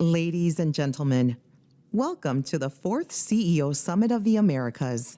Ladies and gentlemen, welcome to the 4th CEO Summit of the Americas.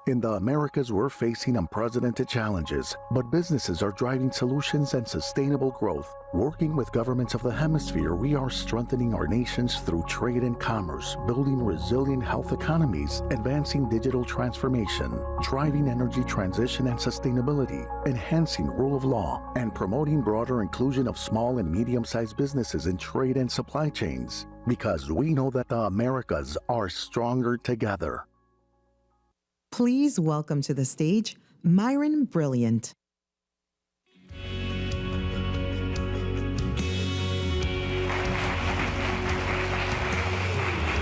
In the Americas, we're facing unprecedented challenges, but businesses are driving solutions and sustainable growth. Working with governments of the hemisphere, we are strengthening our nations through trade and commerce, building resilient health economies, advancing digital transformation, driving energy transition and sustainability, enhancing rule of law, and promoting broader inclusion of small and medium-sized businesses in trade and supply chains. Because we know that the Americas are stronger together. Please welcome to the stage Myron Brilliant.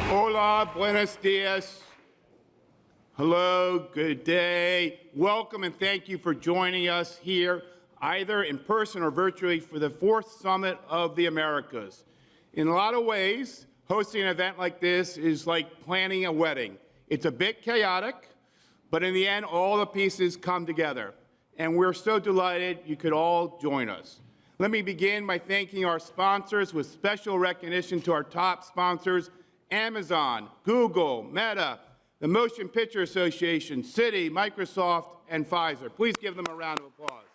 Hola, buenos dias. Hello, good day. Welcome and thank you for joining us here, either in person or virtually, for the 4th Summit of the Americas. In a lot of ways, hosting an event like this is like planning a wedding. It's a bit chaotic, but in the end, all the pieces come together. And we're so delighted you could all join us. Let me begin by thanking our sponsors with special recognition to our top sponsors, Amazon, Google, Meta, the Motion Picture Association, Citi, Microsoft, and Pfizer. Please give them a round of applause.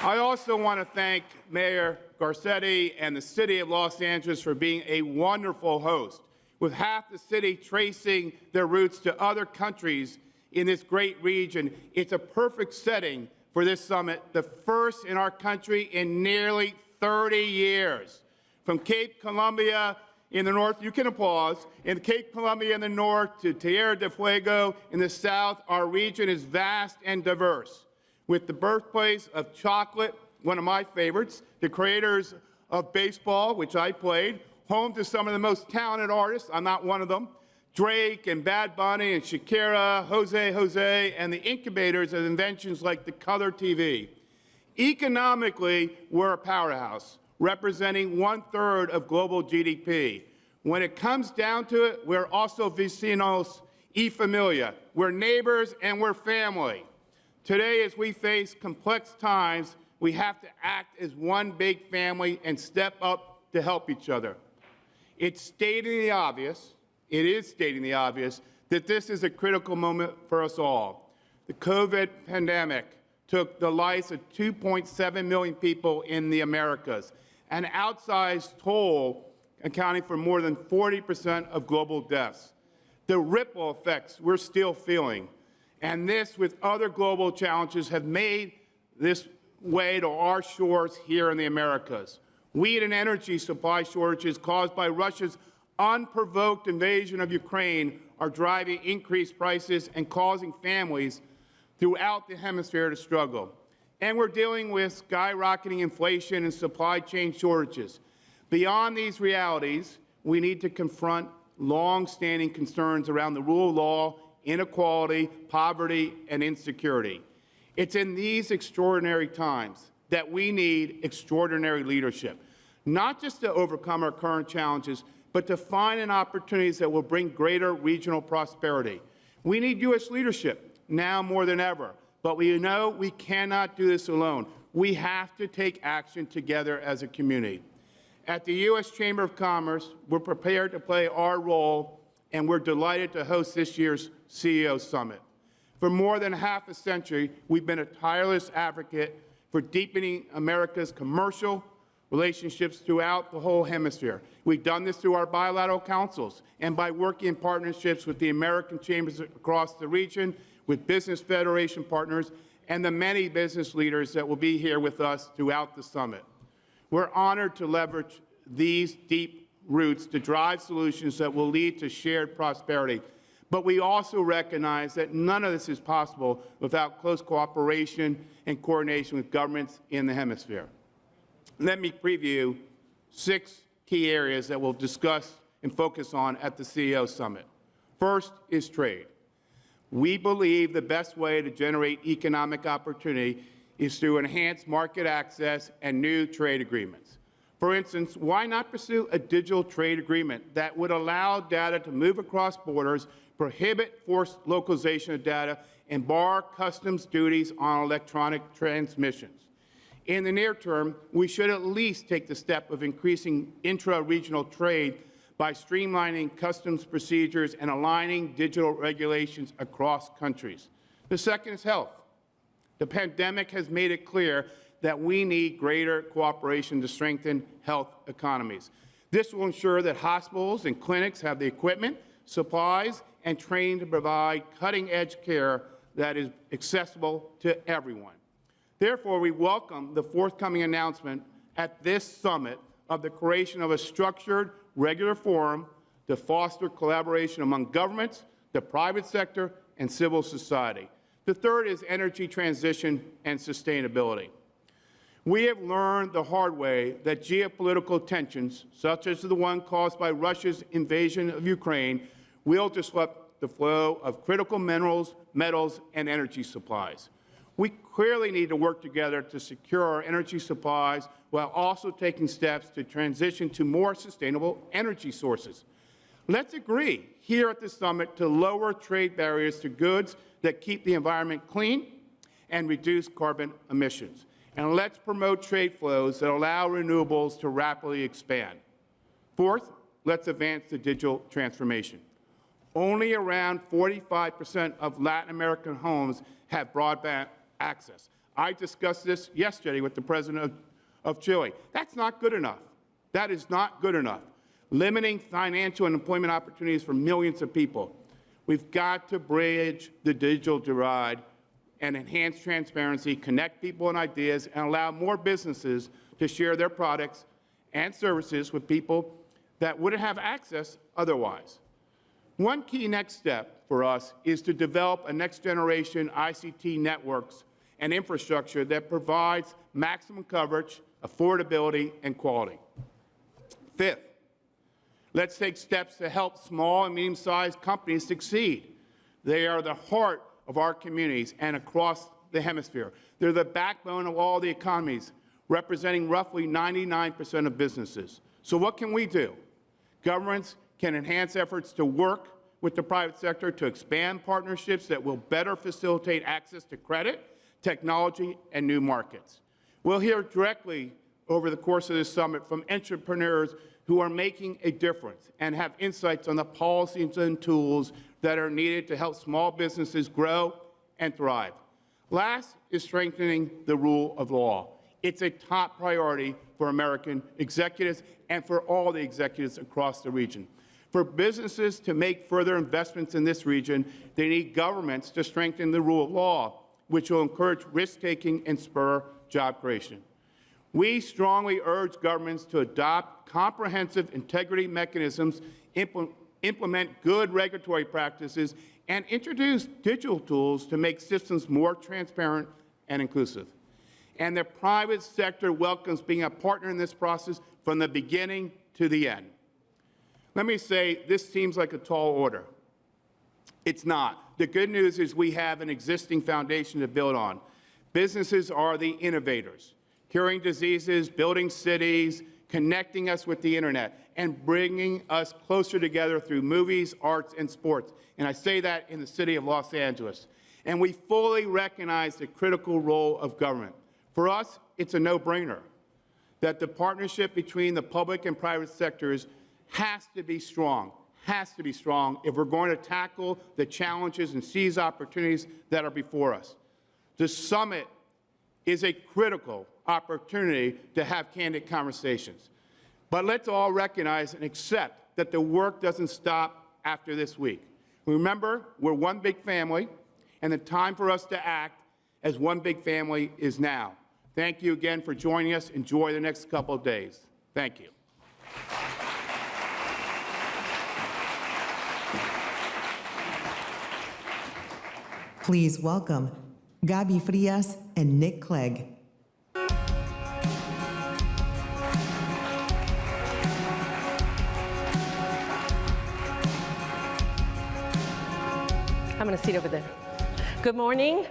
I also want to thank Mayor Garcetti and the City of Los Angeles for being a wonderful host, with half the city tracing their roots to other countries in this great region. It's a perfect setting for this summit, the first in our country in nearly 30 years. From Cape Columbia in the north, you can applause, in Cape Columbia in the north to Tierra del Fuego in the south, our region is vast and diverse. With the birthplace of chocolate, one of my favorites, the creators of baseball, which I played, home to some of the most talented artists, I'm not one of them, Drake and Bad Bunny and Shakira, Jose, and the incubators of inventions like the color TV. Economically, we're a powerhouse, representing 1/3 of global GDP. When it comes down to it, we're also vecinos y familia. We're neighbors and we're family. Today, as we face complex times, we have to act as one big family and step up to help each other. It is stating the obvious, that this is a critical moment for us all. The COVID pandemic took the lives of 2.7 million people in the Americas, an outsized toll accounting for more than 40% of global deaths. The ripple effects we're still feeling, and this with other global challenges have made this way to our shores here in the Americas. Wheat and energy supply shortages caused by Russia's unprovoked invasion of Ukraine are driving increased prices and causing families throughout the hemisphere to struggle. And we're dealing with skyrocketing inflation and supply chain shortages. Beyond these realities, we need to confront long-standing concerns around the rule of law, inequality, poverty, and insecurity. It's in these extraordinary times that we need extraordinary leadership, not just to overcome our current challenges, but to find opportunities that will bring greater regional prosperity. We need U.S. leadership now more than ever, but we know we cannot do this alone. We have to take action together as a community. At the U.S. Chamber of Commerce, we're prepared to play our role, and we're delighted to host this year's CEO Summit. For more than half a century, we've been a tireless advocate for deepening America's commercial relationships throughout the whole hemisphere. We've done this through our bilateral councils and by working in partnerships with the American chambers across the region, with business federation partners, and the many business leaders that will be here with us throughout the summit. We're honored to leverage these deep roots to drive solutions that will lead to shared prosperity. But we also recognize that none of this is possible without close cooperation and coordination with governments in the hemisphere. Let me preview 6 key areas that we'll discuss and focus on at the CEO Summit. First is trade. We believe the best way to generate economic opportunity is through enhanced market access and new trade agreements. For instance, why not pursue a digital trade agreement that would allow data to move across borders, prohibit forced localization of data, and bar customs duties on electronic transmissions? In the near term, we should at least take the step of increasing intra-regional trade by streamlining customs procedures and aligning digital regulations across countries. The second is health. The pandemic has made it clear that we need greater cooperation to strengthen health economies. This will ensure that hospitals and clinics have the equipment, supplies, and training to provide cutting-edge care that is accessible to everyone. Therefore, we welcome the forthcoming announcement at this summit of the creation of a structured, regular forum to foster collaboration among governments, the private sector, and civil society. The third is energy transition and sustainability. We have learned the hard way that geopolitical tensions, such as the one caused by Russia's invasion of Ukraine, will disrupt the flow of critical minerals, metals, and energy supplies. We clearly need to work together to secure our energy supplies while also taking steps to transition to more sustainable energy sources. Let's agree here at the summit to lower trade barriers to goods that keep the environment clean and reduce carbon emissions. And let's promote trade flows that allow renewables to rapidly expand. Fourth, let's advance the digital transformation. Only around 45% of Latin American homes have broadband access. I discussed this yesterday with the president of Chile. That's not good enough. That is not good enough. Limiting financial and employment opportunities for millions of people. We've got to bridge the digital divide and enhance transparency, connect people and ideas, and allow more businesses to share their products and services with people that wouldn't have access otherwise. One key next step for us is to develop a next-generation ICT networks and infrastructure that provides maximum coverage, affordability, and quality. Fifth, let's take steps to help small and medium-sized companies succeed. They are the heart of our communities and across the hemisphere. They're the backbone of all the economies, representing roughly 99% of businesses. So what can we do? Governments can enhance efforts to work with the private sector to expand partnerships that will better facilitate access to credit, technology, and new markets. We'll hear directly over the course of this summit from entrepreneurs who are making a difference and have insights on the policies and tools that are needed to help small businesses grow and thrive. Last is strengthening the rule of law. It's a top priority for American executives and for all the executives across the region. For businesses to make further investments in this region, they need governments to strengthen the rule of law, which will encourage risk-taking and spur job creation. We strongly urge governments to adopt comprehensive integrity mechanisms, implement good regulatory practices, and introduce digital tools to make systems more transparent and inclusive. And the private sector welcomes being a partner in this process from the beginning to the end. Let me say, this seems like a tall order. It's not. The good news is we have an existing foundation to build on. Businesses are the innovators, curing diseases, building cities, connecting us with the internet, and bringing us closer together through movies, arts, and sports. And I say that in the city of Los Angeles. And we fully recognize the critical role of government. For us, it's a no-brainer that the partnership between the public and private sectors has to be strong if we're going to tackle the challenges and seize opportunities that are before us. The summit is a critical opportunity to have candid conversations. But let's all recognize and accept that the work doesn't stop after this week. Remember, we're one big family, and the time for us to act as one big family is now. Thank you again for joining us. Enjoy the next couple of days. Thank you. Please welcome Gabi Frias and Nick Clegg. I'm going to sit over there. Good morning.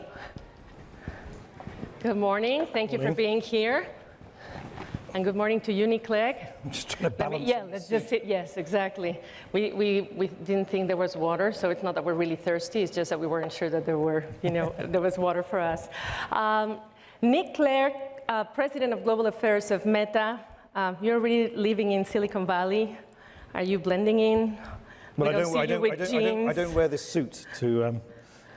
Good morning. Thank you for being here. And good morning to you, Nick Clegg. I'm just trying to balance. Let's just sit. Yes, exactly. We didn't think there was water, so it's not that we're really thirsty. It's just that we weren't sure that there was water for us. Nick Clegg President of Global Affairs of Meta. You're really living in Silicon Valley. Are you blending in? Well, We don't see you with I don't jeans. wear this suit to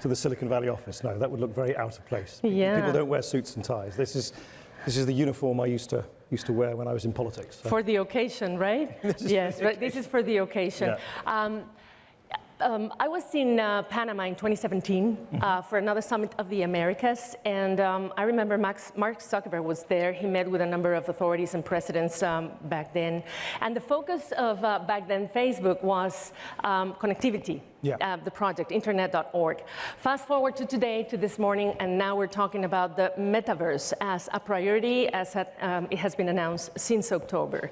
the Silicon Valley office. No, that would look very out of place. Yeah. People don't wear suits and ties. This is the uniform I used to wear when I was in politics. So. For the occasion, right? Yes, right. This is for the occasion. Yeah. I was in Panama in 2017 for another summit of the Americas, and I remember Mark Zuckerberg was there. He met with a number of authorities and presidents back then, and the focus of back then Facebook was connectivity. Yeah. The project, internet.org. Fast forward to today, to this morning, and now we're talking about the metaverse as a priority, as it has been announced since October.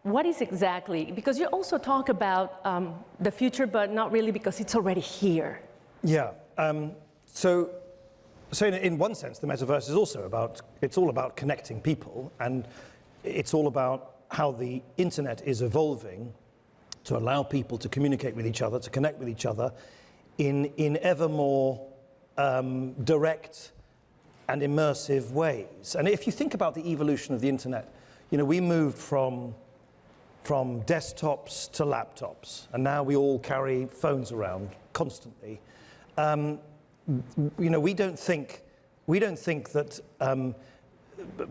What is exactly, because you also talk about the future, but not really because it's already here. Yeah. So in one sense, the metaverse is also all about connecting people, and it's all about how the internet is evolving to allow people to communicate with each other, to connect with each other in ever more direct and immersive ways. And if you think about the evolution of the internet, we moved from desktops to laptops, and now we all carry phones around constantly. We don't think that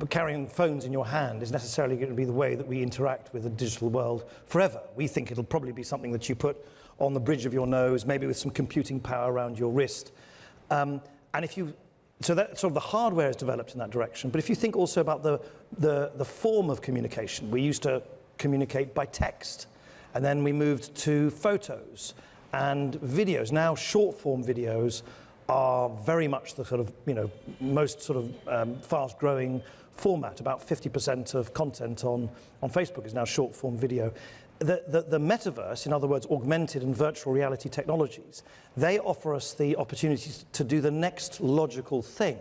carrying phones in your hand is necessarily going to be the way that we interact with the digital world forever. We think it'll probably be something that you put on the bridge of your nose, maybe with some computing power around your wrist. So that sort of the hardware is developed in that direction. But if you think also about the form of communication, we used to communicate by text, and then we moved to photos and videos. Now short-form videos are very much the sort of most sort of fast-growing format. About 50% of content on Facebook is now short-form video. The metaverse, in other words, augmented and virtual reality technologies, they offer us the opportunity to do the next logical thing,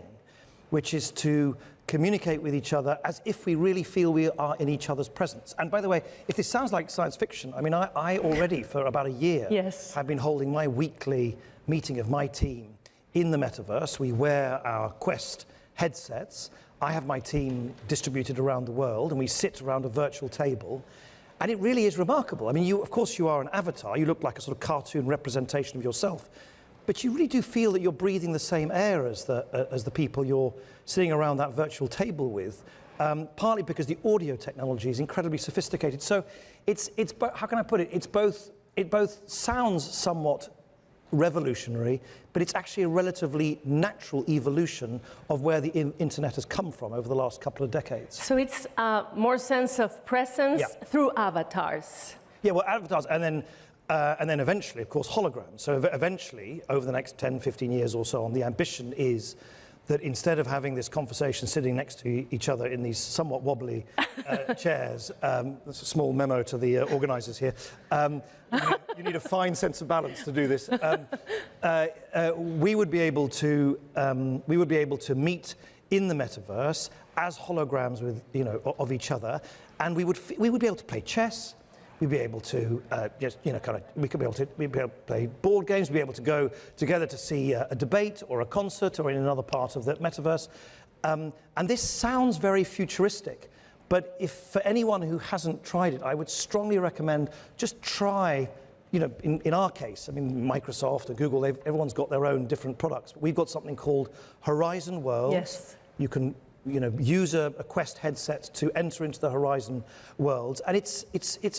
which is to communicate with each other as if we really feel we are in each other's presence. And by the way, if this sounds like science fiction, I mean, I already, for about a year, have been holding my weekly meeting of my team in the metaverse. We wear our Quest headsets. I have my team distributed around the world, and we sit around a virtual table. And it really is remarkable. I mean, of course, you are an avatar. You look like a sort of cartoon representation of yourself. But you really do feel that you're breathing the same air as the people you're sitting around that virtual table with, partly because the audio technology is incredibly sophisticated. So it's how can I put it? It both sounds somewhat revolutionary, but it's actually a relatively natural evolution of where the internet has come from over the last couple of decades. So it's more sense of presence through avatars. Yeah, well, avatars, and then eventually, of course, holograms. So eventually, over the next 10, 15 years or so on, the ambition is that instead of having this conversation sitting next to each other in these somewhat wobbly chairs, that's a small memo to the organisers here, you need a fine sense of balance to do this. We would be able to meet in the metaverse as holograms with of each other, and we would be able to play chess. We'd be able to we'd be able to play board games. We'd be able to go together to see a debate or a concert or in another part of the metaverse. And this sounds very futuristic, but if for anyone who hasn't tried it, I would strongly recommend just try. In our case, I mean, Microsoft and Google, everyone's got their own different products. We've got something called Horizon Worlds. Yes. You can use a Quest headset to enter into the Horizon worlds. And it's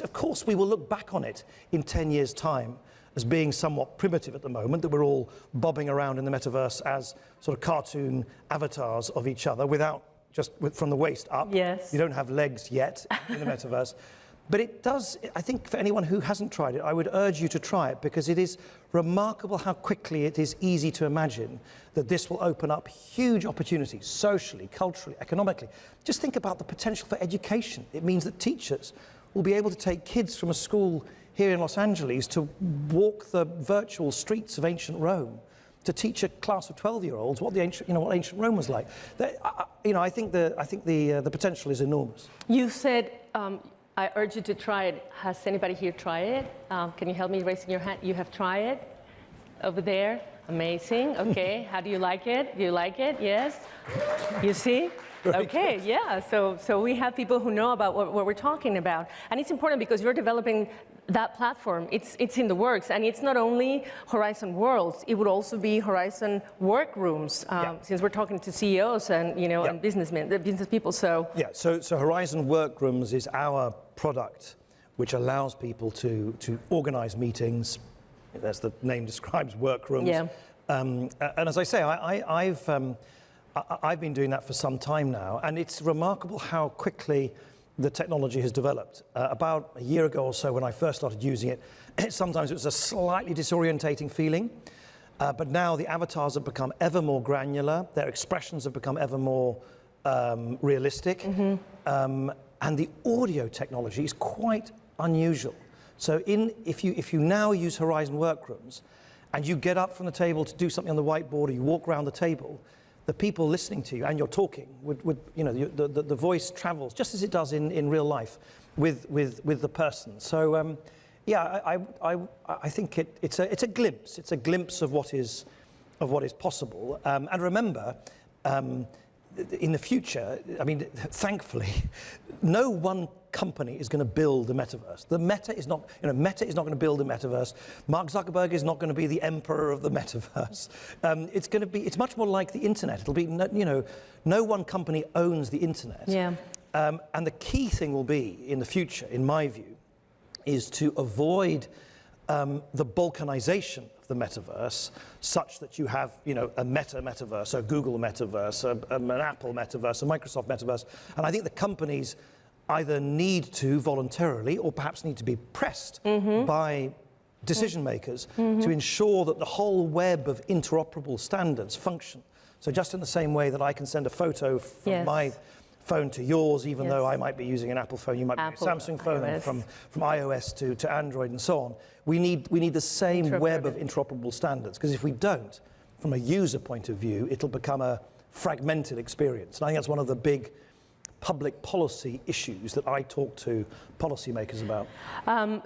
of course, we will look back on it in 10 years' time as being somewhat primitive at the moment, that we're all bobbing around in the metaverse as sort of cartoon avatars of each other from the waist up. Yes. You don't have legs yet in the metaverse. But it does, I think for anyone who hasn't tried it, I would urge you to try it, because it is remarkable how quickly it is easy to imagine that this will open up huge opportunities socially, culturally, economically. Just think about the potential for education. It means that teachers will be able to take kids from a school here in Los Angeles to walk the virtual streets of ancient Rome, to teach a class of 12-year-olds what ancient Rome was like. I think the potential is enormous. You said, I urge you to try it. Has anybody here tried it? Can you help me raising your hand? You have tried it over there? Amazing. Okay. How do you like it? Do you like it? Yes? You see? Okay, yeah. So we have people who know about what we're talking about, and it's important because you're developing that platform. It's in the works, and it's not only Horizon Worlds. It would also be Horizon Workrooms, since we're talking to CEOs and and businessmen, the business people. So yeah, so Horizon Workrooms is our product, which allows people to organize meetings. As the name describes, workrooms. Yeah. And as I say, I've been doing that for some time now, and it's remarkable how quickly the technology has developed. About a year ago or so, when I first started using it, sometimes it was a slightly disorientating feeling, but now the avatars have become ever more granular, their expressions have become ever more realistic, and the audio technology is quite unusual. So if you now use Horizon Workrooms, and you get up from the table to do something on the whiteboard, or you walk around the table, the people listening to you and you're talking, the voice travels just as it does in real life with the person. So I think it's a glimpse. It's a glimpse of what is possible. And remember, in the future, I mean, thankfully, no one company is going to build the metaverse. The Meta is not, Meta is not going to build the metaverse. Mark Zuckerberg is not going to be the emperor of the metaverse. It's much more like the internet. It'll be, no one company owns the internet. Yeah. And the key thing will be in the future, in my view, is to avoid the balkanization of the metaverse, such that you have, a Meta metaverse, a Google metaverse, an Apple metaverse, a Microsoft metaverse. And I think the companies either need to voluntarily or perhaps need to be pressed by decision makers to ensure that the whole web of interoperable standards function. So just in the same way that I can send a photo from my phone to yours, even though I might be using an Apple phone, you might be using a Samsung phone, and from iOS to Android and so on. We need the same web of interoperable standards, because if we don't, from a user point of view, it'll become a fragmented experience. And I think that's one of the big public policy issues that I talk to policymakers about.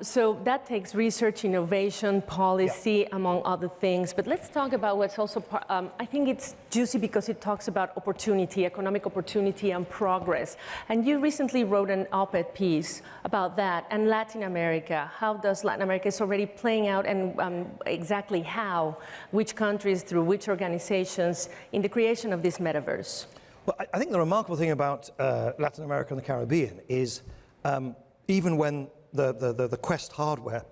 So that takes research, innovation, policy, among other things. But let's talk about what's also, I think it's juicy because it talks about opportunity, economic opportunity and progress. And you recently wrote an op-ed piece about that and Latin America. How does Latin America is already playing out, and exactly how, which countries, through which organizations, in the creation of this metaverse? Well, I think the remarkable thing about Latin America and the Caribbean is even when the Quest hardware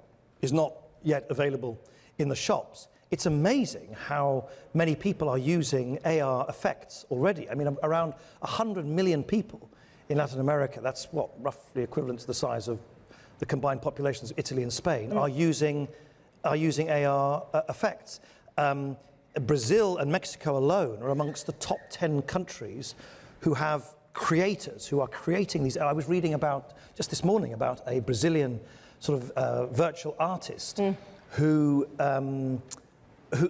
is not yet available in the shops, it's amazing how many people are using AR effects already. I mean, around 100 million people in Latin America, that's what, roughly equivalent to the size of the combined populations of Italy and Spain, are using AR effects. Brazil and Mexico alone are amongst the top 10 countries who have creators who are creating these. I was reading about, just this morning, about a Brazilian sort of virtual artist who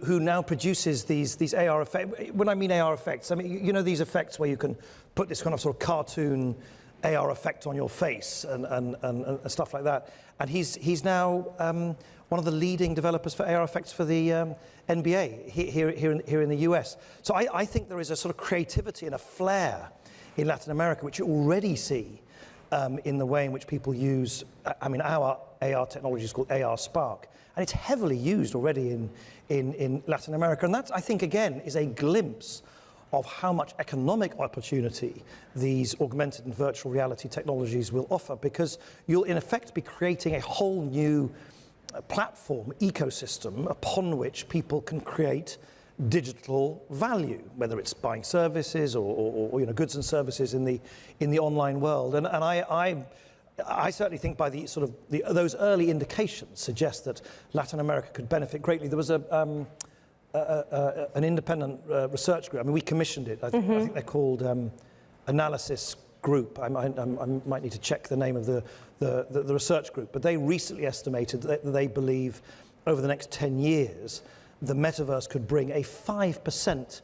now produces these AR effects. When I mean AR effects, I mean, these effects where you can put this kind of sort of cartoon AR effect on your face and stuff like that. And he's now one of the leading developers for AR effects for the NBA here in the US. So I think there is a sort of creativity and a flair in Latin America, which you already see in the way in which people use, our AR technology is called AR Spark, and it's heavily used already in Latin America. And that, I think, again, is a glimpse of how much economic opportunity these augmented and virtual reality technologies will offer, because you'll in effect be creating a whole new platform ecosystem upon which people can create digital value, whether it's buying services or goods and services in the online world. And I certainly think by the sort of those early indications suggest that Latin America could benefit greatly. There was an independent research group. I mean, we commissioned it. I think they're called Analysis Group. I might need to check the name of the research group, but they recently estimated that they believe over the next 10 years the metaverse could bring a 5%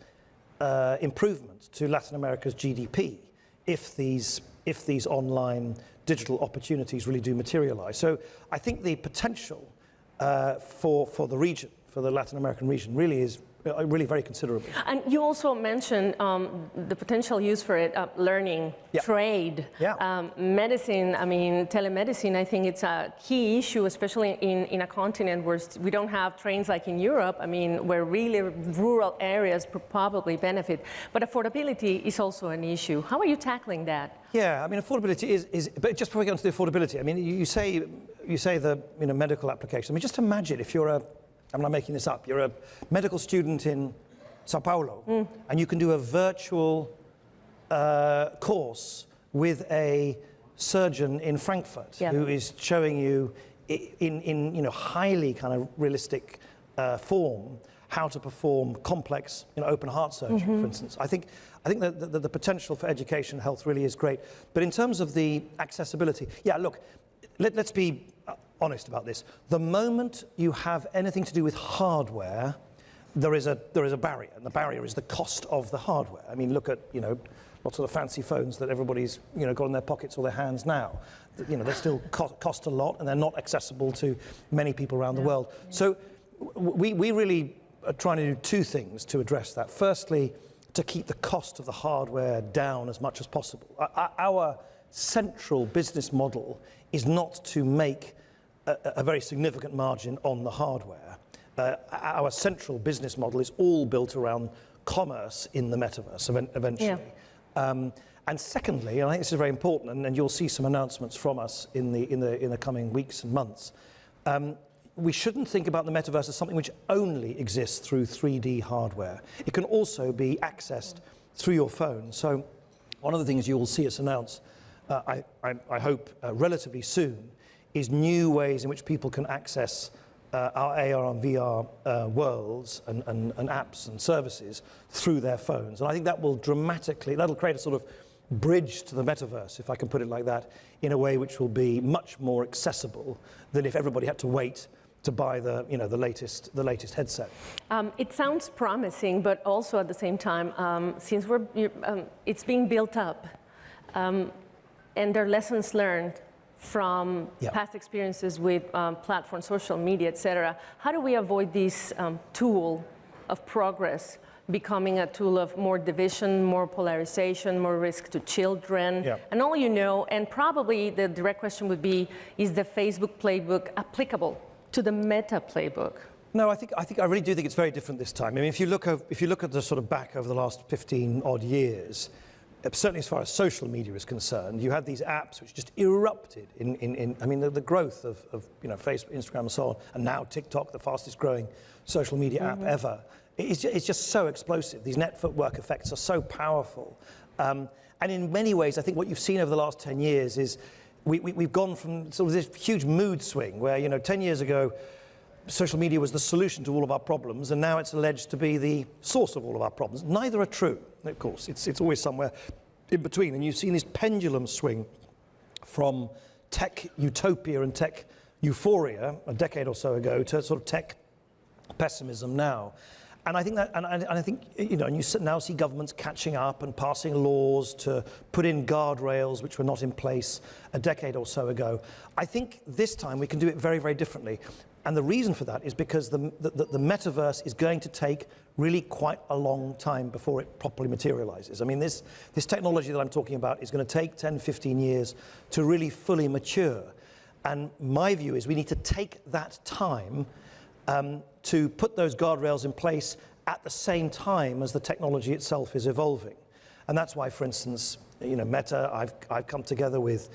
improvement to Latin America's GDP if these online digital opportunities really do materialize. So I think the potential for the region, for the Latin American region, really is really very considerable. And you also mentioned the potential use for it, learning, Yeah. trade, Yeah. medicine. I mean, telemedicine, I think it's a key issue, especially in a continent where we don't have trains like in Europe. I mean, where really rural areas probably benefit. But affordability is also an issue. How are you tackling that? Yeah, I mean, affordability is but just before we get onto the affordability, I mean, you say the medical application. I mean, just imagine if you're I'm not making this up, you're a medical student in Sao Paulo, and you can do a virtual course with a surgeon in Frankfurt who is showing you in highly kind of realistic form how to perform complex open heart surgery, for instance. I think that the potential for education health really is great. But in terms of the accessibility, yeah, look, let's be honest about this. The moment you have anything to do with hardware, there is a barrier, and the barrier is the cost of the hardware. I mean, look at lots of the fancy phones that everybody's got in their pockets or their hands now. They still cost a lot, and they're not accessible to many people around the world. So we really are trying to do two things to address that. Firstly, to keep the cost of the hardware down as much as possible. Our central business model is not to make a very significant margin on the hardware. Our central business model is all built around commerce in the metaverse eventually. Yeah. And secondly, and I think this is very important, and you'll see some announcements from us in the coming weeks and months, we shouldn't think about the metaverse as something which only exists through 3D hardware. It can also be accessed through your phone. So one of the things you will see us announce, I hope relatively soon, is new ways in which people can access our AR and VR worlds and apps and services through their phones. And I think that will that'll create a sort of bridge to the metaverse, if I can put it like that, in a way which will be much more accessible than if everybody had to wait to buy the latest headset. It sounds promising, but also at the same time, since it's being built up, and there are lessons learned from past experiences with platforms, social media, etc. How do we avoid this tool of progress becoming a tool of more division, more polarization, more risk to children? Yeah. And all and probably the direct question would be, is the Facebook playbook applicable to the Meta playbook? No, I really do think it's very different this time. I mean, if you look at the sort of back over the last 15 odd years, certainly as far as social media is concerned, you had these apps which just erupted the growth of Facebook, Instagram and so on, and now TikTok, the fastest growing social media app ever. It's just so explosive. These network effects are so powerful. And in many ways, I think what you've seen over the last 10 years is we've gone from sort of this huge mood swing where, 10 years ago, social media was the solution to all of our problems, and now it's alleged to be the source of all of our problems. Neither are true, of course. It's always somewhere in between. And you've seen this pendulum swing from tech utopia and tech euphoria a decade or so ago to sort of tech pessimism now. And I think that, and I think, and you now see governments catching up and passing laws to put in guardrails which were not in place a decade or so ago. I think this time we can do it very, very differently. And the reason for that is because the metaverse is going to take really quite a long time before it properly materializes. I mean, this technology that I'm talking about is going to take 10, 15 years to really fully mature. And my view is we need to take that time to put those guardrails in place at the same time as the technology itself is evolving. And that's why, for instance, Meta, I've come together with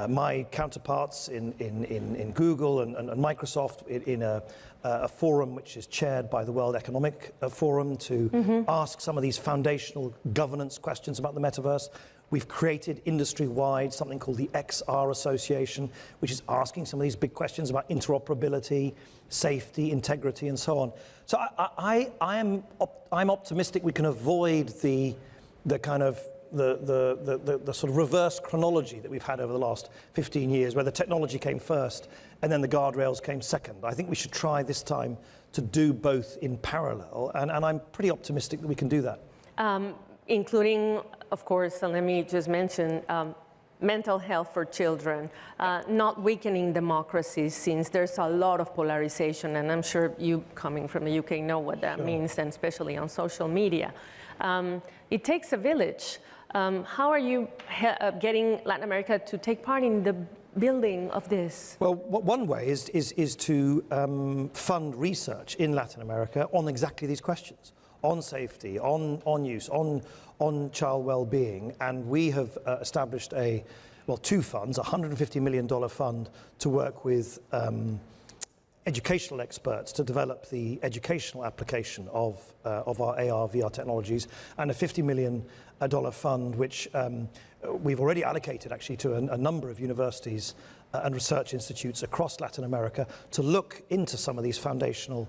my counterparts in Google and Microsoft in a forum which is chaired by the World Economic Forum to ask some of these foundational governance questions about the metaverse. We've created industry-wide something called the XR Association, which is asking some of these big questions about interoperability, safety, integrity, and so on. So I'm optimistic we can avoid the kind of the sort of reverse chronology that we've had over the last 15 years, where the technology came first and then the guardrails came second. I think we should try this time to do both in parallel, and I'm pretty optimistic that we can do that. Including, of course, and let me just mention, mental health for children, not weakening democracies, since there's a lot of polarization, and I'm sure you, coming from the UK, know what that means, and especially on social media. It takes a village. How are you getting Latin America to take part in the building of this? Well, one way is to fund research in Latin America on exactly these questions, on safety, on use, on child well-being, and we have established two funds, a $150 million fund to work with educational experts to develop the educational application of our AR, VR technologies, and a $50 million fund which we've already allocated actually to a number of universities and research institutes across Latin America to look into some of these foundational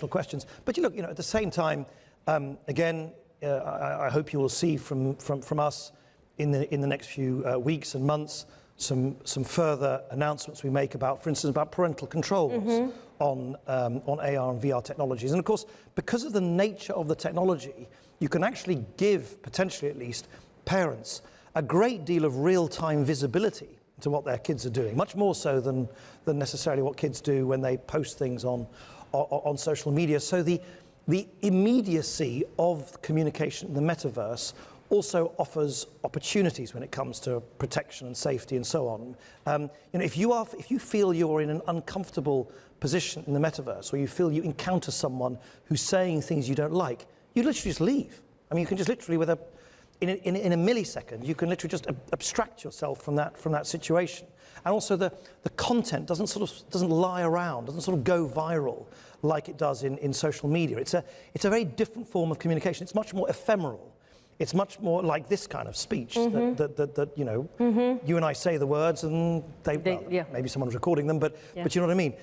questions. But at the same time, again, I hope you will see from us in the next few weeks and months some further announcements we make about, for instance, about parental controls on AR and VR technologies. And of course, because of the nature of the technology, you can actually give, potentially at least, parents a great deal of real-time visibility to what their kids are doing, much more so than necessarily what kids do when they post things on social media. So the immediacy of communication in the metaverse also offers opportunities when it comes to protection and safety and so on. If you feel you're in an uncomfortable position in the metaverse, or you feel you encounter someone who's saying things you don't like, you literally just leave. I mean, you can just literally, in a millisecond, you can literally just abstract yourself from that situation. And also the content doesn't lie around, doesn't sort of go viral like it does in social media. It's a very different form of communication. It's much more ephemeral. It's much more like this kind of speech that you and I say the words and maybe someone's recording them, but you know what I mean.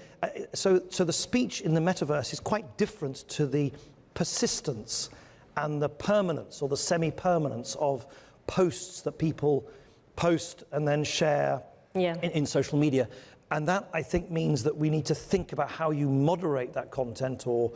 So the speech in the metaverse is quite different to the persistence and the permanence or the semi-permanence of posts that people post and then share in social media. And that, I think, means that we need to think about how you moderate that content or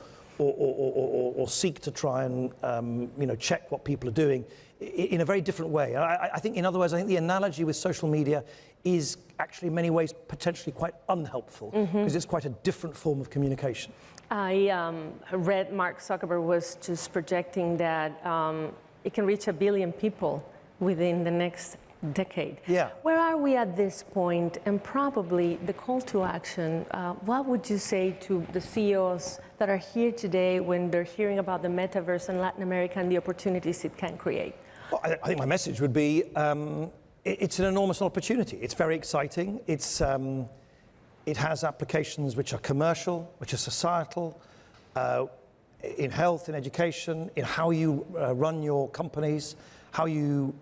seek to try and check what people are doing in a very different way. I think, in other words, I think the analogy with social media is actually in many ways potentially quite unhelpful because it's quite a different form of communication. I read Mark Zuckerberg was just projecting that it can reach 1 billion people within the next decade. Yeah. Where are we at this point? And probably the call to action, what would you say to the CEOs that are here today when they're hearing about the metaverse in Latin America and the opportunities it can create? Well, I think my message would be it's an enormous opportunity. It's very exciting. It has applications which are commercial, which are societal, in health, in education, in how you run your companies, how you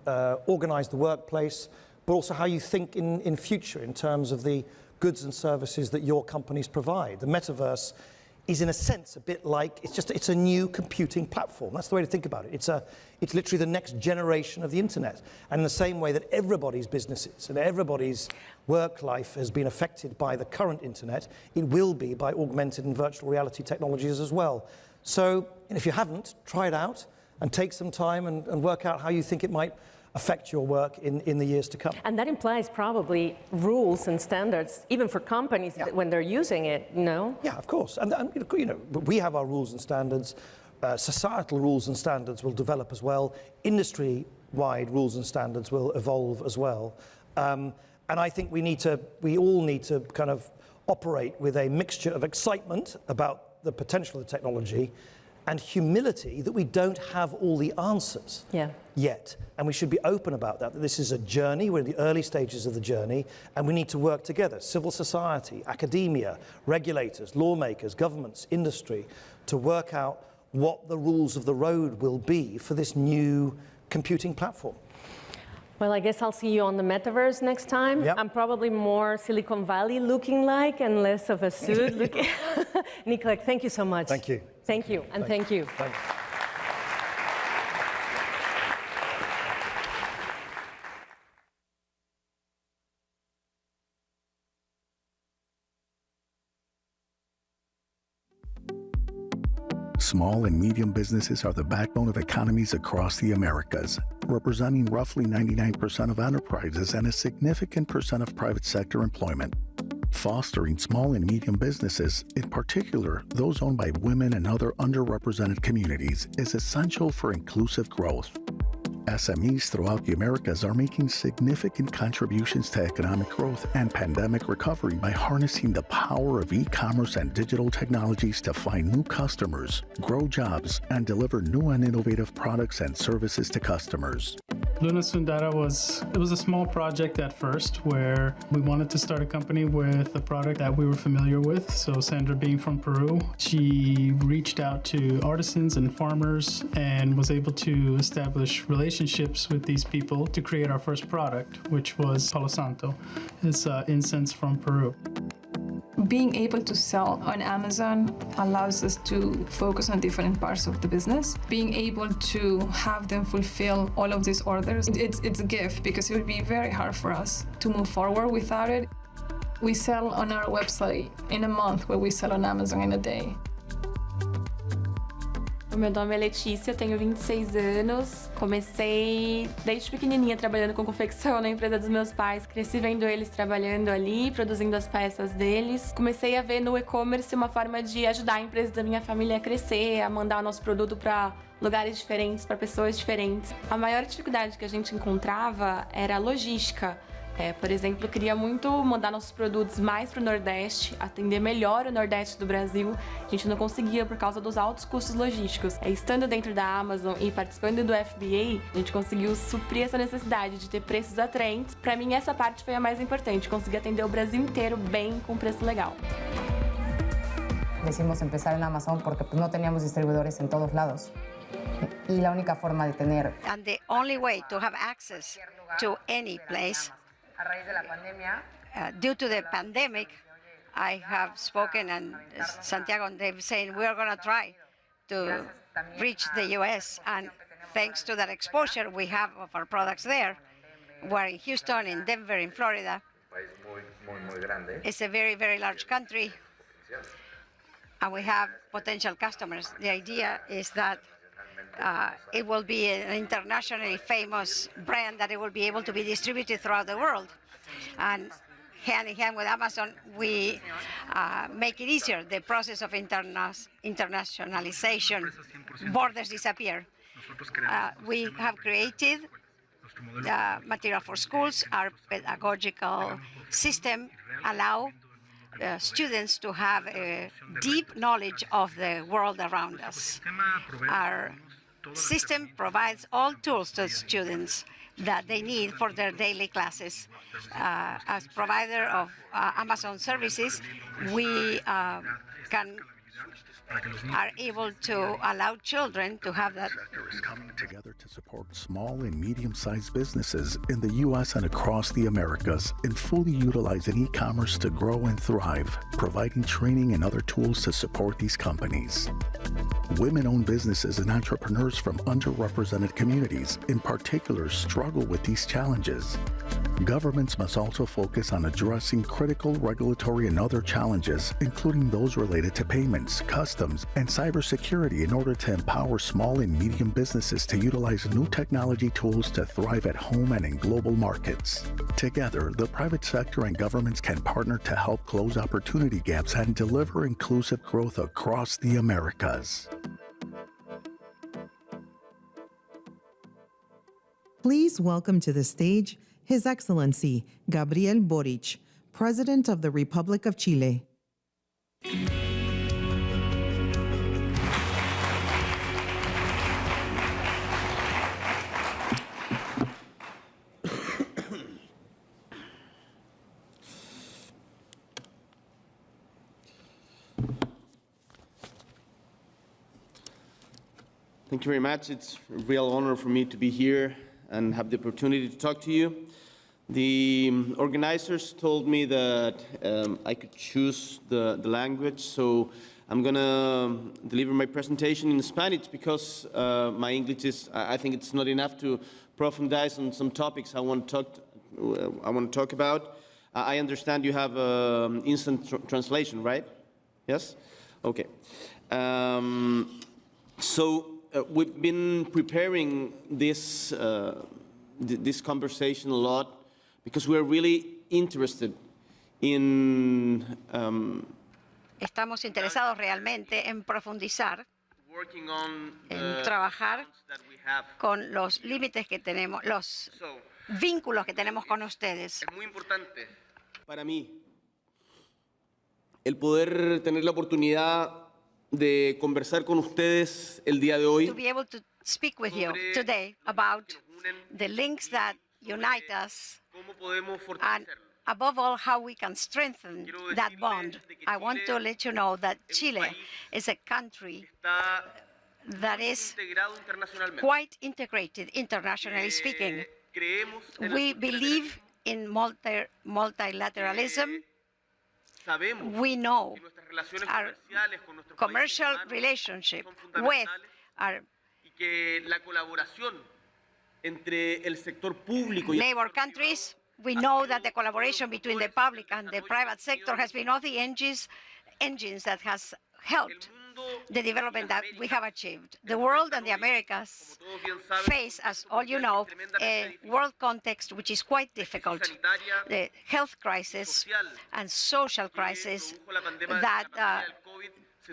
organize the workplace, but also how you think in future in terms of the goods and services that your companies provide. The metaverse is, in a sense, a bit like, it's a new computing platform. That's the way to think about it. It's literally the next generation of the internet. And in the same way that everybody's businesses and everybody's work life has been affected by the current internet, it will be by augmented and virtual reality technologies as well. So if you haven't, try it out and take some time and work out how you think it might affect your work in the years to come. And that implies probably rules and standards, even for companies when they're using it, no? Yeah, of course. And we have our rules and standards. Societal rules and standards will develop as well. Industry-wide rules and standards will evolve as well. And I think we all need to kind of operate with a mixture of excitement about the potential of the technology and humility that we don't have all the answers yet. And we should be open about that this is a journey, we're in the early stages of the journey, and we need to work together, civil society, academia, regulators, lawmakers, governments, industry, to work out what the rules of the road will be for this new computing platform. Well, I guess I'll see you on the metaverse next time. Yep. I'm probably more Silicon Valley looking like and less of a suit looking. Nikolaj, thank you so much. Thank you. Thank you, and thank you. Thanks. Small and medium businesses are the backbone of economies across the Americas, representing roughly 99% of enterprises and a significant percent of private sector employment. Fostering small and medium businesses, in particular those owned by women and other underrepresented communities, is essential for inclusive growth. SMEs throughout the Americas are making significant contributions to economic growth and pandemic recovery by harnessing the power of e-commerce and digital technologies to find new customers, grow jobs, and deliver new and innovative products and services to customers. Luna Sundara was a small project at first where we wanted to start a company with a product that we were familiar with. So Sandra, being from Peru, she reached out to artisans and farmers and was able to establish relationships with these people to create our first product, which was Palo Santo. It's incense from Peru. Being able to sell on Amazon allows us to focus on different parts of the business. Being able to have them fulfill all of these orders, it's a gift because it would be very hard for us to move forward without it. We sell on our website in a month where we sell on Amazon in a day. Meu nome é Letícia, eu tenho 26 anos. Comecei desde pequenininha trabalhando com confecção na empresa dos meus pais. Cresci vendo eles trabalhando ali, produzindo as peças deles. Comecei a ver no e-commerce uma forma de ajudar a empresa da minha família a crescer, a mandar o nosso produto para lugares diferentes, para pessoas diferentes. A maior dificuldade que a gente encontrava era a logística. Por exemplo, eu queria muito mandar nossos produtos mais para o Nordeste, atender melhor o Nordeste do Brasil. A gente não conseguia por causa dos altos custos logísticos. Estando dentro da Amazon e participando do FBA, a gente conseguiu suprir essa necessidade de ter preços atraentes. Para mim, essa parte foi a mais importante, conseguir atender o Brasil inteiro bem, com preço legal. Decidimos empezar en Amazon porque no teníamos distribuidores en todos lados. Y la única forma de tener... And the only way to have access to any place due to the pandemic, I have spoken, and Santiago and Dave saying we are going to try to reach the U.S. And thanks to that exposure we have of our products there, we're in Houston, in Denver, in Florida. It's a very, very large country, and we have potential customers. The idea is that it will be an internationally famous brand that it will be able to be distributed throughout the world. And hand in hand with Amazon, we make it easier. The process of internationalization, borders disappear. We have created material for schools. Our pedagogical system allow students to have a deep knowledge of the world around us. Our system provides all tools to students that they need for their daily classes. As provider of Amazon services, we are able to allow children to have that. Sectors coming together to support small and medium-sized businesses in the U.S. and across the Americas in fully utilizing e-commerce to grow and thrive, providing training and other tools to support these companies. Women-owned businesses and entrepreneurs from underrepresented communities, in particular, struggle with these challenges. Governments must also focus on addressing critical regulatory and other challenges, including those related to payments, customs, and cybersecurity in order to empower small and medium businesses to utilize new technology tools to thrive at home and in global markets. Together, the private sector and governments can partner to help close opportunity gaps and deliver inclusive growth across the Americas. Please welcome to the stage His Excellency Gabriel Boric, President of the Republic of Chile. Thank you very much. It's a real honor for me to be here and have the opportunity to talk to you. The organizers told me that I could choose the language, so I'm going to deliver my presentation in Spanish because my English is, I think it's not enough to profundize on some topics I want to talk about. I understand you have instant translation, right? Yes? Okay. So we've been preparing this, this conversation a lot because we're really interested in Estamos interesados realmente en profundizar, working on en trabajar that we have. con los límites que tenemos, los vínculos que tenemos con ustedes. Es muy importante para mí el poder tener la oportunidad de conversar con ustedes el día de hoy To be able to speak with you today about the links that unite us cómo podemos and fortalecerlo. above all, how we can strengthen that bond. I want to let you know that Chile is a country Está that is integrado internacionalmente. quite integrated, internationally speaking. Creemos en We el believe in multilateralism. sabemos We know que nuestras relaciones our comerciales con nuestros commercial países hermanos relationship son with fundamentales our y que la colaboración entre el sector público y el neighbor sector countries. We know that the collaboration between the public and the private sector has been one of the engines that has helped the development that we have achieved. The world and the Americas todos bien saben, face, as all you know, a world context which is quite difficult. sanitaria The health crisis and social crisis that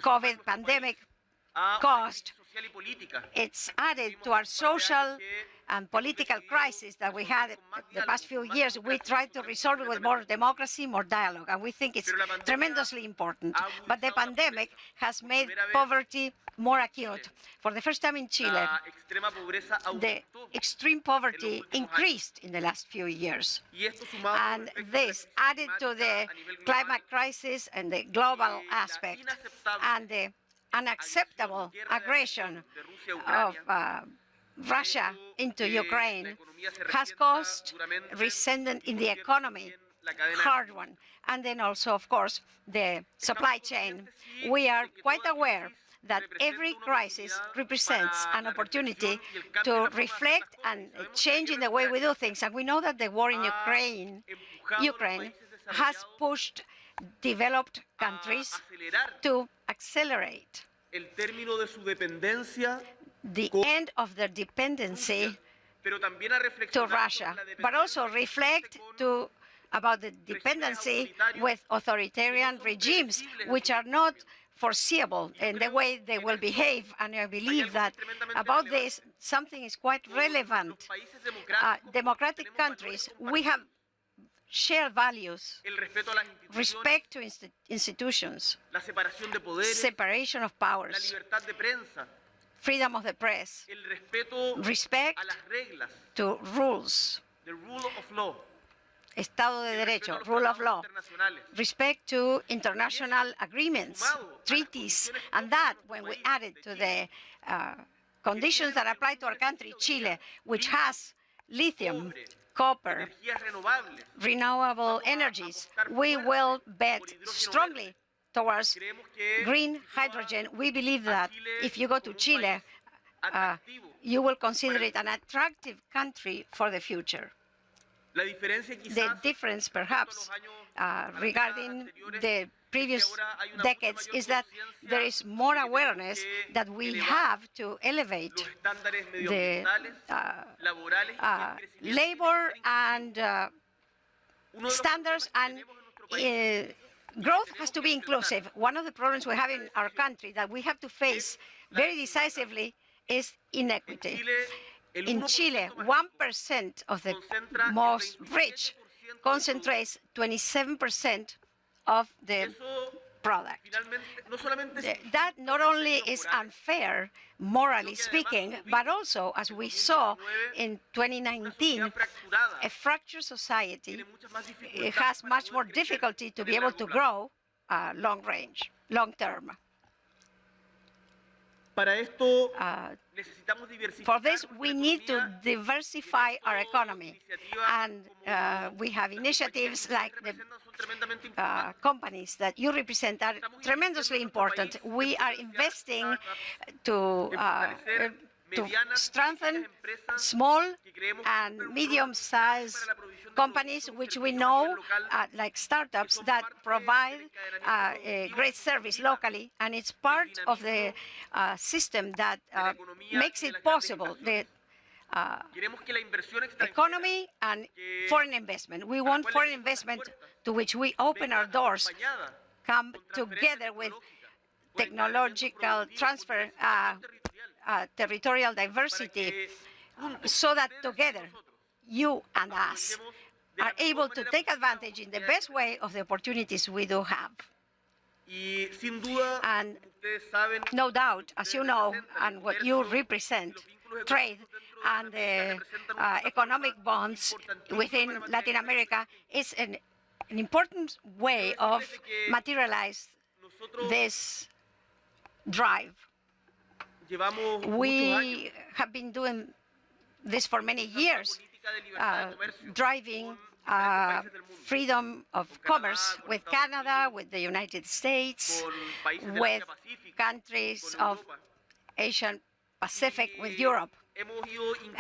COVID pandemic caused, social y política. it's added to our social and political crisis that we had the past few years. We tried to resolve it with more democracy, more dialogue, and we think it's tremendously important. But the pandemic has made poverty more acute. For the first time in Chile, La extrema pobreza the aumentó. extreme poverty increased in the last few years. Y esto sumado And con efectos this, de added to the a nivel global, climate crisis and the global aspect, and the unacceptable aggression of Russia into Ukraine, has caused resentment in the economy, hard one. And then also, of course, the supply chain. We are quite aware that every crisis represents an opportunity to reflect and change in the way we do things. And we know that the war in Ukraine has pushed developed countries to accelerate el término de su dependencia, the end of their dependency pero también a to reflexionar Russia, sobre la but also dependencia reflect about the dependency with authoritarian regimes, which are not foreseeable in the way they will behave. And I believe that about this, something is quite relevant. países democráticos, Democratic countries, we have shared values, el respeto a las instituciones, respect to institutions, la separación de poderes, separation of la powers, libertad de prensa, freedom of the press, el respeto respect a las reglas, to rules, the rule of law, Estado de el respeto a Derecho, los rule of tratados law, internacionales. respect to international agreements, treaties, and that, when we add it to the conditions that apply to our country, Chile, which has lithium, copper, Energías renovables. renewable energies, we will bet strongly towards Creemos que green hydrogen. We believe that if you go to Chile, atractivo. you will consider it an attractive country for the future. La diferencia The quizás difference, perhaps, regarding the previous decades is that there is more awareness that we have to elevate los estándares the medioambientales, laborales y el crecimiento labor and Uno de los standards, problemas que and tenemos en nuestro país growth has to be inclusive. One of the problems we have in our country that we have to face very decisively is inequity. el In 1% Chile, más 1% of the concentra el most 27% rich del concentrates 27% of the Eso product. finalmente no solamente That not only is unfair, morally speaking, but also, as we saw in 2019, a fractured society tiene muchas más it dificultades has para much poder more crecer difficulty to en be el able largo to plazo. grow long range, long term. Para esto Uh, necesitamos diversificar For this, nuestra we need to economía diversify our economy, iniciativas and we have initiatives like the son tremendamente importantes. companies that you represent are tremendously important. We are investing to to strengthen small and medium-sized companies, which we know, like startups, that provide a great service locally, and it's part of the system that makes it possible, the economy and foreign investment. We want foreign investment to which we open our doors, come together with technological transfer, territorial diversity, so that together, you and us are able to take advantage in the best way of the opportunities we do have. And no doubt, as you know, and what you represent, trade and the economic bonds within Latin America is an important way of materialize this drive. We have been doing this for many years, driving freedom of commerce with Canada, with the United States, with countries of Asian Pacific, with Europe.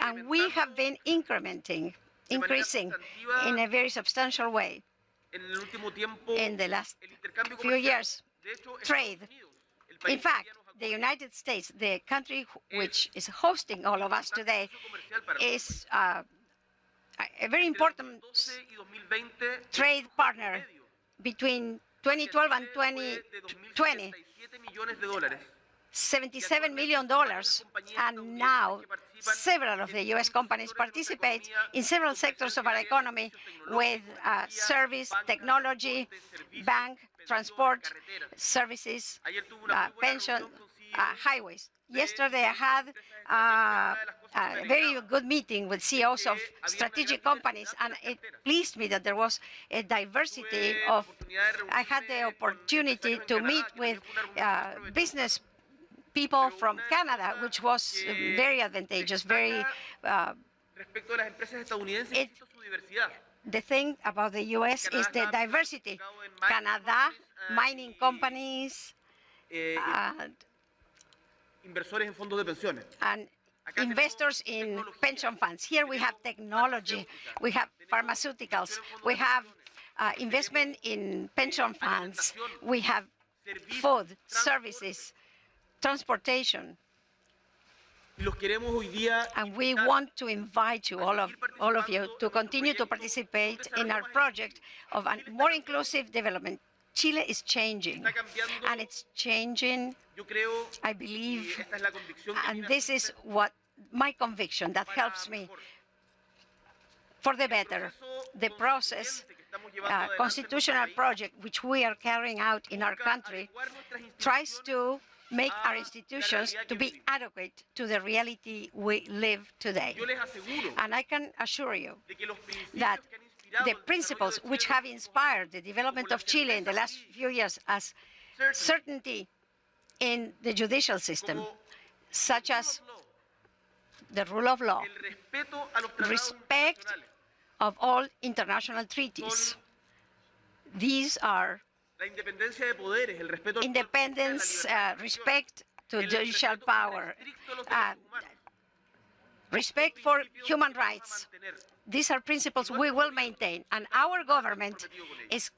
And we have been increasing in a very substantial way in the last few years. Trade. In fact, the United States, the country which is hosting all of us today, is a very important trade partner between 2012 and 2020. $77 million, and now several of the U.S. companies participate in several sectors of our economy with service, technology, bank, transport, services, pension, highways. Yesterday I had a very good meeting with CEOs of strategic companies, and it pleased me that there was a diversity of, I had the opportunity to meet with business people from Canada, which was very advantageous, very, the thing about the U.S. is the diversity. Canada, mining companies, and investors in pension funds. Here we have technology, we have pharmaceuticals, we have investment in pension funds, we have food, services, transportation. And we want to invite you, all of you, to continue to participate in our project of a more inclusive development. Chile is changing, and it's changing, I believe, and this is what my conviction that helps me for the better. The process, constitutional project which we are carrying out in our country tries to make our institutions to be adequate to the reality we live today. And I can assure you that the principles which have inspired the development of Chile in the last few years, as certainty in the judicial system, such as the rule of law, respect of all international treaties. These are independence, respect to judicial power, respect for human rights. These are principles we will maintain, and our government is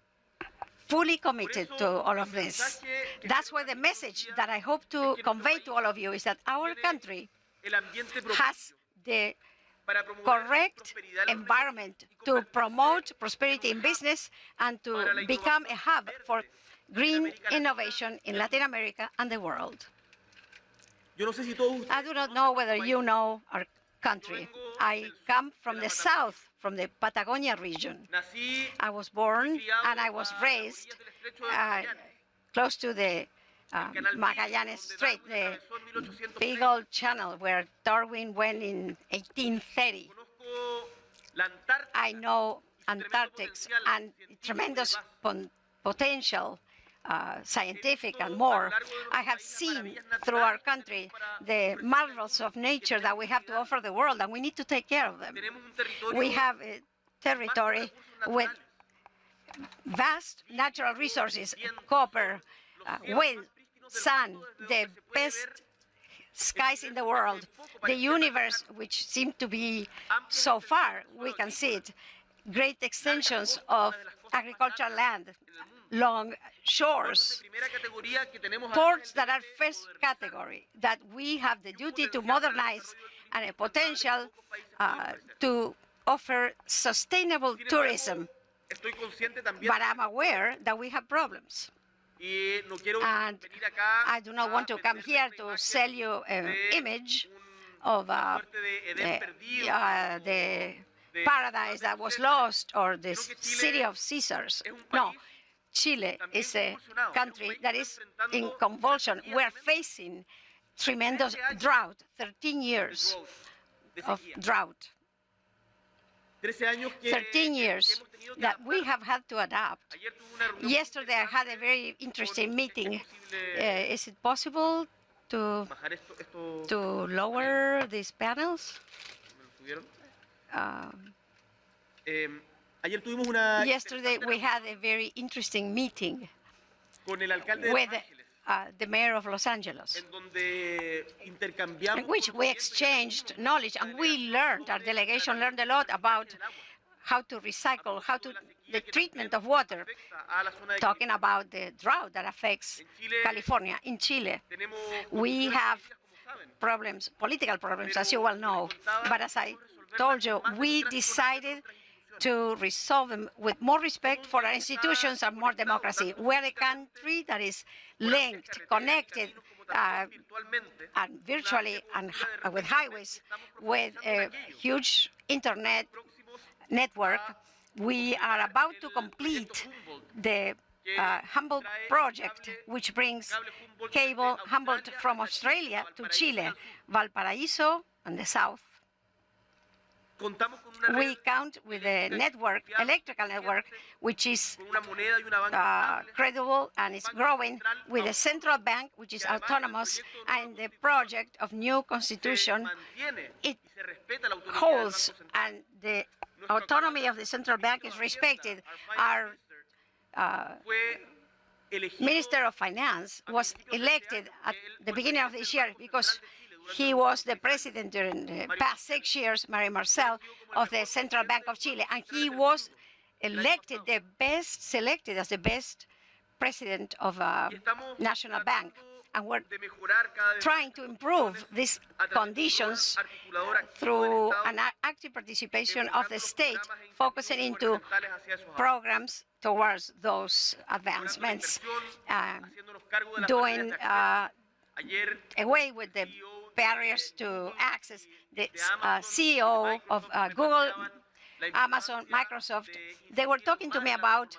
fully committed to all of this. That's why the message that I hope to convey to all of you is that our country has the correct environment to promote prosperity in business and to become a hub for green innovation in Latin America and the world. I do not know whether you know our country. I come from the south, from the Patagonia region. I was born and I was raised close to the Magallanes Strait, the big old channel where Darwin went in 1830. I know Antarctics and tremendous potential, scientific and more. I have seen through our country the marvels of nature that we have to offer the world, and we need to take care of them. We have a territory with vast natural resources, copper, wind, sun, the best skies in the world, the universe, which seemed to be so far, we can see it, great extensions of agricultural land, long shores, ports that are first category, that we have the duty to modernize and a potential to offer sustainable tourism. But I'm aware that we have problems. And I do not want to come here to sell you an image of the paradise that was lost or the city of Caesars. No, Chile is a country that is in convulsion. We're facing tremendous drought, 13 years of drought. 13 years that we have had to adapt. Yesterday I had a very interesting meeting. Is it possible to lower these panels? Yesterday we had a very interesting meeting with the mayor of Los Angeles, in which we exchanged knowledge and we learned, our delegation learned a lot about how to recycle, the treatment of water, talking about the drought that affects California. In Chile, we have problems, political problems, as you well know, but as I told you, we decided to resolve them with more respect for our institutions and more democracy. We're a country that is linked, connected, and virtually and with highways, with a huge internet network. We are about to complete the Humboldt project, which brings cable Humboldt from Australia to Chile, Valparaiso and the south. We count with a network, electrical network, which is credible and is growing, with a central bank, which is autonomous, and the project of new constitution, it holds, and the autonomy of the central bank is respected. Our Minister of Finance was elected at the beginning of this year because he was the president during the past 6 years, Mario Marcel, of the Central Bank of Chile, and he was elected selected as the best president of a national bank. And we're trying to improve these conditions through an active participation of the state, focusing into programs towards those advancements, doing away with the barriers to access. The CEO of Google, Amazon, Microsoft, they were talking to me about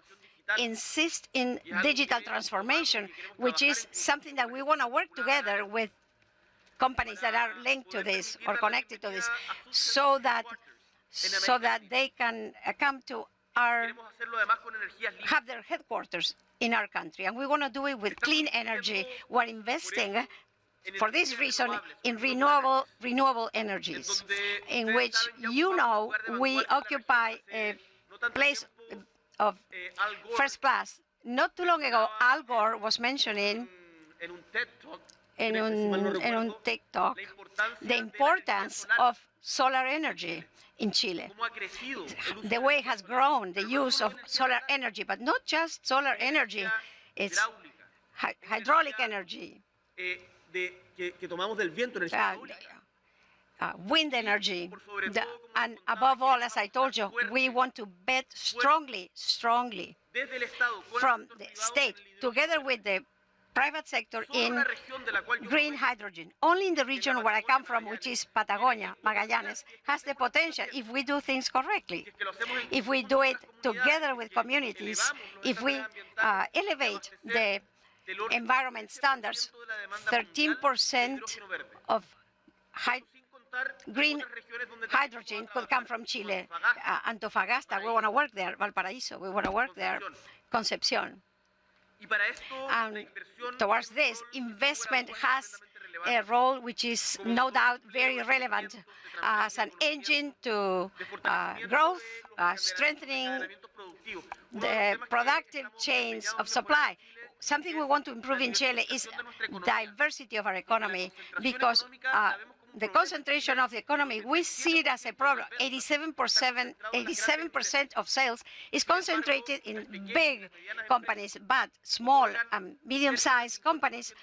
insist in digital transformation, which is something that we want to work together with companies that are linked to this or connected to this, so that they can come to have their headquarters in our country. And we want to do it with clean energy. We're investing for this reason in renewable energies, in which, you know, we occupy a place of first class. Not too long ago, Al Gore was mentioning in un TikTok the importance of solar energy in Chile, the way it has grown, the use of solar energy, but not just solar energy, it's hydraulic energy, wind energy, and above all, as I told you, we want to bet strongly from the state, together with the private sector, in green hydrogen. Only in the region where I come from, which is Patagonia, Magallanes, has the potential if we do things correctly. If we do it together with communities, if we elevate the environment standards, 13% of green hydrogen could come from Chile. Antofagasta, we want to work there. Valparaiso, we want to work there. Concepcion. And towards this, investment has a role which is no doubt very relevant as an engine to growth, strengthening the productive chains of supply. something we want to improve in Chile is diversity of our economy, because the concentration of the economy, we see it as a problem. 87% of sales is concentrated in big companies, but small and medium-sized companies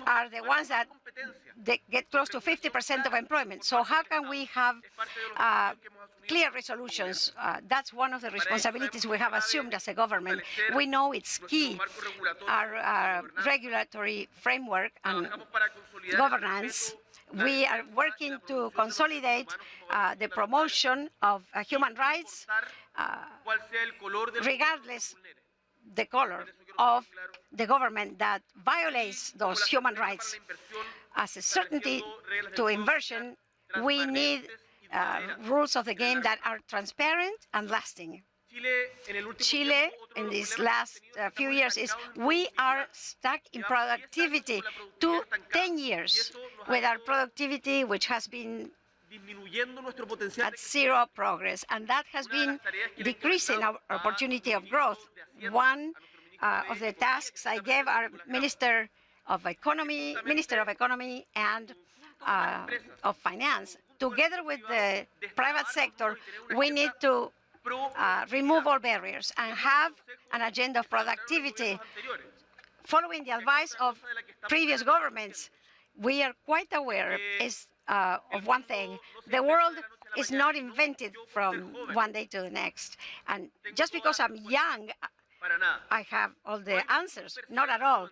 are the ones that they get close to 50% of employment. So how can we have clear resolutions? That's one of the responsibilities we have assumed as a government. We know it's key, our regulatory framework and governance. We are working to consolidate the promotion of human rights, regardless the color of the government that violates those human rights. As a certainty to inversion, we need rules of the game that are transparent and lasting. Chile, in these last few years, we are stuck in productivity 10 years with our productivity, which has been at zero progress, and that has been decreasing our opportunity of growth. One of the tasks I gave our Minister of Economy and of Finance, together with the private sector, we need to remove all barriers and have an agenda of productivity. Following the advice of previous governments, we are quite aware of one thing: the world is not invented from one day to the next. And just because I'm young, I have all the answers. Not at all.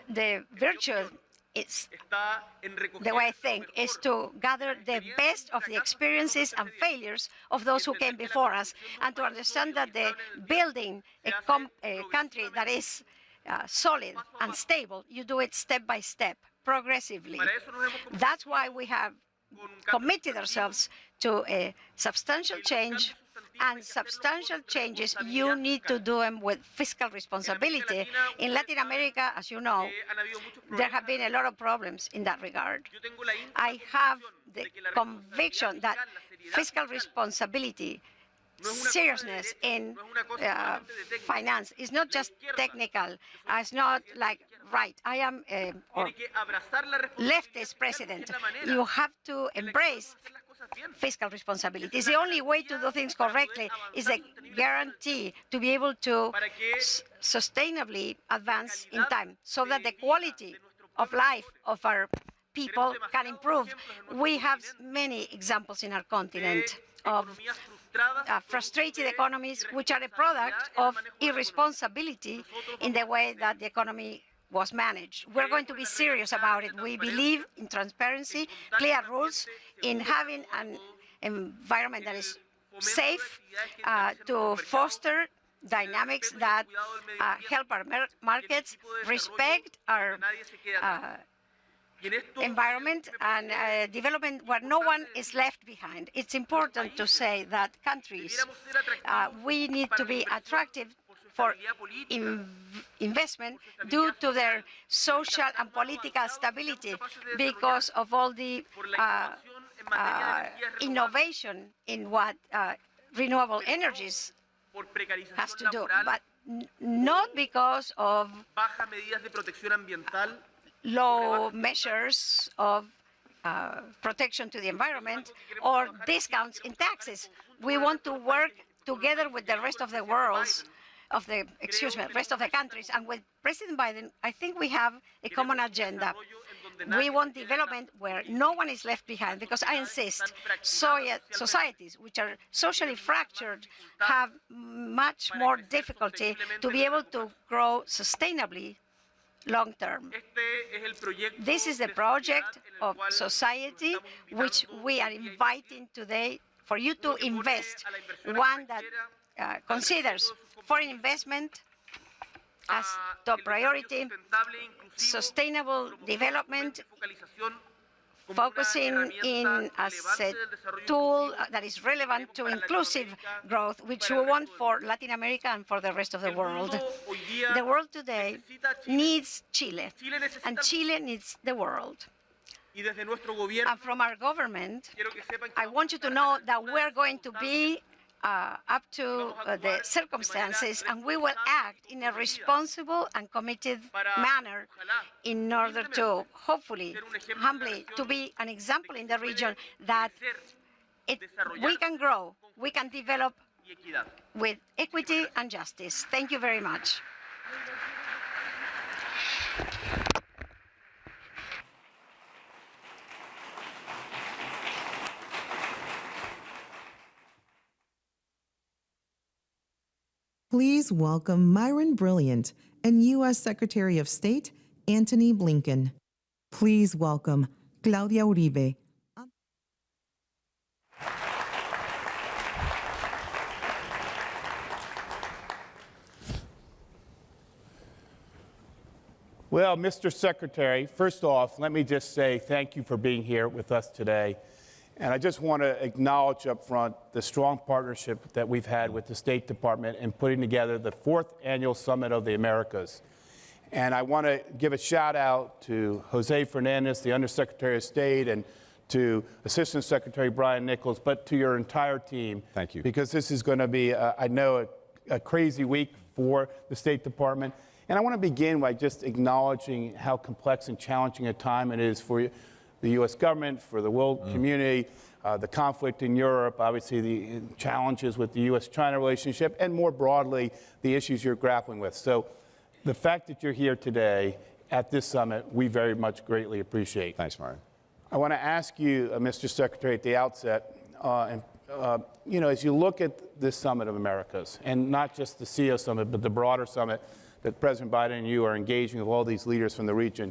The virtue is, the way I think, is to gather the best of the experiences and failures of those who came before us, and to understand that building a country that is solid and stable, you do it step by step, progressively. That's why we have committed ourselves to a substantial change, and substantial changes, you need to do them with fiscal responsibility. In Latin America, as you know, there have been a lot of problems in that regard. I have the conviction that fiscal responsibility, seriousness in finance, is not just technical. It's not like, right, I am a leftist president. You have to embrace fiscal responsibility. It's the only way to do things correctly. Is a guarantee to be able to sustainably advance in time, so that the quality of life of our people can improve. We have many examples in our continent of frustrated economies, which are a product of irresponsibility in the way that the economy was managed. We're going to be serious about it. We believe in transparency, clear rules, in having an environment that is safe, to foster dynamics that help our markets, respect our environment, and development where no one is left behind. It's important to say that countries, we need to be attractive for investment due to their social and political stability, because of all the innovation in what renewable energies has to do, but not because of low measures of protection to the environment or discounts in taxes. We want to work together with the rest of the world, rest of the countries, and with President Biden, I think we have a common agenda. We want development where no one is left behind, because I insist, societies which are socially fractured have much more difficulty to be able to grow sustainably long term. This is the project of society which we are inviting today for you to invest, one that considers foreign investment as top priority, sustainable development, focusing in as a tool that is relevant to inclusive growth, which we want for Latin America and for the rest of the world. The world today needs Chile, and Chile needs the world. And from our government, I want you to know that we're going to be up to the circumstances, and we will act in a responsible and committed manner in order to, hopefully, humbly, to be an example in the region that we can grow, we can develop with equity and justice. Thank you very much. Please welcome Myron Brilliant and U.S. Secretary of State Antony Blinken. Please welcome Claudia Uribe. Well, Mr. Secretary, first off, let me just say thank you for being here with us today. And I just want to acknowledge up front the strong partnership that we've had with the State Department in putting together the 4th Annual Summit of the Americas. And I want to give a shout out to Jose Fernandez, the Undersecretary of State, and to Assistant Secretary Brian Nichols, but to your entire team. Thank you. Because this is going to be, I know, a crazy week for the State Department. And I want to begin by just acknowledging how complex and challenging a time it is for the U.S. government, for the world community, the conflict in Europe, obviously the challenges with the U.S.-China relationship, and more broadly, the issues you're grappling with. So the fact that you're here today at this summit, we very much greatly appreciate. Thanks, Myron. I want to ask you, Mr. Secretary, at the outset, as you look at this Summit of Americas, and not just the CEO Summit, but the broader summit that President Biden and you are engaging with all these leaders from the region,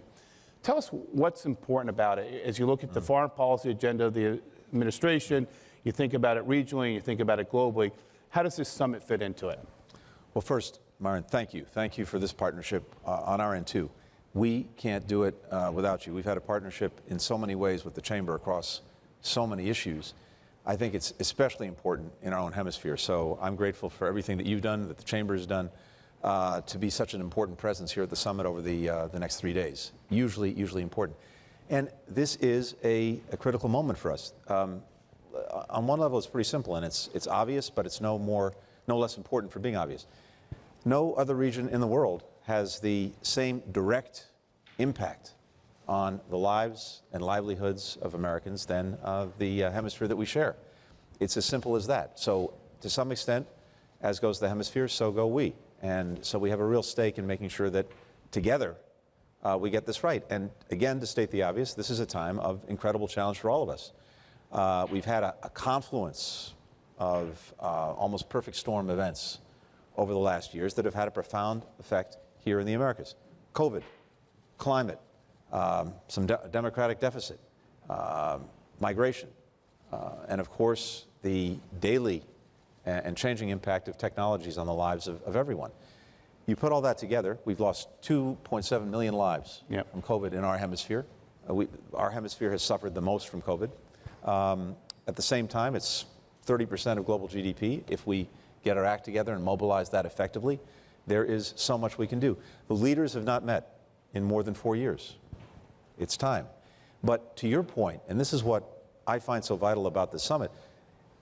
tell us what's important about it. As you look at the foreign policy agenda of the administration, you think about it regionally, you think about it globally, how does this summit fit into it? Well, first, Myron, thank you. Thank you for this partnership on our end, too. We can't do it without you. We've had a partnership in so many ways with the Chamber across so many issues. I think it's especially important in our own hemisphere. So I'm grateful for everything that you've done, that the Chamber has done, to be such an important presence here at the summit over the next 3 days. Usually important. And this is a critical moment for us. On one level, it's pretty simple, and it's obvious, but it's no less important for being obvious. No other region in the world has the same direct impact on the lives and livelihoods of Americans than the hemisphere that we share. It's as simple as that. So to some extent, as goes the hemisphere, so go we. And so we have a real stake in making sure that together we get this right. And again, to state the obvious, this is a time of incredible challenge for all of us. We've had a confluence of almost perfect storm events over the last years that have had a profound effect here in the Americas. COVID, climate, some democratic deficit, migration, and of course the daily and changing impact of technologies on the lives of everyone. You put all that together, we've lost 2.7 million lives from COVID in our hemisphere. Our hemisphere has suffered the most from COVID. At the same time, it's 30% of global GDP. If we get our act together and mobilize that effectively, there is so much we can do. The leaders have not met in more than 4 years. It's time. But to your point, and this is what I find so vital about this summit,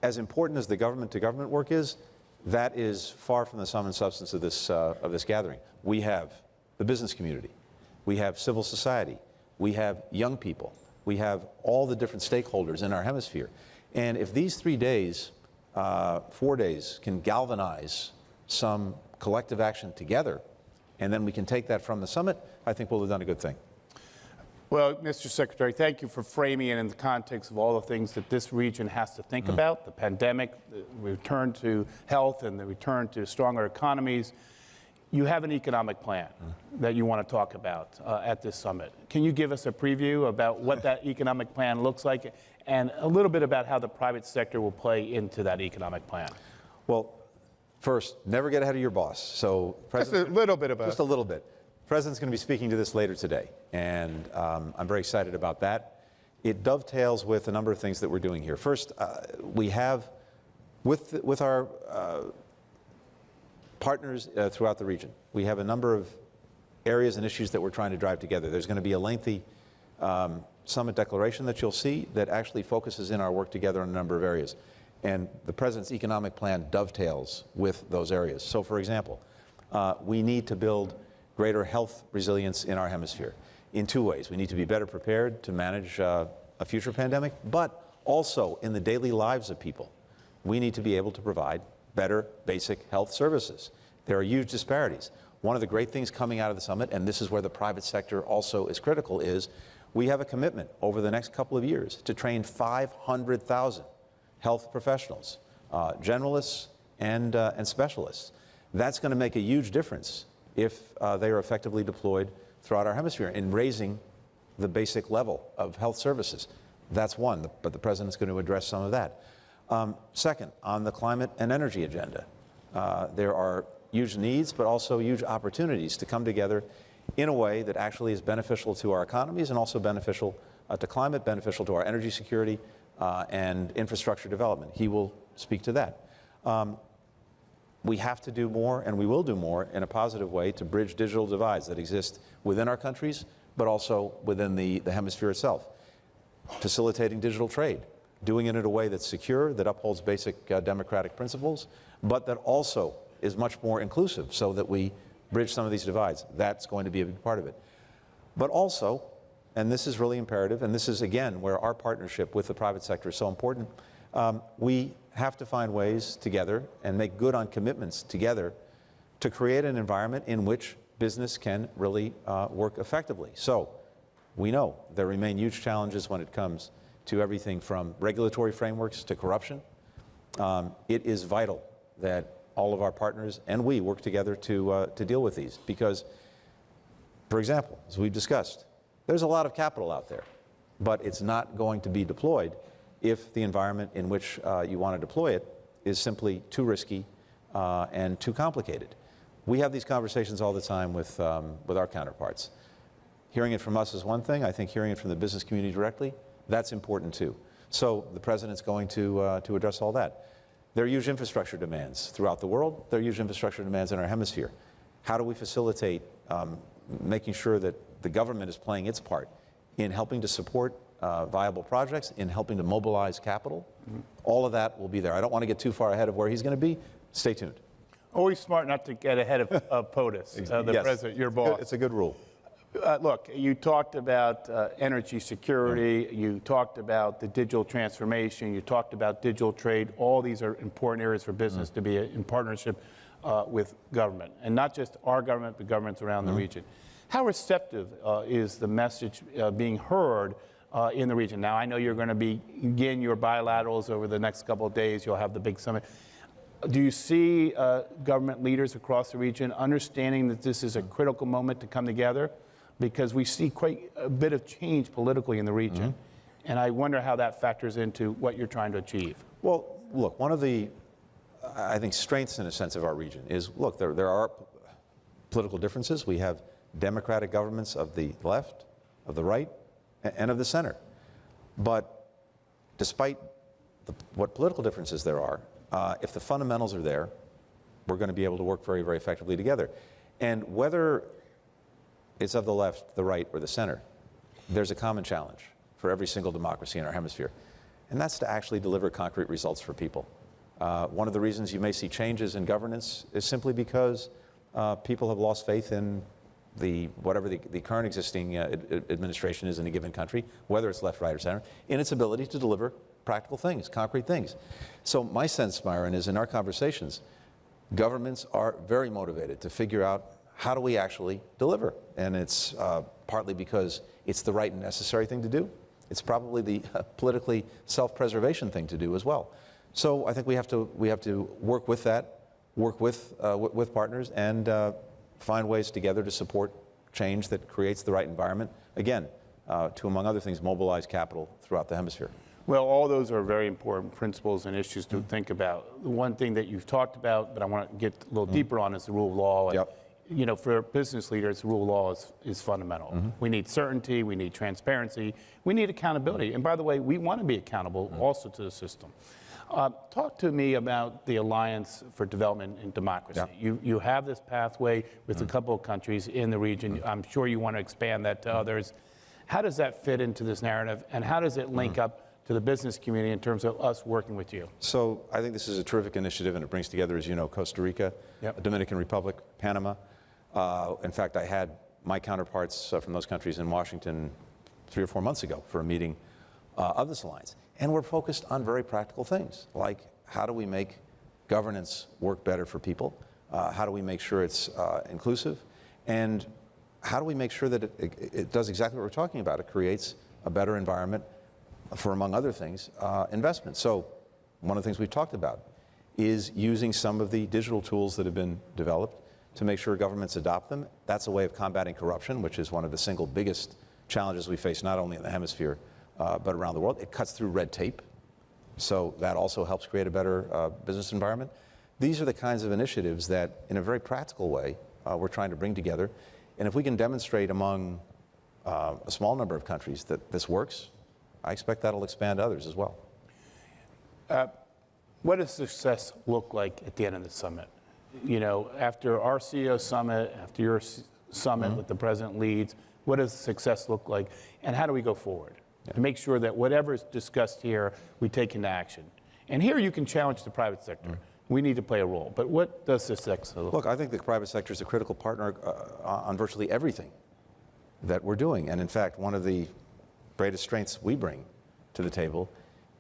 as important as the government-to-government work is, that is far from the sum and substance of this gathering. We have the business community. We have civil society. We have young people. We have all the different stakeholders in our hemisphere. And if these 3 days, 4 days, can galvanize some collective action together, and then we can take that from the summit, I think we'll have done a good thing. Well, Mr. Secretary, thank you for framing it in the context of all the things that this region has to think about, the pandemic, the return to health, and the return to stronger economies. You have an economic plan that you want to talk about at this summit. Can you give us a preview about what that economic plan looks like and a little bit about how the private sector will play into that economic plan? Well, first, never get ahead of your boss. So, just a little bit of just a little bit. The President's going to be speaking to this later today, and I'm very excited about that. It dovetails with a number of things that we're doing here. First, we have, with our partners throughout the region, we have a number of areas and issues that we're trying to drive together. There's going to be a lengthy summit declaration that you'll see that actually focuses in our work together on a number of areas. And the president's economic plan dovetails with those areas. So, for example, we need to build greater health resilience in our hemisphere in two ways. We need to be better prepared to manage a future pandemic, but also in the daily lives of people. We need to be able to provide better basic health services. There are huge disparities. One of the great things coming out of the summit, and this is where the private sector also is critical, is we have a commitment over the next couple of years to train 500,000 health professionals, generalists and specialists. That's going to make a huge difference if they are effectively deployed throughout our hemisphere in raising the basic level of health services. That's one, but the president's going to address some of that. Second, on the climate and energy agenda, there are huge needs, but also huge opportunities to come together in a way that actually is beneficial to our economies and also beneficial to climate, beneficial to our energy security and infrastructure development. He will speak to that. We have to do more, and we will do more in a positive way to bridge digital divides that exist within our countries, but also within the hemisphere itself. Facilitating digital trade, doing it in a way that's secure, that upholds basic democratic principles, but that also is much more inclusive so that we bridge some of these divides. That's going to be a big part of it. But also, and this is really imperative, and this is again where our partnership with the private sector is so important, we have to find ways together and make good on commitments together to create an environment in which business can really work effectively. So we know there remain huge challenges when it comes to everything from regulatory frameworks to corruption. It is vital that all of our partners and we work together to deal with these because, for example, as we've discussed, there's a lot of capital out there, but it's not going to be deployed if the environment in which you want to deploy it is simply too risky and too complicated. We have these conversations all the time with our counterparts. Hearing it from us is one thing. I think hearing it from the business community directly, that's important too. So the president's going to address all that. There are huge infrastructure demands throughout the world. There are huge infrastructure demands in our hemisphere. How do we facilitate making sure that the government is playing its part in helping to support viable projects, in helping to mobilize capital? All of that will be there. I don't want to get too far ahead of where he's going to be. Stay tuned. Always smart not to get ahead of POTUS, the Yes. president, your boss. It's a good rule. Look, you talked about energy security, you talked about the digital transformation, you talked about digital trade. All these are important areas for business to be in partnership with government, and not just our government, but governments around the region. How receptive is the message being heard in the region? Now, I know you're going to begin your bilaterals over the next couple of days. You'll have the big summit. Do you see government leaders across the region understanding that this is a critical moment to come together? Because we see quite a bit of change politically in the region. And I wonder how that factors into what you're trying to achieve. Well, look, one of the, I think, strengths in a sense of our region is, look, there are political differences. We have democratic governments of the left, of the right, and of the center. But despite what political differences there are, if the fundamentals are there, we're going to be able to work very, very effectively together. And whether it's of the left, the right, or the center, there's a common challenge for every single democracy in our hemisphere, and that's to actually deliver concrete results for people. One of the reasons you may see changes in governance is simply because people have lost faith in whatever the current existing administration is in a given country, whether it's left, right, or center, in its ability to deliver practical things, concrete things. So my sense, Myron, is in our conversations, governments are very motivated to figure out how do we actually deliver? And it's partly because it's the right and necessary thing to do. It's probably the politically self-preservation thing to do as well. So I think we have to work with that, work with partners, and find ways together to support change that creates the right environment. Again, to among other things, mobilize capital throughout the hemisphere. Well, all those are very important principles and issues to think about. The one thing that you've talked about, but I want to get a little deeper on, is the rule of law. And, you know, for business leaders, the rule of law is fundamental. We need certainty, we need transparency, we need accountability. And by the way, we want to be accountable also to the system. Talk to me about the Alliance for Development and Democracy. You have this pathway with a couple of countries in the region. I'm sure you want to expand that to others. How does that fit into this narrative, and how does it link up to the business community in terms of us working with you? So I think this is a terrific initiative, and it brings together, as you know, Costa Rica, Dominican Republic, Panama. In fact, I had my counterparts from those countries in Washington 3 or 4 months ago for a meeting of this alliance. And we're focused on very practical things, like how do we make governance work better for people? How do we make sure it's inclusive? And how do we make sure that it does exactly what we're talking about? It creates a better environment for, among other things, investment. So one of the things we've talked about is using some of the digital tools that have been developed to make sure governments adopt them. That's a way of combating corruption, which is one of the single biggest challenges we face, not only in the hemisphere, but around the world. It cuts through red tape, so that also helps create a better business environment. These are the kinds of initiatives that, in a very practical way, we're trying to bring together. And if we can demonstrate among a small number of countries that this works, I expect that'll expand to others as well. What does success look like at the end of the summit? You know, after our CEO summit, after your summit with the president leads, what does success look like? And how do we go forward to make sure that whatever is discussed here, we take into action? And here you can challenge the private sector. We need to play a role. But what does success look like? Look, I think the private sector is a critical partner on virtually everything that we're doing. And in fact, one of the greatest strengths we bring to the table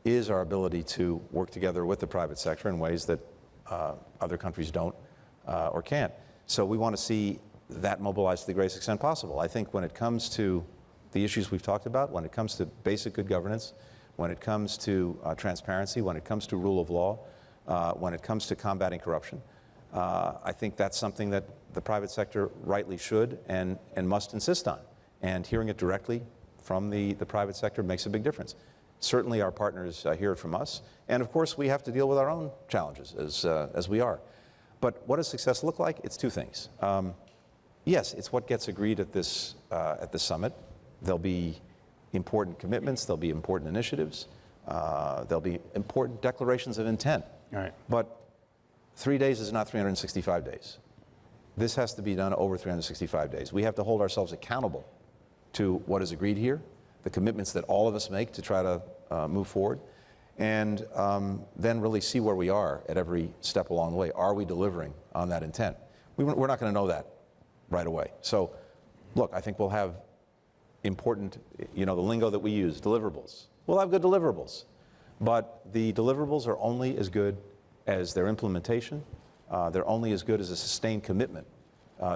is our ability to work together with the private sector in ways that other countries don't or can't. So we want to see that mobilized to the greatest extent possible. I think when it comes to the issues we've talked about, when it comes to basic good governance, when it comes to transparency, when it comes to rule of law, when it comes to combating corruption, I think that's something that the private sector rightly should and must insist on. And hearing it directly from the private sector makes a big difference. Certainly our partners hear it from us. And of course, we have to deal with our own challenges as we are. But what does success look like? It's two things. Yes, it's what gets agreed at this summit. There'll be important commitments, there'll be important initiatives, there'll be important declarations of intent. All right. But 3 days is not 365 days. This has to be done over 365 days. We have to hold ourselves accountable to what is agreed here, the commitments that all of us make to try to move forward, and then really see where we are at every step along the way. Are we delivering on that intent? We're not going to know that right away. So, look, I think we'll have important, the lingo that we use, deliverables. We'll have good deliverables, but the deliverables are only as good as their implementation. They're only as good as a sustained commitment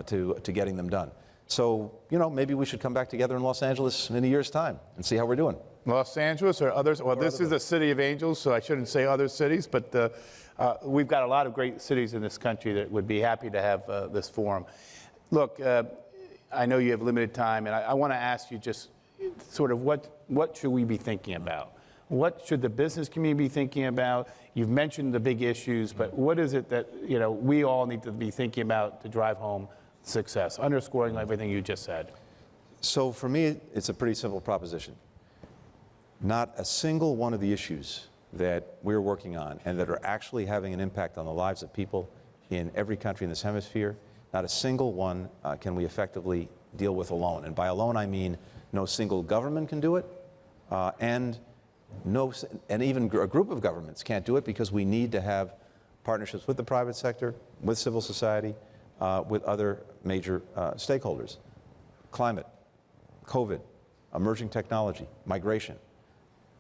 to getting them done. So, maybe we should come back together in Los Angeles in a year's time and see how we're doing. Los Angeles or others? Well, this is a city of angels, so I shouldn't say other cities, but we've got a lot of great cities in this country that would be happy to have this forum. Look, I know you have limited time, and I want to ask you just sort of what should we be thinking about? What should the business community be thinking about? You've mentioned the big issues, but what is it that we all need to be thinking about to drive home success, underscoring everything you just said? So for me, it's a pretty simple proposition. Not a single one of the issues that we're working on and that are actually having an impact on the lives of people in every country in this hemisphere, not a single one can we effectively deal with alone. And by alone, I mean no single government can do it, and even a group of governments can't do it, because we need to have partnerships with the private sector, with civil society, with other major stakeholders. Climate, COVID, emerging technology, migration,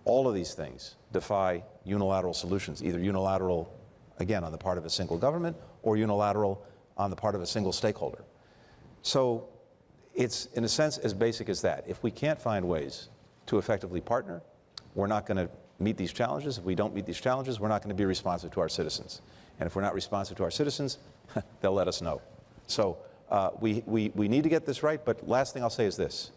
all of these things defy unilateral solutions, either unilateral, again, on the part of a single government, or unilateral on the part of a single stakeholder. So it's, in a sense, as basic as that. If we can't find ways to effectively partner, we're not going to meet these challenges. If we don't meet these challenges, we're not going to be responsive to our citizens. And if we're not responsive to our citizens, they'll let us know. So we need to get this right, but last thing I'll say is this,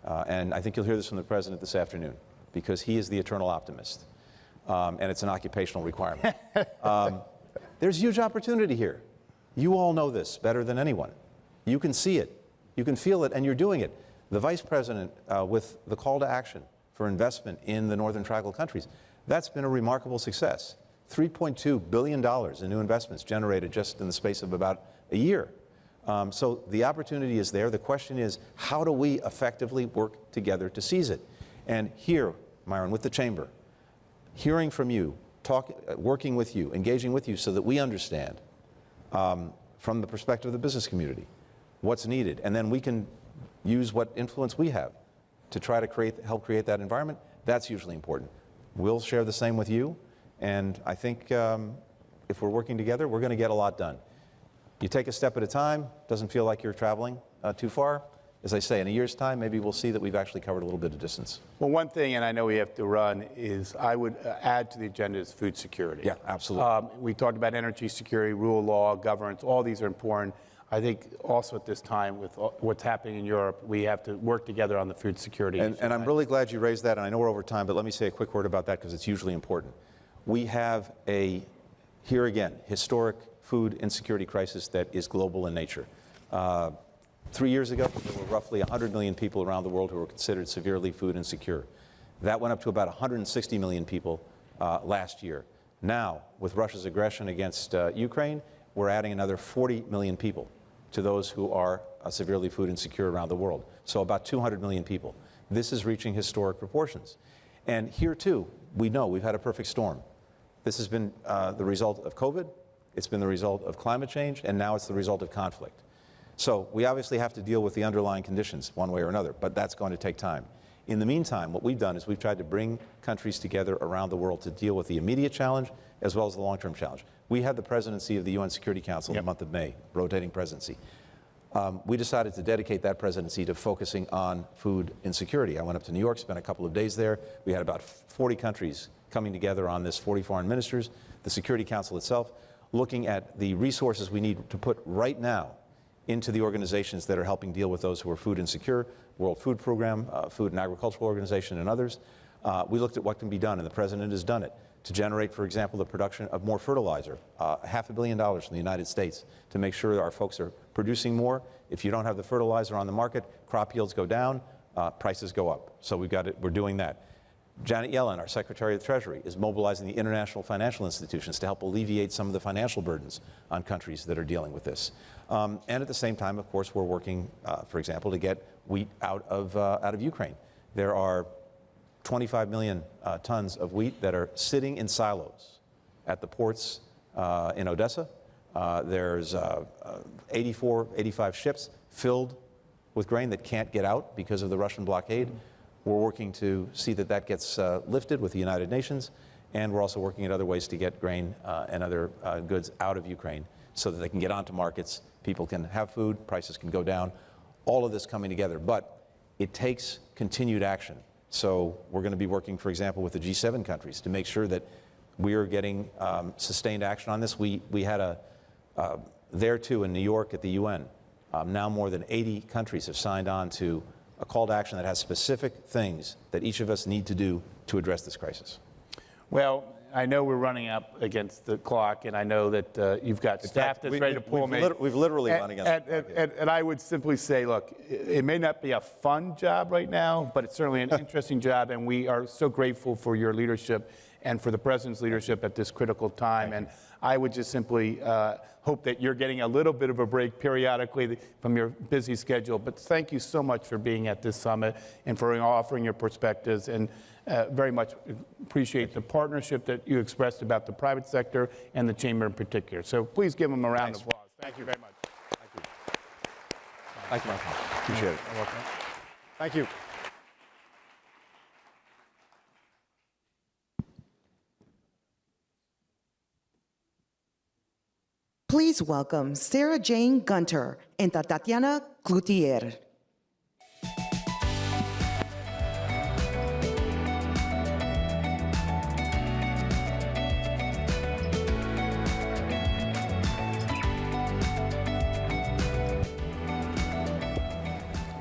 and I think you'll hear this from the President this afternoon, because he is the eternal optimist, and it's an occupational requirement. There's huge opportunity here. You all know this better than anyone. You can see it, you can feel it, and you're doing it. The Vice President, with the call to action for investment in the Northern Triangle countries, that's been a remarkable success. $3.2 billion in new investments generated just in the space of about a year. So the opportunity is there. The question is, how do we effectively work together to seize it? And here, Myron, with the Chamber, hearing from you, working with you, engaging with you so that we understand from the perspective of the business community what's needed. And then we can use what influence we have to try to help create that environment. That's usually important. We'll share the same with you. And I think if we're working together, we're going to get a lot done. You take a step at a time. Doesn't feel like you're traveling too far. As I say, in a year's time, maybe we'll see that we've actually covered a little bit of distance. Well, one thing, and I know we have to run, is I would add to the agenda is food security. Yeah, absolutely. We talked about energy security, rule of law, governance. All these are important. I think also at this time with what's happening in Europe, we have to work together on the food security issue. And I'm really glad you raised that, and I know we're over time, but let me say a quick word about that because it's usually important. We have here again, historic food insecurity crisis that is global in nature. 3 years ago, there were roughly 100 million people around the world who were considered severely food insecure. That went up to about 160 million people last year. Now, with Russia's aggression against Ukraine, we're adding another 40 million people to those who are severely food insecure around the world. So about 200 million people. This is reaching historic proportions. And here too, we know we've had a perfect storm. This has been the result of COVID, it's been the result of climate change, and now it's the result of conflict. So we obviously have to deal with the underlying conditions one way or another, but that's going to take time. In the meantime, what we've done is we've tried to bring countries together around the world to deal with the immediate challenge as well as the long-term challenge. We had the presidency of the UN Security Council in the month of May, rotating presidency. We decided to dedicate that presidency to focusing on food insecurity. I went up to New York, spent a couple of days there. We had about 40 countries coming together on this, 40 foreign ministers, the Security Council itself, looking at the resources we need to put right now into the organizations that are helping deal with those who are food insecure, World Food Program, Food and Agricultural Organization, and others. We looked at what can be done, and the President has done it, to generate, for example, the production of more fertilizer, $500 million from the United States, to make sure that our folks are producing more. If you don't have the fertilizer on the market, crop yields go down, prices go up. So we're doing that. Janet Yellen, our Secretary of the Treasury, is mobilizing the international financial institutions to help alleviate some of the financial burdens on countries that are dealing with this. And at the same time, of course, we're working, for example, to get wheat out of Ukraine. There are 25 million tons of wheat that are sitting in silos at the ports in Odessa. There's 85 ships filled with grain that can't get out because of the Russian blockade. We're working to see that that gets lifted with the United Nations, and we're also working at other ways to get grain and other goods out of Ukraine so that they can get onto markets, people can have food, prices can go down, all of this coming together. But it takes continued action. So we're going to be working, for example, with the G7 countries to make sure that we are getting sustained action on this. We had there too in New York at the UN, now more than 80 countries have signed on to a call to action that has specific things that each of us need to do to address this crisis. Well, I know we're running up against the clock, and I know that you've got staff that's ready to pull me. We've literally run against the clock. And I would simply say, look, it may not be a fun job right now, but it's certainly an interesting job, and we are so grateful for your leadership and for the President's leadership at this critical time. And I would just simply hope that you're getting a little bit of a break periodically from your busy schedule. But thank you so much for being at this summit and for offering your perspectives, and very much appreciate the partnership that you expressed about the private sector and the Chamber in particular. So please give them a round of applause. Thank you very much. Thank you. Thank you, Michael. Appreciate it. You're welcome. Thank you. Please welcome Sarah Jane Gunter and Tatiana Cloutier.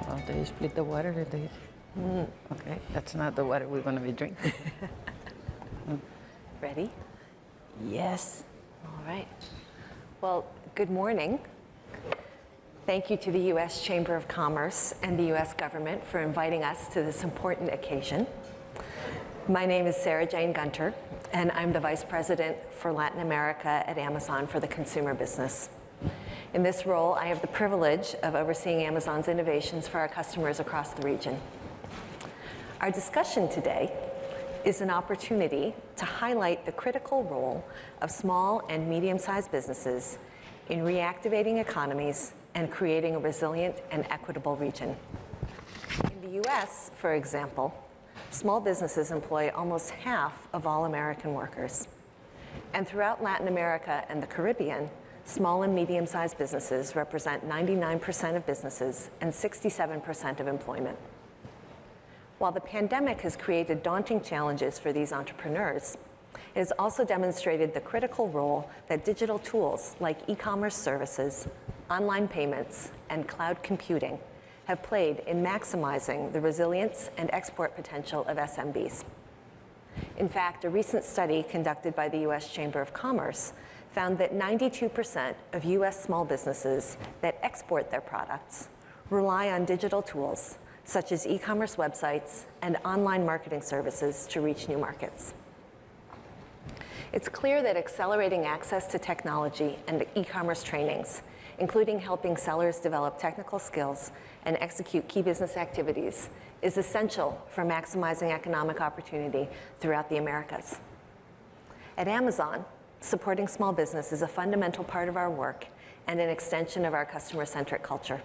Well, do you split the water? Or do you... Okay, that's not the water we're going to be drinking. Ready? Yes. All right. Well, good morning. Thank you to the U.S. Chamber of Commerce and the U.S. government for inviting us to this important occasion. My name is Sarah Jane Gunter, and I'm the Vice President for Latin America at Amazon for the consumer business. In this role, I have the privilege of overseeing Amazon's innovations for our customers across the region. Our discussion today is an opportunity to highlight the critical role of small and medium-sized businesses in reactivating economies and creating a resilient and equitable region. In the US, for example, small businesses employ almost half of all American workers. And throughout Latin America and the Caribbean, small and medium-sized businesses represent 99% of businesses and 67% of employment. While the pandemic has created daunting challenges for these entrepreneurs, it has also demonstrated the critical role that digital tools like e-commerce services, online payments, and cloud computing have played in maximizing the resilience and export potential of SMBs. In fact, a recent study conducted by the U.S. Chamber of Commerce found that 92% of U.S. small businesses that export their products rely on digital tools such as e-commerce websites and online marketing services to reach new markets. It's clear that accelerating access to technology and e-commerce trainings, including helping sellers develop technical skills and execute key business activities, is essential for maximizing economic opportunity throughout the Americas. At Amazon, supporting small business is a fundamental part of our work and an extension of our customer-centric culture.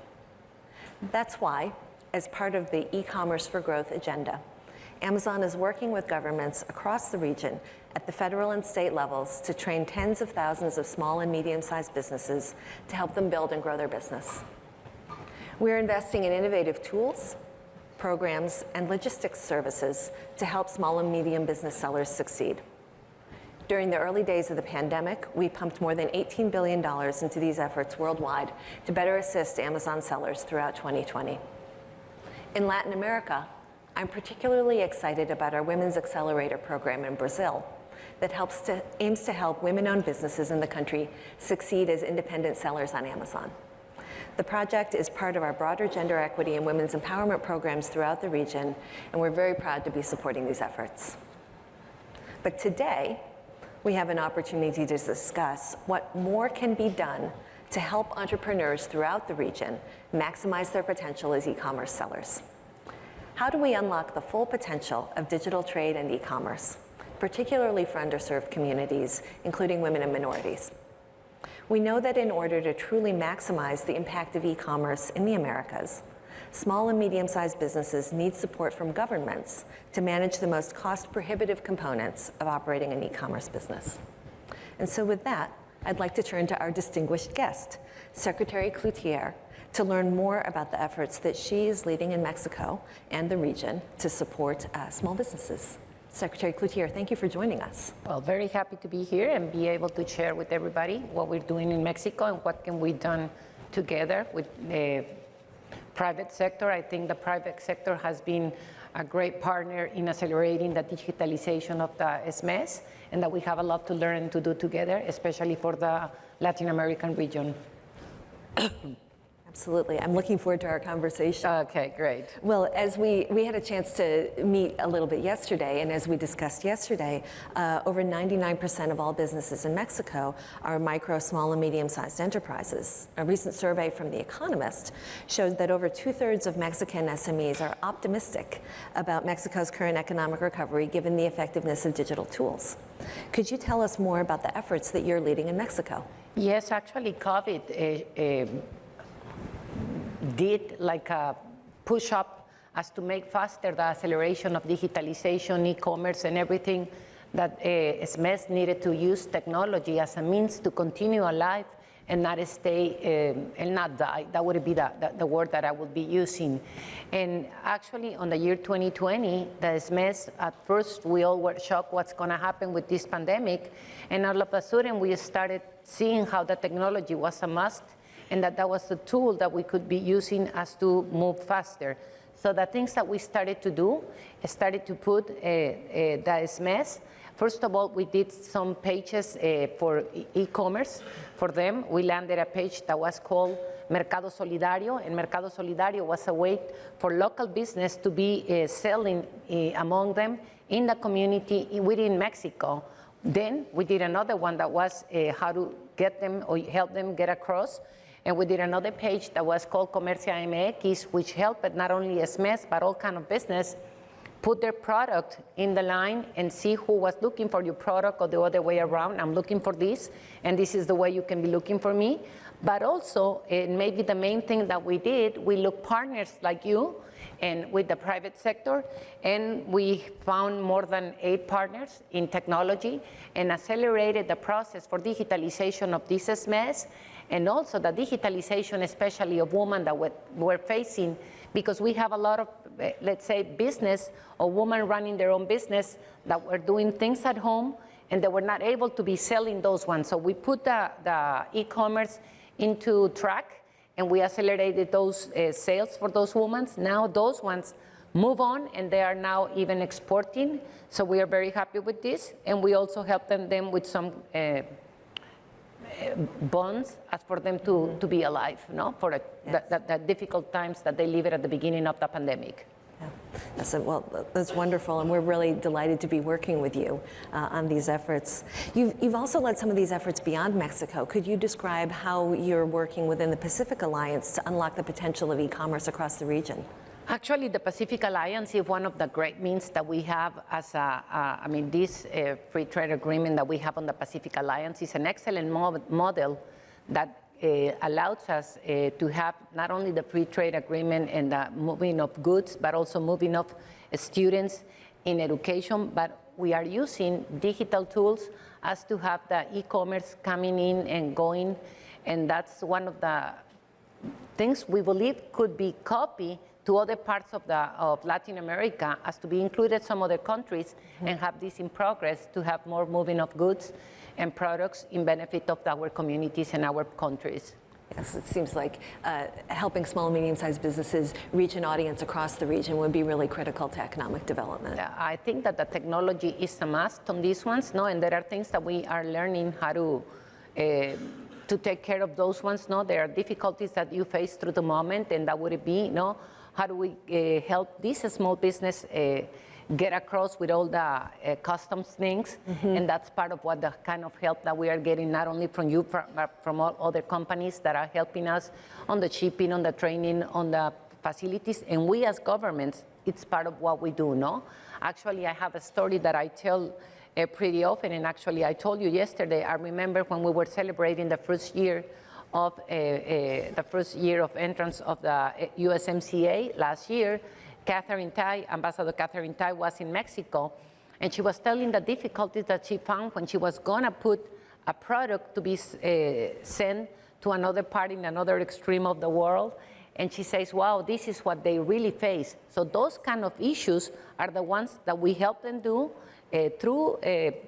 That's why, as part of the e-commerce for growth agenda, Amazon is working with governments across the region at the federal and state levels to train tens of thousands of small and medium-sized businesses to help them build and grow their business. We're investing in innovative tools, programs, and logistics services to help small and medium business sellers succeed. During the early days of the pandemic, we pumped more than $18 billion into these efforts worldwide to better assist Amazon sellers throughout 2020. In Latin America, I'm particularly excited about our Women's Accelerator program in Brazil that aims to help women-owned businesses in the country succeed as independent sellers on Amazon. The project is part of our broader gender equity and women's empowerment programs throughout the region, and we're very proud to be supporting these efforts. But today, we have an opportunity to discuss what more can be done to help entrepreneurs throughout the region maximize their potential as e-commerce sellers. How do we unlock the full potential of digital trade and e-commerce, particularly for underserved communities, including women and minorities? We know that in order to truly maximize the impact of e-commerce in the Americas, small and medium-sized businesses need support from governments to manage the most cost-prohibitive components of operating an e-commerce business. And so with that, I'd like to turn to our distinguished guest, Secretary Cloutier, to learn more about the efforts that she is leading in Mexico and the region to support small businesses. Secretary Cloutier, thank you for joining us. Well, very happy to be here and be able to share with everybody what we're doing in Mexico and what can we done together with the private sector. I think the private sector has been a great partner in accelerating the digitalization of the SMEs, and that we have a lot to learn and to do together, especially for the Latin American region. Absolutely. I'm looking forward to our conversation. Okay, great. Well, as we had a chance to meet a little bit yesterday, and as we discussed yesterday, over 99% of all businesses in Mexico are micro, small, and medium-sized enterprises. A recent survey from The Economist showed that over 2/3 of Mexican SMEs are optimistic about Mexico's current economic recovery, given the effectiveness of digital tools. Could you tell us more about the efforts that you're leading in Mexico? Yes, actually, COVID did like a push up as to make faster the acceleration of digitalization, e-commerce, and everything that SMEs needed to use technology as a means to continue alive and not stay and not die. That would be the word that I would be using. And actually, on the year 2020, the SMEs, at first, we all were shocked what's going to happen with this pandemic. And all of a sudden, we started seeing how the technology was a must, and that was the tool that we could be using as to move faster. So the things that we started to do, started to put the SMEs. First of all, we did some pages for e-commerce for them. We landed a page that was called Mercado Solidario, and Mercado Solidario was a way for local business to be selling among them in the community within Mexico. Then we did another one that was how to get them or help them get across. And we did another page that was called Comercia MX, which helped not only SMEs, but all kind of business put their product in the line and see who was looking for your product, or the other way around. I'm looking for this, and this is the way you can be looking for me. But also, and maybe the main thing that we did, we looked partners like you and with the private sector, and we found more than 8 partners in technology and accelerated the process for digitalization of this SMS, and also the digitalization especially of women that we're facing, because we have a lot of, let's say, business or women running their own business that were doing things at home and they were not able to be selling those ones. So we put the e-commerce into track, and we accelerated those sales for those women. Now those ones move on, and they are now even exporting. So we are very happy with this, and we also help them with some bonds as for them to be alive, no? For the difficult times that they lived at the beginning of the pandemic. Yeah. Well, that's wonderful, and we're really delighted to be working with you on these efforts. You've also led some of these efforts beyond Mexico. Could you describe how you're working within the Pacific Alliance to unlock the potential of e-commerce across the region? Actually, the Pacific Alliance is one of the great means that we have as this free trade agreement that we have on the Pacific Alliance is an excellent model that allows us to have not only the free trade agreement and the moving of goods, but also moving of students in education. But we are using digital tools as to have the e-commerce coming in and going. And that's one of the things we believe could be copied to other parts of Latin America, as to be included some other countries and have this in progress to have more moving of goods and products in benefit of our communities and our countries. Yes, it seems like helping small and medium-sized businesses reach an audience across the region would be really critical to economic development. I think that the technology is a must on these ones, no? And there are things that we are learning how to take care of those ones, no? There are difficulties that you face through the moment, and that would be, no? How do we help this small business get across with all the customs things? And that's part of what the kind of help that we are getting, not only from you, but from all other companies that are helping us on the shipping, on the training, on the facilities. And we as governments, it's part of what we do, no? Actually, I have a story that I tell pretty often, and actually I told you yesterday, I remember when we were celebrating the first year of entrance of the USMCA last year. Ambassador Catherine Tai was in Mexico, and she was telling the difficulties that she found when she was gonna put a product to be sent to another part in another extreme of the world. And she says, wow, this is what they really face. So those kind of issues are the ones that we help them do through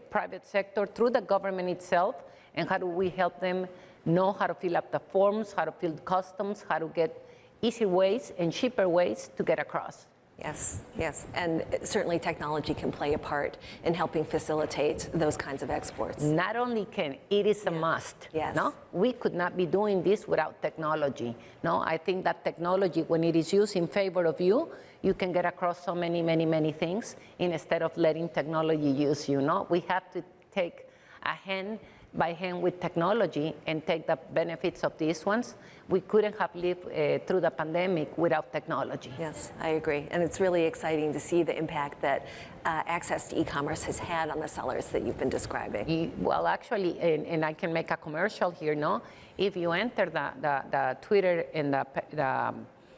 private sector, through the government itself, and how do we help them know how to fill up the forms, how to fill customs, how to get easy ways and cheaper ways to get across. Yes, yes, and certainly technology can play a part in helping facilitate those kinds of exports. Not only can, it is a must. Yes. No? We could not be doing this without technology. No, I think that technology, when it is used in favor of you, you can get across so many, many, many things instead of letting technology use you. No, we have to take a hand by hand with technology and take the benefits of these ones. We couldn't have lived through the pandemic without technology. Yes, I agree. And it's really exciting to see the impact that access to e-commerce has had on the sellers that you've been describing. Well, actually, and I can make a commercial here, no? If you enter the Twitter and the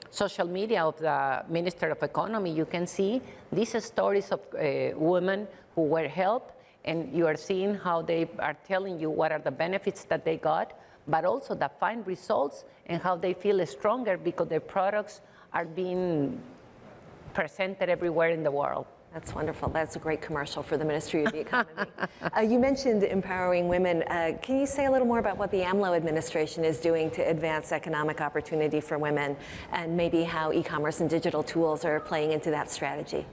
social media of the Minister of Economy, you can see these stories of women who were helped, and you are seeing how they are telling you what are the benefits that they got, but also the fine results and how they feel stronger because their products are being presented everywhere in the world. That's wonderful. That's a great commercial for the Ministry of the Economy. You mentioned empowering women. Can you say a little more about what the AMLO administration is doing to advance economic opportunity for women, and maybe how e-commerce and digital tools are playing into that strategy?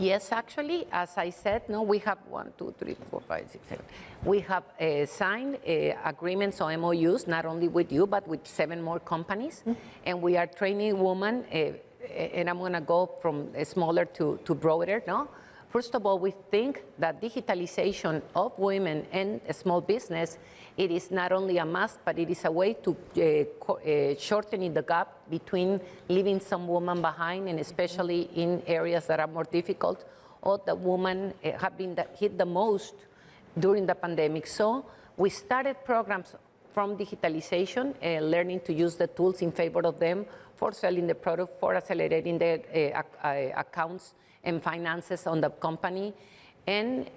Yes, actually, as I said, no, we have 1, 2, 3, 4, 5, 6, 7. We have signed agreements or MOUs, not only with you, but with 7 more companies. And we are training women, and I'm going to go from smaller to broader, no? First of all, we think that digitalization of women and small business, it is not only a must, but it is a way to shortening the gap between leaving some women behind, and especially in areas that are more difficult, or the women have been hit the most during the pandemic. So we started programs from digitalization, learning to use the tools in favor of them, for selling the product, for accelerating their accounts and finances on the company. And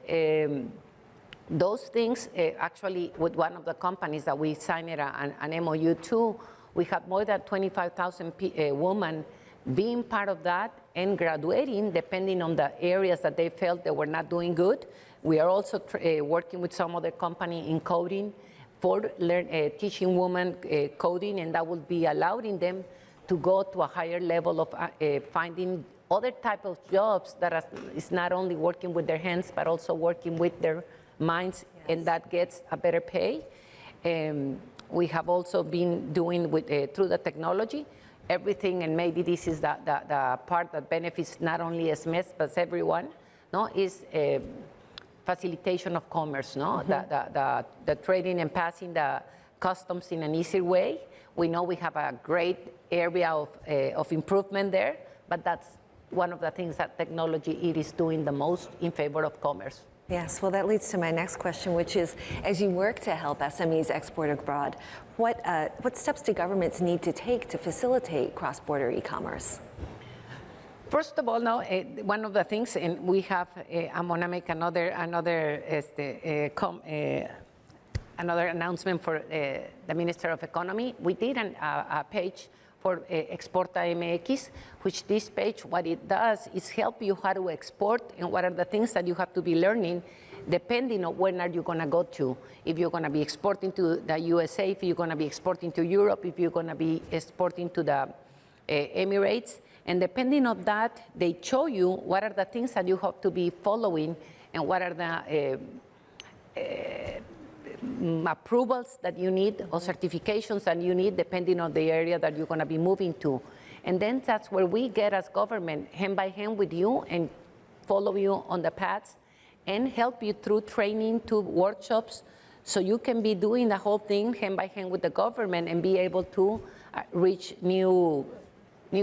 those things, actually, with one of the companies that we signed an MOU to, we have more than 25,000 women being part of that and graduating, depending on the areas that they felt they were not doing good. We are also working with some other company in coding for teaching women coding, and that will be allowing them to go to a higher level of finding other type of jobs that is not only working with their hands, but also working with their minds, and that gets a better pay. We have also been doing with through the technology, everything, and maybe this is the part that benefits not only SMEs, but everyone, no, is facilitation of commerce, no? The trading and passing the customs in an easy way. We know we have a great area of improvement there, but that's one of the things that technology it is doing the most in favor of commerce. Yes, well, that leads to my next question, which is, as you work to help SMEs export abroad, what steps do governments need to take to facilitate cross-border e-commerce? First of all, now, one of the things, and we have, I'm going to make another announcement for the Minister of Economy. We did a page for Exporta MX, which this page, what it does is help you how to export and what are the things that you have to be learning depending on when are you going to go to. If you're going to be exporting to the USA, if you're going to be exporting to Europe, if you're going to be exporting to the Emirates. And depending on that, they show you what are the things that you have to be following and what are the approvals that you need or certifications that you need depending on the area that you're going to be moving to. And then that's where we get as government hand by hand with you and follow you on the paths and help you through training to workshops so you can be doing the whole thing hand by hand with the government and be able to reach new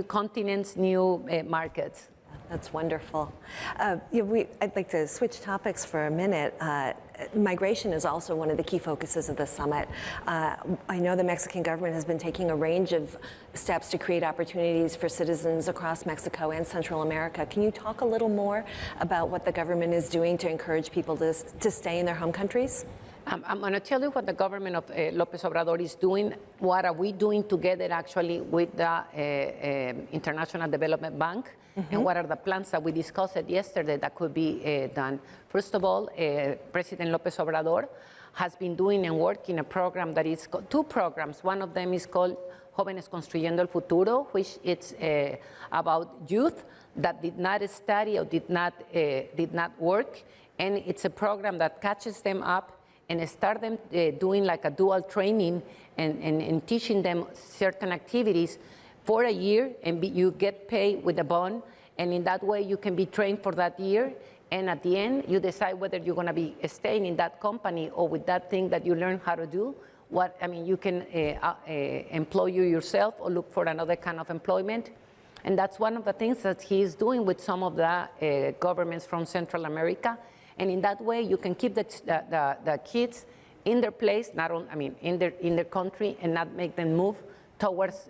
continents, new markets. That's wonderful. I'd like to switch topics for a minute. Migration is also one of the key focuses of the summit. I know the Mexican government has been taking a range of steps to create opportunities for citizens across Mexico and Central America. Can you talk a little more about what the government is doing to encourage people to stay in their home countries? I'm going to tell you what the government of López Obrador is doing. What are we doing together actually with the International Development Bank? And what are the plans that we discussed yesterday that could be done? First of all, President López Obrador has been doing and working a program that is two programs. One of them is called Jóvenes Construyendo el Futuro, which is about youth that did not study or did not work. And it's a program that catches them up and start them doing like a dual training and teaching them certain activities for a year, and you get paid with a bond, and in that way you can be trained for that year, and at the end you decide whether you're going to be staying in that company or with that thing that you learn how to do. You can employ you yourself or look for another kind of employment. And that's one of the things that he is doing with some of the governments from Central America. And in that way, you can keep the kids in their place, in their country, and not make them move towards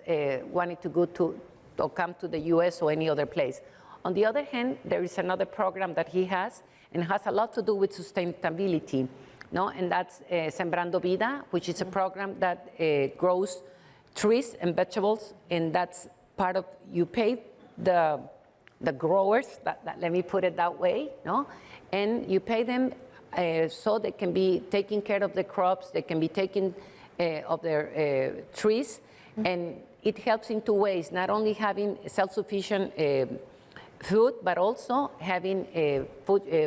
wanting to go to or come to the U.S. or any other place. On the other hand, there is another program that he has, and has a lot to do with sustainability, no? And that's Sembrando Vida, which is a program that grows trees and vegetables, and that's part of, you pay the growers, let me put it that way, no? And you pay them so they can be taking care of the crops, they can be taking of their trees, and it helps in two ways, not only having self-sufficient food, but also having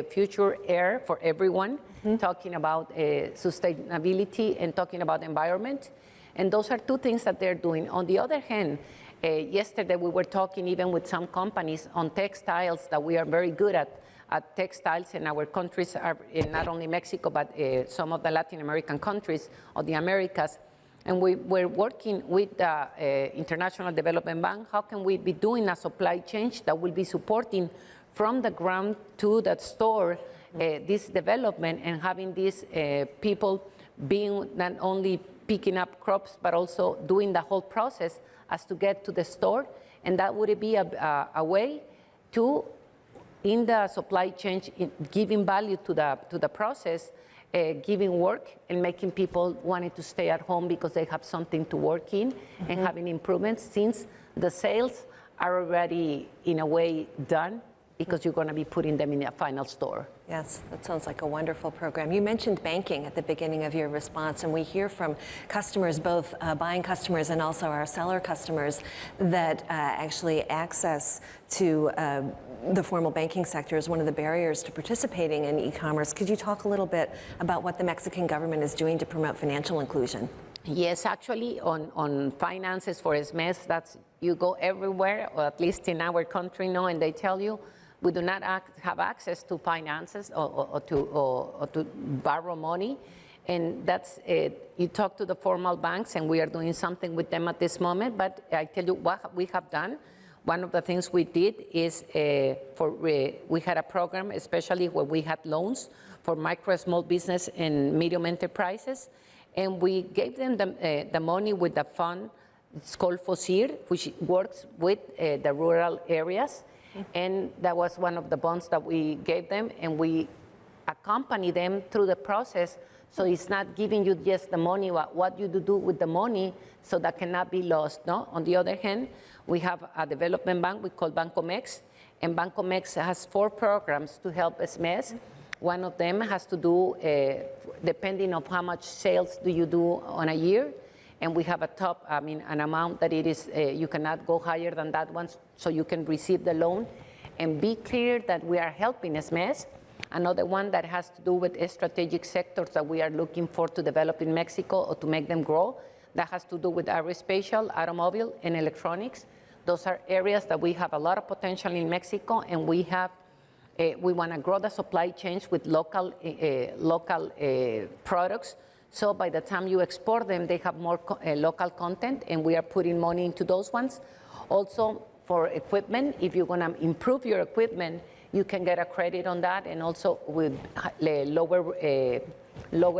future air for everyone, talking about sustainability and talking about environment. And those are two things that they're doing. On the other hand, yesterday we were talking even with some companies on textiles that we are very good at textiles in our countries, are in not only Mexico, but some of the Latin American countries of the Americas. And we're working with the International Development Bank. How can we be doing a supply chain that will be supporting from the ground to the store this development, and having these people being not only picking up crops, but also doing the whole process as to get to the store. And that would be a way to, in the supply chain, giving value to the process, giving work and making people wanting to stay at home because they have something to work in, and having improvements, since the sales are already in a way done, because you're going to be putting them in a final store. Yes, that sounds like a wonderful program. You mentioned banking at the beginning of your response, and we hear from customers, both buying customers and also our seller customers, that actually access to the formal banking sector is one of the barriers to participating in e-commerce. Could you talk a little bit about what the Mexican government is doing to promote financial inclusion? Yes, actually, on finances for SMEs, that's, you go everywhere, or at least in our country now, and they tell you, we do not have access to finances or to borrow money. And that's, you talk to the formal banks, and we are doing something with them at this moment. But I tell you what we have done. One of the things we did is we had a program, especially where we had loans for micro, small business and medium enterprises. And we gave them the money with the fund. It's called FOSIR, which works with the rural areas. And that was one of the bonds that we gave them, and we accompany them through the process. So it's not giving you just the money, what you do with the money, so that cannot be lost. No? On the other hand, we have a development bank we call Bancomex, and Bancomex has 4 programs to help SMEs. One of them has to do, depending on how much sales do you do on a year, and we have an amount that it is, you cannot go higher than that one, so you can receive the loan. And be clear that we are helping SMEs. Another one that has to do with strategic sectors that we are looking for to develop in Mexico or to make them grow. That has to do with aerospatial, automobile, and electronics. Those are areas that we have a lot of potential in Mexico, and we want to grow the supply chains with local products. So by the time you export them, they have more local content, and we are putting money into those ones. Also for equipment, if you're going to improve your equipment, you can get a credit on that, and also with lower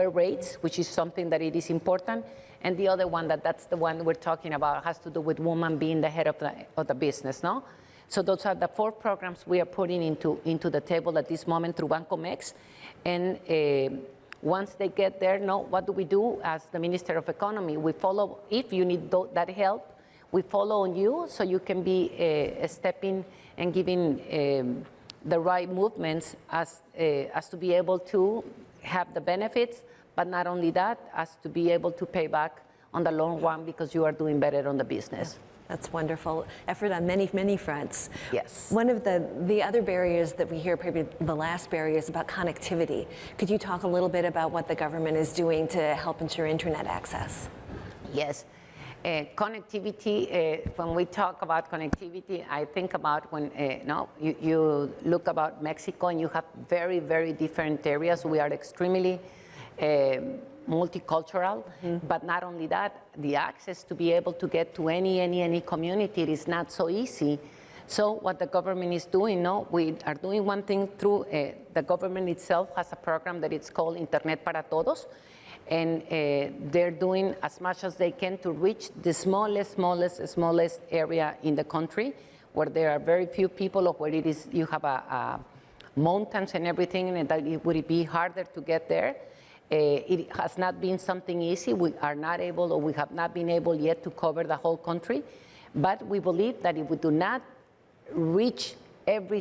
rates, which is something that it is important. And the other one, that's the one we're talking about, has to do with woman being the head of the business, no? So those are the 4 programs we are putting into the table at this moment through Bancomex. And once they get there, what do we do as the Minister of Economy? We follow, if you need that help, we follow on you, so you can be stepping and giving the right movements as to be able to have the benefits, but not only that, as to be able to pay back on the long run, because you are doing better on the business. That's wonderful. Effort on many, many fronts. Yes. One of the other barriers that we hear, probably the last barrier, is about connectivity. Could you talk a little bit about what the government is doing to help ensure internet access? Yes. Connectivity, when we talk about connectivity, I think about when you look about Mexico, and you have very, very different areas. We are extremely multicultural, but not only that, the access to be able to get to any community is not so easy. So what the government is doing, we are doing one thing through, the government itself has a program that it's called Internet para Todos, and they're doing as much as they can to reach the smallest area in the country, where there are very few people, or where it is, you have mountains and everything, and that it would be harder to get there. It has not been something easy. We are not able, or we have not been able yet, to cover the whole country. But we believe that if we do not reach every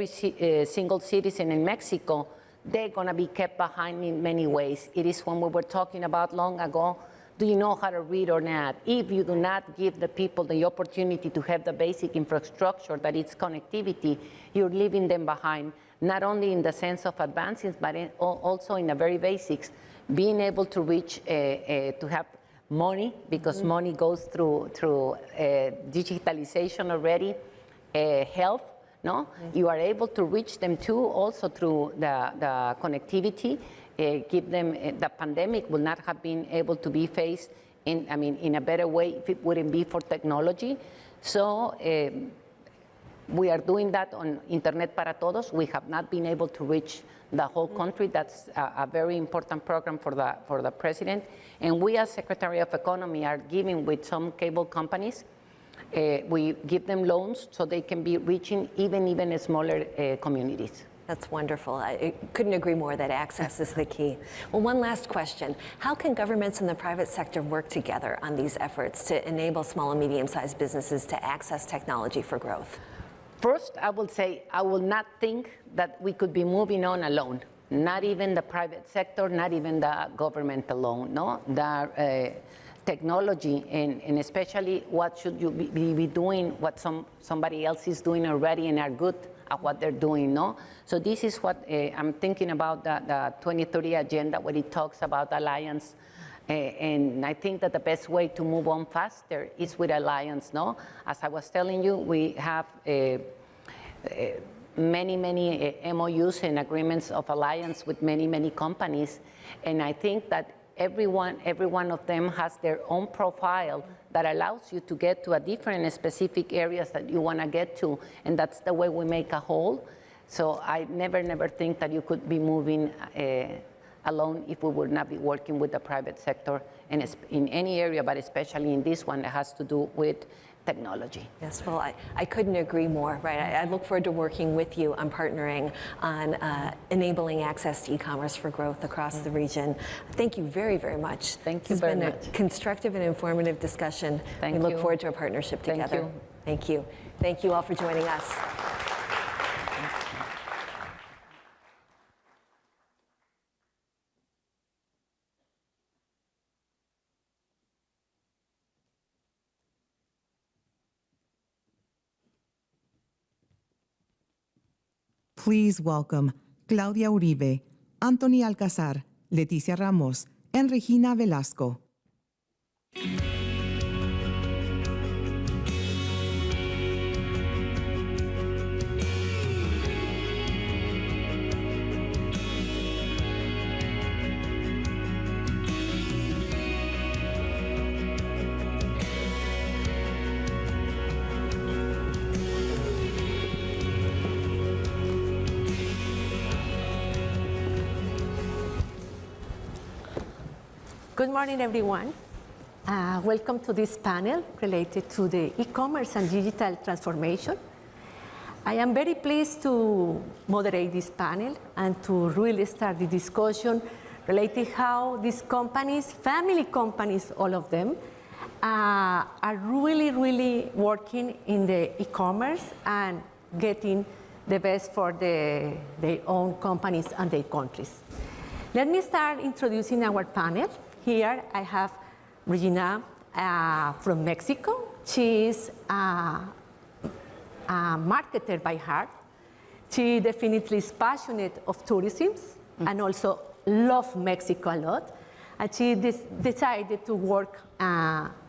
single citizen in Mexico, they're going to be kept behind in many ways. It is when we were talking about long ago, do you know how to read or not? If you do not give the people the opportunity to have the basic infrastructure, that is connectivity, you're leaving them behind, not only in the sense of advances, but also in the very basics, being able to reach, to have money, because money goes through digitalization already, health, No, you are able to reach them too, also through the connectivity. Give them the pandemic will not have been able to be faced in a better way if it wouldn't be for technology. So we are doing that on Internet para Todos. We have not been able to reach the whole country. That's a very important program for the president. And we as Secretary of Economy are giving with some cable companies. We give them loans so they can be reaching even smaller communities. That's wonderful. I couldn't agree more that access is the key. Well, one last question. How can governments and the private sector work together on these efforts to enable small and medium-sized businesses to access technology for growth? First, I will say I will not think that we could be moving on alone. Not even the private sector, not even the government alone. No, the technology and especially what should you be doing, what somebody else is doing already and are good at what they're doing, no? So this is what I'm thinking about the 2030 agenda, where it talks about alliance. And I think that the best way to move on faster is with alliance, no? As I was telling you, we have many MOUs and agreements of alliance with many companies. And I think that every one of them has their own profile that allows you to get to a different specific areas that you want to get to, and that's the way we make a whole. So I never think that you could be moving alone if we would not be working with the private sector in any area, but especially in this one that has to do with technology. Yes, well, I couldn't agree more, right? I look forward to working with you on partnering on enabling access to e-commerce for growth across the region. Thank you very much. Thank you very much. It's been a constructive and informative discussion. We look forward to a partnership together. Thank you. Thank you all for joining us. Please welcome Claudia Uribe, Anthony Alcazar, Leticia Ramos, and Regina Velasco. Good morning, everyone. Welcome to this panel related to the e-commerce and digital transformation. I am very pleased to moderate this panel and to really start the discussion related how these companies, family companies, all of them, are really working in the e-commerce and getting the best for their own companies and their countries. Let me start introducing our panel. Here I have Regina from Mexico. She is a marketer by heart. She definitely is passionate of tourism and also loves Mexico a lot. And she decided to work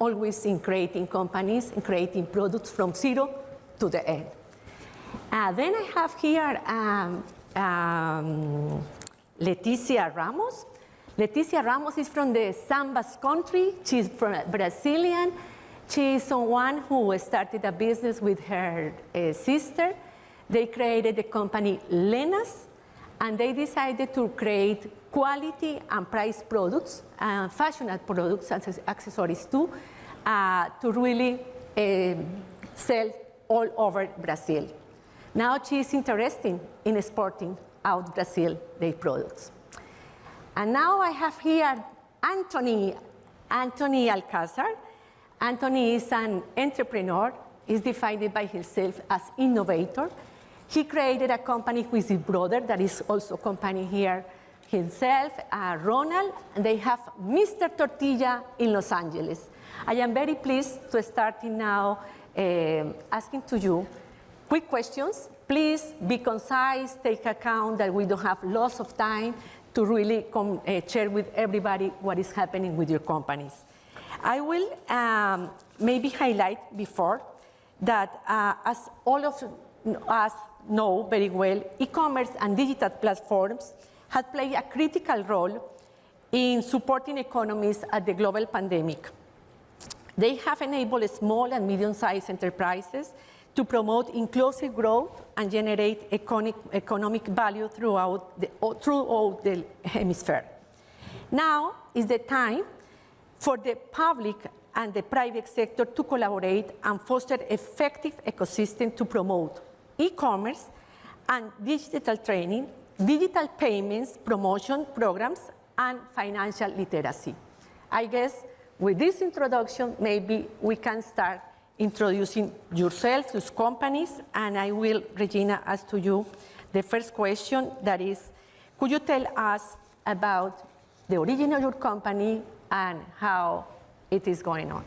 always in creating companies and creating products from zero to the end. Then I have here Leticia Ramos. Leticia Ramos is from the Zambas country. She's Brazilian. She is someone who started a business with her sister. They created the company Lenas, and they decided to create quality and price products, fashionable products and accessories too, to really sell all over Brazil. Now she is interested in exporting out Brazil their products. And now I have here Anthony Alcazar. Anthony is an entrepreneur. He's defined by himself as innovator. He created a company with his brother that is also a company here himself, Ronald, and they have Mr. Tortilla in Los Angeles. I am very pleased to start now asking to you quick questions. Please be concise, take account that we don't have lots of time to really share with everybody what is happening with your companies. I will maybe highlight before that as all of us know very well, e-commerce and digital platforms have played a critical role in supporting economies at the global pandemic. They have enabled small and medium-sized enterprises to promote inclusive growth and generate economic value throughout the hemisphere. Now is the time for the public and the private sector to collaborate and foster effective ecosystem to promote e-commerce and digital training, digital payments, promotion programs, and financial literacy. I guess with this introduction, maybe we can start introducing yourselves, your companies, and I will, Regina, ask to you the first question, that is, could you tell us about the origin of your company and how it is going on?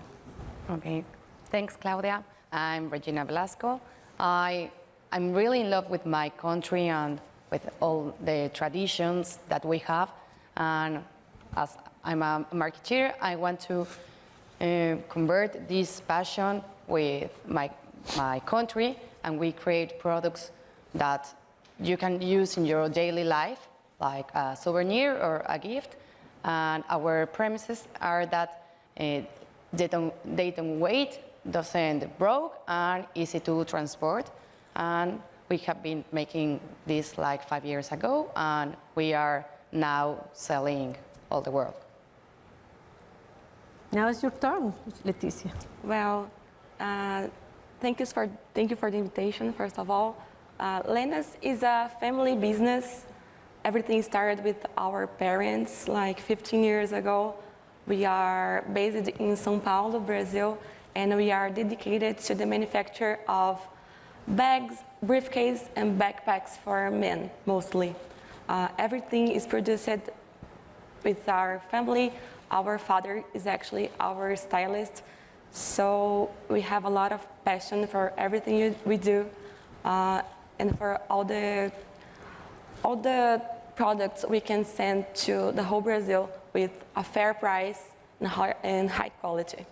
Okay, thanks, Claudia. I'm Regina Velasco. I'm really in love with my country and with all the traditions that we have. And as I'm a marketeer, I want to convert this passion with my country, and we create products that you can use in your daily life, like a souvenir or a gift. And our premises are that they don't weight, doesn't broke, and easy to transport. And we have been making this like 5 years ago, and we are now selling all the world. Now it's your turn, Leticia. Well, thank you for the invitation, first of all. Lena's is a family business. Everything started with our parents like 15 years ago. We are based in São Paulo, Brazil, and we are dedicated to the manufacture of bags, briefcases, and backpacks for men, mostly. Everything is produced with our family. Our father is actually our stylist, so we have a lot of passion for everything we do, and for all the products we can send to the whole Brazil with a fair price and high quality.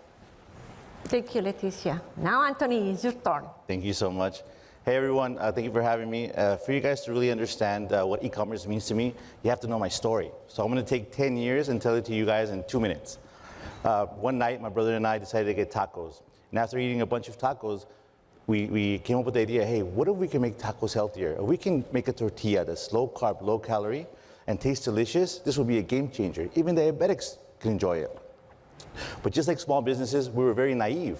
Thank you, Leticia. Now, Anthony, it's your turn. Thank you so much. Hey everyone, thank you for having me. For you guys to really understand what e-commerce means to me, you have to know my story. So I'm gonna take 10 years and tell it to you guys in 2 minutes. One night, my brother and I decided to get tacos. And after eating a bunch of tacos, we came up with the idea, hey, what if we can make tacos healthier? If we can make a tortilla that's low carb, low calorie, and tastes delicious, this will be a game changer. Even diabetics can enjoy it. But just like small businesses, we were very naive.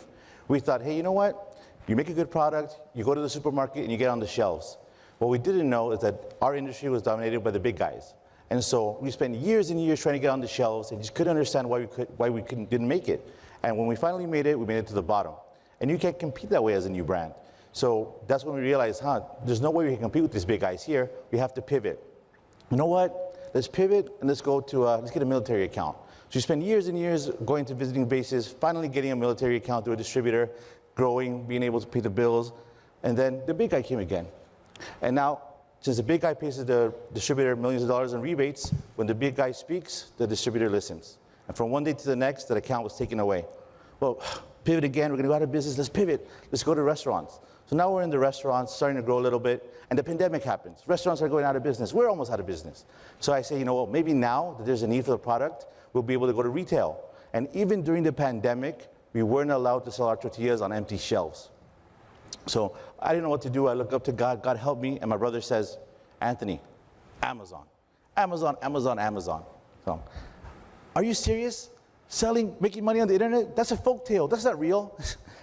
We thought, hey, you know what? You make a good product, you go to the supermarket, and you get on the shelves. What we didn't know is that our industry was dominated by the big guys. And so we spent years and years trying to get on the shelves and just couldn't understand why we didn't make it. And when we finally made it, we made it to the bottom. And you can't compete that way as a new brand. So that's when we realized, there's no way we can compete with these big guys here. We have to pivot. You know what? Let's pivot and let's go to, let's get a military account. So you spend years and years going to visiting bases, finally getting a military account through a distributor, growing, being able to pay the bills, and then the big guy came again. And now, since the big guy pays the distributor millions of dollars in rebates, when the big guy speaks, the distributor listens. And from one day to the next, that account was taken away. Well, pivot again, we're gonna go out of business, let's pivot. Let's go to restaurants. So now we're in the restaurants, starting to grow a little bit, and the pandemic happens. Restaurants are going out of business. We're almost out of business. So I say, you know what, maybe now that there's a need for the product, we'll be able to go to retail. And even during the pandemic, we weren't allowed to sell our tortillas on empty shelves. So I didn't know what to do. I look up to God, God help me, and my brother says, Anthony, Amazon. Amazon, Amazon, Amazon. So, are you serious? Making money on the internet? That's a folktale, that's not real.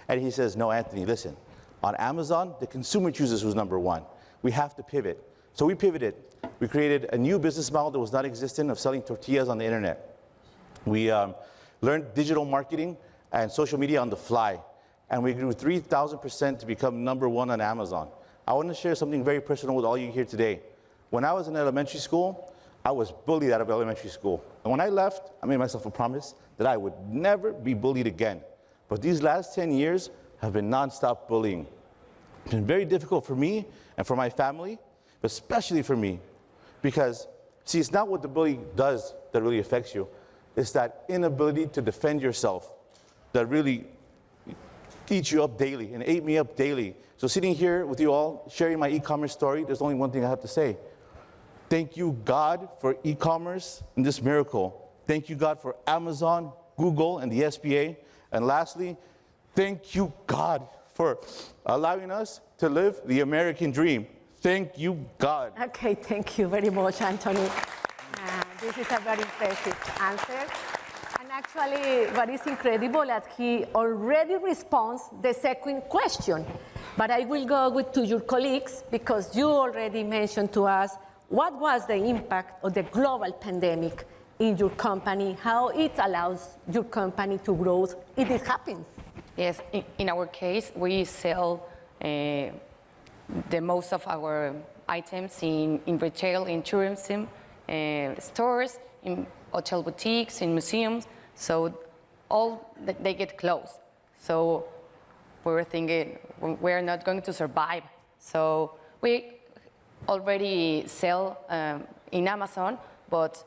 And he says, no, Anthony, listen. On Amazon, the consumer chooses who's number one. We have to pivot. So we pivoted. We created a new business model that was not existent of selling tortillas on the internet. We learned digital marketing and social media on the fly. And we grew 3,000% to become number one on Amazon. I want to share something very personal with all you here today. When I was in elementary school, I was bullied out of elementary school. And when I left, I made myself a promise that I would never be bullied again. But these last 10 years have been nonstop bullying. It's been very difficult for me and for my family, but especially for me. Because, see, it's not what the bully does that really affects you. It's that inability to defend yourself that really eats you up daily and ate me up daily. So sitting here with you all, sharing my e-commerce story, there's only one thing I have to say. Thank you, God, for e-commerce and this miracle. Thank you, God, for Amazon, Google, and the SBA. And lastly, thank you, God, for allowing us to live the American dream. Thank you, God. Okay, thank you very much, Anthony. This is a very impressive answer. And actually, what is incredible is that he already responds the second question. But I will go to your colleagues because you already mentioned to us what was the impact of the global pandemic in your company, how it allows your company to grow if it happens. Yes, in our case, we sell the most of our items in retail, in tourism, stores, in hotel boutiques, in museums. So all they get closed. So we were thinking we're not going to survive. So we already sell in Amazon, but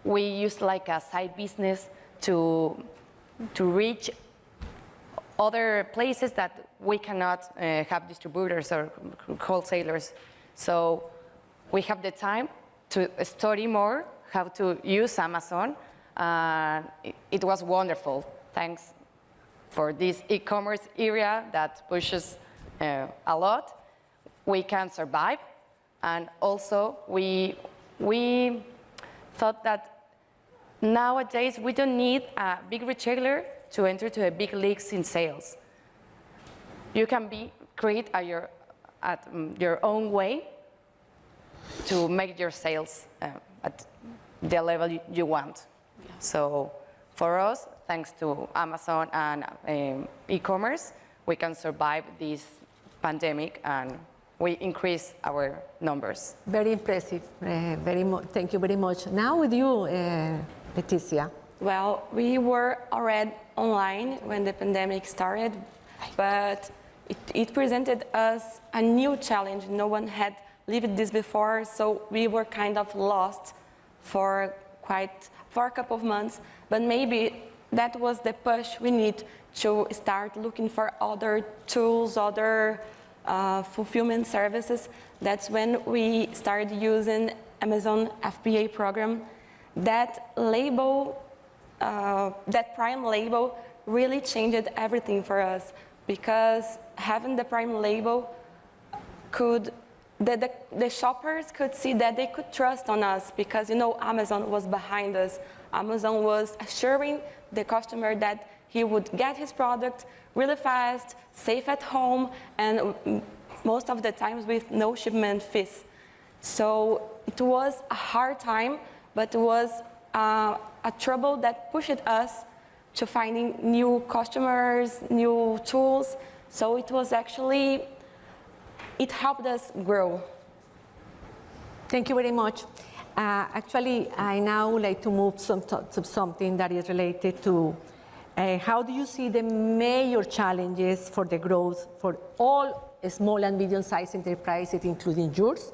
we use like a side business to reach other places that we cannot have distributors or wholesalers. So we have the time to study more how to use Amazon. It was wonderful. Thanks for this e-commerce area that pushes a lot. We can survive. And also we thought that nowadays we don't need a big retailer to enter to a big leagues in sales. You can create at your own way to make your sales at the level you want. Yeah. So for us, thanks to Amazon and e-commerce, we can survive this pandemic and we increase our numbers. Very impressive. Thank you very much. Now with you, Leticia. Well, we were already online when the pandemic started, but it presented us a new challenge. No one had lived this before, so we were kind of lost for a couple of months. But maybe that was the push we need to start looking for other tools, other fulfillment services. That's when we started using Amazon FBA program. That label, that Prime label really changed everything for us, because having the Prime label the shoppers could see that they could trust on us, because Amazon was behind us. Amazon was assuring the customer that he would get his product really fast, safe at home, and most of the times with no shipment fees. So it was a hard time, but it was a trouble that pushed us to finding new customers, new tools. So it was actually, it helped us grow. Thank you very much. Actually, I now would like to move to something that is related to how do you see the major challenges for the growth for all small and medium-sized enterprises, including yours,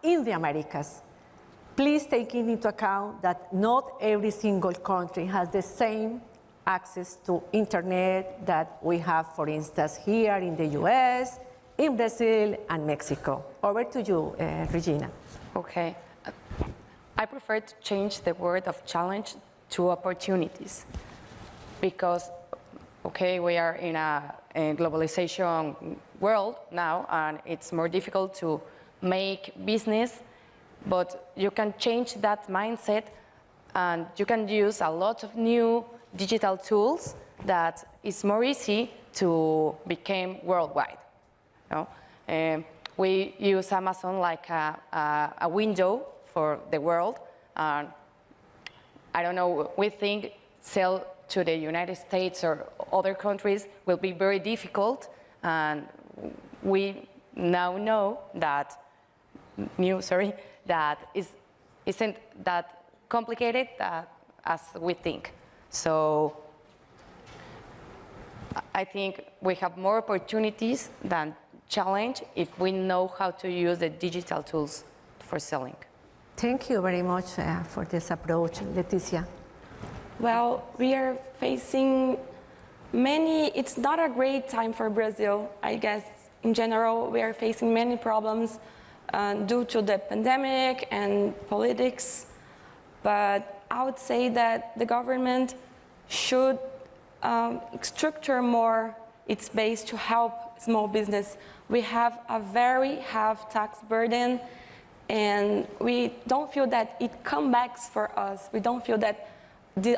in the Americas? Please take into account that not every single country has the same access to internet that we have, for instance, here in the US, in Brazil, and Mexico. Over to you, Regina. Okay. I prefer to change the word of challenge to opportunities, because, okay, we are in a globalization world now, and it's more difficult to make business, but you can change that mindset, and you can use a lot of new digital tools that is more easy to become worldwide. We use Amazon like a window for the world. I don't know, we think sell to the United States or other countries will be very difficult, and we now know that isn't that complicated as we think. So I think we have more opportunities than challenge if we know how to use the digital tools for selling. Thank you very much for this approach, Leticia. Well, we are facing it's not a great time for Brazil. I guess in general, we are facing many problems due to the pandemic and politics. But I would say that the government should structure more its base to help small business. We have a very heavy tax burden, and we don't feel that it comes back for us. We don't feel that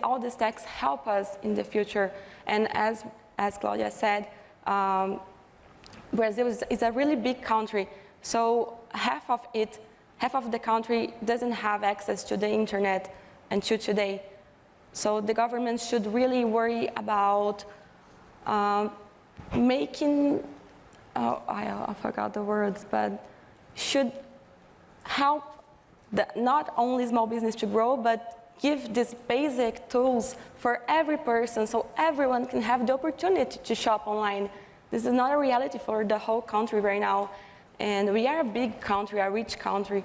all these taxes help us in the future. And as Claudia said, Brazil is a really big country, so half of the country doesn't have access to the internet until today. So the government should really worry about making, I forgot the words, but should help not only small business to grow, but give these basic tools for every person so everyone can have the opportunity to shop online. This is not a reality for the whole country right now. And we are a big country, a rich country.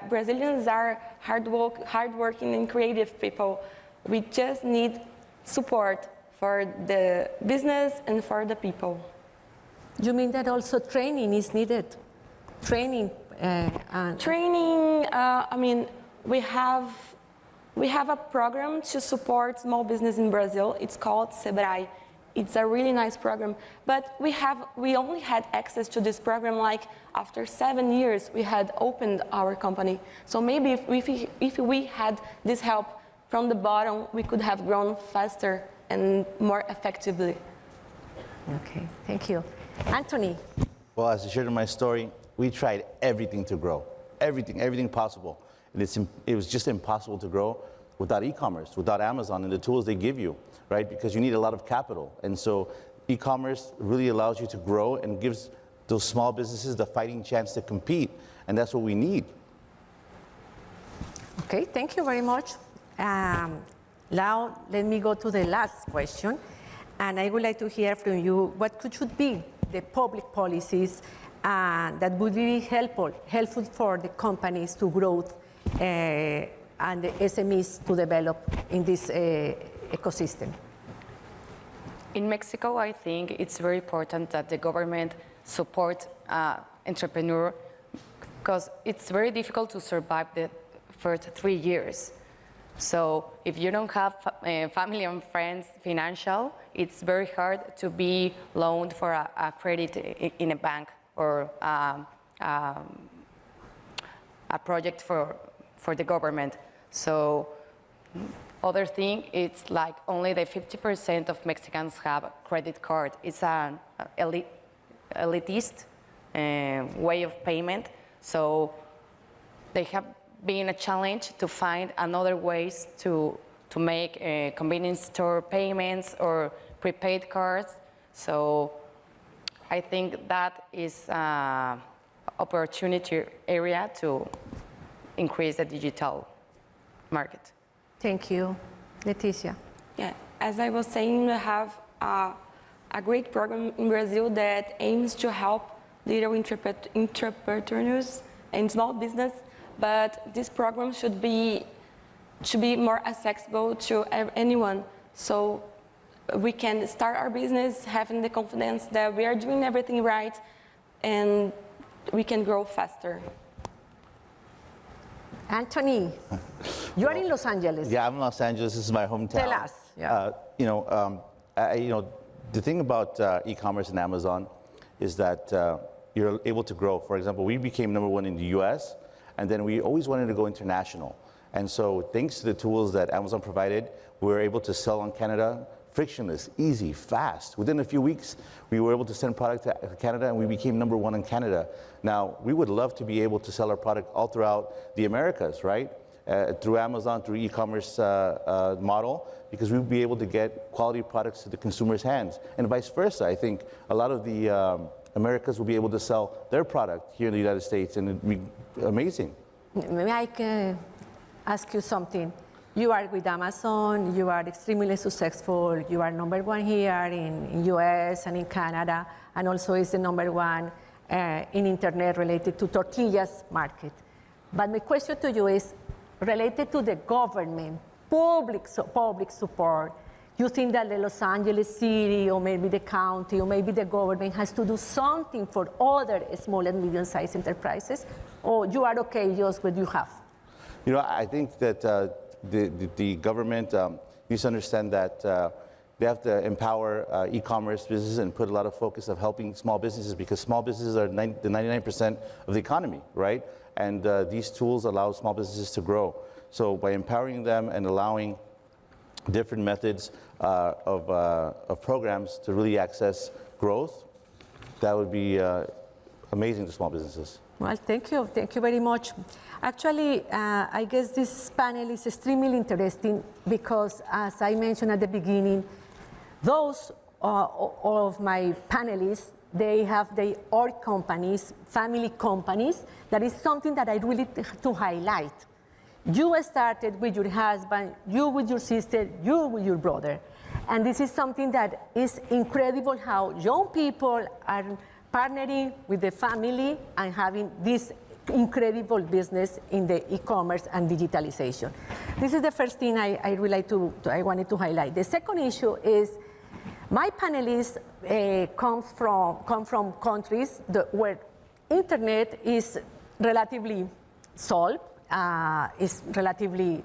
Brazilians are hardworking and creative people. We just need support for the business and for the people. You mean that also training is needed? Training? Training, I mean, we have a program to support small business in Brazil. It's called Sebrae. It's a really nice program, but we only had access to this program like after 7 years we had opened our company. So maybe if we had this help from the bottom, we could have grown faster and more effectively. Okay, thank you. Anthony. Well, as I shared in my story, we tried everything to grow, everything possible. And it was just impossible to grow without e-commerce, without Amazon and the tools they give you, right? Because you need a lot of capital. And so e-commerce really allows you to grow and gives those small businesses the fighting chance to compete. And that's what we need. Okay, thank you very much. Now, let me go to the last question. And I would like to hear from you what should be the public policies that would be helpful for the companies to grow and the SMEs to develop in this ecosystem. In Mexico, I think it's very important that the government support entrepreneurs because it's very difficult to survive the first 3 years. So if you don't have family and friends financial, it's very hard to be loaned for a credit in a bank or a project for the government. So other thing, it's like only the 50% of Mexicans have a credit card. It's an elitist way of payment. So they have been a challenge to find another ways to make convenience store payments or prepaid cards. So I think that is an opportunity area to increase the digital market. Thank you. Leticia. Yeah, as I was saying, we have a great program in Brazil that aims to help little entrepreneurs and small business, but this program should be more accessible to anyone. So we can start our business having the confidence that we are doing everything right and we can grow faster. Anthony, you are in Los Angeles. Yeah, I'm in Los Angeles. This is my hometown. Tell us. Yeah. The thing about e-commerce and Amazon is that you're able to grow. For example, we became #1 in the US, and then we always wanted to go international. And so thanks to the tools that Amazon provided, we were able to sell on Canada frictionless, easy, fast. Within a few weeks, we were able to send product to Canada, and we became #1 in Canada. Now, we would love to be able to sell our product all throughout the Americas, right? Through Amazon, through e-commerce model, because we would be able to get quality products to the consumer's hands. And vice versa, I think a lot of the Americas will be able to sell their product here in the United States, and it'd be amazing. Maybe I can ask you something. You are with Amazon, you are extremely successful, you are #1 here in US and in Canada, and also is the #1 in internet related to tortillas market. But my question to you is related to the government, public support. You think that the Los Angeles city or maybe the county or maybe the government has to do something for other small and medium-sized enterprises, or you are okay just what you have? You know, I think that the government needs to understand that they have to empower e-commerce businesses and put a lot of focus of helping small businesses, because small businesses are the 99% of the economy, right? And these tools allow small businesses to grow. So by empowering them and allowing different methods of programs to really access growth, that would be amazing to small businesses. Well, thank you very much. Actually, I guess this panel is extremely interesting because, as I mentioned at the beginning, those of my panelists, they have their own companies, family companies. That is something that I really to highlight. You started with your husband, you with your sister, you with your brother. And this is something that is incredible how young people are partnering with the family and having this incredible business in the e-commerce and digitalization. This is the first thing I wanted to highlight. The second issue is my panelists come from countries where internet is relatively solved, is relatively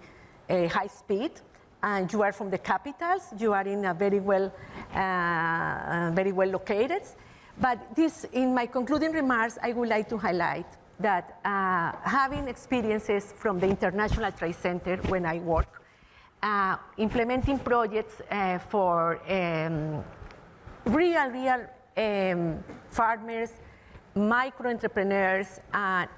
high speed, and you are from the capitals. You are in a very well located. But this, in my concluding remarks, I would like to highlight that having experiences from the International Trade Center when I work, implementing projects for real farmers, micro entrepreneurs, and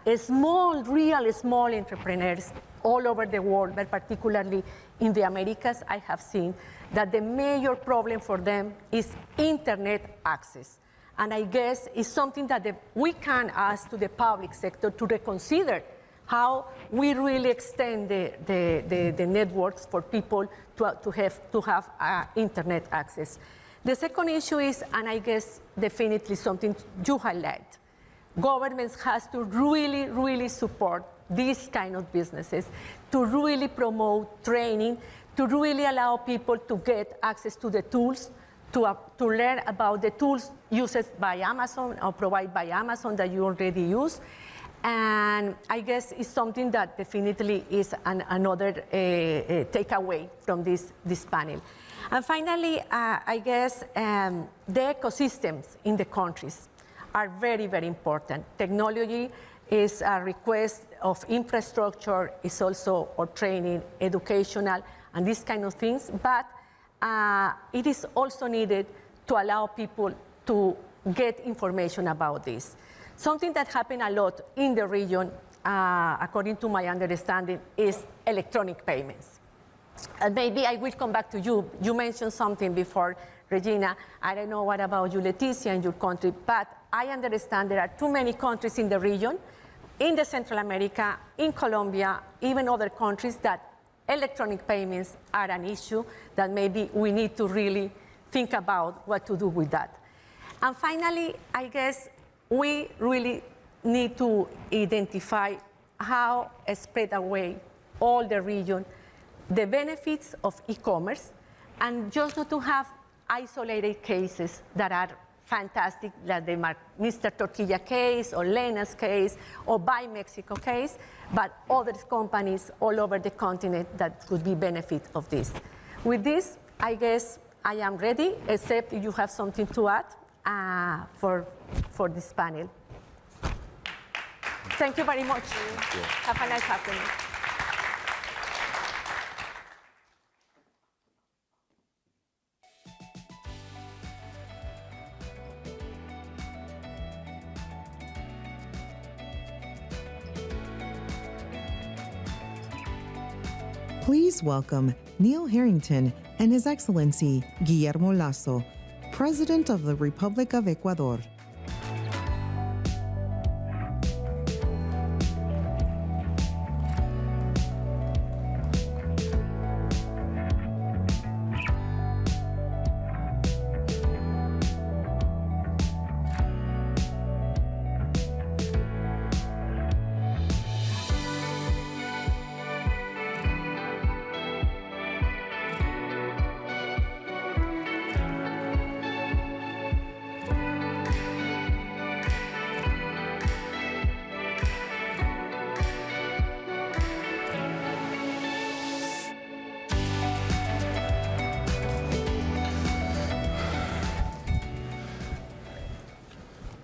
real small entrepreneurs all over the world, but particularly in the Americas, I have seen that the major problem for them is internet access. And I guess it's something that we can ask to the public sector to reconsider how we really extend the networks for people to have internet access. The second issue is, and I guess definitely something you highlight, governments has to really support these kind of businesses, to really promote training, to really allow people to get access to the tools, to learn about the tools used by Amazon or provided by Amazon that you already use. And I guess it's something that definitely is another takeaway from this panel. And finally, I guess the ecosystems in the countries are very important. Technology is a request of infrastructure, is also or training, educational, and these kind of things. But it is also needed to allow people to get information about this. Something that happened a lot in the region, according to my understanding, is electronic payments. And maybe I will come back to you. You mentioned something before, Regina. I don't know what about you, Leticia, in your country, but I understand there are too many countries in the region, in the Central America, in Colombia, even other countries that electronic payments are an issue that maybe we need to really think about what to do with that. And finally, I guess we really need to identify how spread away all the region, the benefits of e-commerce, and just not to have isolated cases that are fantastic, like the Mr. Tortilla case or Lena's case or Buy Mexico case, but other companies all over the continent that could be benefit of this. With this, I guess I am ready, except if you have something to add for this panel. Thank you very much. Thank you. Have a nice afternoon. Please welcome Neil Harrington and His Excellency Guillermo Lasso, President of the Republic of Ecuador.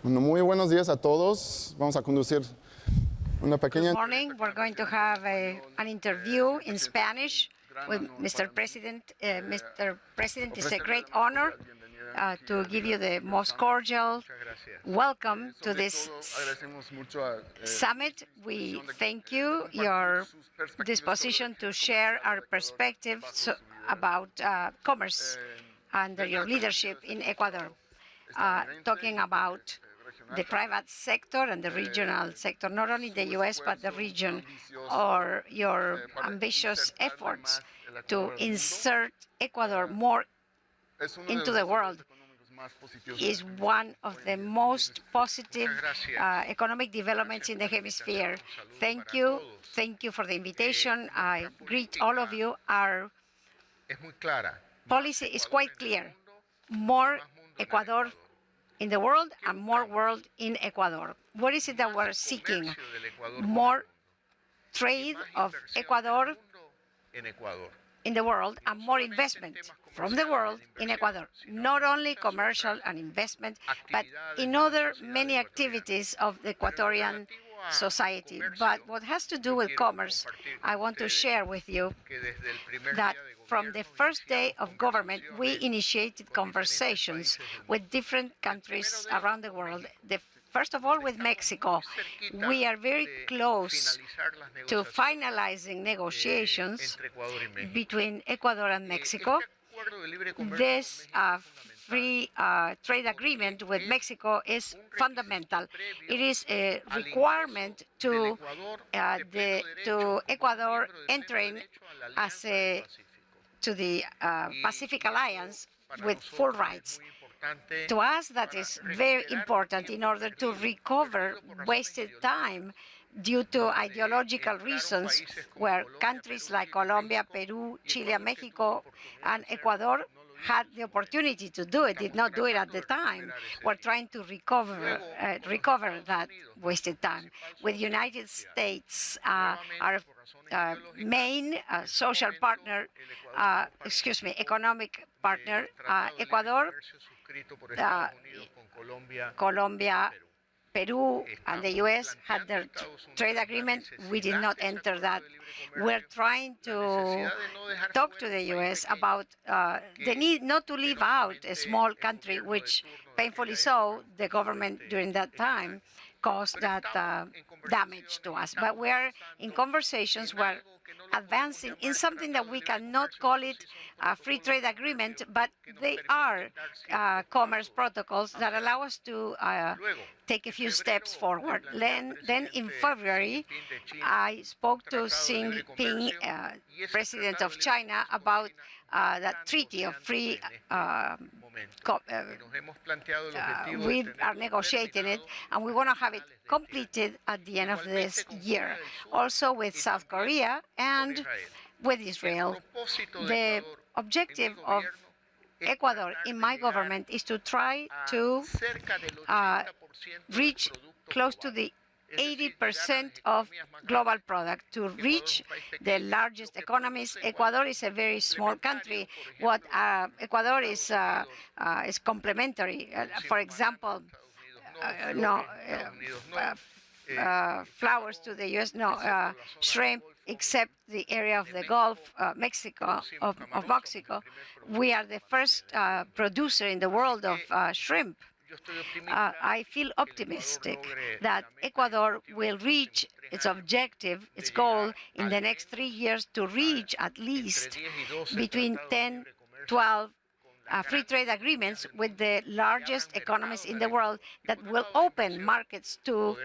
Bueno, muy buenos días a todos. Vamos a conducir una pequeña... Good morning. We're going to have an interview in Spanish with Mr. President. Mr. President, it's a great honor to give you the most cordial welcome to this summit. We thank you, your disposition to share our perspectives about commerce under your leadership in Ecuador, talking about the private sector and the regional sector, not only the U.S., but the region, or your ambitious efforts to insert Ecuador more into the world is one of the most positive economic developments in the hemisphere. Thank you. Thank you for the invitation. I greet all of you. Our policy is quite clear. More Ecuador in the world and more world in Ecuador. What is it that we're seeking? More trade of Ecuador in the world and more investment from the world in Ecuador. Not only commercial and investment, but in other many activities of the Ecuadorian society. But what has to do with commerce, I want to share with you that from the first day of government, we initiated conversations with different countries around the world. First of all, with Mexico. We are very close to finalizing negotiations between Ecuador and Mexico. This free trade agreement with Mexico is fundamental. It is a requirement to Ecuador entering as to the Pacific Alliance with full rights. To us, that is very important in order to recover wasted time due to ideological reasons, where countries like Colombia, Peru, Chile, Mexico, and Ecuador had the opportunity to do it, did not do it at the time. We're trying to recover that wasted time. With United States, our main social partner, economic partner, Ecuador, Colombia, Peru, and the U.S. had their trade agreement. We did not enter that. We're trying to talk to the U.S. about the need not to leave out a small country, which, painfully so, the government during that time caused that damage to us. But we are in conversations where advancing in something that we cannot call it a free trade agreement, but they are commerce protocols that allow us to take a few steps forward. Then in February, I spoke to Xi Jinping, President of China, about that treaty of free we are negotiating it, and we want to have it completed at the end of this year. Also with South Korea and with Israel. The objective of Ecuador in my government is to try to reach close to the 80% of global product, to reach the largest economies. Ecuador is a very small country. What Ecuador is complementary. For example, flowers to the U.S., shrimp, except the area of the Gulf, Mexico. We are the first producer in the world of shrimp. I feel optimistic that Ecuador will reach its objective, its goal, in the next 3 years, to reach at least between 10, 12 free trade agreements with the largest economies in the world that will open markets to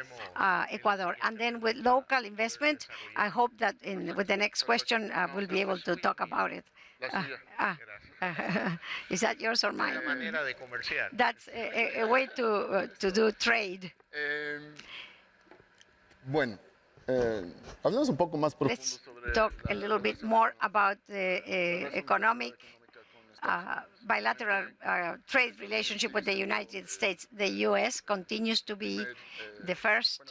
Ecuador. And then with local investment, I hope that with the next question, we'll be able to talk about it. Is that yours or mine? That's a way to do trade. Bueno, hablemos un poco más profundo. Let's talk a little bit more about the economic bilateral trade relationship with the United States. The U.S. continues to be the first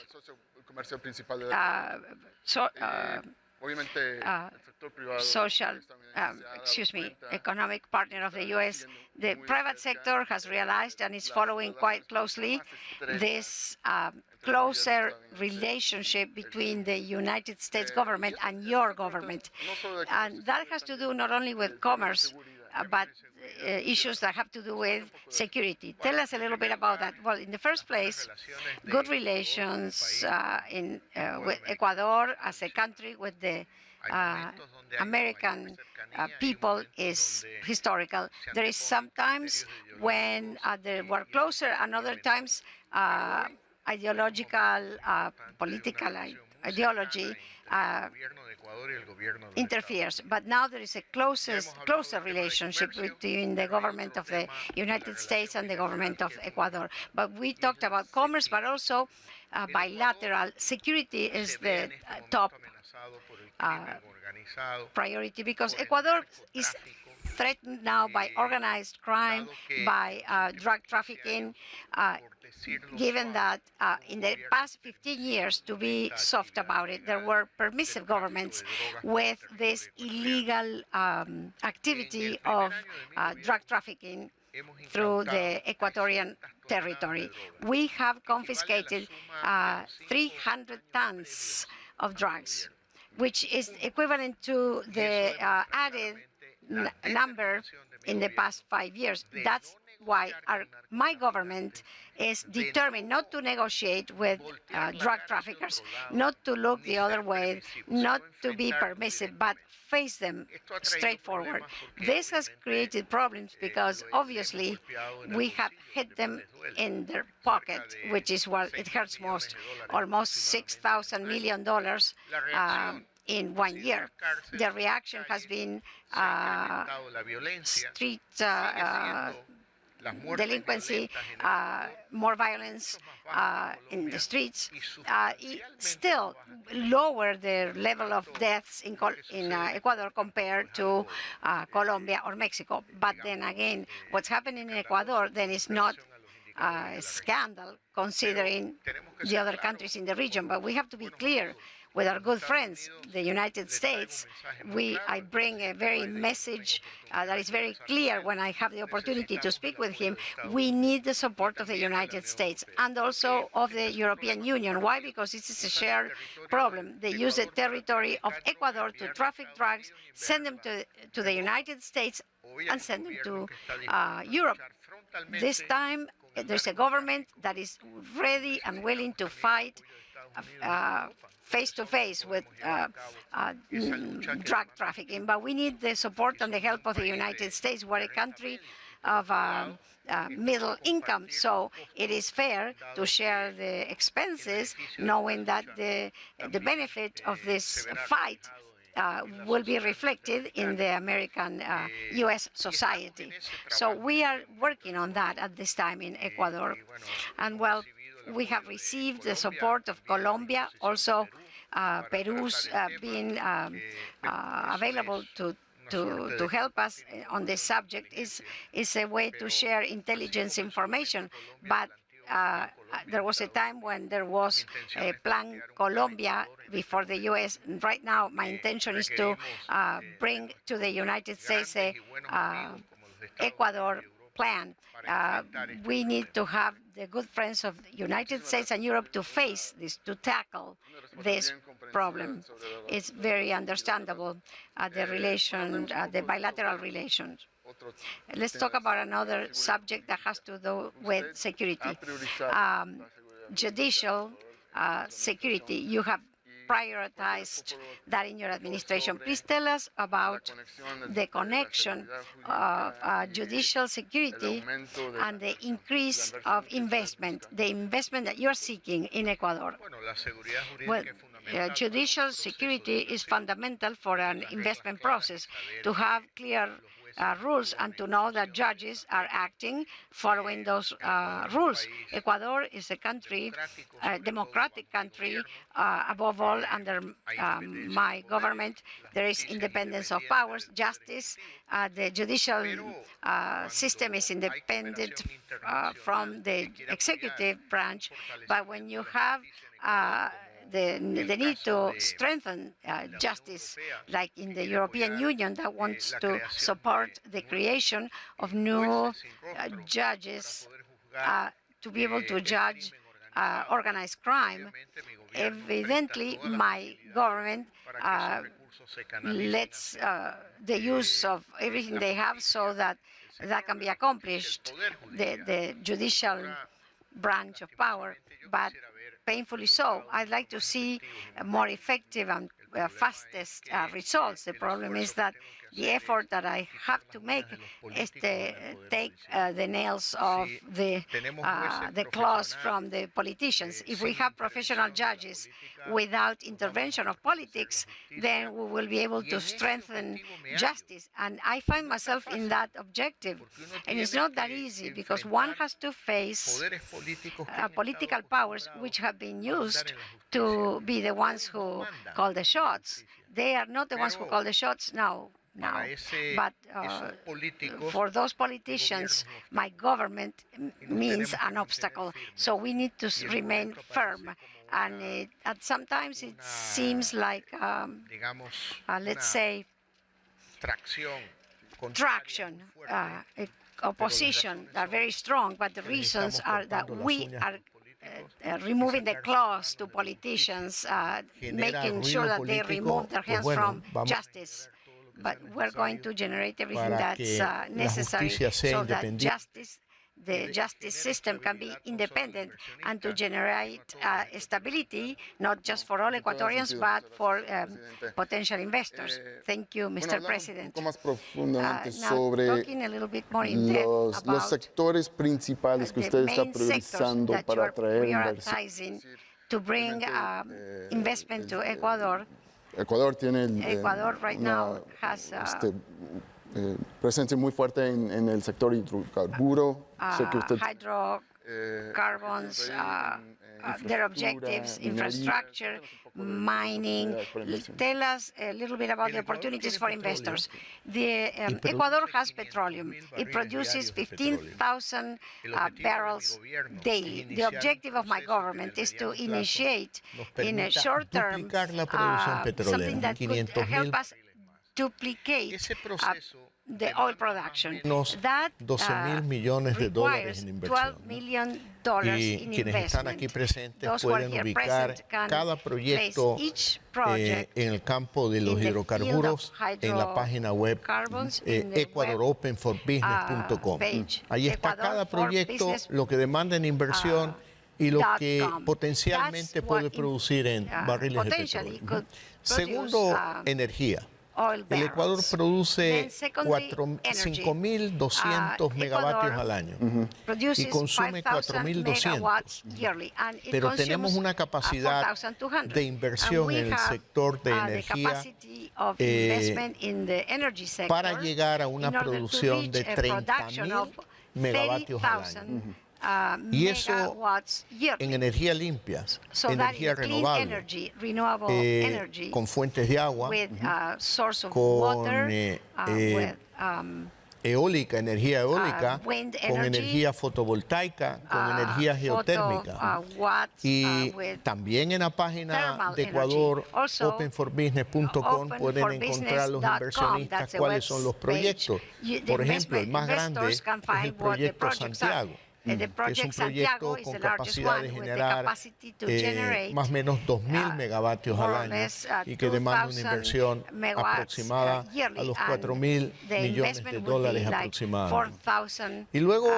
economic partner of the U.S. The private sector has realized and is following quite closely this closer relationship between the United States government and your government. And that has to do not only with commerce, but issues that have to do with security. Tell us a little bit about that. Well, in the first place, good relations with Ecuador as a country with the American people is historical. There is sometimes when they were closer, and other times ideological, political ideology interferes. But now there is a closer relationship between the government of the United States and the government of Ecuador. But we talked about commerce, but also bilateral. Security is the top priority because Ecuador is threatened now by organized crime, by drug trafficking, given that in the past 15 years, to be soft about it, there were permissive governments with this illegal activity of drug trafficking through the Ecuadorian territory. We have confiscated 300 tons of drugs, which is equivalent to the added number in the past 5 years. That's why my government is determined not to negotiate with drug traffickers, not to look the other way, not to be permissive, but face them straightforward. This has created problems because obviously we have hit them in their pocket, which is what it hurts most, almost $6,000 million in 1 year. The reaction has been street delinquency, more violence in the streets, still lower the level of deaths in Ecuador compared to Colombia or Mexico. But then again, what's happening in Ecuador then is not a scandal considering the other countries in the region. But we have to be clear with our good friends, the United States. I bring a very message that is very clear when I have the opportunity to speak with him. We need the support of the United States and also of the European Union. Why? Because this is a shared problem. They use the territory of Ecuador to traffic drugs, send them to the United States, and send them to Europe. This time, there's a government that is ready and willing to fight face-to-face with drug trafficking. But we need the support and the help of the United States. We're a country of middle income, so it is fair to share the expenses, knowing that the benefit of this fight will be reflected in the American U.S. society. So we are working on that at this time in Ecuador. And well, we have received the support of Colombia, also Peru's being available to help us on this subject is a way to share intelligence information. But there was a time when there was a Plan Colombia before the U.S. Right now, my intention is to bring to the United States a Ecuador plan. We need to have the good friends of the United States and Europe to face this, to tackle this problem. It's very understandable, the bilateral relations. Let's talk about another subject that has to do with security. Judicial security. You have prioritized that in your administration. Please tell us about the connection of judicial security and the increase of investment, the investment that you're seeking in Ecuador. Well, judicial security is fundamental for an investment process, to have clear rules and to know that judges are acting following those rules. Ecuador is a country, a democratic country. Above all, under my government, there is independence of powers, justice. The judicial system is independent from the executive branch. But when you have the need to strengthen justice, like in the European Union that wants to support the creation of new judges to be able to judge organized crime. Evidently, my government lets the use of everything they have so that that can be accomplished, the judicial branch of power, but painfully so. I'd like to see more effective and fastest results. The problem is that the effort that I have to make is to take the nails of the claws from the politicians. If we have professional judges without intervention of politics, then we will be able to strengthen justice. And I find myself in that objective. And it's not that easy because one has to face political powers which have been used to be the ones who call the shots. They are not the ones who call the shots now. But for those politicians, my government means an obstacle. So we need to remain firm. And sometimes it seems like, let's say, traction, opposition are very strong, but the reasons are that we are removing the claws to politicians, making sure that they remove their hands from justice. But we're going to generate everything that's necessary so that the justice system can be independent and to generate stability, not just for all Ecuadorians, but for potential investors. Thank you, Mr. President. Más profundamente Now, sobre talking a little bit more in depth los about sectores principales que the usted está main sectors priorizando that you para are atraer inversión. prioritizing to bring investment to Ecuador. Ecuador tiene Ecuador right now has presencia muy fuerte en el sector hidrocarburo. Sé que usted hydrocarbons, their objectives, infrastructure, mining. Tell us a little bit about the opportunities for investors. Ecuador has petroleum. It produces 15,000 barrels daily. The objective of my government is to initiate in a short term something that could help us duplicate the oil production. That $12 millones en inversión. $12 million Y in quienes están aquí investment. presentes Those who are pueden here ubicar present can cada proyecto place each project en el campo de los in the hidrocarburos field of en la página web hydrocarbons in the ecuadoropenforbusiness.com. page, Ahí está cada proyecto, lo que demanda en inversión y lo que potencialmente puede producir en barriles de petróleo. Segundo, energía. El Ecuador produce 5.200 megavatios al año y consume 4.200. Pero tenemos una capacidad de inversión en el sector de energía para llegar a una producción de 30.000 megavatios al año. Y eso en energía limpia, energía renovable, con fuentes de agua, con eólica, energía eólica, con energía fotovoltaica, con energía geotérmica. Y también en la página de Ecuador, openforbusiness.com, pueden encontrar los inversionistas cuáles son los proyectos. Por ejemplo, el más grande es el proyecto Santiago, que es un proyecto con capacidad de generar más o menos 2.000 megavatios al año y que demanda una inversión aproximada a los 4.000 millones de dólares aproximadamente. Y luego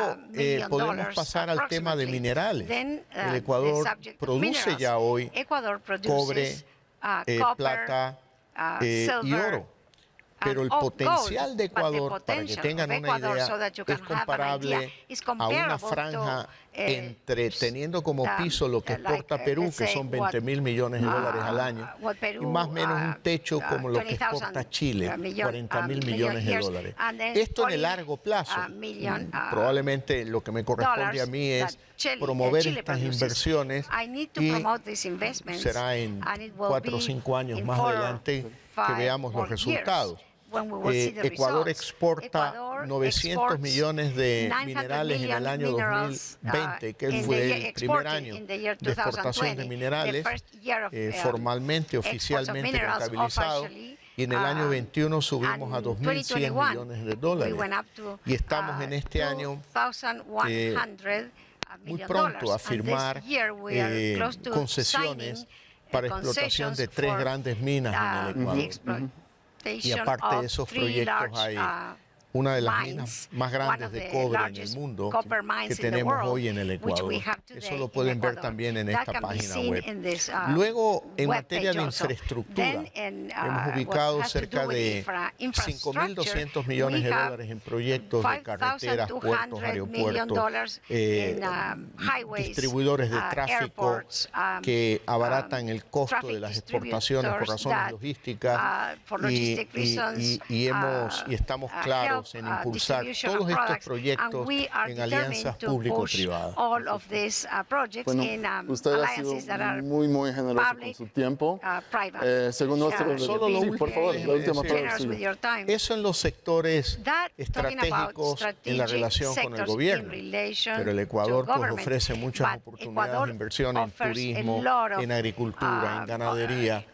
podemos pasar al tema de minerales. El Ecuador produce ya hoy cobre, plata y oro. Pero el potencial de Ecuador, para que tengan una idea, es comparable a una franja entre teniendo como piso lo que exporta Perú, que son 20.000 millones de dólares al año, y más o menos un techo como lo que exporta Chile, 40.000 millones de dólares. Esto en el largo plazo, probablemente lo que me corresponde a mí es promover estas inversiones y será en 4 o 5 años más adelante que veamos los resultados. Ecuador exporta 900 millones de minerales en el año 2020, que fue el primer año de exportación de minerales formalmente, oficialmente contabilizado. Y en el año 21 subimos a 2.100 millones de dólares. Y estamos en este año muy pronto a firmar concesiones para explotación de 3 grandes minas en el Ecuador. Y aparte de esos proyectos hay una de las minas más grandes de cobre en el mundo que tenemos hoy en el Ecuador. Eso lo pueden ver también en esta página web. Luego, en materia de infraestructura, hemos ubicado cerca de 5.200 millones de dólares en proyectos de carreteras, puertos, aeropuertos, distribuidores de tráfico que abaratan el costo de las exportaciones por razones logísticas y estamos claros en impulsar todos estos proyectos en alianzas público-privadas. Bueno, usted ha sido muy generoso con su tiempo. Según nuestro... por favor, la última palabra. Eso en los sectores estratégicos en la relación con el gobierno. Pero el Ecuador pues, ofrece muchas oportunidades de inversión en turismo, en agricultura, en ganadería.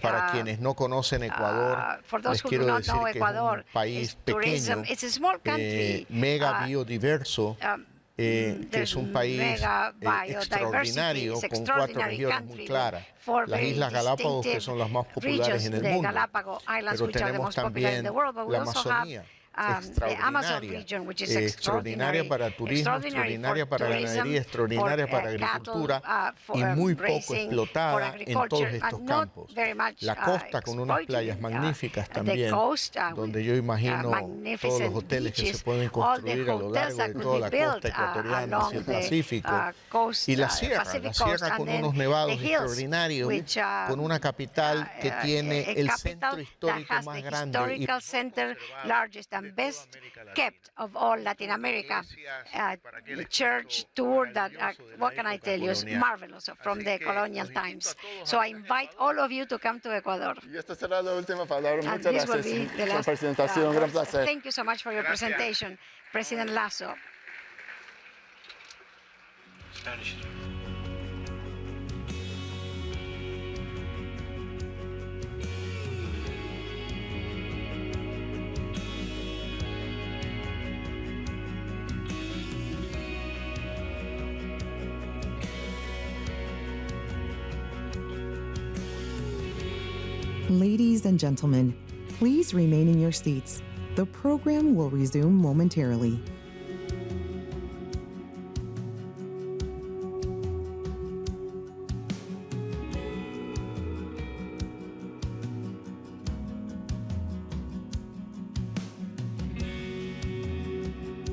Para quienes no conocen Ecuador, les quiero decir que es un país pequeño, mega biodiverso, que es un país extraordinario, con 4 regiones muy claras. Las Islas Galápagos, que son las más populares en el mundo, pero tenemos también la Amazonía. Extraordinaria para turismo, extraordinaria para ganadería, extraordinaria para agricultura y muy poco explotada en todos estos campos. La costa con unas playas magníficas también, donde yo imagino todos los hoteles que se pueden construir a lo largo de toda la costa ecuatoriana hacia el Pacífico. Y la sierra con unos nevados extraordinarios, con una capital que tiene el centro histórico más grande y best kept of all Latin America. Church tour that, what can I tell you, is marvelous from the colonial times. So I invite all of you to come to Ecuador. Y esta será la última palabra. Muchas gracias por la presentación. Gran placer. Thank you so much for your presentation, President Lasso. Spanish. Ladies and gentlemen, please remain in your seats. The program will resume momentarily.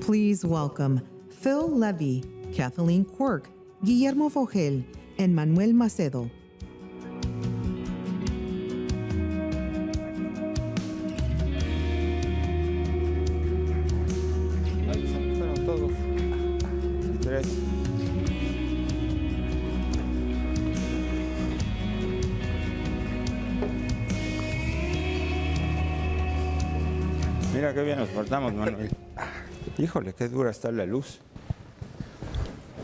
Please welcome Phil Levy, Kathleen Quirk, Guillermo Vogel, and Manuel Macedo. Mira qué bien nos portamos, Manuel. Híjole, qué dura está la luz.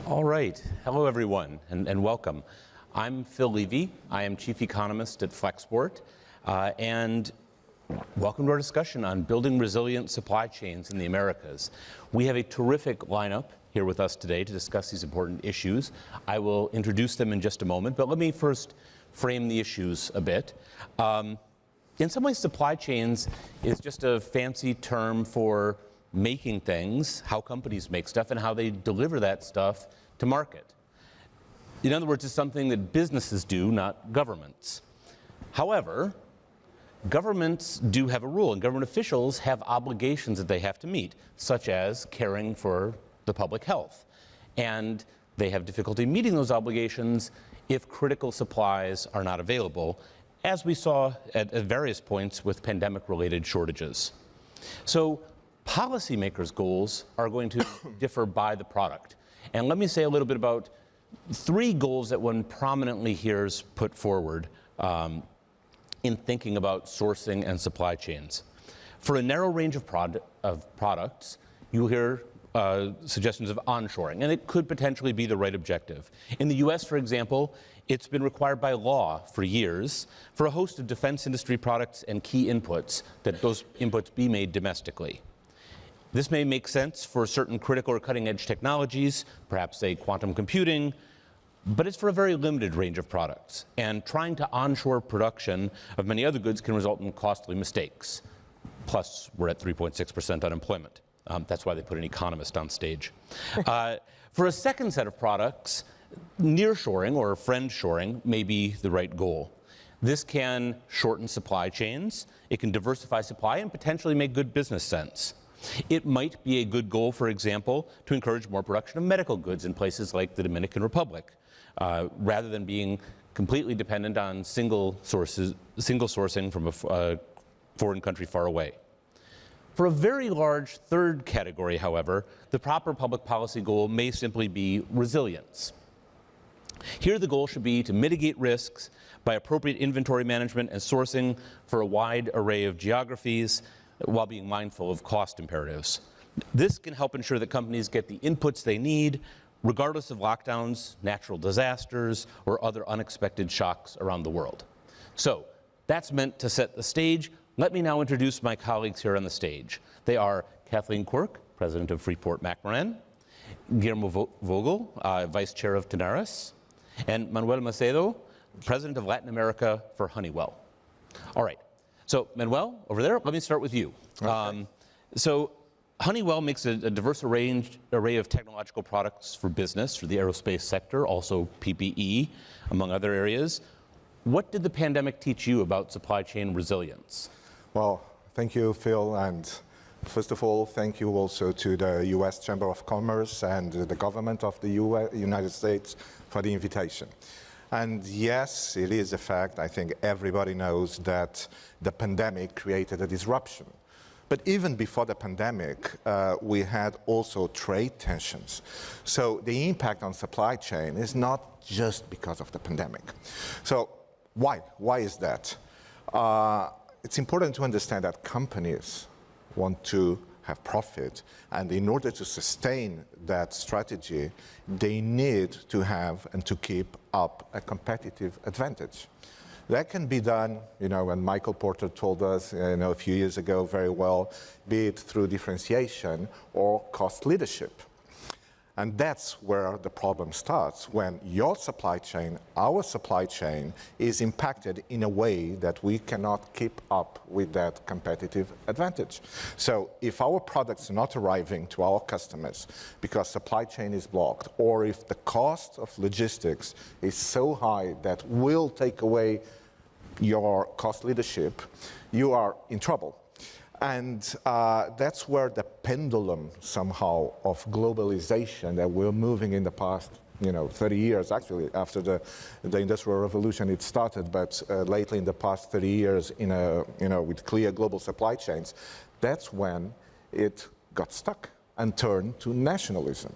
All right. Hello, everyone, and welcome. I'm Phil Levy. I am Chief Economist at Flexport, and welcome to our discussion on building resilient supply chains in the Americas. We have a terrific lineup here with us today to discuss these important issues. I will introduce them in just a moment, but let me first frame the issues a bit. In some ways, supply chains is just a fancy term for making things, how companies make stuff, and how they deliver that stuff to market. In other words, it's something that businesses do, not governments. However, governments do have a rule, and government officials have obligations that they have to meet, such as caring for the public health. And they have difficulty meeting those obligations if critical supplies are not available, as we saw at various points with pandemic-related shortages. So policymakers' goals are going to differ by the product. And let me say a little bit about 3 goals that one prominently hears put forward in thinking about sourcing and supply chains. For a narrow range of products, you'll hear suggestions of onshoring, and it could potentially be the right objective. In the US, for example, it's been required by law for years for a host of defense industry products and key inputs that those inputs be made domestically. This may make sense for certain critical or cutting-edge technologies, perhaps say quantum computing, but it's for a very limited range of products. And trying to onshore production of many other goods can result in costly mistakes. Plus, we're at 3.6% unemployment. That's why they put an economist on stage. For a second set of products, nearshoring or friendshoring may be the right goal. This can shorten supply chains, it can diversify supply, and potentially make good business sense. It might be a good goal, for example, to encourage more production of medical goods in places like the Dominican Republic, rather than being completely dependent on single sourcing from a foreign country far away. For a very large third category, however, the proper public policy goal may simply be resilience. Here the goal should be to mitigate risks by appropriate inventory management and sourcing for a wide array of geographies while being mindful of cost imperatives. This can help ensure that companies get the inputs they need regardless of lockdowns, natural disasters, or other unexpected shocks around the world. So that's meant to set the stage. Let me now introduce my colleagues here on the stage. They are Kathleen Quirk, President of Freeport-McMoRan, Guillermo Vogel, Vice Chair of Tenaris, and Manuel Macedo, President of Latin America for Honeywell. All right, so Manuel, over there, let me start with you. Okay. So Honeywell makes a diverse array of technological products for business, for the aerospace sector, also PPE, among other areas. What did the pandemic teach you about supply chain resilience? Well, thank you, Phil, and first of all, thank you also to the U.S. Chamber of Commerce and the government of the United States for the invitation. And yes, it is a fact. I think everybody knows that the pandemic created a disruption. But even before the pandemic, we had also trade tensions. So the impact on supply chain is not just because of the pandemic. So why? Why is that? It's important to understand that companies want to have profit, and in order to sustain that strategy, they need to have and to keep up a competitive advantage. That can be done, and Michael Porter told us, a few years ago very well, be it through differentiation or cost leadership. And that's where the problem starts, when your supply chain, our supply chain, is impacted in a way that we cannot keep up with that competitive advantage. So if our products are not arriving to our customers because supply chain is blocked, or if the cost of logistics is so high that will take away your cost leadership, you are in trouble. And that's where the pendulum somehow of globalization that we're moving in the past 30 years, actually, after the Industrial Revolution it started, but lately in the past 30 years with clear global supply chains, that's when it got stuck and turned to nationalism.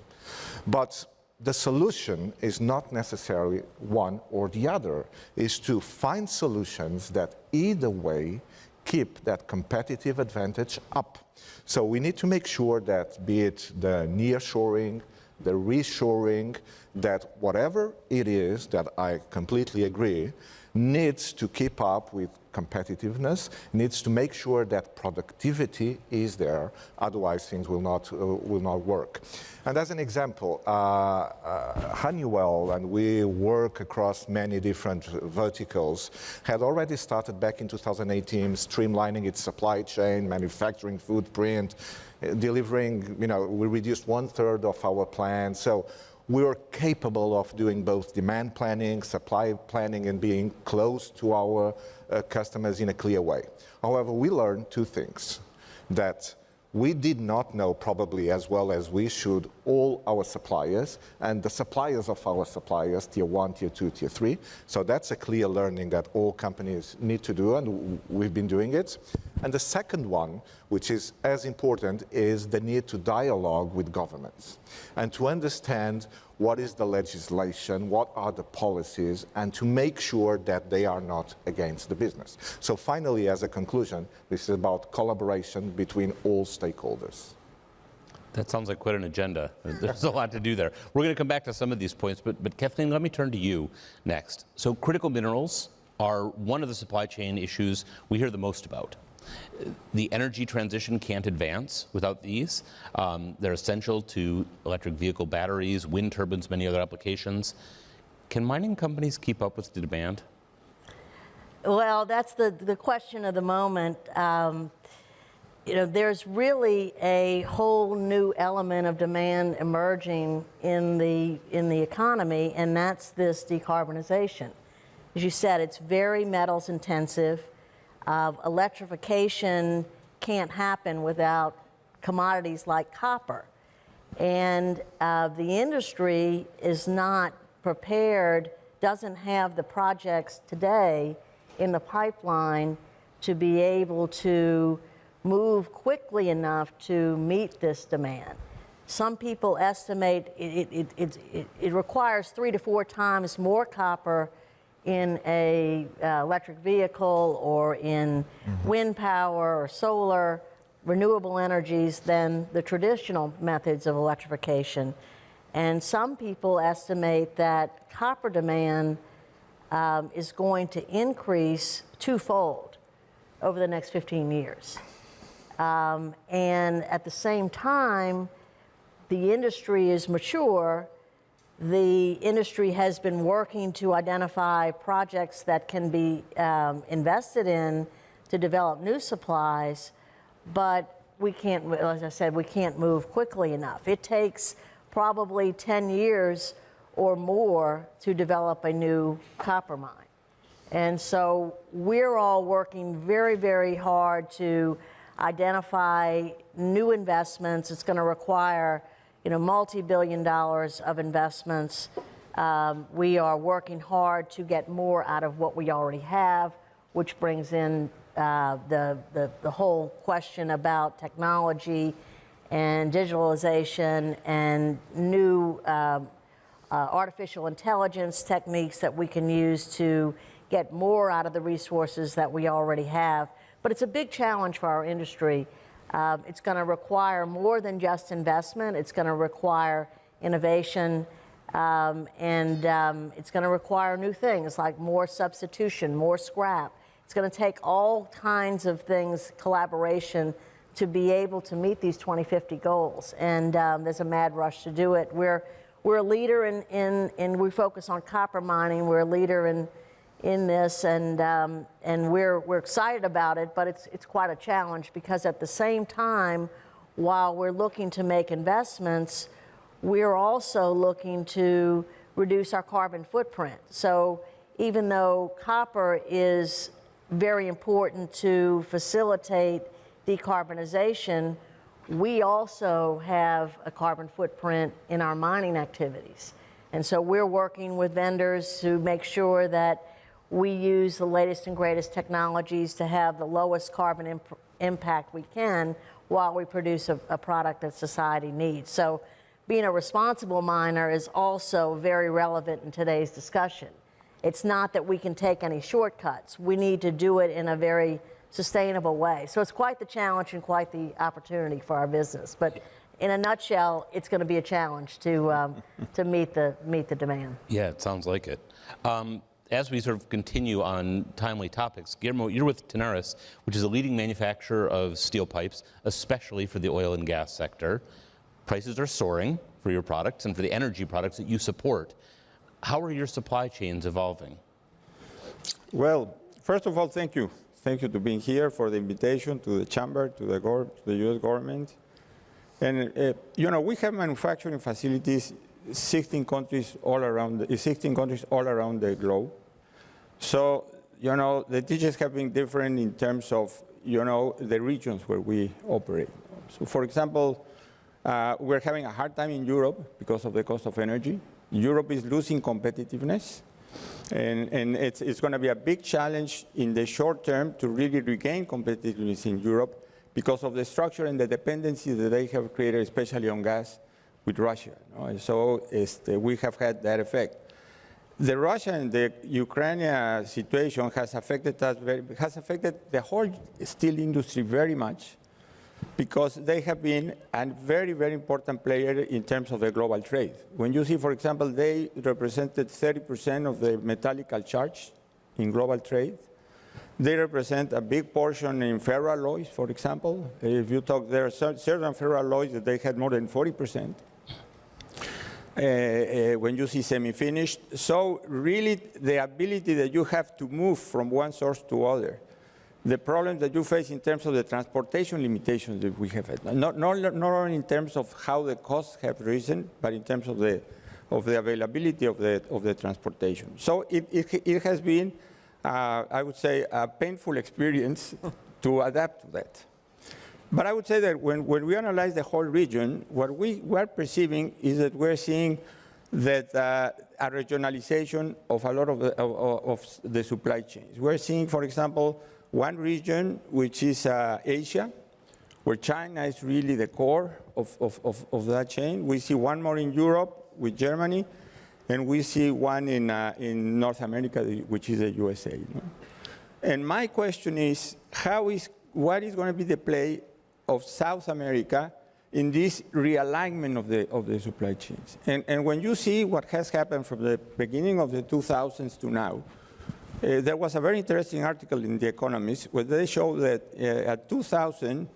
But the solution is not necessarily one or the other, is to find solutions that either way keep that competitive advantage up. So we need to make sure that, be it the nearshoring, the reshoring, that whatever it is, that I completely agree, needs to keep up with competitiveness, needs to make sure that productivity is there, otherwise things will not work. And as an example, Honeywell, and we work across many different verticals, had already started back in 2018 streamlining its supply chain, manufacturing footprint, delivering, we reduced 1/3 of our plans. So we were capable of doing both demand planning, supply planning, and being close to our customers in a clear way. However, we learned two things: that we did not know probably as well as we should all our suppliers, and the suppliers of our suppliers, tier 1, tier 2, tier 3. So that's a clear learning that all companies need to do, and we've been doing it. And the second one, which is as important, is the need to dialogue with governments and to understand what is the legislation, what are the policies, and to make sure that they are not against the business. So finally, as a conclusion, this is about collaboration between all stakeholders. That sounds like quite an agenda. There's a lot to do there. We're going to come back to some of these points, but Kathleen, let me turn to you next. So critical minerals are one of the supply chain issues we hear the most about. The energy transition can't advance without these. They're essential to electric vehicle batteries, wind turbines, many other applications. Can mining companies keep up with the demand? Well, that's the question of the moment. You know, there's really a whole new element of demand emerging in the economy, and that's this decarbonization. As you said, it's very metals intensive. Electrification can't happen without commodities like copper. And the industry is not prepared, doesn't have the projects today in the pipeline to be able to move quickly enough to meet this demand. Some people estimate it requires 3 to 4 times more copper in a electric vehicle or in wind power or solar, renewable energies than the traditional methods of electrification. And some people estimate that copper demand is going to increase twofold over the next 15 years. And at the same time, the industry is mature. The industry has been working to identify projects that can be invested in to develop new supplies, but we can't, as I said, we can't move quickly enough. It takes probably 10 years or more to develop a new copper mine. And so we're all working very, very hard to identify new investments. It's going to require, you know, multi-billion dollars of investments. We are working hard to get more out of what we already have, which brings in the whole question about technology and digitalization and new artificial intelligence techniques that we can use to get more out of the resources that we already have. But it's a big challenge for our industry. It's going to require more than just investment. It's going to require innovation, and it's going to require new things like more substitution, more scrap. It's going to take all kinds of things, collaboration, to be able to meet these 2050 goals. And there's a mad rush to do it. We're a leader in we focus on copper mining. We're a leader in this, and we're excited about it, but it's quite a challenge because at the same time, while we're looking to make investments, we're also looking to reduce our carbon footprint. So even though copper is very important to facilitate decarbonization, we also have a carbon footprint in our mining activities. And so we're working with vendors to make sure that we use the latest and greatest technologies to have the lowest carbon impact we can while we produce a product that society needs. So being a responsible miner is also very relevant in today's discussion. It's not that we can take any shortcuts. We need to do it in a very sustainable way. So it's quite the challenge and quite the opportunity for our business. But in a nutshell, it's going to be a challenge to meet the demand. Yeah, it sounds like it. As we sort of continue on timely topics, Guillermo, you're with Tenaris, which is a leading manufacturer of steel pipes, especially for the oil and gas sector. Prices are soaring for your products and for the energy products that you support. How are your supply chains evolving? Well, first of all, thank you. Thank you to being here, for the invitation to the chamber, to the U.S. government. And, you know, we have manufacturing facilities 16 countries all around the globe. So, you know, the teachers have been different in terms of, you know, the regions where we operate. So, for example, we're having a hard time in Europe because of the cost of energy. Europe is losing competitiveness. And it's going to be a big challenge in the short term to really regain competitiveness in Europe because of the structure and the dependency that they have created, especially on gas with Russia. So we have had that effect. The Russia and the Ukraine situation has affected us has affected the whole steel industry very much because they have been a very, very important player in terms of the global trade. When you see, for example, they represented 30% of the metallical charge in global trade. They represent a big portion in ferroalloys, for example. If you talk, there are certain ferroalloys that they had more than 40%. When you see semi-finished. So really the ability that you have to move from one source to other, the problem that you face in terms of the transportation limitations that we have had, not only in terms of how the costs have risen, but in terms of the availability of the transportation. So it has been, I would say, a painful experience to adapt to that. But I would say that when we analyze the whole region, what we are perceiving is that we're seeing that a regionalization of a lot of the supply chains. We're seeing, for example, one region, which is Asia, where China is really the core of that chain. We see one more in Europe with Germany, and we see one in North America, which is the USA. And my question is, what is going to be the play of South America in this realignment of the supply chains? And when you see what has happened from the beginning of the 2000s to now, there was a very interesting article in The Economist where they show that at 2000,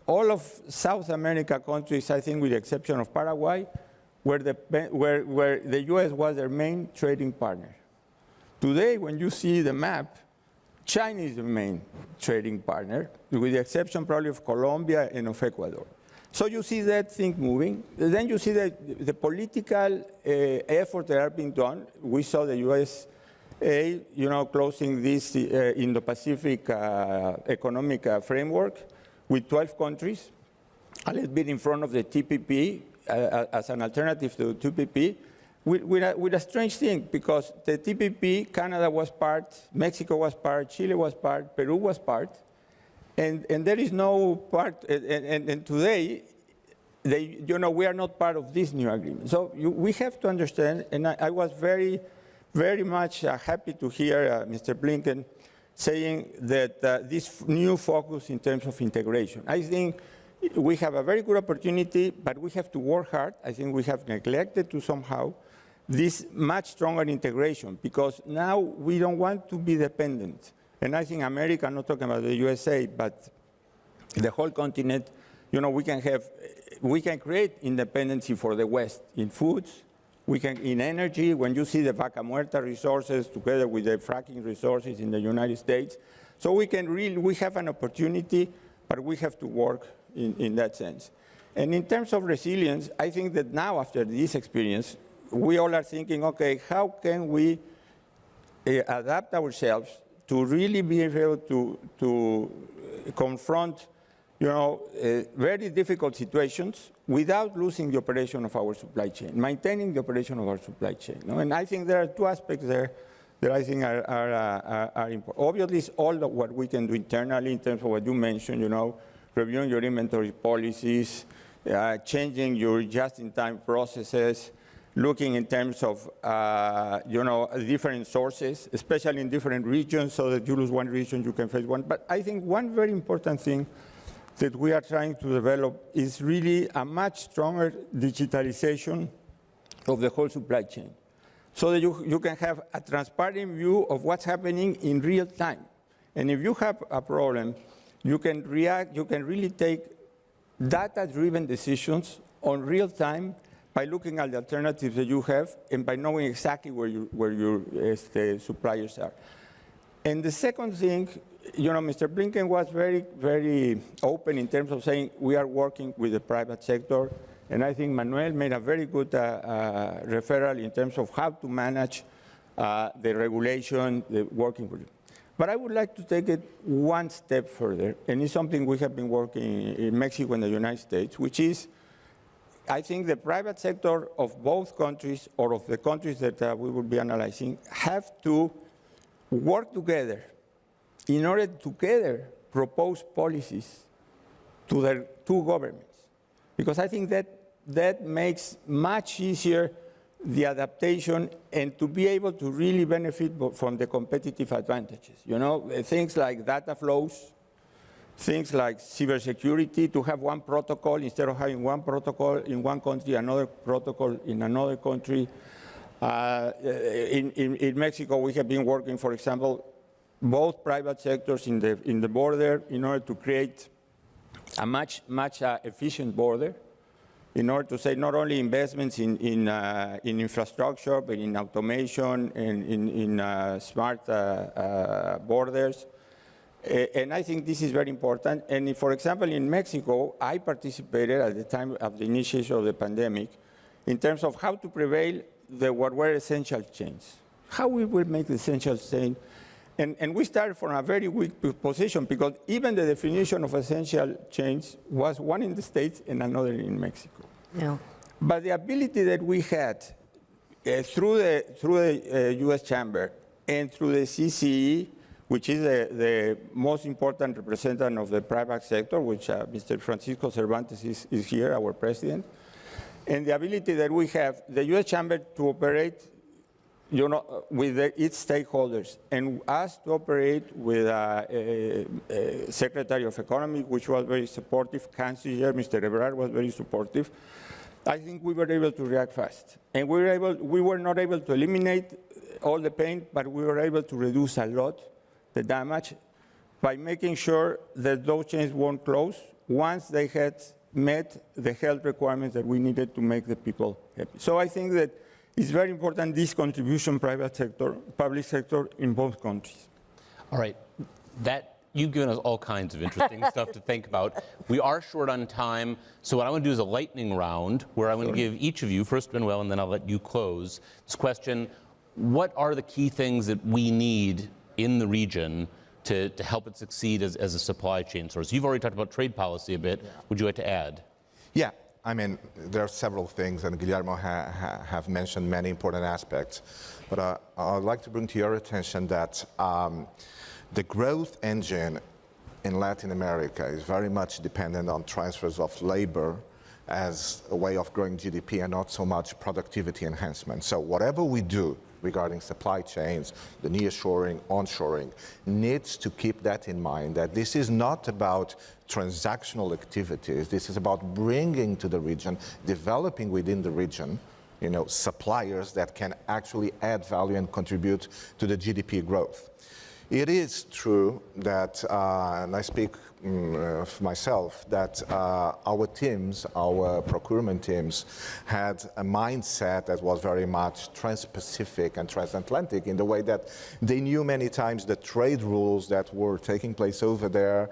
all of South America countries, I think with the exception of Paraguay, where the US was their main trading partner. Today, when you see the map, China is the main trading partner, with the exception probably of Colombia and of Ecuador. So you see that thing moving. Then you see that the political efforts that are being done. We saw the USA, closing this Indo-Pacific economic framework with 12 countries, a little bit in front of the TPP as an alternative to TPP. With a strange thing, because the TPP, Canada was part, Mexico was part, Chile was part, Peru was part, and there is no part, and today, we are not part of this new agreement. So we have to understand, and I was very, very much happy to hear Mr. Blinken saying that this new focus in terms of integration. I think we have a very good opportunity, but we have to work hard. I think we have neglected to somehow this much stronger integration, because now we don't want to be dependent. And I think America, I'm not talking about the USA, but the whole continent, we can create independency for the West in foods, in energy. When you see the Vaca Muerta resources together with the fracking resources in the United States, so we have an opportunity, but we have to work in that sense. And in terms of resilience, I think that now after this experience, we all are thinking, okay, how can we adapt ourselves to really be able to confront, very difficult situations without losing the operation of our supply chain, maintaining the operation of our supply chain. And I think there are two aspects there that I think are important. Obviously, it's all what we can do internally in terms of what you mentioned, reviewing your inventory policies, changing your just-in-time processes, looking in terms of, different sources, especially in different regions, so that you lose one region, you can face one. But I think one very important thing that we are trying to develop is really a much stronger digitalization of the whole supply chain, so that you can have a transparent view of what's happening in real time. And if you have a problem, you can react, you can really take data-driven decisions on real time by looking at the alternatives that you have and by knowing exactly where your suppliers are. And the second thing, Mr. Blinken was very, very open in terms of saying we are working with the private sector. And I think Manuel made a very good referral in terms of how to manage the regulation, the working with it. But I would like to take it one step further, and it's something we have been working in Mexico and the United States, which is I think the private sector of both countries, or of the countries that we will be analyzing, have to work together in order to together propose policies to their two governments. Because I think that makes much easier the adaptation and to be able to really benefit from the competitive advantages. You know, things like data flows, things like cybersecurity, to have one protocol instead of having one protocol in one country, another protocol in another country. In Mexico, we have been working, for example, both private sectors in the border in order to create a much efficient border, in order to say not only investments in infrastructure, but in automation and in smart borders. And I think this is very important. And for example, in Mexico, I participated at the time of the initiation of the pandemic in terms of how to prevail what were essential chains. How we will make the essential chain. And we started from a very weak position, because even the definition of essential chains was one in the States and another in Mexico. Yeah. But the ability that we had through the U.S. Chamber and through the CCE, which is the most important representative of the private sector, which Mr. Francisco Cervantes is here, our president, and the ability that we have, the U.S. Chamber to operate, you know, with its stakeholders, and us to operate with Secretary of Economy, which was very supportive, Chancellor Mr. Ebrard was very supportive. I think we were able to react fast, and we were not able to eliminate all the pain, but we were able to reduce a lot the damage by making sure that those chains won't close once they had met the health requirements that we needed to make the people happy. So I think that it's very important, this contribution, private sector, public sector, in both countries. All right. You've given us all kinds of interesting stuff to think about. We are short on time, so what I want to do is a lightning round where I'm going to give each of you, first Manuel, and then I'll let you close this question. What are the key things that we need in the region to help it succeed as a supply chain source? You've already talked about trade policy a bit. Yeah. Would you like to add? Yeah. I mean, there are several things, and Guillermo have mentioned many important aspects. But I'd like to bring to your attention that the growth engine in Latin America is very much dependent on transfers of labor as a way of growing GDP and not so much productivity enhancement. So whatever we do regarding supply chains, the nearshoring, onshoring, needs to keep that in mind, that this is not about transactional activities. This is about bringing to the region, developing within the region, you know, suppliers that can actually add value and contribute to the GDP growth. It is true that, and I speak for myself, that our teams, our procurement teams, had a mindset that was very much trans-Pacific and transatlantic, in the way that they knew many times the trade rules that were taking place over there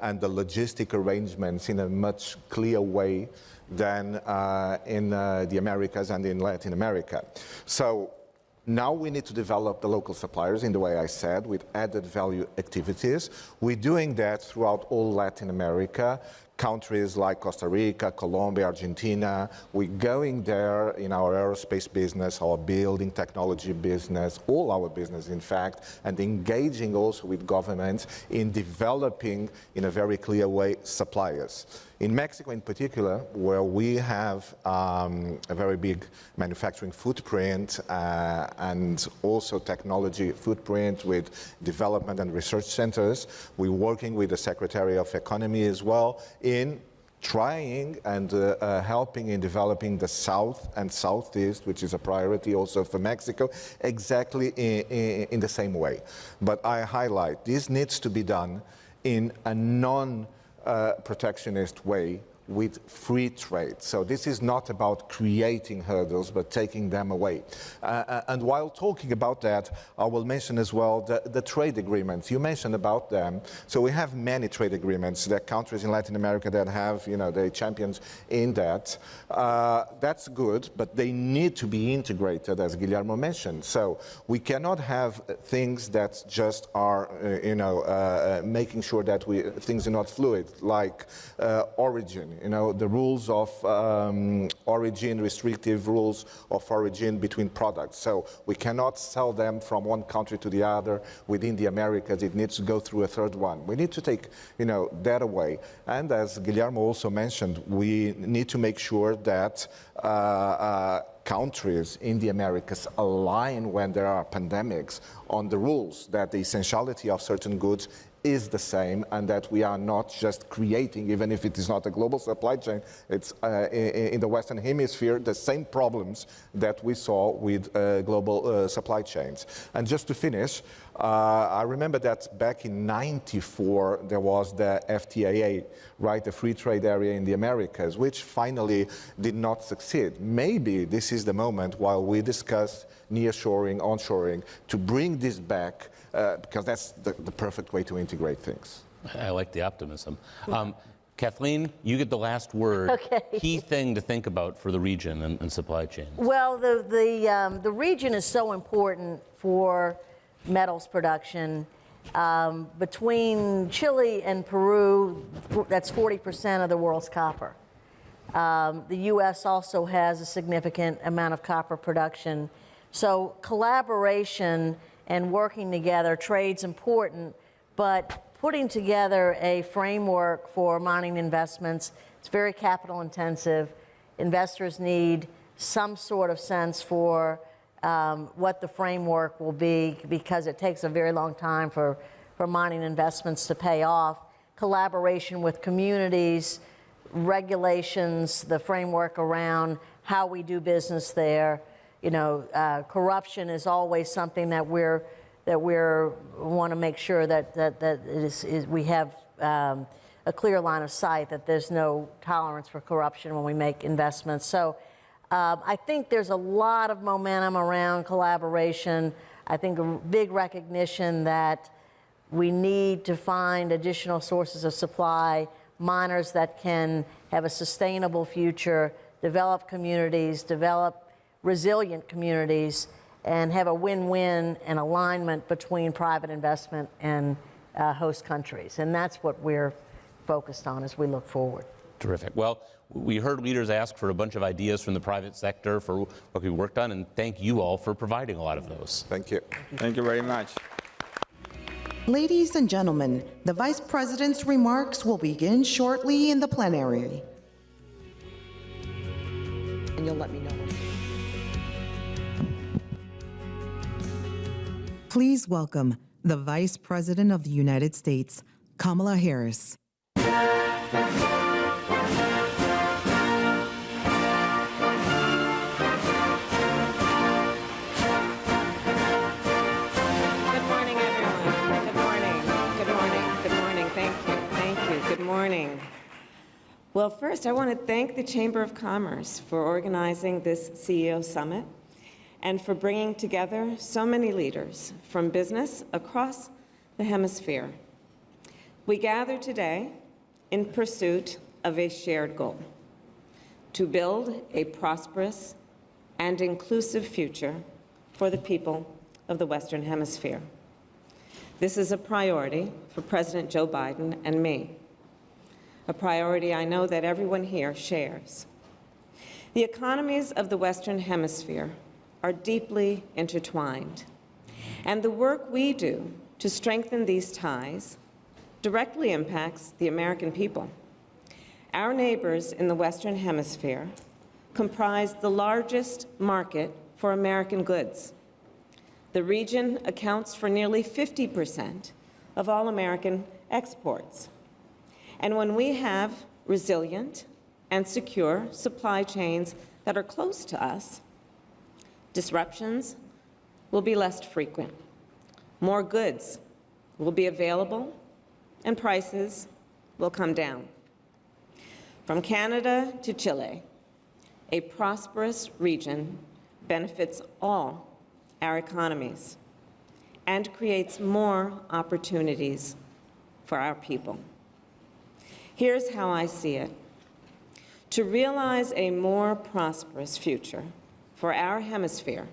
and the logistic arrangements in a much clearer way than in the Americas and in Latin America. So now we need to develop the local suppliers in the way I said, with added value activities. We're doing that throughout all Latin America, countries like Costa Rica, Colombia, Argentina. We're going there in our aerospace business, our building technology business, all our business, in fact, and engaging also with governments in developing, in a very clear way, suppliers. In Mexico in particular, where we have a very big manufacturing footprint and also technology footprint with development and research centers, we're working with the Secretary of Economy as well in trying and helping in developing the South and Southeast, which is a priority also for Mexico, exactly in the same way. But I highlight, this needs to be done in a non-protectionist way with free trade. So this is not about creating hurdles, but taking them away. And while talking about that, I will mention as well the trade agreements. You mentioned about them. So we have many trade agreements. There are countries in Latin America that have, you know, they're champions in that. That's good, but they need to be integrated, as Guillermo mentioned. So we cannot have things that just are, making sure that things are not fluid, like origin. the rules of origin, restrictive rules of origin between products. So we cannot sell them from one country to the other within the Americas. It needs to go through a third one. We need to take, that away. And as Guillermo also mentioned, we need to make sure that countries in the Americas align when there are pandemics on the rules, that the essentiality of certain goods is the same, and that we are not just creating, even if it is not a global supply chain, it's in the Western Hemisphere, the same problems that we saw with global supply chains. And just to finish, I remember that back in '94, there was the FTAA, right, the free trade area in the Americas, which finally did not succeed. Maybe this is the moment while we discuss nearshoring, onshoring, to bring this back, because that's the perfect way to integrate things. I like the optimism. Kathleen, you get the last word. Okay. Key thing to think about for the region and supply chain. Well, the region is so important for metals production. Between Chile and Peru, that's 40% of the world's copper. The U.S. also has a significant amount of copper production. So collaboration and working together, trade's important, but putting together a framework for mining investments, it's very capital intensive. Investors need some sort of sense for what the framework will be, because it takes a very long time for mining investments to pay off. Collaboration with communities, regulations, the framework around how we do business there. Corruption is always something that we want to make sure that we have a clear line of sight, that there's no tolerance for corruption when we make investments. So I think there's a lot of momentum around collaboration. I think a big recognition that we need to find additional sources of supply, miners that can have a sustainable future, develop communities, develop resilient communities, and have a win-win and alignment between private investment and host countries. And that's what we're focused on as we look forward. Terrific. Well, we heard leaders ask for a bunch of ideas from the private sector for what we worked on, and thank you all for providing a lot of those. Thank you. Thank you very much. Ladies and gentlemen, the Vice President's remarks will begin shortly in the plenary. And you'll let me know. Please welcome the Vice President of the United States, Kamala Harris. Well, first, I want to thank the Chamber of Commerce for organizing this CEO Summit and for bringing together so many leaders from business across the hemisphere. We gather today in pursuit of a shared goal: to build a prosperous and inclusive future for the people of the Western Hemisphere. This is a priority for President Joe Biden and me, a priority I know that everyone here shares. The economies of the Western Hemisphere are deeply intertwined, and the work we do to strengthen these ties directly impacts the American people. Our neighbors in the Western Hemisphere comprise the largest market for American goods. The region accounts for nearly 50% of all American exports. And when we have resilient and secure supply chains that are close to us, disruptions will be less frequent. More goods will be available, and prices will come down. From Canada to Chile, a prosperous region benefits all our economies and creates more opportunities for our people. Here's how I see it. To realize a more prosperous future for our hemisphere,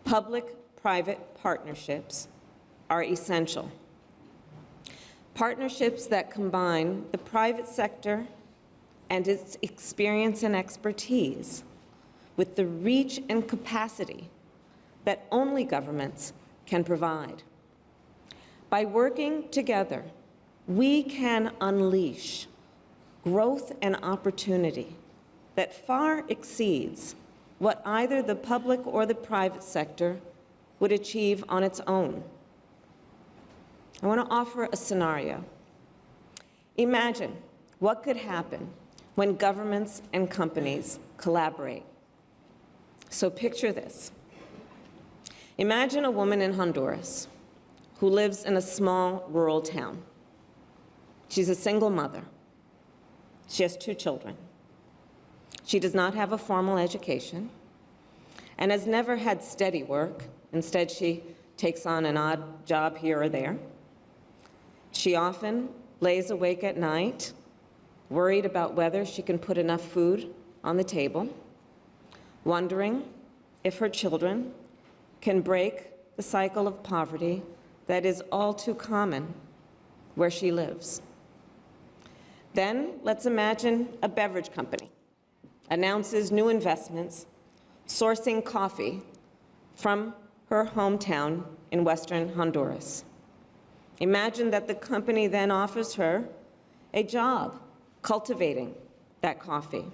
public-private partnerships are essential. Partnerships that combine the private sector and its experience and expertise with the reach and capacity that only governments can provide. By working together, we can unleash growth and opportunity that far exceeds what either the public or the private sector would achieve on its own. I want to offer a scenario. Imagine what could happen when governments and companies collaborate. So picture this. Imagine a woman in Honduras who lives in a small rural town. She's a single mother. She has 2 children. She does not have a formal education and has never had steady work. Instead, she takes on an odd job here or there. She often lays awake at night, worried about whether she can put enough food on the table, wondering if her children can break the cycle of poverty that is all too common where she lives. Then let's imagine a beverage company announces new investments sourcing coffee from her hometown in western Honduras. Imagine that the company then offers her a job cultivating that coffee.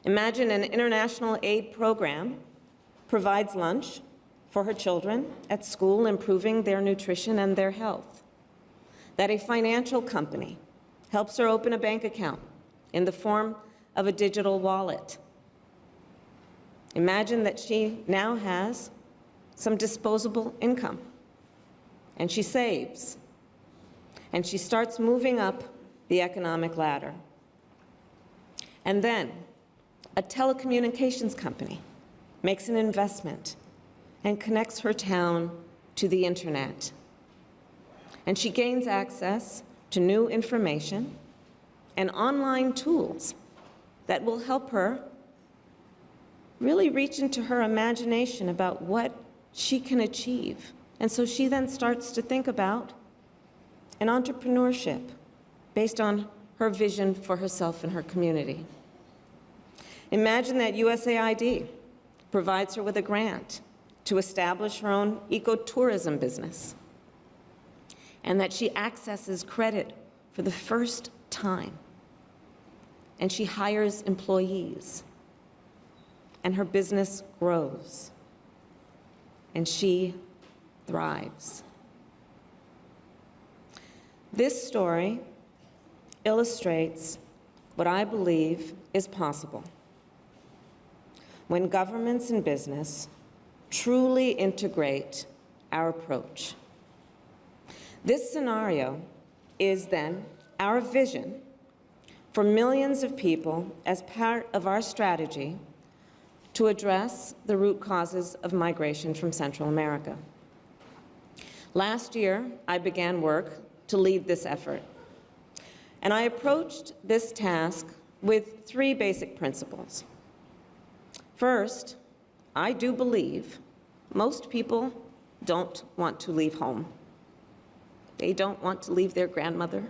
Imagine an international aid program provides lunch for her children at school, improving their nutrition and their health. That a financial company helps her open a bank account in the form of a digital wallet. Imagine that she now has some disposable income, and she saves, and she starts moving up the economic ladder. And then a telecommunications company makes an investment and connects her town to the internet. And she gains access to new information and online tools that will help her really reach into her imagination about what she can achieve. And so she then starts to think about an entrepreneurship based on her vision for herself and her community. Imagine that USAID provides her with a grant to establish her own ecotourism business, and that she accesses credit for the first time, and she hires employees, and her business grows, and she thrives. This story illustrates what I believe is possible when governments and business truly integrate our approach. This scenario is then our vision for millions of people as part of our strategy to address the root causes of migration from Central America. Last year, I began work to lead this effort, and I approached this task with 3 basic principles. First, I do believe most people don't want to leave home. They don't want to leave their grandmother.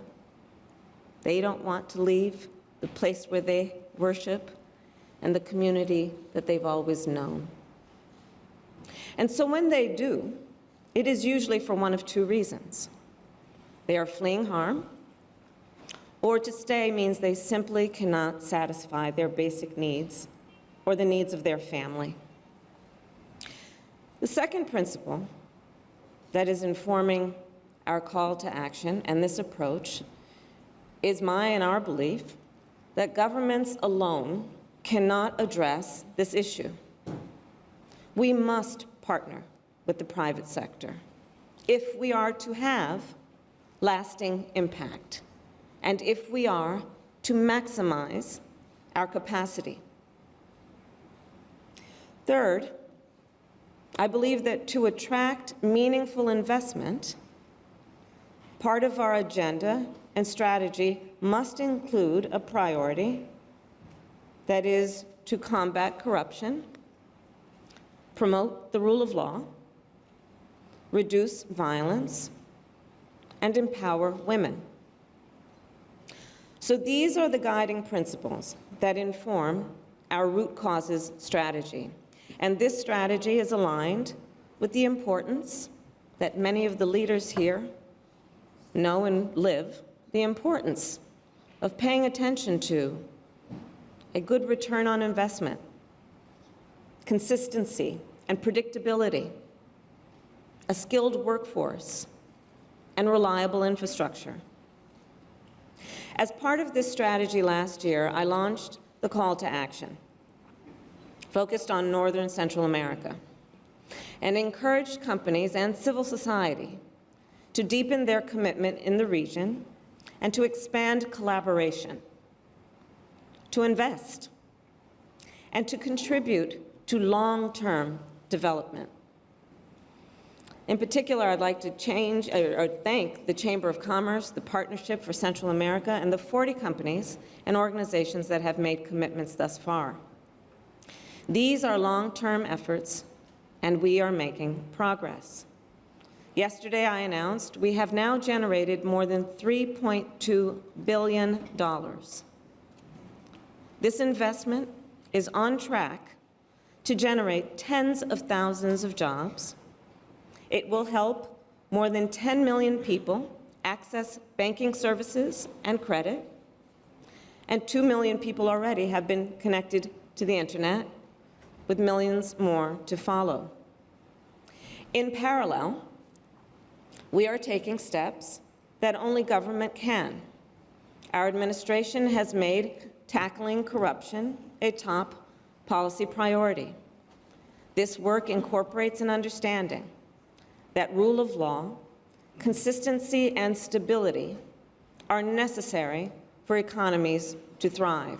They don't want to leave the place where they worship and the community that they've always known. And so when they do, it is usually for one of 2 reasons. They are fleeing harm, or to stay means they simply cannot satisfy their basic needs or the needs of their family. The second principle that is informing our call to action and this approach is my and our belief that governments alone cannot address this issue. We must partner with the private sector if we are to have lasting impact and if we are to maximize our capacity. Third, I believe that to attract meaningful investment, part of our agenda and strategy must include a priority that is to combat corruption, promote the rule of law, reduce violence, and empower women. So these are the guiding principles that inform our root causes strategy. And this strategy is aligned with the importance that many of the leaders here know and live, the importance of paying attention to a good return on investment, consistency and predictability, a skilled workforce, and reliable infrastructure. As part of this strategy last year, I launched the call to action, focused on Northern Central America, and encouraged companies and civil society to deepen their commitment in the region and to expand collaboration, to invest, and to contribute to long-term development. In particular, I'd like to thank the Chamber of Commerce, the Partnership for Central America, and the 40 companies and organizations that have made commitments thus far. These are long-term efforts, and we are making progress. Yesterday, I announced we have now generated more than $3.2 billion. This investment is on track to generate tens of thousands of jobs. It will help more than 10 million people access banking services and credit, and 2 million people already have been connected to the internet, with millions more to follow. In parallel, we are taking steps that only government can. Our administration has made tackling corruption a top policy priority. This work incorporates an understanding that rule of law, consistency, and stability are necessary for economies to thrive.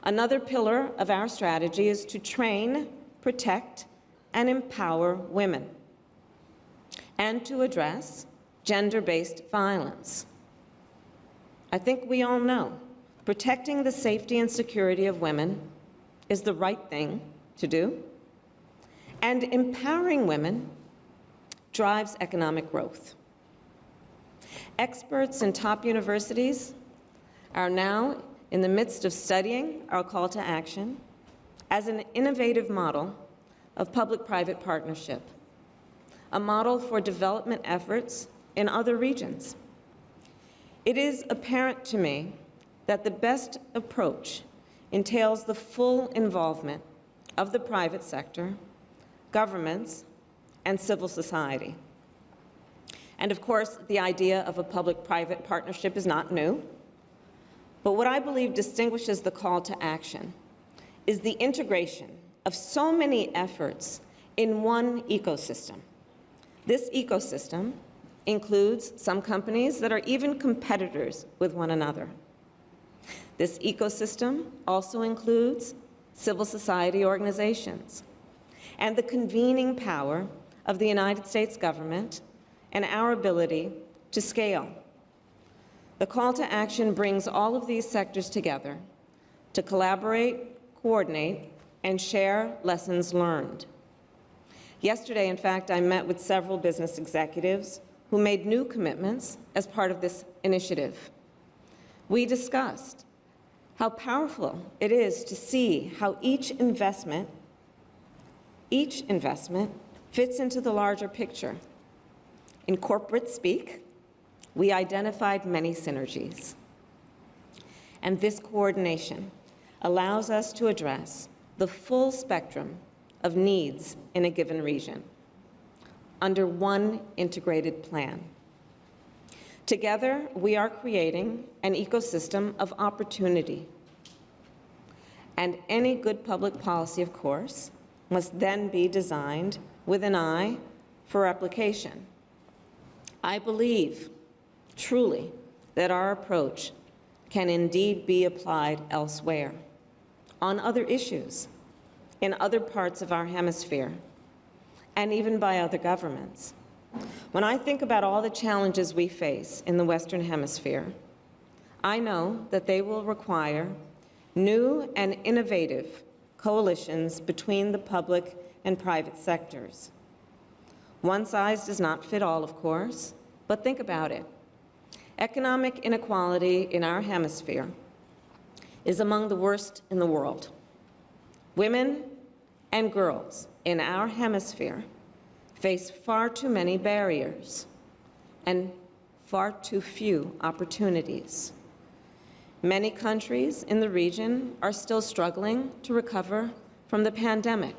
Another pillar of our strategy is to train, protect, and empower women, and to address gender-based violence. I think we all know protecting the safety and security of women is the right thing to do, and empowering women drives economic growth. Experts in top universities are now in the midst of studying our call to action as an innovative model of public-private partnership, a model for development efforts in other regions. It is apparent to me that the best approach entails the full involvement of the private sector, governments, and civil society. And of course, the idea of a public-private partnership is not new. But what I believe distinguishes the call to action is the integration of so many efforts in one ecosystem. This ecosystem includes some companies that are even competitors with one another. This ecosystem also includes civil society organizations and the convening power of the United States government and our ability to scale. The call to action brings all of these sectors together to collaborate, coordinate, and share lessons learned. Yesterday, in fact, I met with several business executives who made new commitments as part of this initiative. We discussed how powerful it is to see how each investment fits into the larger picture. In corporate speak, we identified many synergies. And this coordination allows us to address the full spectrum of needs in a given region under one integrated plan. Together, we are creating an ecosystem of opportunity. And any good public policy, of course, must then be designed with an eye for application. I believe, truly, that our approach can indeed be applied elsewhere, on other issues, in other parts of our hemisphere, and even by other governments. When I think about all the challenges we face in the Western Hemisphere, I know that they will require new and innovative coalitions between the public and private sectors. One size does not fit all, of course, but think about it. Economic inequality in our hemisphere is among the worst in the world. Women and girls in our hemisphere face far too many barriers and far too few opportunities. Many countries in the region are still struggling to recover from the pandemic.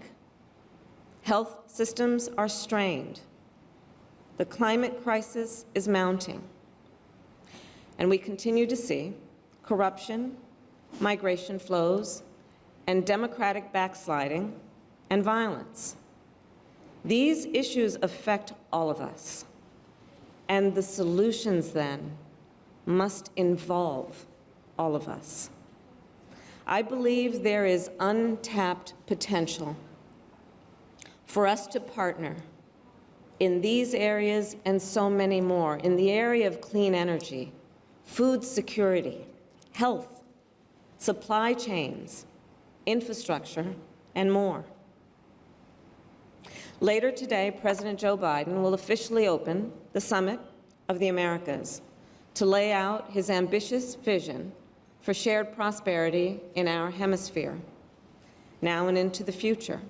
Health systems are strained. The climate crisis is mounting. And we continue to see corruption, migration flows, and democratic backsliding and violence. These issues affect all of us, and the solutions then must involve all of us. I believe there is untapped potential for us to partner in these areas and so many more, in the area of clean energy, food security, health, supply chains, infrastructure, and more. Later today, President Joe Biden will officially open the Summit of the Americas to lay out his ambitious vision for shared prosperity in our hemisphere, now and into the future.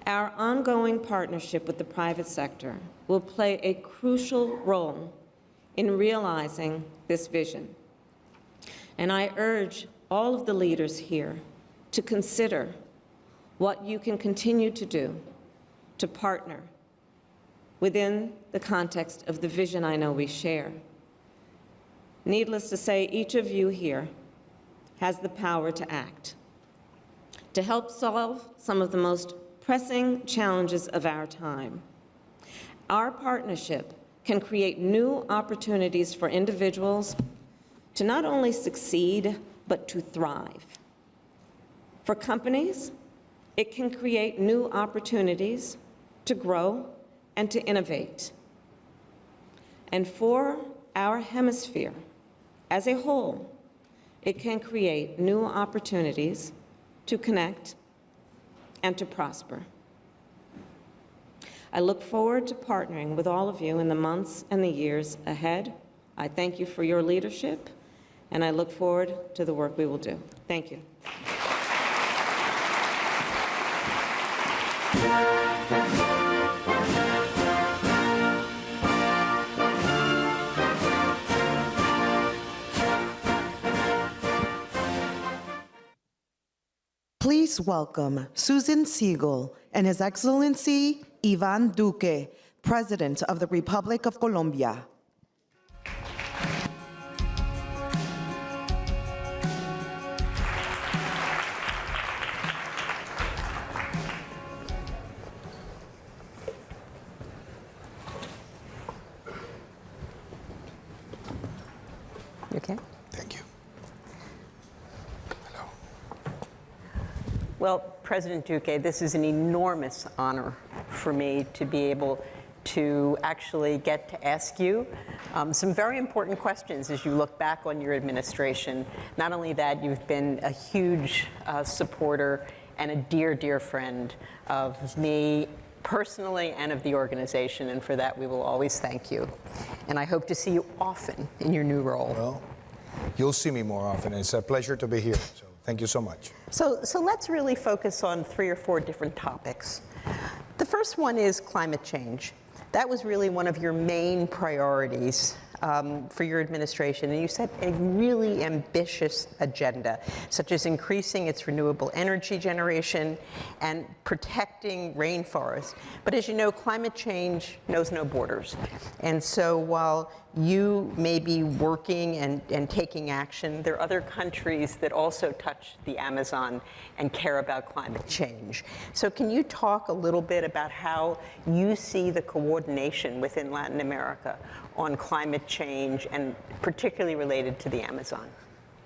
Our ongoing partnership with the private sector will play a crucial role in realizing this vision. And I urge all of the leaders here to consider what you can continue to do to partner within the context of the vision I know we share. Needless to say, each of you here has the power to act, to help solve some of the most pressing challenges of our time. Our partnership can create new opportunities for individuals to not only succeed, but to thrive. For companies, it can create new opportunities to grow and to innovate. And for our hemisphere as a whole, it can create new opportunities to connect and to prosper. I look forward to partnering with all of you in the months and the years ahead. I thank you for your leadership, and I look forward to the work we will do. Thank you. Please welcome Susan Siegel and His Excellency Iván Duque, President of the Republic of Colombia. You okay? Thank you. Hello. Well, President Duque, this is an enormous honor for me to be able to actually get to ask you some very important questions as you look back on your administration. Not only that, you've been a huge supporter and a dear, dear friend of me personally and of the organization, and for that we will always thank you. And I hope to see you often in your new role. Well, you'll see me more often. It's a pleasure to be here, so thank you so much. So let's really focus on 3 or 4 different topics. The first one is climate change. That was really one of your main priorities for your administration, and you set a really ambitious agenda, such as increasing its renewable energy generation and protecting rainforests. But as you know, climate change knows no borders. And so while you may be working and taking action, there are other countries that also touch the Amazon and care about climate change. So can you talk a little bit about how you see the coordination within Latin America on climate change, and particularly related to the Amazon?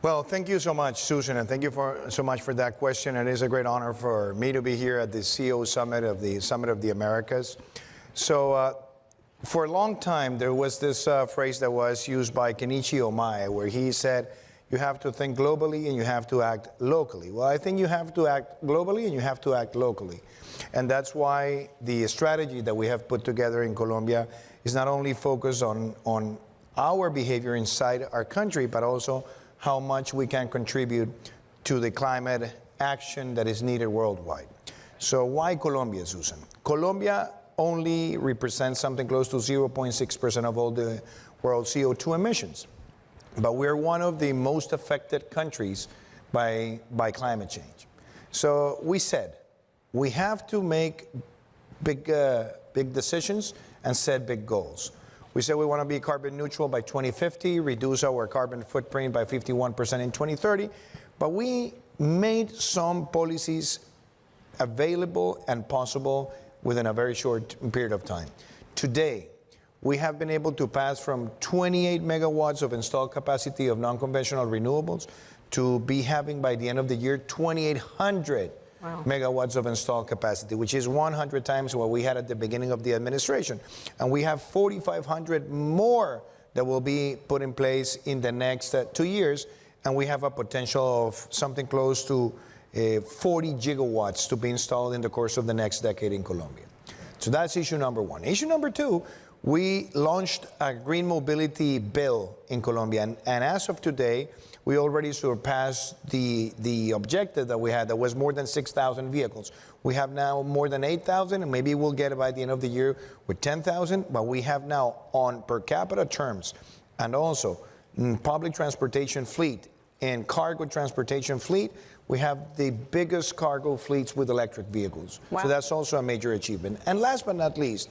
Well, thank you so much, Susan, and thank you so much for that question. It is a great honor for me to be here at the CEO Summit of the Americas. So for a long time, there was this phrase that was used by Kenichi Omae, where he said, you have to think globally and you have to act locally. Well, I think you have to act globally and you have to act locally. And that's why the strategy that we have put together in Colombia is not only focused on our behavior inside our country, but also how much we can contribute to the climate action that is needed worldwide. So why Colombia, Susan? Colombia only represents something close to 0.6% of all the world CO2 emissions. But we're one of the most affected countries by climate change. So we said, we have to make big decisions and set big goals. We said we want to be carbon neutral by 2050, reduce our carbon footprint by 51% in 2030, but we made some policies available and possible within a very short period of time. Today, we have been able to pass from 28 megawatts of installed capacity of non-conventional renewables to be having by the end of the year 2,800 megawatts of installed capacity, which is 100 times what we had at the beginning of the administration. And we have 4,500 more that will be put in place in the next 2 years. And we have a potential of something close to 40 gigawatts to be installed in the course of the next decade in Colombia. So that's issue number one. Issue number two, we launched a green mobility bill in Colombia. And as of today, we already surpassed the objective that we had, that was more than 6,000 vehicles. We have now more than 8,000, and maybe we'll get it by the end of the year with 10,000. But we have now, on per capita terms, and also public transportation fleet and cargo transportation fleet, we have the biggest cargo fleets with electric vehicles. Wow. So that's also a major achievement. And last but not least,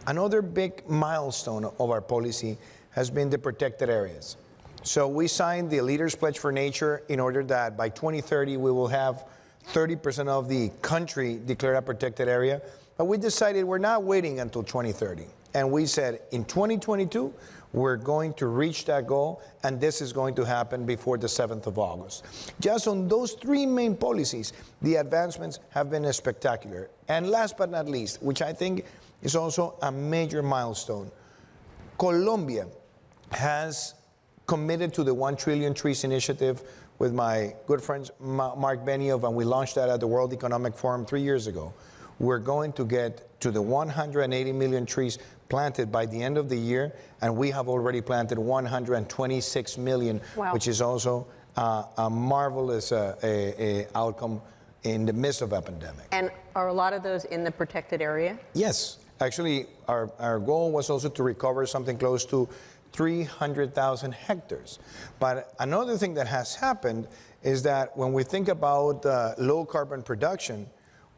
another big milestone of our policy has been the protected areas. So we signed the Leaders Pledge for Nature in order that by 2030 we will have 30% of the country declared a protected area. But we decided we're not waiting until 2030. And we said in 2022, we're going to reach that goal, and this is going to happen before the 7th of August. Just on those three main policies, the advancements have been spectacular. And last but not least, which I think is also a major milestone, Colombia has committed to the 1 Trillion Trees Initiative with my good friends Mark Benioff, and we launched that at the World Economic Forum 3 years ago. We're going to get to the 180 million trees planted by the end of the year, and we have already planted 126 million, wow, which is also a marvelous outcome in the midst of a pandemic. And are a lot of those in the protected area? Yes. Actually, our goal was also to recover something close to 300,000 hectares. But another thing that has happened is that when we think about low carbon production,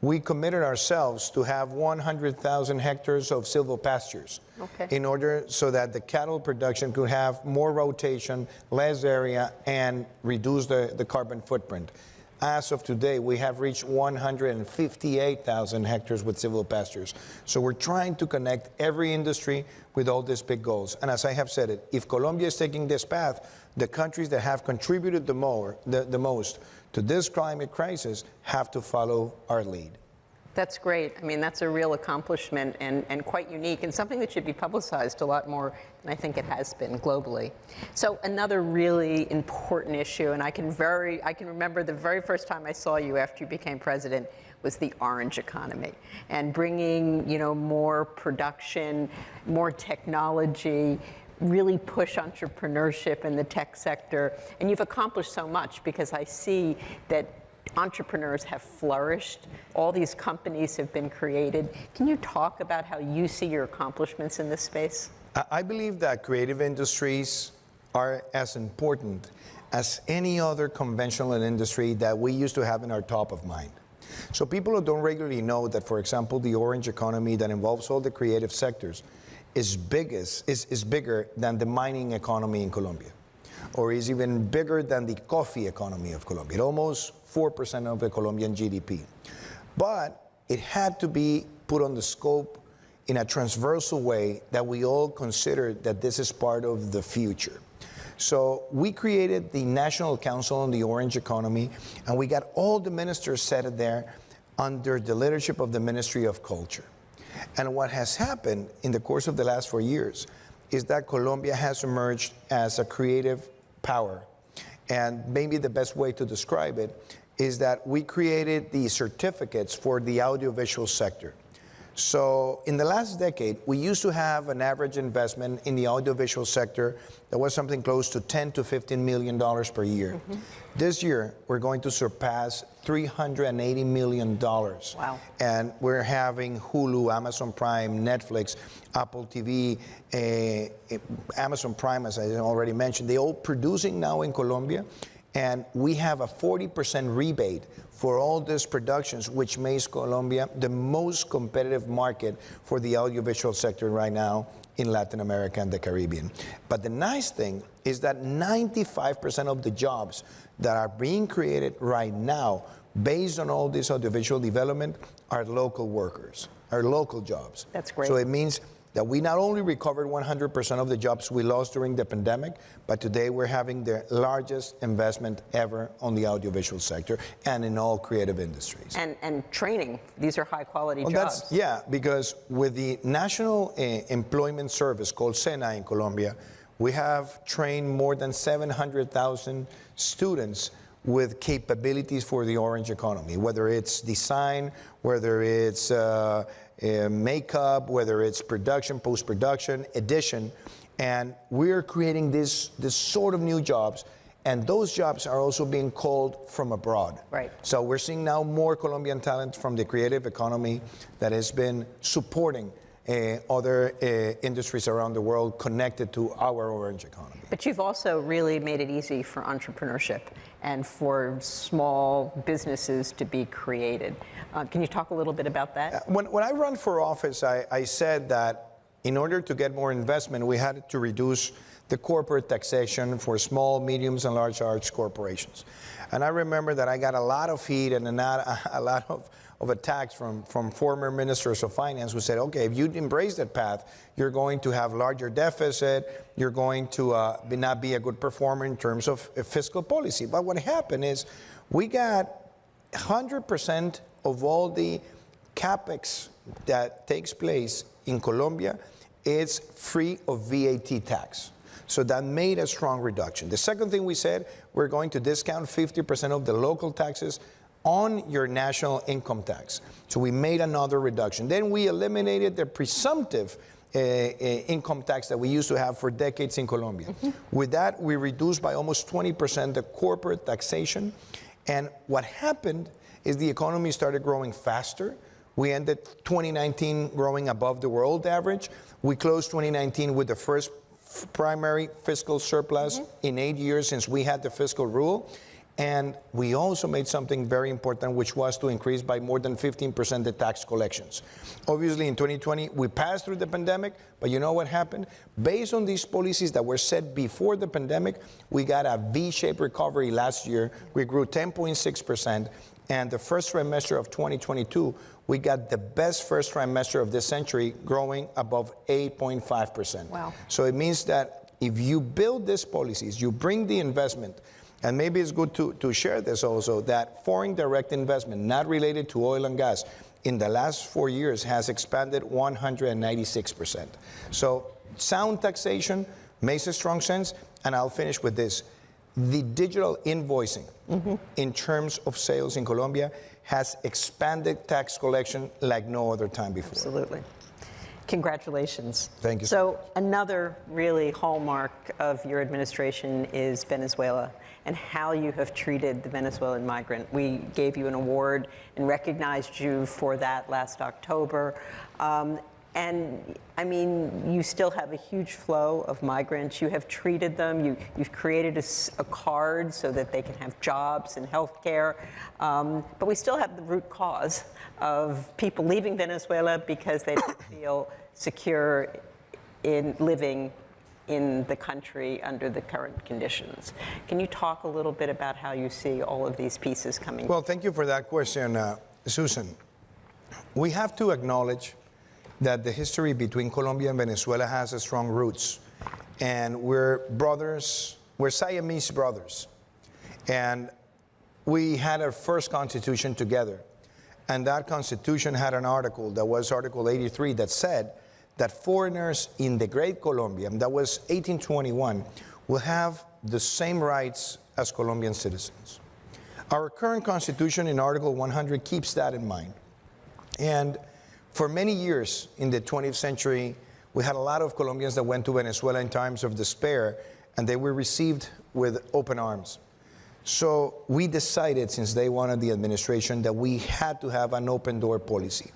we committed ourselves to have 100,000 hectares of silvopastures, in order so that the cattle production could have more rotation, less area, and reduce the carbon footprint. As of today, we have reached 158,000 hectares with silvopastures. So we're trying to connect every industry with all these big goals. And as I have said it, if Colombia is taking this path, the countries that have contributed the most to this climate crisis have to follow our lead. That's great. I mean, that's a real accomplishment and quite unique, and something that should be publicized a lot more than I think it has been globally. So another really important issue, and I can remember the very first time I saw you after you became president, was the orange economy, and bringing, more production, more technology, really push entrepreneurship in the tech sector. And you've accomplished so much, because I see that entrepreneurs have flourished. All these companies have been created. Can you talk about how you see your accomplishments in this space? I believe that creative industries are as important as any other conventional industry that we used to have in our top of mind. So people who don't regularly know that, for example, the orange economy that involves all the creative sectors is bigger than the mining economy in Colombia, or is even bigger than the coffee economy of Colombia. It almost 4% of the Colombian GDP. But it had to be put on the scope in a transversal way that we all consider that this is part of the future. So we created the National Council on the Orange Economy, and we got all the ministers set there under the leadership of the Ministry of Culture. And what has happened in the course of the last 4 years is that Colombia has emerged as a creative power. And maybe the best way to describe it is that we created the certificates for the audiovisual sector. So in the last decade, we used to have an average investment in the audiovisual sector that was something close to $10 to $15 million per year. This year, we're going to surpass $380 million. Wow. And we're having Hulu, Amazon Prime, Netflix, Apple TV, Amazon Prime, as I already mentioned, they all producing now in Colombia. And we have a 40% rebate for all these productions, which makes Colombia the most competitive market for the audiovisual sector right now in Latin America and the Caribbean. But the nice thing is that 95% of the jobs that are being created right now, based on all this audiovisual development, are local workers, are local jobs. That's great. So it means that we not only recovered 100% of the jobs we lost during the pandemic, but today we're having the largest investment ever on the audiovisual sector and in all creative industries. And training. These are high quality jobs. Yeah, because with the National Employment Service called SENA in Colombia, we have trained more than 700,000 students with capabilities for the orange economy, whether it's design, whether it's makeup, whether it's production, post-production, edition. And we're creating this sort of new jobs, and those jobs are also being called from abroad. Right. So we're seeing now more Colombian talent from the creative economy that has been supporting other industries around the world connected to our orange economy. But you've also really made it easy for entrepreneurship and for small businesses to be created. Can you talk a little bit about that? When I ran for office, I said that in order to get more investment, we had to reduce the corporate taxation for small, mediums, and large corporations. And I remember that I got a lot of heat and a lot of attacks from former ministers of finance who said, okay, if you embrace that path, you're going to have larger deficit, you're going to not be a good performer in terms of fiscal policy. But what happened is we got 100% of all the capex that takes place in Colombia is free of VAT tax. So that made a strong reduction. The second thing we said, we're going to discount 50% of the local taxes on your national income tax. So we made another reduction. Then we eliminated the presumptive income tax that we used to have for decades in Colombia. With that, we reduced by almost 20% the corporate taxation. And what happened is the economy started growing faster. We ended 2019 growing above the world average. We closed 2019 with the first primary fiscal surplus in 8 years since we had the fiscal rule. And we also made something very important, which was to increase by more than 15% the tax collections. Obviously, in 2020, we passed through the pandemic, but you know what happened? Based on these policies that were set before the pandemic, we got a V-shaped recovery last year. We grew 10.6%. And the first trimester of 2022, we got the best first trimester of this century, growing above 8.5%. Wow. So it means that if you build these policies, you bring the investment, and maybe it's good to share this also, that foreign direct investment, not related to oil and gas, in the last 4 years has expanded 196%. So sound taxation makes a strong sense, and I'll finish with this. The digital invoicing in terms of sales in Colombia has expanded tax collection like no other time before. Absolutely. Congratulations. Thank you. So another really hallmark of your administration is Venezuela and how you have treated the Venezuelan migrant. We gave you an award and recognized you for that last October. And I mean, you still have a huge flow of migrants. You have treated them. You've created a card so that they can have jobs and health care. But we still have the root cause of people leaving Venezuela because they don't feel secure in living in the country under the current conditions. Can you talk a little bit about how you see all of these pieces coming? Well, thank you for that question, Susan. We have to acknowledge that the history between Colombia and Venezuela has a strong roots. And we're brothers, we're Siamese brothers. And we had our first constitution together. And that constitution had an article that was Article 83 that said that foreigners in the Great Colombia, and that was 1821, will have the same rights as Colombian citizens. Our current constitution in Article 100 keeps that in mind. And For many years in the 20th century, we had a lot of Colombians that went to Venezuela in times of despair, and they were received with open arms. So we decided since day one of the administration that we had to have an open door policy.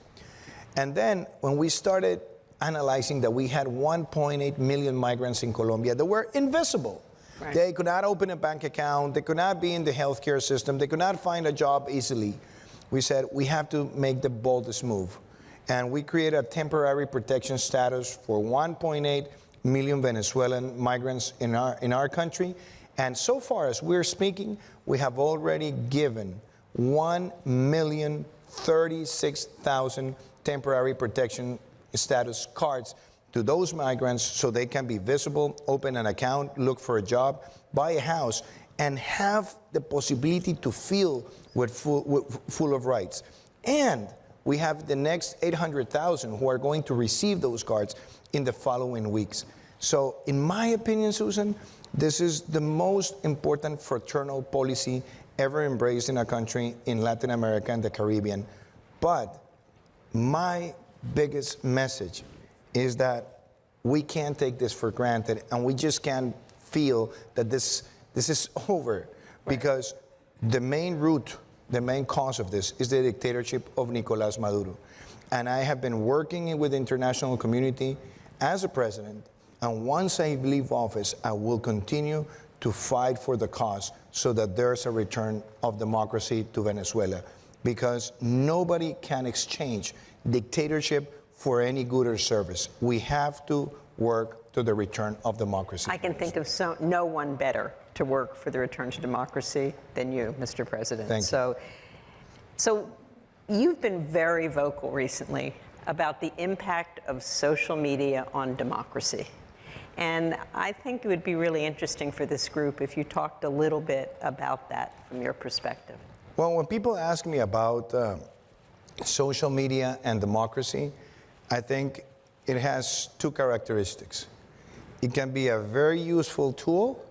And then when we started analyzing that we had 1.8 million migrants in Colombia that were invisible. Right. They could not open a bank account, they could not be in the healthcare system, they could not find a job easily. We said we have to make the boldest move. And we created a temporary protection status for 1.8 million Venezuelan migrants in our country. And so far as we're speaking, we have already given 1,036,000 temporary protection status cards to those migrants so they can be visible, open an account, look for a job, buy a house, and have the possibility to feel full of rights. And we have the next 800,000 who are going to receive those cards in the following weeks. So in my opinion, Susan, this is the most important fraternal policy ever embraced in a country in Latin America and the Caribbean. But my biggest message is that we can't take this for granted, and we just can't feel that this is over, because the main root, the main cause of this is the dictatorship of Nicolás Maduro. And I have been working with the international community as a president, and once I leave office, I will continue to fight for the cause so that there's a return of democracy to Venezuela, because nobody can exchange dictatorship for any good or service. We have to work to the return of democracy. I can think of no one better to work for the return to democracy than you, Mr. President. Thank you. So you've been very vocal recently about the impact of social media on democracy. And I think it would be really interesting for this group if you talked a little bit about that from your perspective. Well, when people ask me about social media and democracy, I think it has two characteristics. It can be a very useful tool,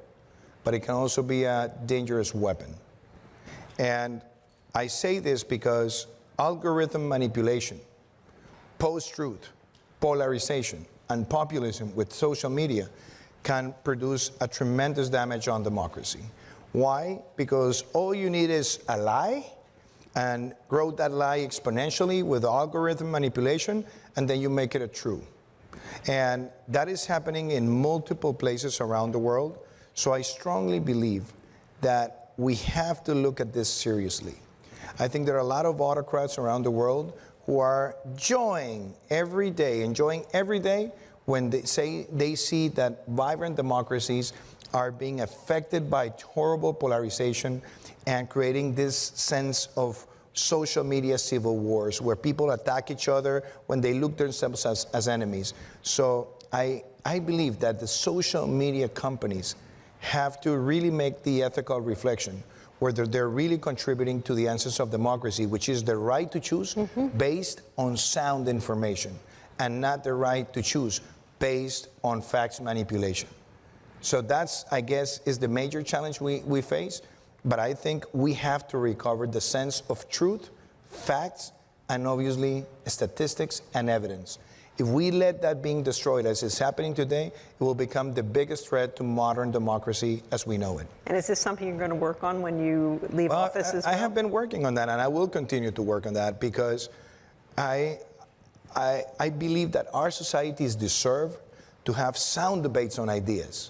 but it can also be a dangerous weapon. And I say this because algorithm manipulation, post-truth, polarization, and populism with social media can produce a tremendous damage on democracy. Why? Because all you need is a lie, and grow that lie exponentially with algorithm manipulation, and then you make it a true. And that is happening in multiple places around the world. So I strongly believe that we have to look at this seriously. I think there are a lot of autocrats around the world who are enjoying every day when they see that vibrant democracies are being affected by horrible polarization and creating this sense of social media civil wars where people attack each other when they look themselves as enemies. So I believe that the social media companies have to really make the ethical reflection whether they're really contributing to the essence of democracy, which is the right to choose based on sound information, and not the right to choose based on facts manipulation. So that's, I guess, is the major challenge we face. But I think we have to recover the sense of truth, facts, and obviously statistics and evidence. If we let that being destroyed as is happening today, it will become the biggest threat to modern democracy as we know it. And is this something you're going to work on when you leave office as well? I have been working on that, and I will continue to work on that, because I believe that our societies deserve to have sound debates on ideas.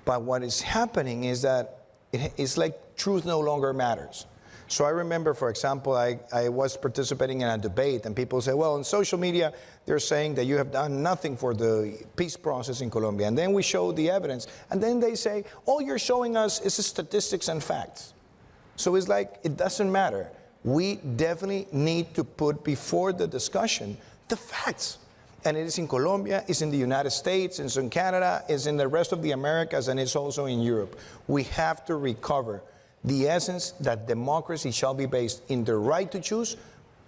But what is happening is that it's like truth no longer matters. So I remember, for example, I was participating in a debate, and people say, well, on social media, they're saying that you have done nothing for the peace process in Colombia. And then we show the evidence. And then they say, all you're showing us is statistics and facts. So it's like, it doesn't matter. We definitely need to put before the discussion the facts. And it is in Colombia, it's in the United States, it's in Canada, it's in the rest of the Americas, and it's also in Europe. We have to recover the essence that democracy shall be based in the right to choose,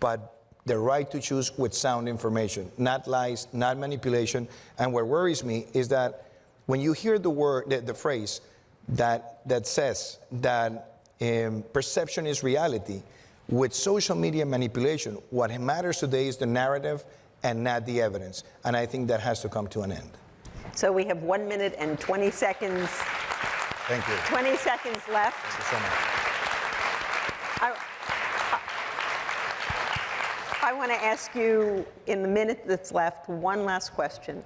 but the right to choose with sound information, not lies, not manipulation. And what worries me is that when you hear the phrase that says that perception is reality, with social media manipulation, what matters today is the narrative and not the evidence. And I think that has to come to an end. So we have 1 minute and 20 seconds. Thank you. 20 seconds left. Thank you so much. I want to ask you, in the minute that's left, one last question.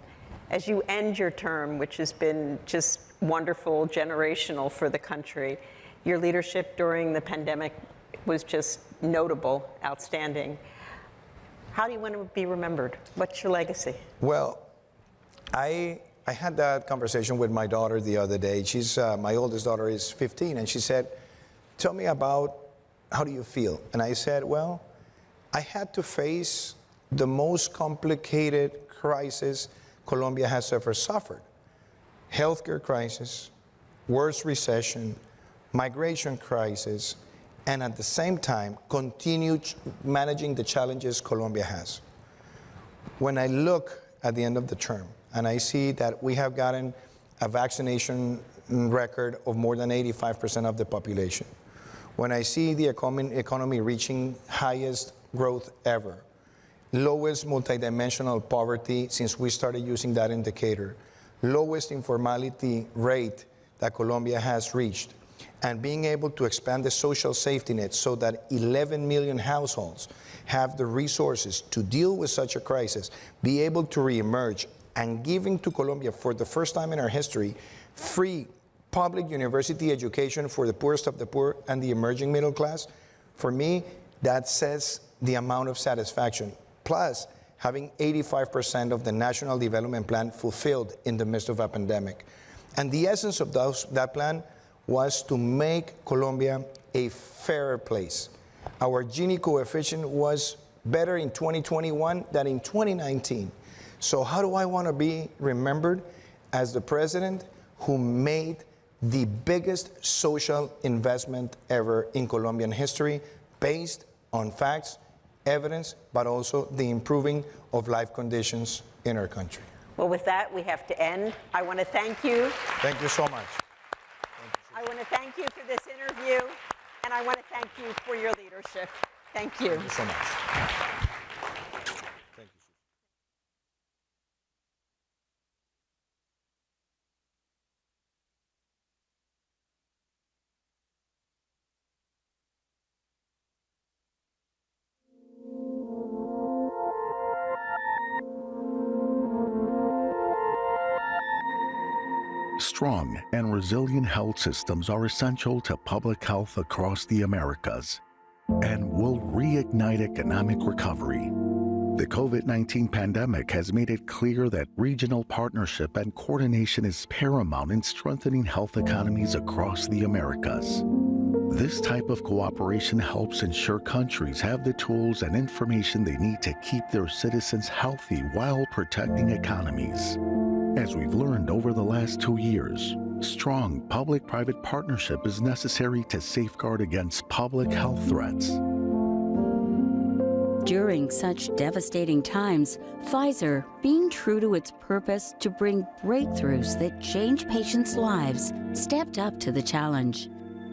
As you end your term, which has been just wonderful, generational for the country, your leadership during the pandemic was just notable, outstanding. How do you want to be remembered? What's your legacy? Well, I had that conversation with my daughter the other day. My oldest daughter is 15, and she said, tell me about how do you feel? And I said, well, I had to face the most complicated crisis Colombia has ever suffered. Healthcare crisis, worst recession, migration crisis, and at the same time, continue managing the challenges Colombia has. When I look at the end of the term, and I see that we have gotten a vaccination record of more than 85% of the population, when I see the economy reaching highest growth ever, lowest multidimensional poverty since we started using that indicator, lowest informality rate that Colombia has reached, and being able to expand the social safety net so that 11 million households have the resources to deal with such a crisis, be able to reemerge, and giving to Colombia, for the first time in our history, free public university education for the poorest of the poor and the emerging middle class, for me, that says the amount of satisfaction. Plus, having 85% of the National Development Plan fulfilled in the midst of a pandemic. And the essence of that plan was to make Colombia a fairer place. Our Gini coefficient was better in 2021 than in 2019. So how do I want to be remembered? As the president who made the biggest social investment ever in Colombian history, based on facts, evidence, but also the improving of life conditions in our country. Well, with that, we have to end. I want to thank you. Thank you so much. I want to thank you for this interview, and I want to thank you for your leadership. Thank you. Thank you so much. Strong and resilient health systems are essential to public health across the Americas and will reignite economic recovery. The COVID-19 pandemic has made it clear that regional partnership and coordination is paramount in strengthening health economies across the Americas. This type of cooperation helps ensure countries have the tools and information they need to keep their citizens healthy while protecting economies. As we've learned over the last 2 years, strong public-private partnership is necessary to safeguard against public health threats. During such devastating times, Pfizer, being true to its purpose to bring breakthroughs that change patients' lives, stepped up to the challenge.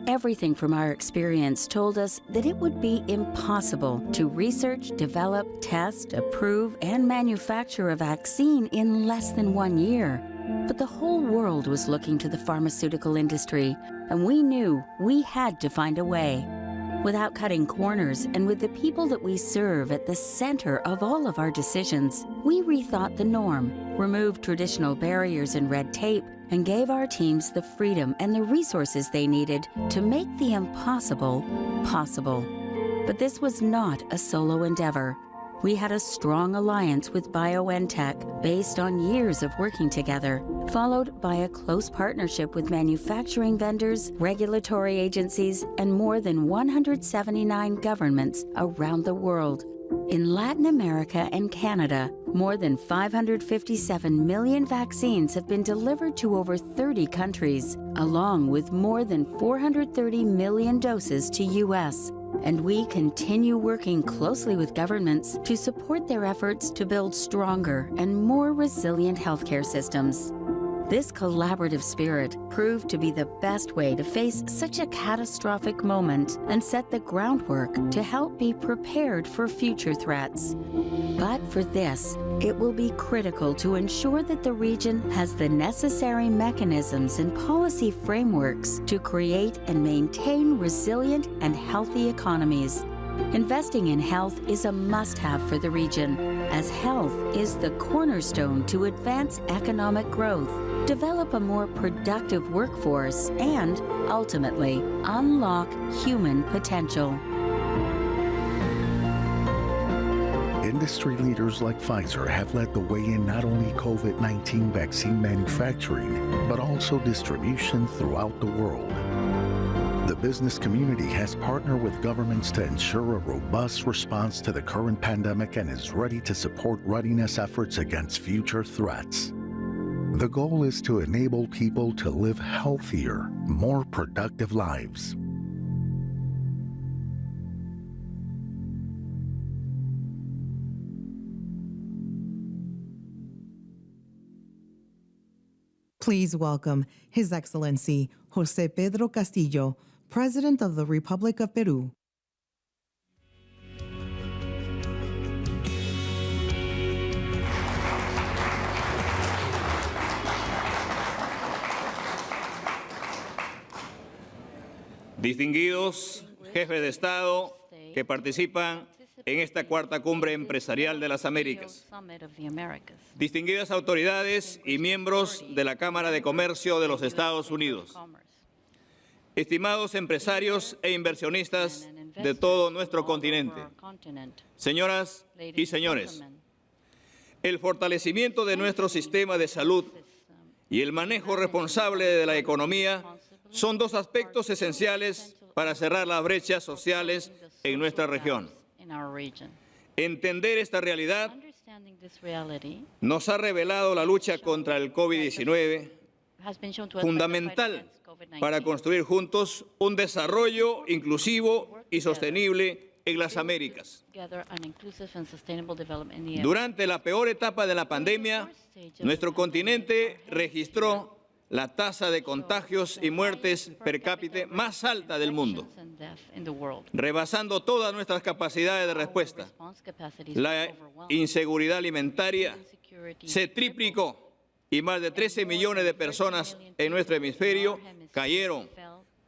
Everything from our experience told us that it would be impossible to research, develop, test, approve, and manufacture a vaccine in less than 1 year. But the whole world was looking to the pharmaceutical industry, and we knew we had to find a way. Without cutting corners and with the people that we serve at the center of all of our decisions, we rethought the norm, removed traditional barriers and red tape, and gave our teams the freedom and the resources they needed to make the impossible possible. But this was not a solo endeavor. We had a strong alliance with BioNTech based on years of working together, followed by a close partnership with manufacturing vendors, regulatory agencies, and more than 179 governments around the world. In Latin America and Canada, more than 557 million vaccines have been delivered to over 30 countries, along with more than 430 million doses to U.S. And we continue working closely with governments to support their efforts to build stronger and more resilient healthcare systems. This collaborative spirit proved to be the best way to face such a catastrophic moment and set the groundwork to help be prepared for future threats. But for this, it will be critical to ensure that the region has the necessary mechanisms and policy frameworks to create and maintain resilient and healthy economies. Investing in health is a must-have for the region, as health is the cornerstone to advance economic growth, develop a more productive workforce, and ultimately unlock human potential. Industry leaders like Pfizer have led the way in not only COVID-19 vaccine manufacturing, but also distribution throughout the world. The business community has partnered with governments to ensure a robust response to the current pandemic and is ready to support readiness efforts against future threats. The goal is to enable people to live healthier, more productive lives. Please welcome His Excellency José Pedro Castillo, President of the Republic of Peru. Distinguidos jefes de Estado que participan en esta cuarta cumbre empresarial de las Américas, distinguidas autoridades y miembros de la Cámara de Comercio de los Estados Unidos, estimados empresarios e inversionistas de todo nuestro continente, señoras y señores, el fortalecimiento de nuestro sistema de salud y el manejo responsable de la economía son dos aspectos esenciales para cerrar las brechas sociales en nuestra región. Entender esta realidad nos ha revelado la lucha contra el COVID-19, fundamental para construir juntos un desarrollo inclusivo y sostenible en las Américas. Durante la peor etapa de la pandemia, nuestro continente registró la tasa de contagios y muertes per cápita más alta del mundo, rebasando todas nuestras capacidades de respuesta. La inseguridad alimentaria se triplicó y más de 13 millones de personas en nuestro hemisferio cayeron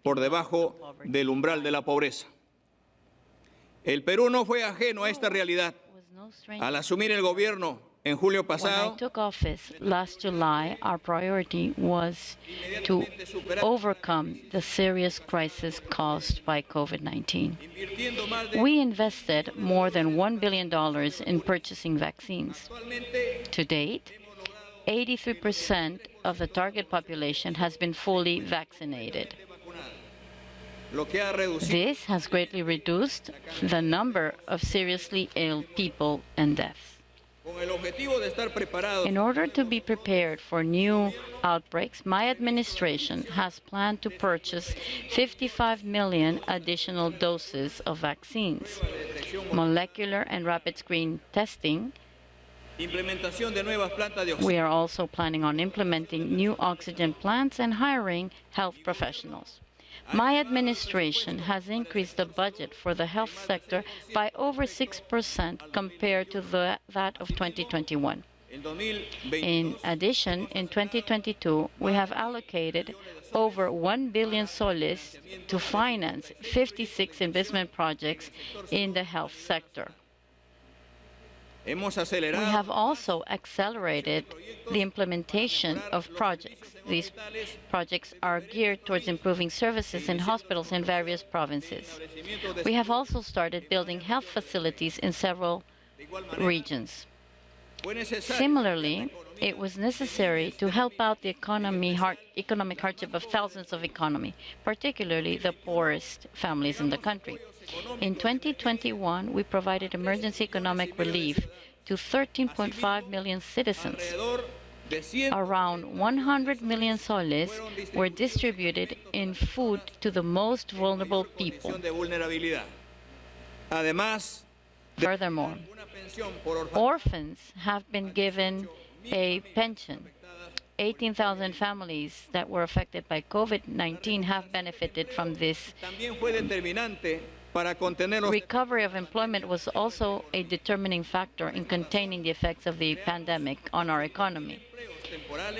por debajo del umbral de la pobreza. El Perú no fue ajeno a esta realidad. Al asumir el gobierno en julio pasado, when I took office last July, our priority was to overcome the serious crisis caused by COVID-19. We invested more than $1 billion in purchasing vaccines. To date, 83% of the target population has been fully vaccinated. This has greatly reduced the number of seriously ill people and deaths. In order to be prepared for new outbreaks, my administration has planned to purchase 55 million additional doses of vaccines, molecular and rapid screen testing. We are also planning on implementing new oxygen plants and hiring health professionals. My administration has increased the budget for the health sector by over 6% compared to that of 2021. In addition, in 2022, we have allocated over 1 billion soles to finance 56 investment projects in the health sector. We have also accelerated the implementation of projects. These projects are geared towards improving services in hospitals in various provinces. We have also started building health facilities in several regions. Similarly, it was necessary to help out the economic hardship of thousands of economies, particularly the poorest families in the country. In 2021, we provided emergency economic relief to 13.5 million citizens. Around 100 million soles were distributed in food to the most vulnerable people. Furthermore, orphans have been given a pension 18,000 families that were affected by COVID-19 have benefited from this. Recovery of employment was also a determining factor in containing the effects of the pandemic on our economy.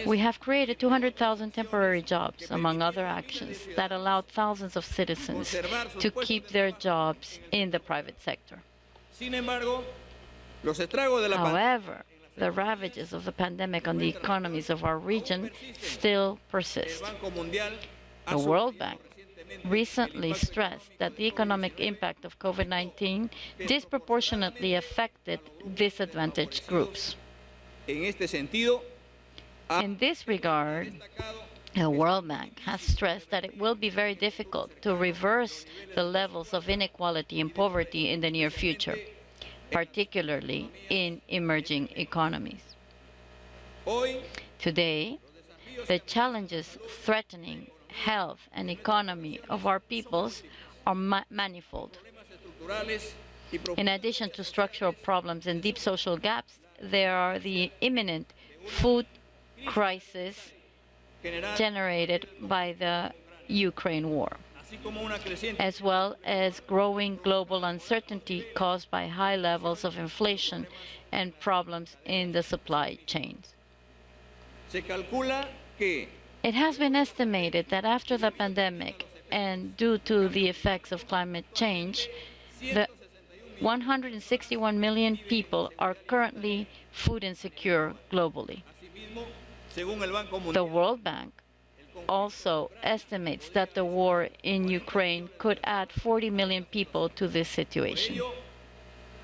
We have created 200,000 temporary jobs, among other actions, that allowed thousands of citizens to keep their jobs in the private sector. However, the ravages of the pandemic on the economies of our region still persist. The World Bank recently stressed that the economic impact of COVID-19 disproportionately affected disadvantaged groups. In this regard, the World Bank has stressed that it will be very difficult to reverse the levels of inequality and poverty in the near future, particularly in emerging economies. Today, the challenges threatening health and economy of our peoples are manifold. In addition to structural problems and deep social gaps, there are the imminent food crisis generated by the Ukraine war, as well as growing global uncertainty caused by high levels of inflation and problems in the supply chains. It has been estimated that after the pandemic and due to the effects of climate change, the 161 million people are currently food insecure globally. The World Bank also estimates that the war in Ukraine could add 40 million people to this situation.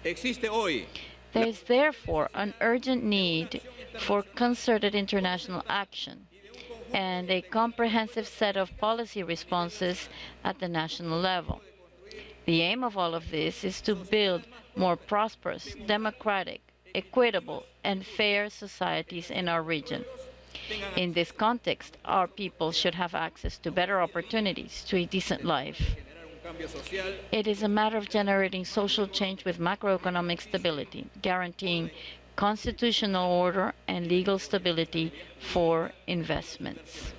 There is therefore an urgent need for concerted international action and a comprehensive set of policy responses at the national level. The aim of all of this is to build more prosperous, democratic, equitable, and fair societies in our region. In this context, our people should have access to better opportunities, to a decent life. It is a matter of generating social change with macroeconomic stability, guaranteeing constitutional order and legal stability for investments.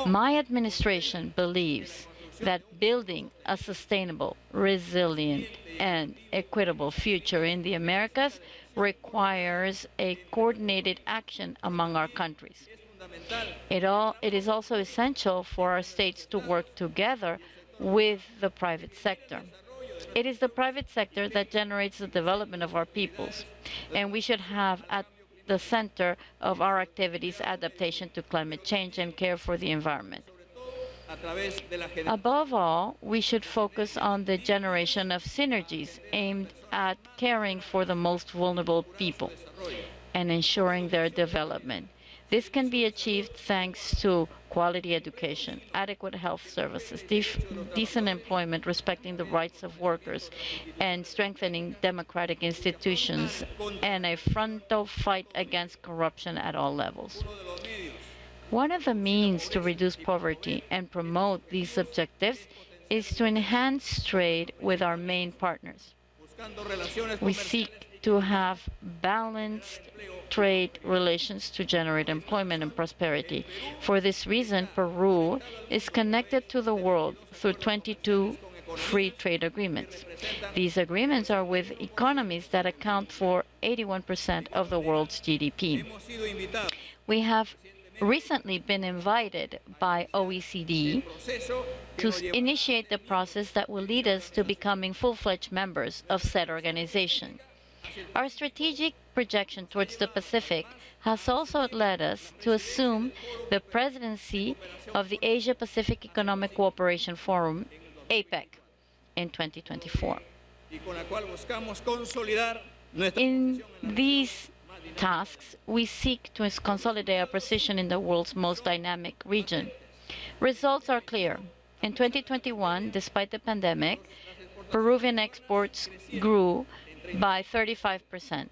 My administration believes that building a sustainable, resilient, and equitable future in the Americas requires a coordinated action among our countries. It is also essential for our states to work together with the private sector. It is the private sector that generates the development of our peoples, and we should have at the center of our activities adaptation to climate change and care for the environment. Above all, we should focus on the generation of synergies aimed at caring for the most vulnerable people and ensuring their development. This can be achieved thanks to quality education, adequate health services, decent employment, respecting the rights of workers, and strengthening democratic institutions, and a frontal fight against corruption at all levels. One of the means to reduce poverty and promote these objectives is to enhance trade with our main partners. We seek to have balanced trade relations to generate employment and prosperity. For this reason, Peru is connected to the world through 22 free trade agreements. These agreements are with economies that account for 81% of the world's GDP. We have recently been invited by OECD to initiate the process that will lead us to becoming full-fledged members of said organization. Our strategic projection towards the Pacific has also led us to assume the presidency of the Asia-Pacific Economic Cooperation Forum, APEC, in 2024. In these tasks, we seek to consolidate our position in the world's most dynamic region. Results are clear. In 2021, despite the pandemic, Peruvian exports grew by 35%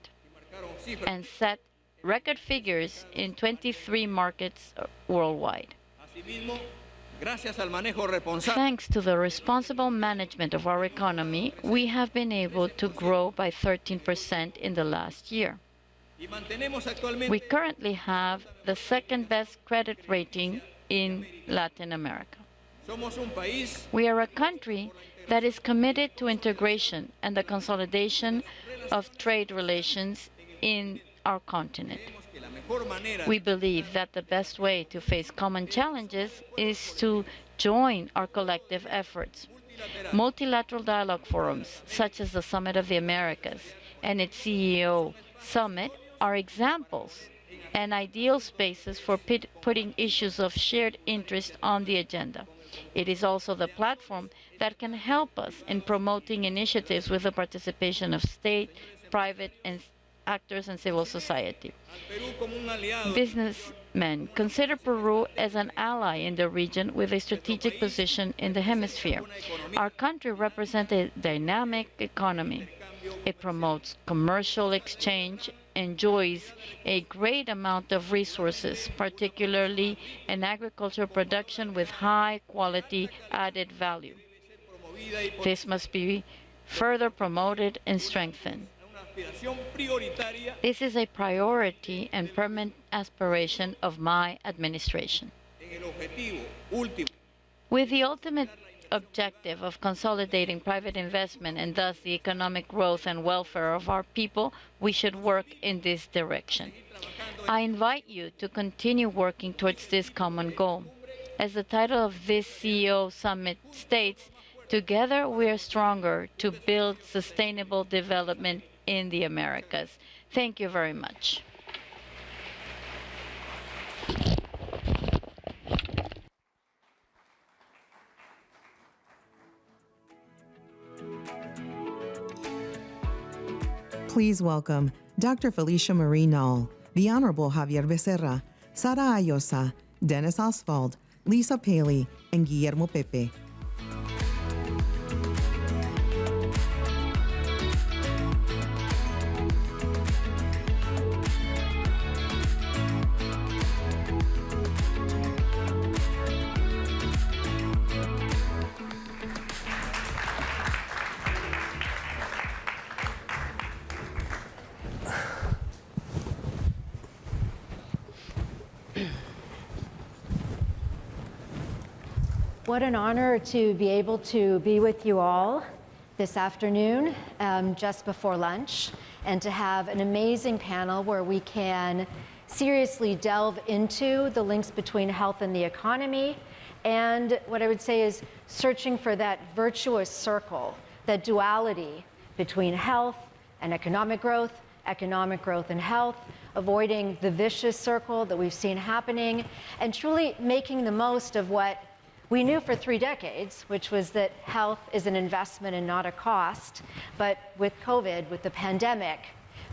and set record figures in 23 markets worldwide. Thanks to the responsible management of our economy, we have been able to grow by 13% in the last year. We currently have the second best credit rating in Latin America. We are a country that is committed to integration and the consolidation of trade relations in our continent. We believe that the best way to face common challenges is to join our collective efforts. Multilateral dialogue forums, such as the Summit of the Americas and its CEO Summit, are examples and ideal spaces for putting issues of shared interest on the agenda. It is also the platform that can help us in promoting initiatives with the participation of state, private, and actors and civil society. Businessmen consider Peru as an ally in the region with a strategic position in the hemisphere. Our country represents a dynamic economy. It promotes commercial exchange, enjoys a great amount of resources, particularly in agricultural production with high quality added value. This must be further promoted and strengthened. This is a priority and permanent aspiration of my administration. With the ultimate objective of consolidating private investment and thus the economic growth and welfare of our people, we should work in this direction. I invite you to continue working towards this common goal. As the title of this CEO Summit states, together we are stronger to build sustainable development in the Americas. Thank you very much. Please welcome Dr. Felicia Marie Null, the Honorable Javier Becerra, Sara Ayosa, Dennis Oswald, Lisa Paley, and Guillermo Pepe. What an honor to be able to be with you all this afternoon, just before lunch, and to have an amazing panel where we can seriously delve into the links between health and the economy, and what I would say is searching for that virtuous circle, that duality between health and economic growth and health, avoiding the vicious circle that we've seen happening, and truly making the most of what we knew for 3 decades, which was that health is an investment and not a cost. But with COVID, with the pandemic,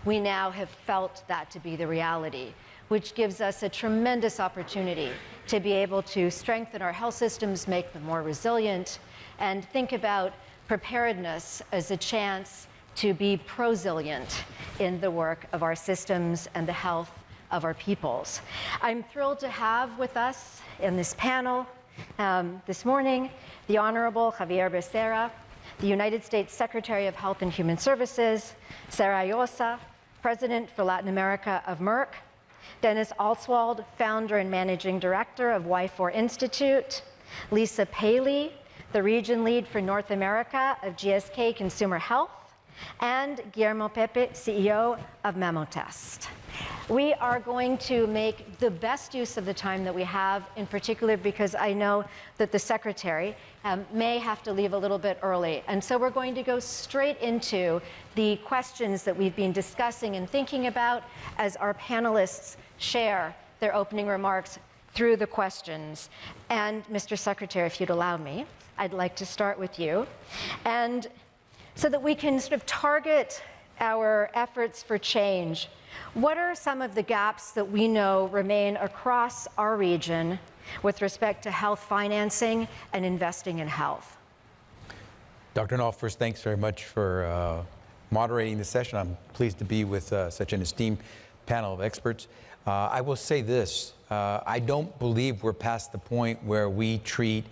we now have felt that to be the reality, which gives us a tremendous opportunity to be able to strengthen our health systems, make them more resilient, and think about preparedness as a chance to be prosilient in the work of our systems and the health of our peoples. I'm thrilled to have with us in this panel this morning, the Honorable Javier Becerra, the United States Secretary of Health and Human Services, Sara Ayosa, President for Latin America of Merck, Dennis Oswald, Founder and Managing Director of Y4 Institute, Lisa Paley, the Region Lead for North America of GSK Consumer Health, and Guillermo Pepe, CEO of Mamotest. We are going to make the best use of the time that we have, in particular because I know that the Secretary may have to leave a little bit early. And so we're going to go straight into the questions that we've been discussing and thinking about as our panelists share their opening remarks through the questions. And Mr. Secretary, if you'd allow me, I'd like to start with you. And so that we can sort of target our efforts for change, what are some of the gaps that we know remain across our region with respect to health financing and investing in health? Dr. Null, first, thanks very much for moderating the session. I'm pleased to be with such an esteemed panel of experts. I will say this, I don't believe we're past the point where we treat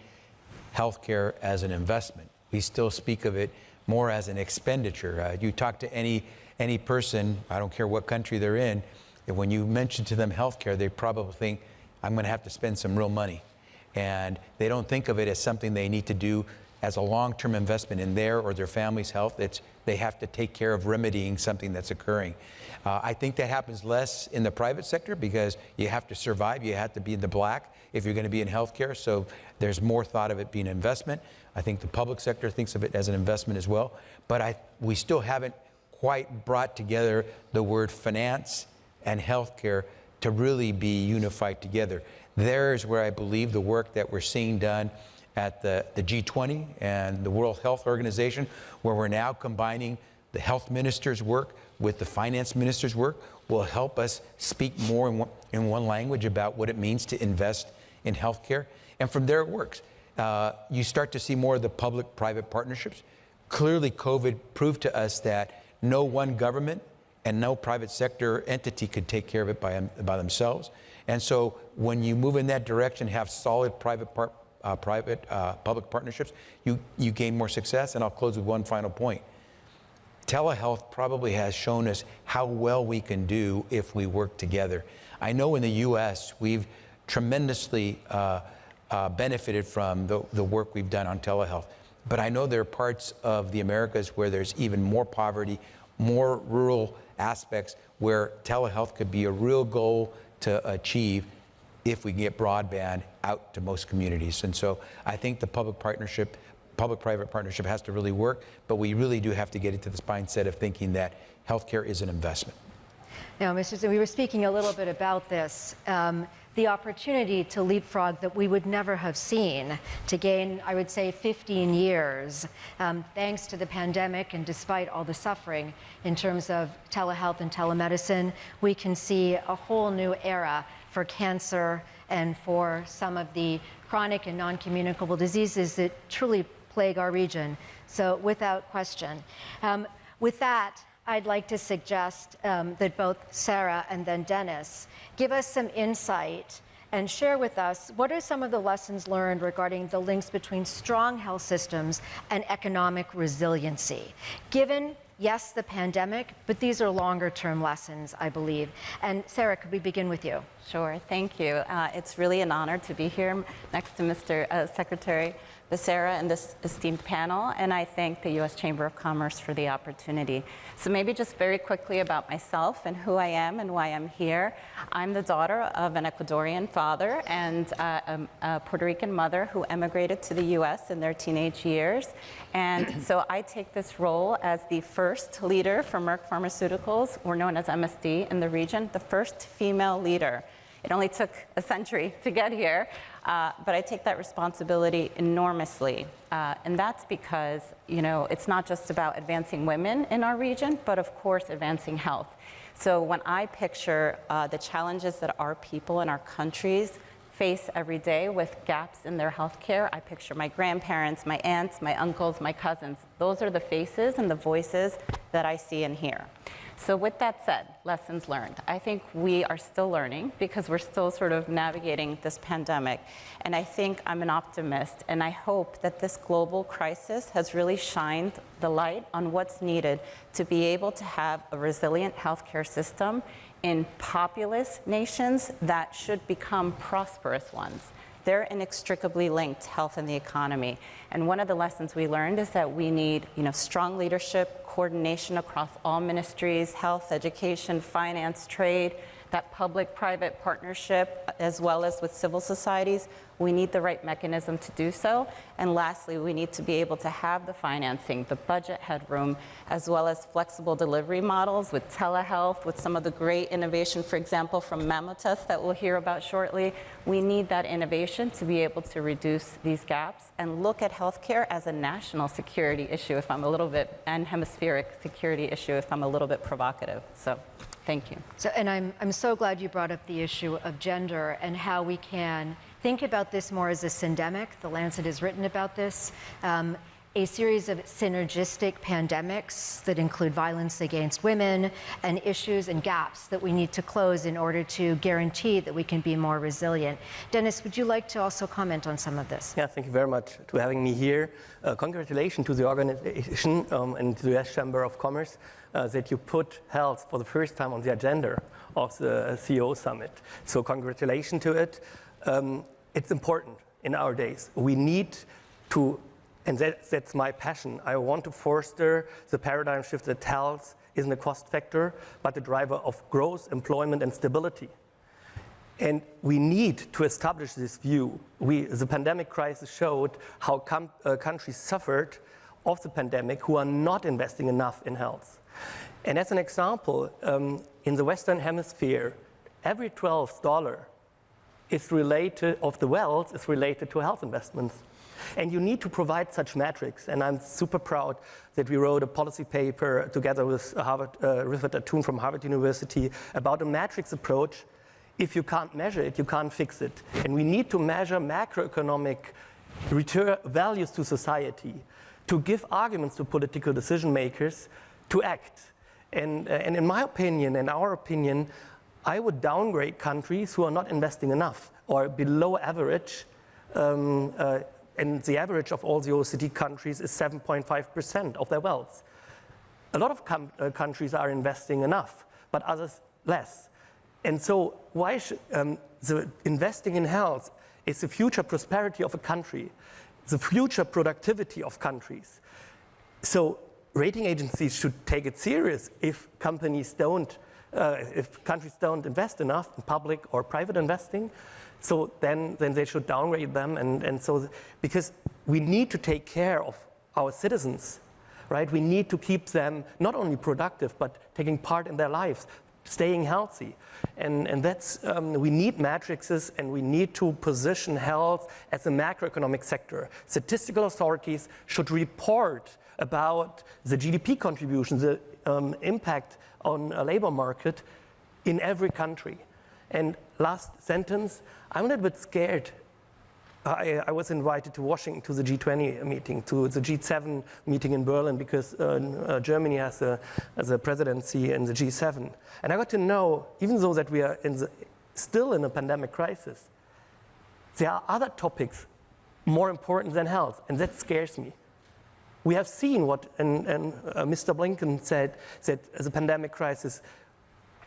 healthcare as an investment. We still speak of it more as an expenditure. You talk to any any person, I don't care what country they're in, and when you mention to them healthcare, they probably think, I'm going to have to spend some real money. And they don't think of it as something they need to do as a long-term investment in their or their family's health. They have to take care of remedying something that's occurring. I think that happens less in the private sector because you have to survive. You have to be in the black if you're going to be in healthcare. So there's more thought of it being an investment. I think the public sector thinks of it as an investment as well. But we still haven't quite brought together the word finance and healthcare to really be unified together. There's where I believe the work that we're seeing done at the G20 and the World Health Organization, where we're now combining the health minister's work with the finance minister's work, will help us speak more in one language about what it means to invest in healthcare. And from there it works. You start to see more of the public-private partnerships. Clearly, COVID proved to us that no one government and no private sector entity could take care of it by themselves. And so when you move in that direction, have solid public partnerships, you gain more success. And I'll close with one final point. Telehealth probably has shown us how well we can do if we work together. I know in the US, we've tremendously benefited from the work we've done on telehealth. But I know there are parts of the Americas where there's even more poverty, more rural aspects where telehealth could be a real goal to achieve if we get broadband out to most communities. And so I think the public-private partnership has to really work, but we really do have to get into this mindset of thinking that healthcare is an investment. Now, Mr. Zinn, we were speaking a little bit about this. The opportunity to leapfrog that we would never have seen to gain, I would say, 15 years, thanks to the pandemic and despite all the suffering in terms of telehealth and telemedicine, we can see a whole new era for cancer and for some of the chronic and non-communicable diseases that truly plague our region. So without question. With that, I'd like to suggest that both Sarah and then Dennis give us some insight and share with us what are some of the lessons learned regarding the links between strong health systems and economic resiliency. Given, yes, the pandemic, but these are longer-term lessons, I believe. And Sarah, could we begin with you? Sure, thank you. It's really an honor to be here next to Mr. Secretary Becerra and this esteemed panel, and I thank the U.S. Chamber of Commerce for the opportunity. So maybe just very quickly about myself and who I am and why I'm here. I'm the daughter of an Ecuadorian father and a Puerto Rican mother who emigrated to the U.S. in their teenage years. And so I take this role as the first leader for Merck Pharmaceuticals, or known as MSD in the region, the first female leader. It only took a century to get here, but I take that responsibility enormously. And that's because, you know, it's not just about advancing women in our region, but of course advancing health. So when I picture the challenges that our people in our countries face every day with gaps in their health care, I picture my grandparents, my aunts, my uncles, my cousins. Those are the faces and the voices that I see and hear. So with that said, lessons learned. I think we are still learning because we're still sort of navigating this pandemic. And I think I'm an optimist, and I hope that this global crisis has really shined the light on what's needed to be able to have a resilient healthcare system in populous nations that should become prosperous ones. They're inextricably linked, health and the economy. And one of the lessons we learned is that we need, strong leadership, coordination across all ministries, health, education, finance, trade, that public-private partnership, as well as with civil societies. We need the right mechanism to do so. And lastly, we need to be able to have the financing, the budget headroom, as well as flexible delivery models with telehealth, with some of the great innovation, for example, from Mammotest that we'll hear about shortly. We need that innovation to be able to reduce these gaps and look at healthcare as a national security issue, if I'm a little bit, and hemispheric security issue, if I'm a little bit provocative. So. Thank you. So, and I'm so glad you brought up the issue of gender and how we can think about this more as a syndemic. The Lancet has written about this. a series of synergistic pandemics that include violence against women and issues and gaps that we need to close in order to guarantee that we can be more resilient. Dennis, would you like to also comment on some of this? Yeah, thank you very much for having me here. Congratulations to the organization and to the US Chamber of Commerce that you put health for the first time on the agenda of the CEO Summit. So congratulations to it. It's important in our days. We need to, and that's my passion. I want to foster the paradigm shift that health isn't a cost factor, but a driver of growth, employment, and stability. And we need to establish this view. The pandemic crisis showed how countries suffered of the pandemic who are not investing enough in health. And as an example, in the Western Hemisphere, every $12 is related, of the wealth is related to health investments. And you need to provide such metrics. And I'm super proud that we wrote a policy paper together with Rifat Attoon from Harvard University about a metrics approach. If you can't measure it, you can't fix it. And we need to measure macroeconomic return values to society to give arguments to political decision makers to act. And in my opinion, in our opinion, I would downgrade countries who are not investing enough or below average. And the average of all the OECD countries is 7.5% of their wealth. A lot of countries are investing enough, but others less. And so why should the investing in health is the future prosperity of a country, the future productivity of countries. So rating agencies should take it serious if countries don't invest enough in public or private investing. So then they should downgrade them, and so because we need to take care of our citizens, right? We need to keep them not only productive but taking part in their lives, staying healthy, and that's we need matrices, and we need to position health as a macroeconomic sector. Statistical authorities should report about the GDP contribution, the impact on a labor market in every country. And last sentence, I'm a little bit scared. I was invited to Washington to the G20 meeting, to the G7 meeting in Berlin, because Germany has a presidency in the G7. And I got to know, even though that we are still in a pandemic crisis, there are other topics more important than health, and that scares me. We have seen what, and Mr. Blinken said that the pandemic crisis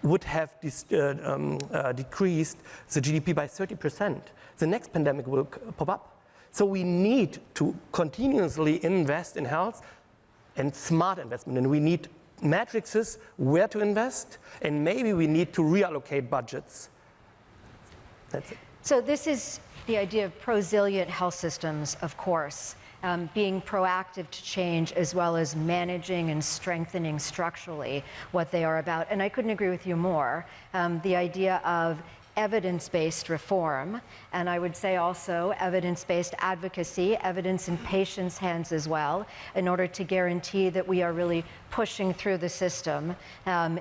would have decreased the GDP by 30%. The next pandemic will pop up. So we need to continuously invest in health and smart investment. And we need matrices where to invest, and maybe we need to reallocate budgets. That's it. So this is the idea of prosilient health systems, of course. Being proactive to change, as well as managing and strengthening structurally what they are about. And I couldn't agree with you more. The idea of evidence-based reform, and I would say also evidence-based advocacy, evidence in patients' hands as well, in order to guarantee that we are really pushing through the system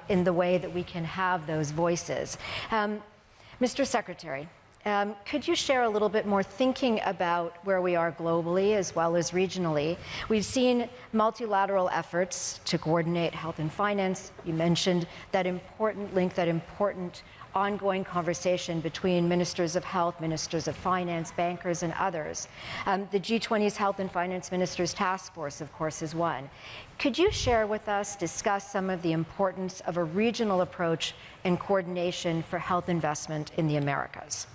in the way that we can have those voices. Mr. Secretary, could you share a little bit more thinking about where we are globally as well as regionally? We've seen multilateral efforts to coordinate health and finance. You mentioned that important link, that important ongoing conversation between ministers of health, ministers of finance, bankers, and others. The G20's Health and Finance Ministers Task Force, of course, is one. Could you share with us, discuss some of the importance of a regional approach and coordination for health investment in the Americas?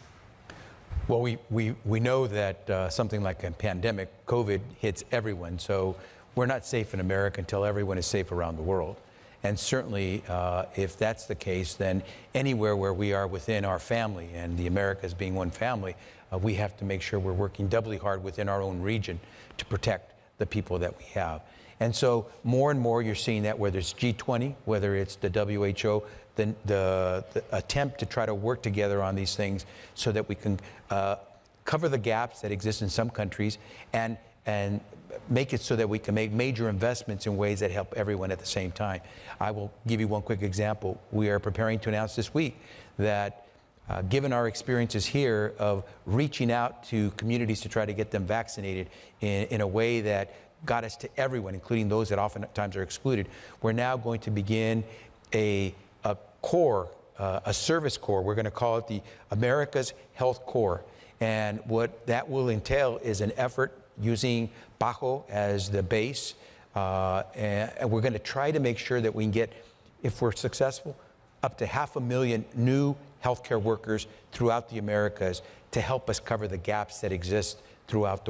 Well, we know that something like a pandemic, COVID, hits everyone. So we're not safe in America until everyone is safe around the world. And certainly, if that's the case, then anywhere where we are within our family, and the Americas being one family, we have to make sure we're working doubly hard within our own region to protect the people that we have. And so more and more you're seeing that, whether it's G20, whether it's the WHO, the attempt to try to work together on these things so that we can cover the gaps that exist in some countries and make it so that we can make major investments in ways that help everyone at the same time. I will give you one quick example. We are preparing to announce this week that given our experiences here of reaching out to communities to try to get them vaccinated in a way that got us to everyone, including those that oftentimes are excluded. We're now going to begin a core, a service core. We're going to call it the America's Health Core. And what that will entail is an effort using Bajo as the base. And we're going to try to make sure that we can get, if we're successful, up to 500,000 new healthcare workers throughout the Americas to help us cover the gaps that exist throughout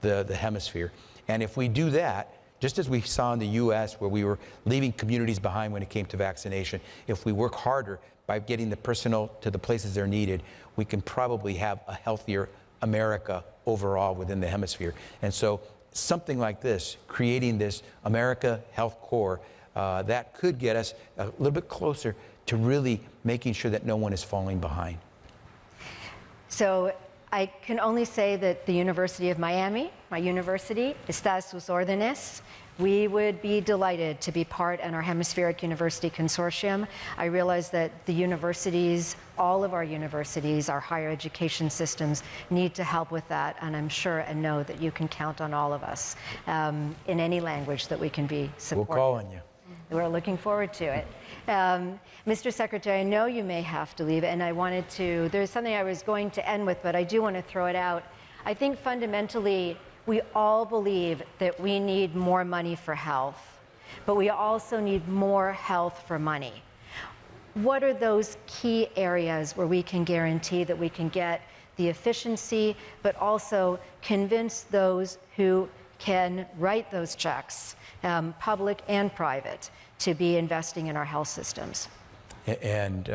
the hemisphere. And if we do that, just as we saw in the US where we were leaving communities behind when it came to vaccination, if we work harder by getting the personnel to the places they're needed, we can probably have a healthier America overall within the hemisphere. And so something like this, creating this America Health Core, that could get us a little bit closer to really making sure that no one is falling behind. So I can only say that the University of Miami, my university, está a sus órdenes. We would be delighted to be part in our Hemispheric University Consortium. I realize that the universities, all of our universities, our higher education systems need to help with that, and I'm sure and know that you can count on all of us in any language that we can be supportive. We'll call on you. We're looking forward to it. Mr. Secretary, I know you may have to leave, and I wanted to, there's something I was going to end with, but I do want to throw it out. I think fundamentally, we all believe that we need more money for health, but we also need more health for money. What are those key areas where we can guarantee that we can get the efficiency, but also convince those who can write those checks, public and private, to be investing in our health systems? And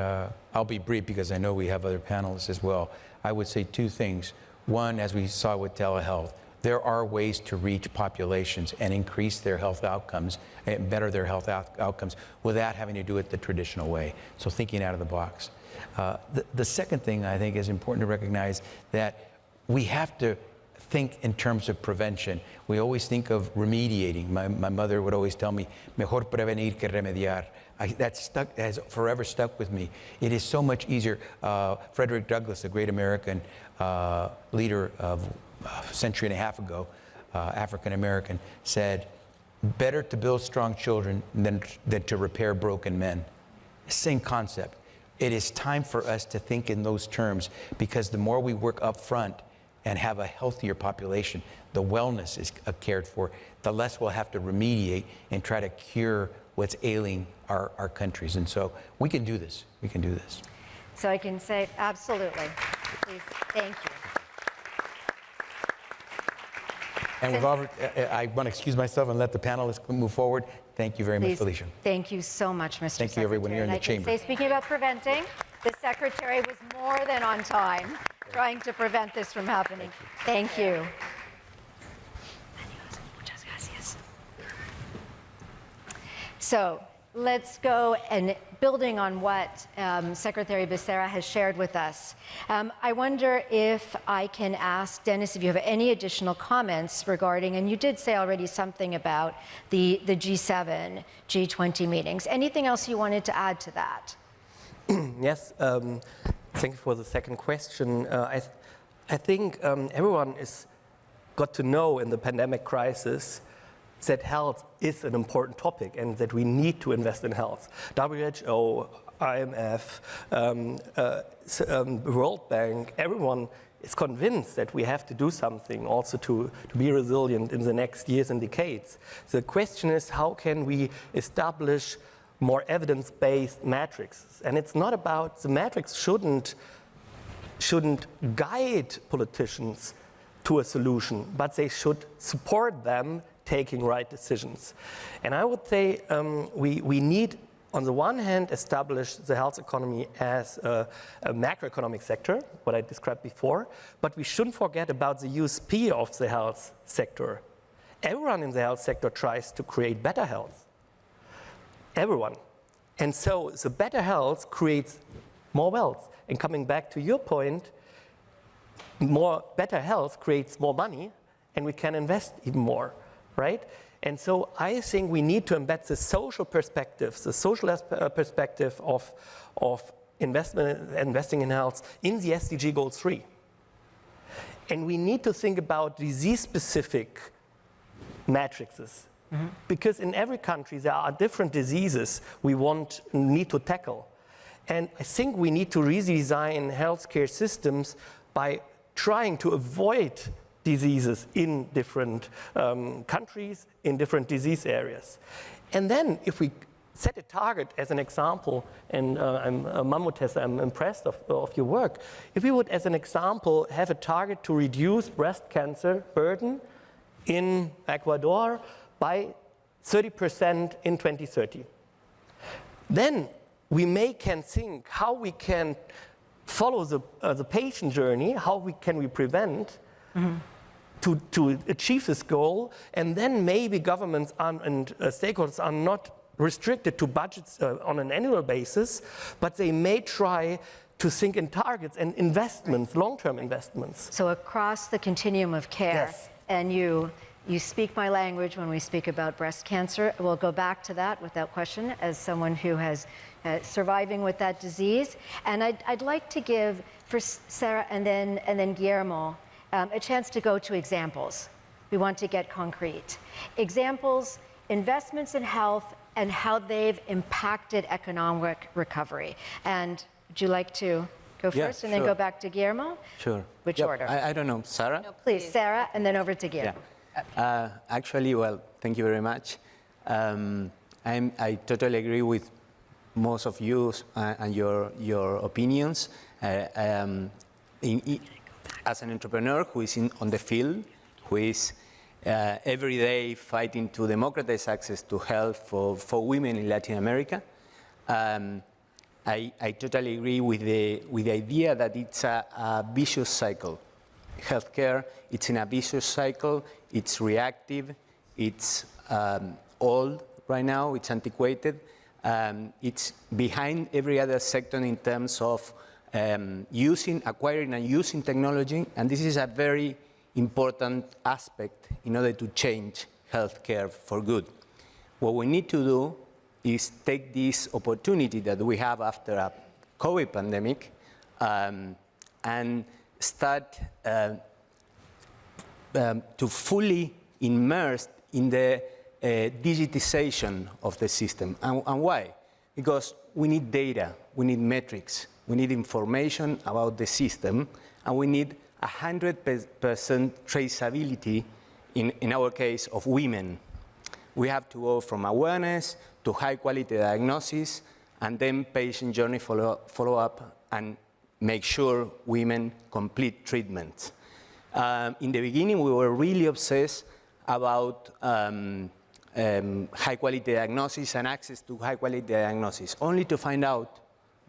I'll be brief because I know we have other panelists as well. I would say two things. One, as we saw with telehealth, there are ways to reach populations and increase their health outcomes and better their health outcomes without having to do it the traditional way. So thinking out of the box. The second thing I think is important to recognize that we have to think in terms of prevention. We always think of remediating. My mother would always tell me, mejor prevenir que remediar. That has forever stuck with me. It is so much easier. Frederick Douglass, a great American leader of a century and a half ago, African-American, said, better to build strong children than to repair broken men. Same concept. It is time for us to think in those terms, because the more we work up front and have a healthier population, the wellness is cared for, the less we'll have to remediate and try to cure what's ailing our countries. And so we can do this. We can do this. So I can say, absolutely. Please, thank you. And with all, I want to excuse myself and let the panelists move forward. Thank you very much, Felicia. Thank you so much, Mr. Secretary. Thank you, everyone here in the chamber. I can say, speaking about preventing, the Secretary was more than on time trying to prevent this from happening. Thank you. So let's go, and building on what Secretary Becerra has shared with us, I wonder if I can ask Dennis if you have any additional comments regarding, and you did say already something about the G7, G20 meetings. Anything else you wanted to add to that? Yes, thank you for the second question. I think everyone is got to know in the pandemic crisis that health is an important topic and that we need to invest in health. WHO, IMF, World Bank, everyone is convinced that we have to do something also to be resilient in the next years and decades. The question is, how can we establish more evidence-based metrics? And it's not about, the metrics shouldn't guide politicians to a solution, but they should support them taking right decisions. And I would say we need, on the one hand, establish the health economy as a macroeconomic sector, what I described before, but we shouldn't forget about the USP of the health sector. Everyone in the health sector tries to create better health. Everyone. And so the better health creates more wealth. And coming back to your point, better health creates more money, and we can invest even more. Right? And so I think we need to embed the social perspective, the social perspective of investing in health in the SDG Goal 3. And we need to think about disease-specific matrices. Because in every country there are different diseases we need to tackle. And I think we need to redesign healthcare systems by trying to avoid diseases in different countries, in different disease areas. And then if we set a target as an example, and Mammootess, I'm impressed of your work. If we would, as an example, have a target to reduce breast cancer burden in Ecuador by 30% in 2030, then we can think how we can follow the patient journey, how can we prevent to achieve this goal, and then maybe governments and stakeholders are not restricted to budgets on an annual basis, but they may try to think in targets and investments, long-term investments. So across the continuum of care, yes. And you speak my language when we speak about breast cancer. We'll go back to that without question as someone who has surviving with that disease. And I'd like to give for Sarah and then Guillermo a chance to go to examples. We want to get concrete. Examples, investments in health and how they've impacted economic recovery. And would you like to go first and then go back to Guillermo? Sure. Which order? I don't know. Sarah? No, please, Sarah, and then over to Guillermo. Yeah. Actually, well, thank you very much. I totally agree with most of you and your opinions. As an entrepreneur who is on the field, who is every day fighting to democratize access to health for women in Latin America, I totally agree with the idea that it's a vicious cycle. Healthcare, it's in a vicious cycle, it's reactive, it's old right now, it's antiquated, it's behind every other sector in terms of acquiring and using technology, and this is a very important aspect in order to change healthcare for good. What we need to do is take this opportunity that we have after a COVID pandemic and start to fully immerse in the digitization of the system. And why? Because we need data, we need metrics, we need information about the system, and we need 100% traceability, in our case, of women. We have to go from awareness to high-quality diagnosis, and then patient journey follow-up, and make sure women complete treatment. In the beginning, we were really obsessed about high-quality diagnosis and access to high-quality diagnosis, only to find out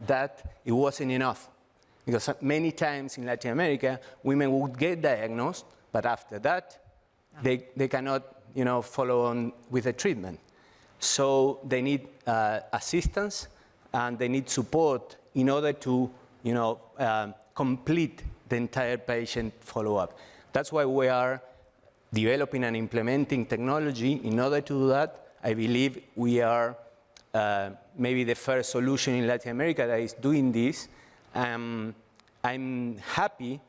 that it wasn't enough. Because many times in Latin America, women would get diagnosed, but after that, they cannot follow on with the treatment. So they need assistance and they need support in order to complete the entire patient follow-up. That's why we are developing and implementing technology. In order to do that, I believe we are maybe the first solution in Latin America that is doing this. I'm happy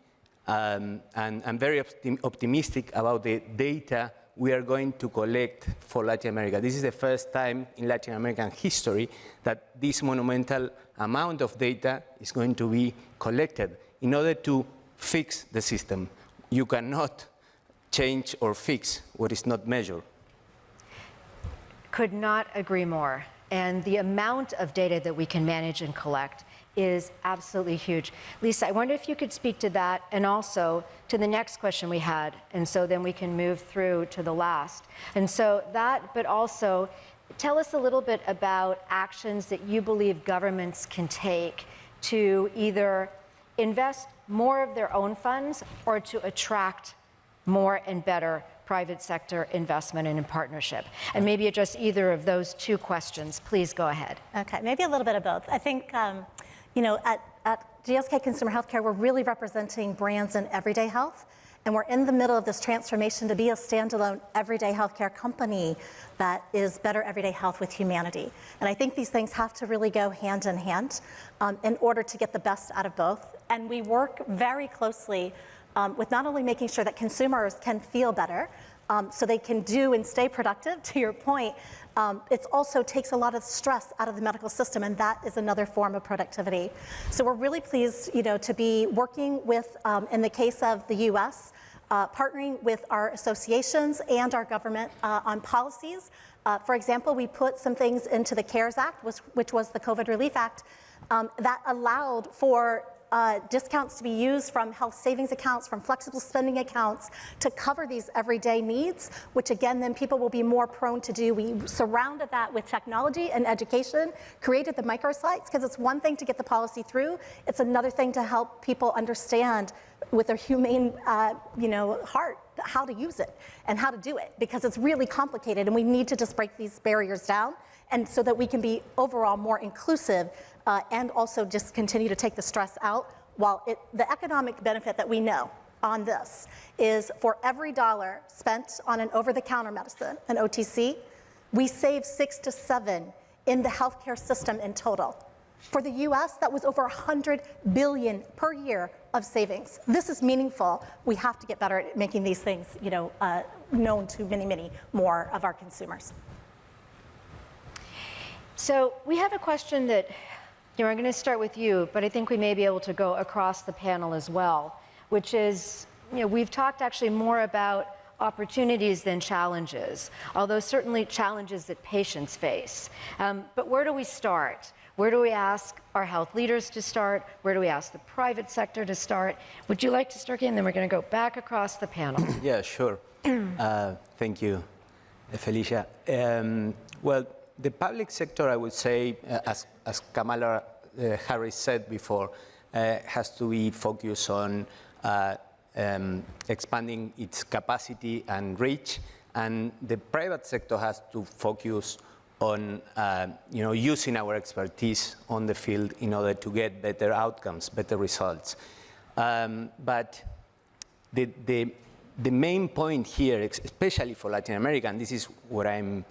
and I'm very optimistic about the data we are going to collect for Latin America. This is the first time in Latin American history that this monumental amount of data is going to be collected in order to fix the system. You cannot change or fix what is not measured. Could not agree more. And the amount of data that we can manage and collect is absolutely huge. Lisa, I wonder if you could speak to that and also to the next question we had. And so then we can move through to the last. And so that, but also tell us a little bit about actions that you believe governments can take to either invest more of their own funds or to attract more and better private sector investment and in partnership. And maybe address either of those two questions. Please go ahead. Okay, maybe a little bit of both. I think, at GSK Consumer Healthcare, we're really representing brands in everyday health. And we're in the middle of this transformation to be a standalone everyday healthcare company that is better everyday health with humanity. And I think these things have to really go hand in hand in order to get the best out of both. And we work very closely with not only making sure that consumers can feel better, so they can do and stay productive, to your point. It also takes a lot of stress out of the medical system, and that is another form of productivity. So we're really pleased, to be working with, in the case of the U.S., partnering with our associations and our government on policies. For example, we put some things into the CARES Act, which was the COVID Relief Act, that allowed for discounts to be used from health savings accounts, from flexible spending accounts to cover these everyday needs, which again, then people will be more prone to do. We surrounded that with technology and education, created the microsites, because it's one thing to get the policy through, it's another thing to help people understand with a humane, heart, how to use it and how to do it, because it's really complicated and we need to just break these barriers down, and so that we can be overall more inclusive and also just continue to take the stress out. While the economic benefit that we know on this is for every dollar spent on an over-the-counter medicine, an OTC, we save 6 to 7 in the healthcare system in total. For the US, that was over $100 billion per year of savings. This is meaningful. We have to get better at making these things, known to many, many more of our consumers. So we have a question that, I'm going to start with you, but I think we may be able to go across the panel as well, which is, we've talked actually more about opportunities than challenges, although certainly challenges that patients face. But where do we start? Where do we ask our health leaders to start? Where do we ask the private sector to start? Would you like to start again? Then we're going to go back across the panel. Yeah, sure. Thank you, Felicia. Well, the public sector, I would say, as Kamala Harris said before, has to be focused on expanding its capacity and reach, and the private sector has to focus on using our expertise on the field in order to get better outcomes, better results. But the main point here, especially for Latin America, and this is what I'm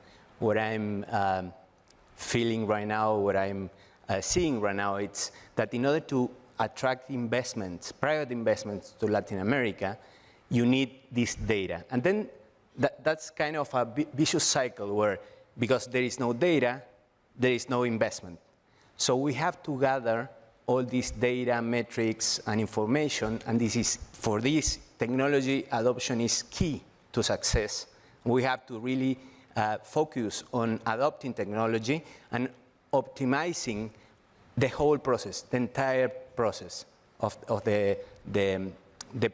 feeling right now, what I'm seeing right now, it's that in order to attract investments, private investments to Latin America, you need this data. And then that's kind of a vicious cycle where, because there is no data, there is no investment. So we have to gather all this data, metrics, and information, and for this, technology adoption is key to success. We have to really focus on adopting technology and optimizing the whole process, the entire process of the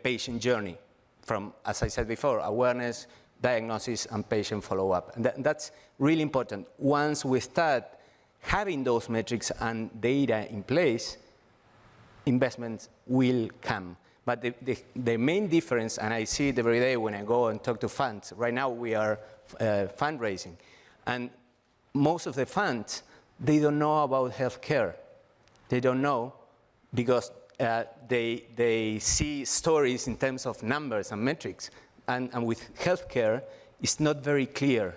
patient journey, from, as I said before, awareness, diagnosis, and patient follow-up. And that's really important. Once we start having those metrics and data in place, investments will come. But the main difference, and I see it every day when I go and talk to funds, right now we are fundraising, and most of the funds, they don't know about healthcare. They don't know because they see stories in terms of numbers and metrics. And with healthcare, it's not very clear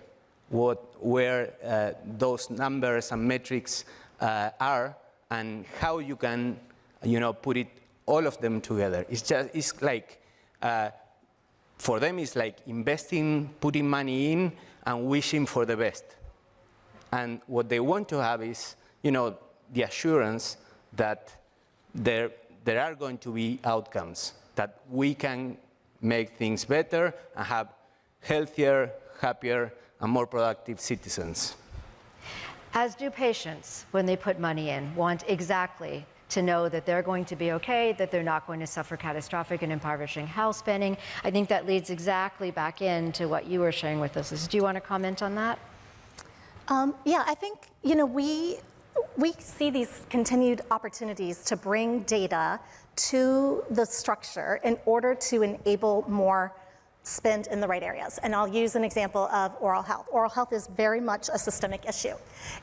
where those numbers and metrics are and how you can, put all of them together. It's like, for them, it's like investing, putting money in, and wishing for the best. And what they want to have is, the assurance that there are going to be outcomes, that we can make things better and have healthier, happier, and more productive citizens. As do patients, when they put money in, want exactly to know that they're going to be okay, that they're not going to suffer catastrophic and impoverishing health spending. I think that leads exactly back into what you were sharing with us. Do you want to comment on that? Yeah, I think, we see these continued opportunities to bring data to the structure in order to enable more spend in the right areas. And I'll use an example of oral health. Oral health is very much a systemic issue.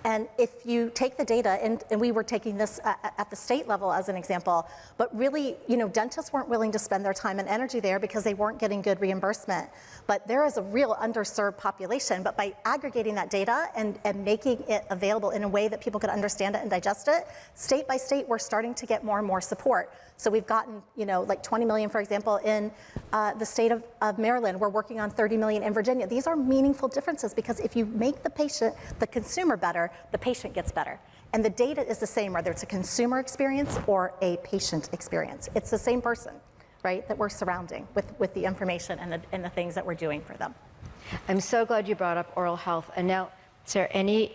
And if you take the data, and we were taking this at the state level as an example, but really, dentists weren't willing to spend their time and energy there because they weren't getting good reimbursement. But there is a real underserved population. But by aggregating that data and making it available in a way that people could understand it and digest it, state by state, we're starting to get more and more support. So we've gotten, like 20 million, for example, in the state of Maryland. Maryland. We're working on 30 million in Virginia. These are meaningful differences because if you make the consumer better, the patient gets better. And the data is the same, whether it's a consumer experience or a patient experience. It's the same person, right, that we're surrounding with the information and the things that we're doing for them. I'm so glad you brought up oral health. And now, Sarah, any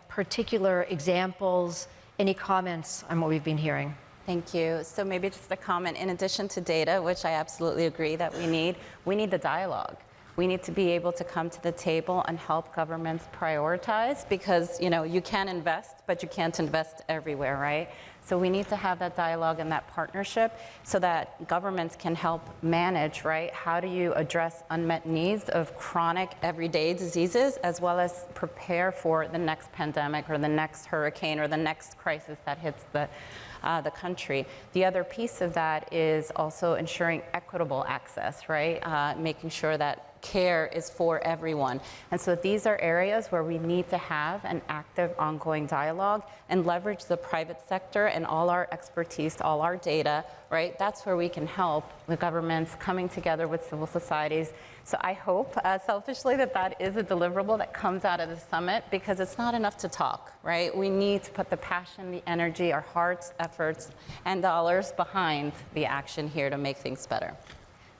particular examples, any comments on what we've been hearing? Thank you. So maybe just a comment, in addition to data, which I absolutely agree that we need the dialogue. We need to be able to come to the table and help governments prioritize because, you can invest, but you can't invest everywhere, right? So we need to have that dialogue and that partnership so that governments can help manage, right? How do you address unmet needs of chronic everyday diseases as well as prepare for the next pandemic or the next hurricane or the next crisis that hits the country. The other piece of that is also ensuring equitable access, right? Making sure that care is for everyone. And so these are areas where we need to have an active ongoing dialogue and leverage the private sector and all our expertise, all our data, right? That's where we can help the governments coming together with civil societies. So I hope, selfishly, that is a deliverable that comes out of the summit because it's not enough to talk, right? We need to put the passion, the energy, our hearts, efforts, and dollars behind the action here to make things better.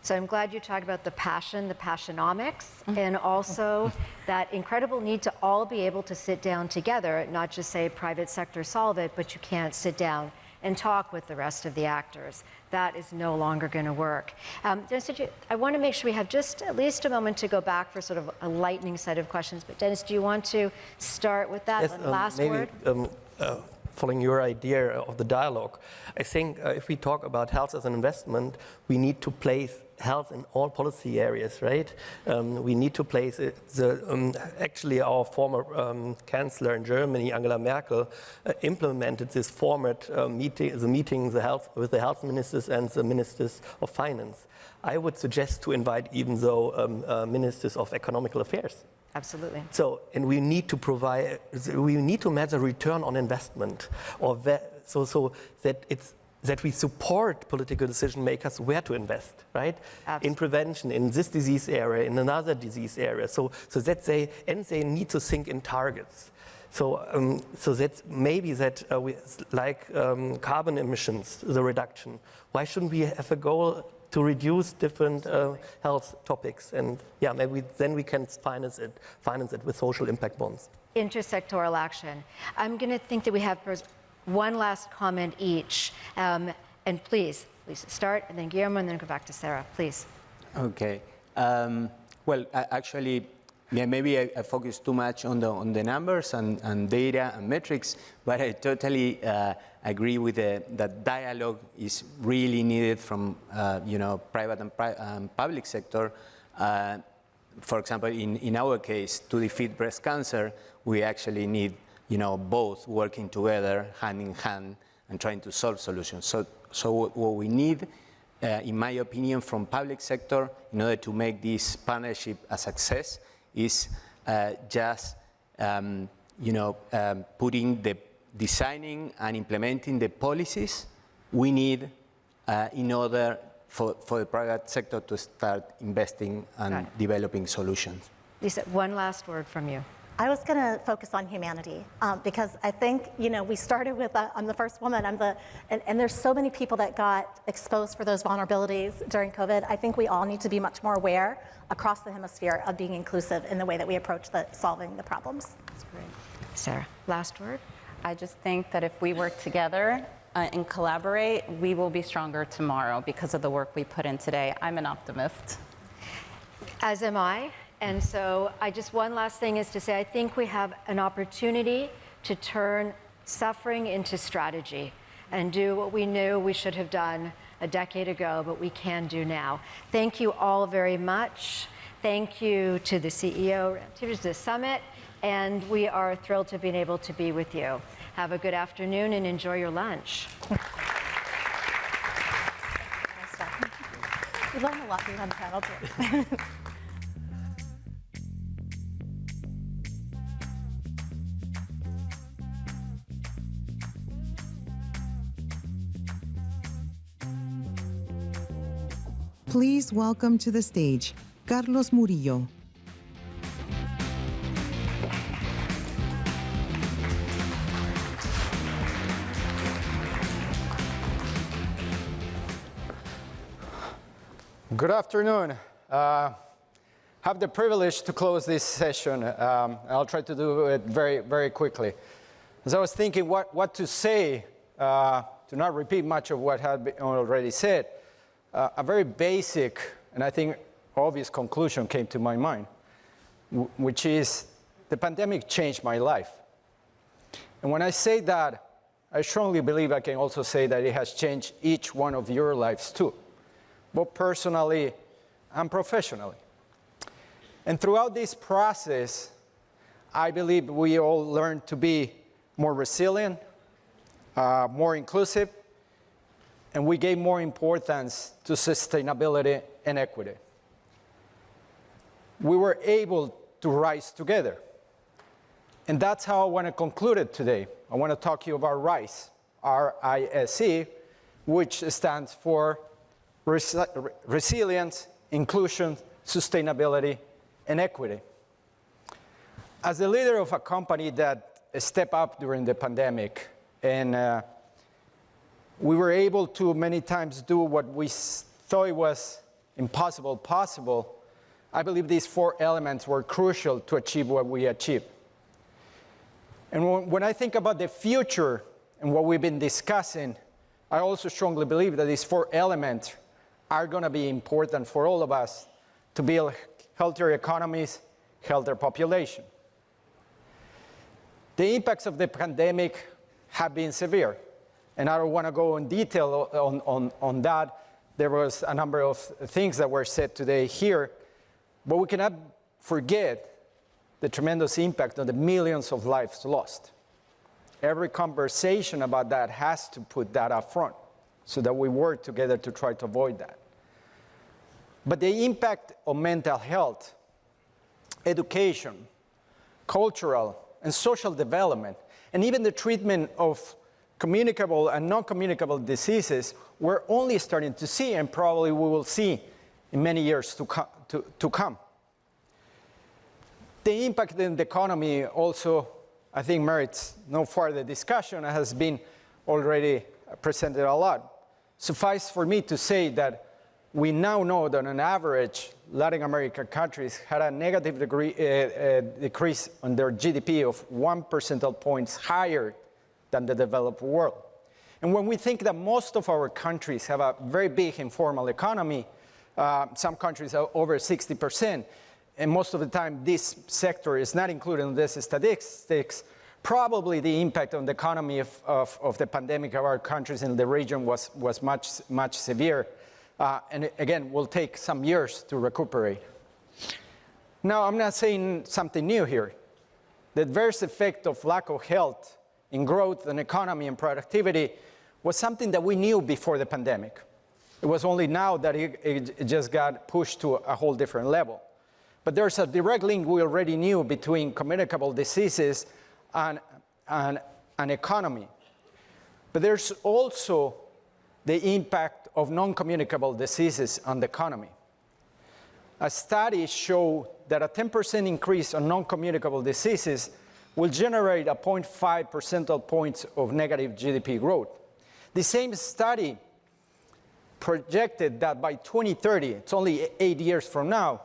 So I'm glad you talked about the passion, the passionomics, and also that incredible need to all be able to sit down together, not just say private sector solve it, but you can't sit down and talk with the rest of the actors. That is no longer going to work. Dennis, I want to make sure we have just at least a moment to go back for sort of a lightning set of questions. But Dennis, do you want to start with that last word? Following your idea of the dialogue, I think if we talk about health as an investment, we need to place health in all policy areas, right? We need to place it. Actually, our former chancellor in Germany, Angela Merkel, implemented this format meeting with the health ministers and the ministers of finance. I would suggest to invite even though ministers of economical affairs. Absolutely. So, and we need to measure return on investment, so that we support political decision makers where to invest, right? Absolutely. In prevention, in this disease area, in another disease area. So that they need to think in targets. So that's maybe that carbon emissions, the reduction. Why shouldn't we have a goal to reduce different health topics, and maybe then we can finance it with social impact bonds. Intersectoral action. I'm going to think that we have one last comment each, and please start, and then Guillermo, and then go back to Sarah, please. Okay. Well, actually, maybe I focus too much on the numbers and data and metrics, but I totally agree with that dialogue is really needed from private and public sector. For example, in our case, to defeat breast cancer, we actually need both working together, hand in hand, and trying to solve solutions. So what we need, in my opinion, from public sector in order to make this partnership a success is designing and implementing the policies we need in order for the private sector to start investing and developing solutions. Lisa, one last word from you. I was going to focus on humanity because I think, we started with, I'm the first woman, and there's so many people that got exposed for those vulnerabilities during COVID. I think we all need to be much more aware across the hemisphere of being inclusive in the way that we approach solving the problems. That's great. Sarah, last word? I just think that if we work together and collaborate, we will be stronger tomorrow because of the work we put in today. I'm an optimist. As am I. And so one last thing is to say, I think we have an opportunity to turn suffering into strategy and do what we knew we should have done a decade ago, but we can do now. Thank you all very much. Thank you to the CEO, to the summit, and we are thrilled to be able to be with you. Have a good afternoon and enjoy your lunch. We learned a lot being on the panel too. Please welcome to the stage Carlos Murillo. Good afternoon. I have the privilege to close this session. I'll try to do it very, very quickly. As I was thinking what to say, to not repeat much of what had been already said, a very basic and I think obvious conclusion came to my mind, which is the pandemic changed my life. And when I say that, I strongly believe I can also say that it has changed each one of your lives too, both personally and professionally. And throughout this process, I believe we all learned to be more resilient, more inclusive, and we gave more importance to sustainability and equity. We were able to rise together. And that's how I want to conclude it today. I want to talk to you about RISE, R-I-S-E, which stands for Resilience, Inclusion, Sustainability, and Equity. As the leader of a company that stepped up during the pandemic, and we were able to many times do what we thought it was impossible possible, I believe these four elements were crucial to achieve what we achieved. And when I think about the future and what we've been discussing, I also strongly believe that these four elements are going to be important for all of us to build healthier economies, healthier population. The impacts of the pandemic have been severe, and I don't want to go in detail on that. There was a number of things that were said today here, but we cannot forget the tremendous impact on the millions of lives lost. Every conversation about that has to put that up front so that we work together to try to avoid that. But the impact on mental health, education, cultural and social development, and even the treatment of communicable and non-communicable diseases, we're only starting to see, and probably we will see in many years to come. The impact in the economy also, I think, merits no further discussion. It has been already presented a lot. Suffice for me to say that we now know that on average, Latin American countries had a negative decrease on their GDP of 1 percentage points higher than the developed world. And when we think that most of our countries have a very big informal economy, some countries are over 60%, and most of the time this sector is not included in these statistics, probably the impact on the economy of the pandemic of our countries in the region was much severe. And again, will take some years to recuperate. Now, I'm not saying something new here. The adverse effect of lack of health in growth and economy and productivity was something that we knew before the pandemic. It was only now that it just got pushed to a whole different level. But there's a direct link we already knew between communicable diseases and economy. But there's also the impact of non-communicable diseases on the economy. A study showed that a 10% increase on non-communicable diseases will generate a 0.5 percentage points of negative GDP growth. The same study projected that by 2030, it's only 8 years from now,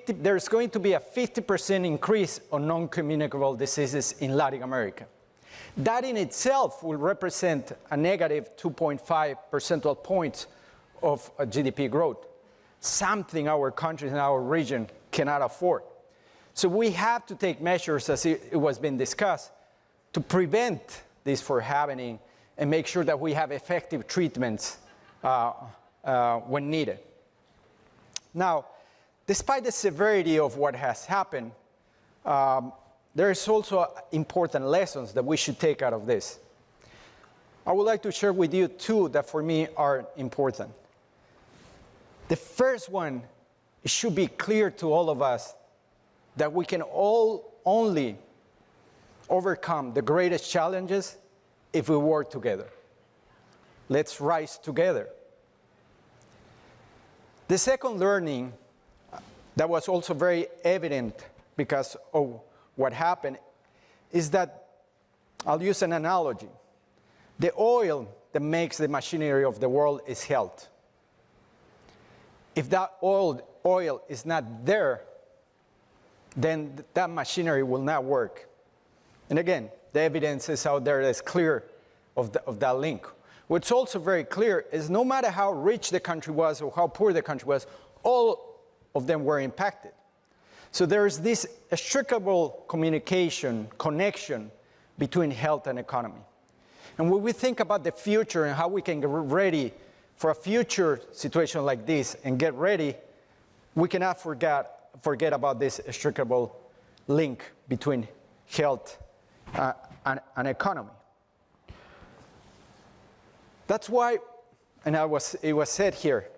there's going to be a 50% increase on non-communicable diseases in Latin America. That in itself will represent a negative 2.5 percentage points of GDP growth, something our countries and our region cannot afford. So we have to take measures, as it was being discussed, to prevent this from happening and make sure that we have effective treatments when needed. Now, despite the severity of what has happened, there is also important lessons that we should take out of this. I would like to share with you two that for me are important. The first one, it should be clear to all of us that we can all only overcome the greatest challenges if we work together. Let's rise together. The second learning that was also very evident because of what happened is that, I'll use an analogy. The oil that makes the machinery of the world is health. If that oil is not there, then that machinery will not work. And again, the evidence is out there that's clear of that link. What's also very clear is no matter how rich the country was or how poor the country was, all of them were impacted. So there is this inextricable connection between health and economy. And when we think about the future and how we can get ready for a future situation like this and get ready, we cannot forget about this inextricable link between health and economy. That's why, and it was said here,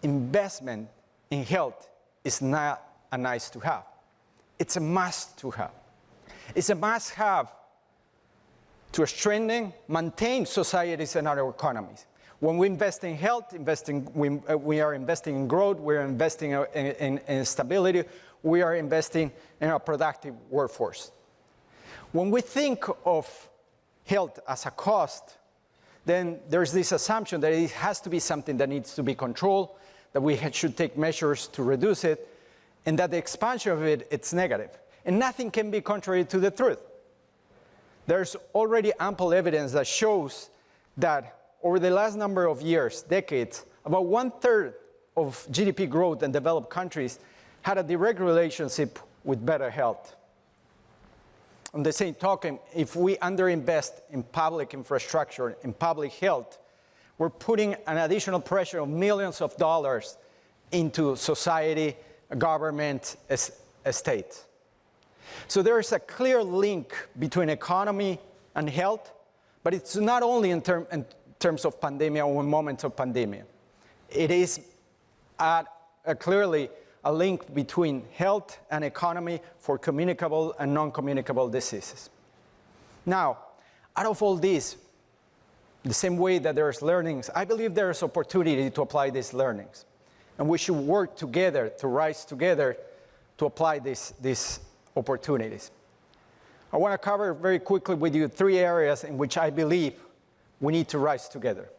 investment in health is not a nice to have. It's a must to have. It's a must have to strengthen, maintain societies and our economies. When we invest in health, we are investing in growth, we're investing in stability, we are investing in a productive workforce. When we think of health as a cost, then there's this assumption that it has to be something that needs to be controlled, that we should take measures to reduce it, and that the expansion of it, it's negative. And nothing can be contrary to the truth. There's already ample evidence that shows that over the last number of years, decades, about 1/3 of GDP growth in developed countries had a direct relationship with better health. On the same token, if we underinvest in public infrastructure, in public health, we're putting an additional pressure of millions of dollars into society, government, state. So there is a clear link between economy and health, but it's not only in terms of pandemic or in moments of pandemic. It is clearly a link between health and economy for communicable and non-communicable diseases. Now, out of all this, the same way that there's learnings, I believe there's opportunity to apply these learnings. And we should work together, to rise together, to apply these opportunities. I want to cover very quickly with you 3 areas in which I believe we need to rise together.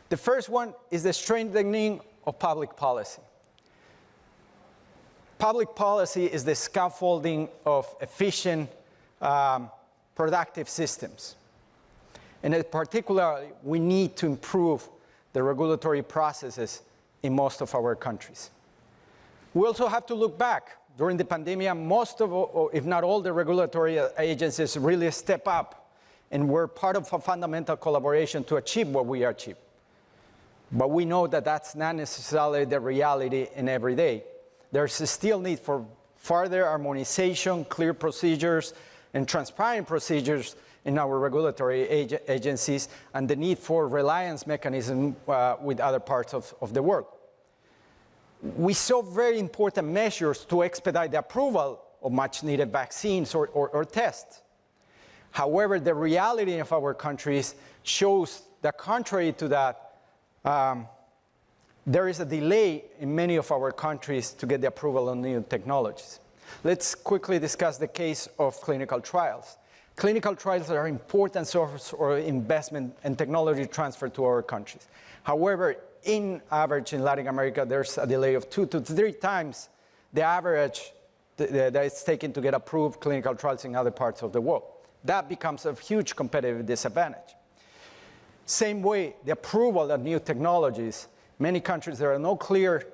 The first one is the strengthening of public policy. Public policy is the scaffolding of efficient, productive systems. And in particular, we need to improve the regulatory processes in most of our countries. We also have to look back. During the pandemic, most of, if not all, the regulatory agencies really step up and were part of a fundamental collaboration to achieve what we achieved. But we know that that's not necessarily the reality in every day. There's still need for further harmonization, clear procedures, and transparent procedures in our regulatory agencies, and the need for reliance mechanism with other parts of the world. We saw very important measures to expedite the approval of much-needed vaccines or tests. However, the reality of our countries shows that contrary to that, there is a delay in many of our countries to get the approval on new technologies. Let's quickly discuss the case of clinical trials. Clinical trials are an important source of investment and technology transfer to our countries. However, in average in Latin America, there's a delay of 2 to 3 times the average that it's taken to get approved clinical trials in other parts of the world. That becomes a huge competitive disadvantage. Same way, the approval of new technologies. Many countries, there are no clear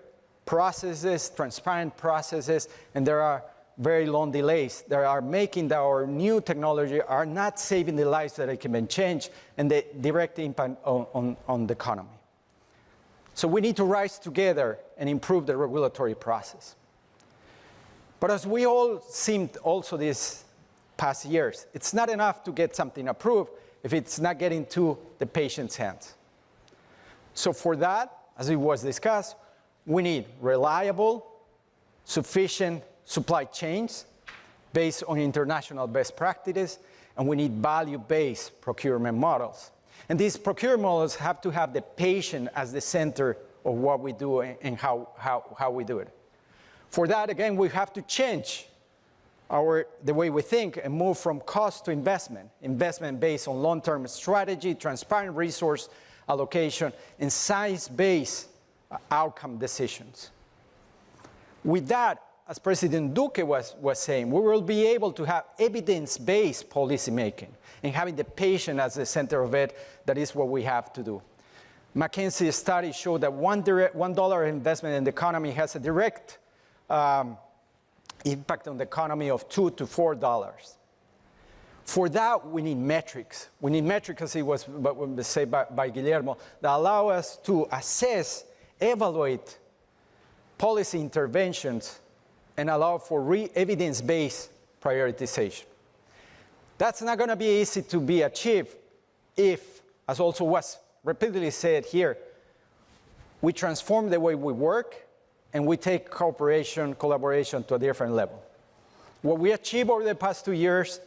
processes, transparent processes, and there are very long delays that are making our new technology are not saving the lives that it can be changed and the direct impact on the economy. So we need to rise together and improve the regulatory process. But as we all seen also these past years, it's not enough to get something approved if it's not getting to the patient's hands. So for that, as it was discussed, we need reliable, sufficient supply chains based on international best practices, and we need value-based procurement models. And these procurement models have to have the patient as the center of what we do and how we do it. For that, again, we have to change the way we think and move from cost to investment based on long-term strategy, transparent resource allocation, and science-based outcome decisions. With that, as President Duque was saying, we will be able to have evidence-based policymaking and having the patient as the center of it. That is what we have to do. McKinsey studies show that $1 investment in the economy has a direct impact on the economy of $2 to $4. For that, we need metrics. We need metrics, as it was said by Guillermo, that allow us to assess, evaluate policy interventions, and allow for evidence-based prioritization. That's not going to be easy to be achieved if, as also was repeatedly said here, we transform the way we work and we take collaboration to a different level. What we achieved over the past 2 years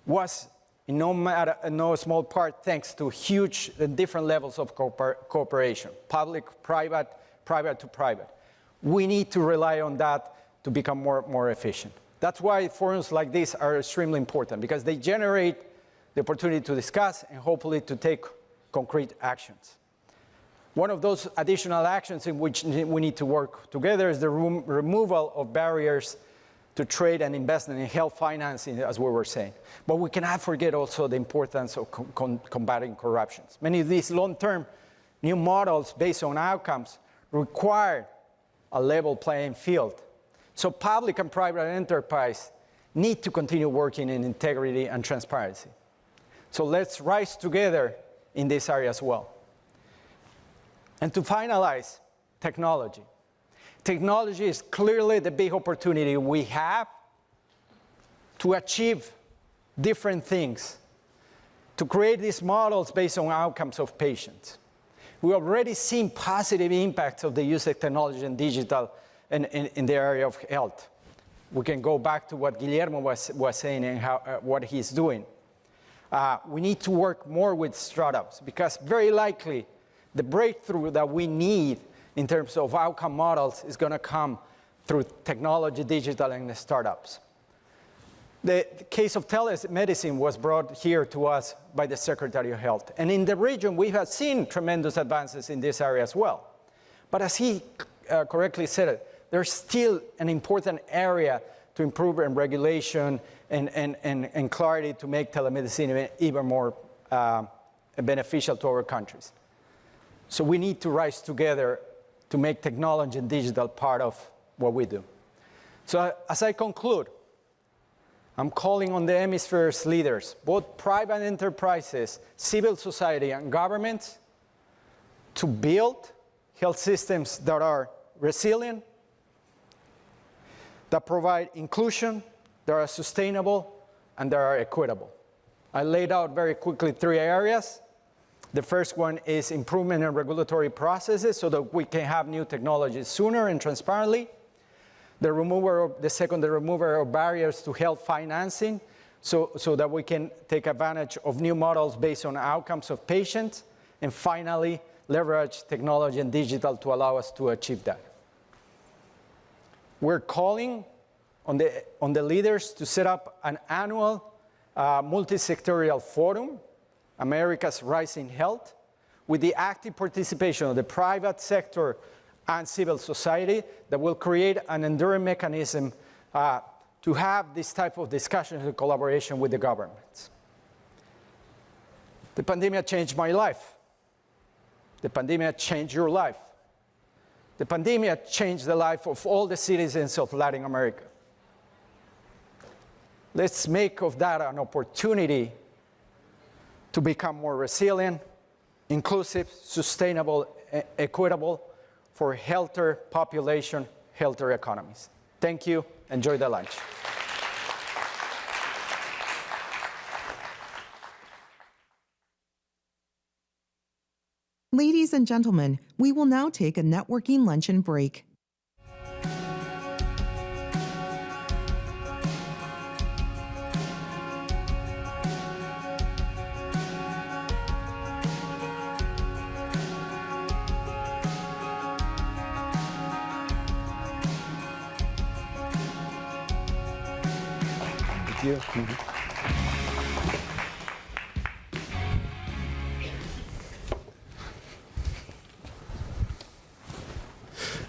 was in no small part thanks to huge and different levels of cooperation, public, private, private to private. We need to rely on that to become more efficient. That's why forums like this are extremely important, because they generate the opportunity to discuss and hopefully to take concrete actions. One of those additional actions in which we need to work together is the removal of barriers to trade and investment in health financing, as we were saying. But we cannot forget also the importance of combating corruption. Many of these long-term new models based on outcomes require a level playing field. So public and private enterprise need to continue working in integrity and transparency. So let's rise together in this area as well. And to finalize, technology. Technology is clearly the big opportunity we have to achieve different things, to create these models based on outcomes of patients. We've already seen positive impacts of the use of technology and digital in the area of health. We can go back to what Guillermo was saying and what he's doing. We need to work more with startups, because very likely the breakthrough that we need in terms of outcome models is going to come through technology, digital, and startups. The case of telemedicine was brought here to us by the Secretary of Health. And in the region, we have seen tremendous advances in this area as well. But as he correctly said, there's still an important area to improve in regulation and clarity to make telemedicine even more beneficial to our countries. So we need to rise together to make technology and digital part of what we do. So as I conclude, I'm calling on the hemisphere's leaders, both private enterprises, civil society, and governments, to build health systems that are resilient, that provide inclusion, that are sustainable, and that are equitable. I laid out very quickly 3 areas. The first one is improvement in regulatory processes so that we can have new technologies sooner and transparently. The second, the removal of barriers to health financing so that we can take advantage of new models based on outcomes of patients. And finally, leverage technology and digital to allow us to achieve that. We're calling on the leaders to set up an annual multi-sectorial forum, America's Rising Health, with the active participation of the private sector and civil society that will create an enduring mechanism to have this type of discussions and collaboration with the governments. The pandemic changed my life. The pandemic changed your life. The pandemic changed the life of all the citizens of Latin America. Let's make of that an opportunity to become more resilient, inclusive, sustainable, equitable, for healthier population, healthier economies. Thank you. Enjoy the lunch. Ladies and gentlemen, we will now take a networking luncheon break. Thank you.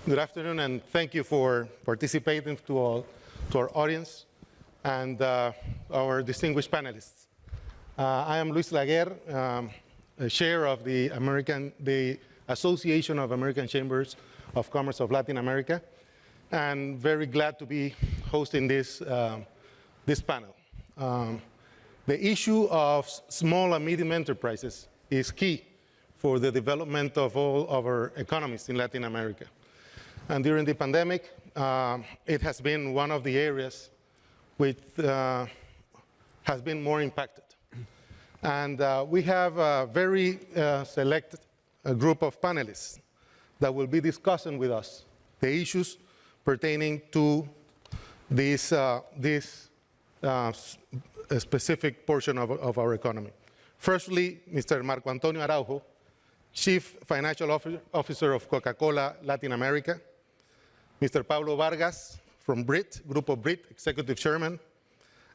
Good afternoon, and thank you for participating to our audience and our distinguished panelists. I am Luis Laguerre, chair of the Association of American Chambers of Commerce of Latin America, and very glad to be hosting this panel. The issue of small and medium enterprises is key for the development of all of our economies in Latin America. And during the pandemic, it has been one of the areas which has been more impacted. And we have a very selected group of panelists that will be discussing with us the issues pertaining to this specific portion of our economy. Firstly, Mr. Marco Antonio Araujo, Chief Financial Officer of Coca-Cola Latin America. Mr. Pablo Vargas from BRIT, Grupo BRIT, Executive Chairman,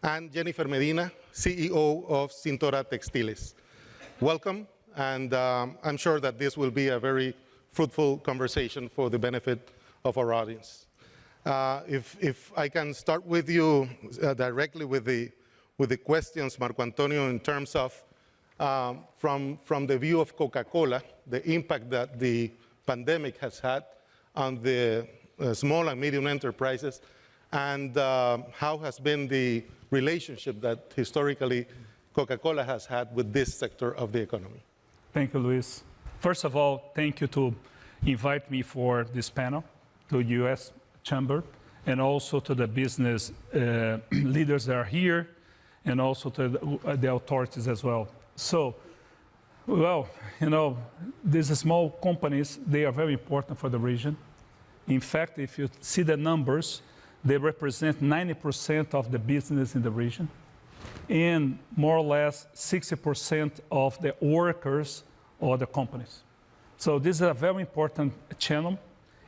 and Jennifer Medina, CEO of Cintora Textiles. Welcome, and I'm sure that this will be a very fruitful conversation for the benefit of our audience. If I can start with you directly with the questions, Marco Antonio, in terms of from the view of Coca-Cola, the impact that the pandemic has had on the small and medium enterprises, and how has been the relationship that historically Coca-Cola has had with this sector of the economy. Thank you, Luis. First of all, thank you to invite me for this panel, to U.S. Chamber, and also to the business leaders that are here, and also to the authorities as well. So, well, you know, these small companies, they are very important for the region. In fact, if you see the numbers, they represent 90% of the business in the region, and more or less 60% of the workers or the companies. So this is a very important channel,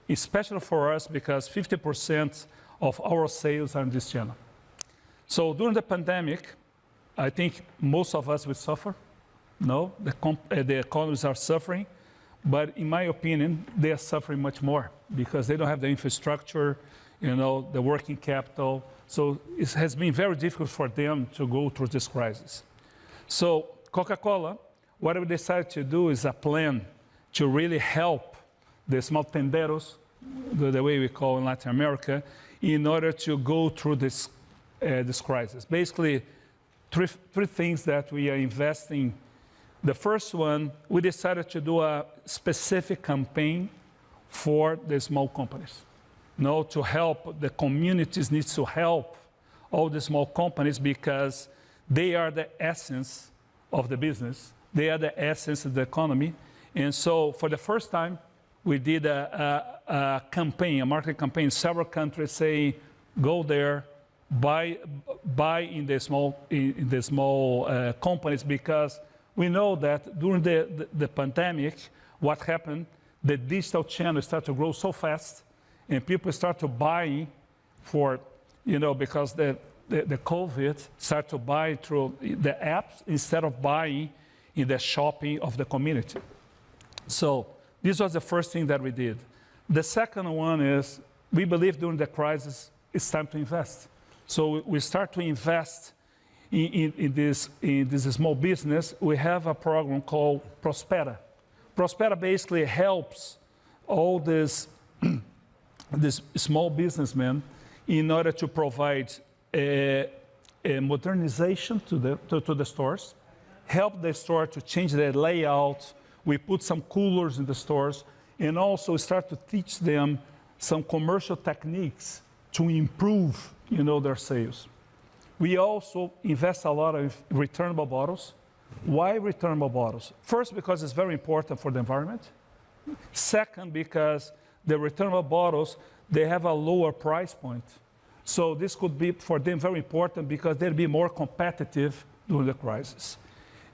especially for us because 50% of our sales are in this channel. So during the pandemic, I think most of us will suffer. No, the economies are suffering, but in my opinion, they are suffering much more because they don't have the infrastructure, you know, the working capital. So it has been very difficult for them to go through this crisis. So Coca-Cola, what we decided to do is a plan to really help the small tenderos, the way we call in Latin America, in order to go through this crisis. Basically, three things that we are investing. The first one, we decided to do a specific campaign for the small companies. No, to help the communities needs to help all the small companies because they are the essence of the business. They are the essence of the economy. And so for the first time, we did a campaign, a marketing campaign in several countries saying, go there, buy in the small companies, because we know that during the pandemic, what happened, the digital channel started to grow so fast, and people start to buy for, you know, because the COVID started to buy through the apps instead of buying in the shopping of the community. So this was the first thing that we did. The second one is we believe during the crisis it's time to invest. So we start to invest in this small business. We have a program called Prospera. Prospera basically helps all these small businessmen in order to provide a modernization to the stores, help the store to change their layout. We put some coolers in the stores, and also start to teach them some commercial techniques to improve, you know, their sales. We also invest a lot in returnable bottles. Why returnable bottles? First, because it's very important for the environment. Second, because the returnable bottles, they have a lower price point. So this could be for them very important because they'll be more competitive during the crisis.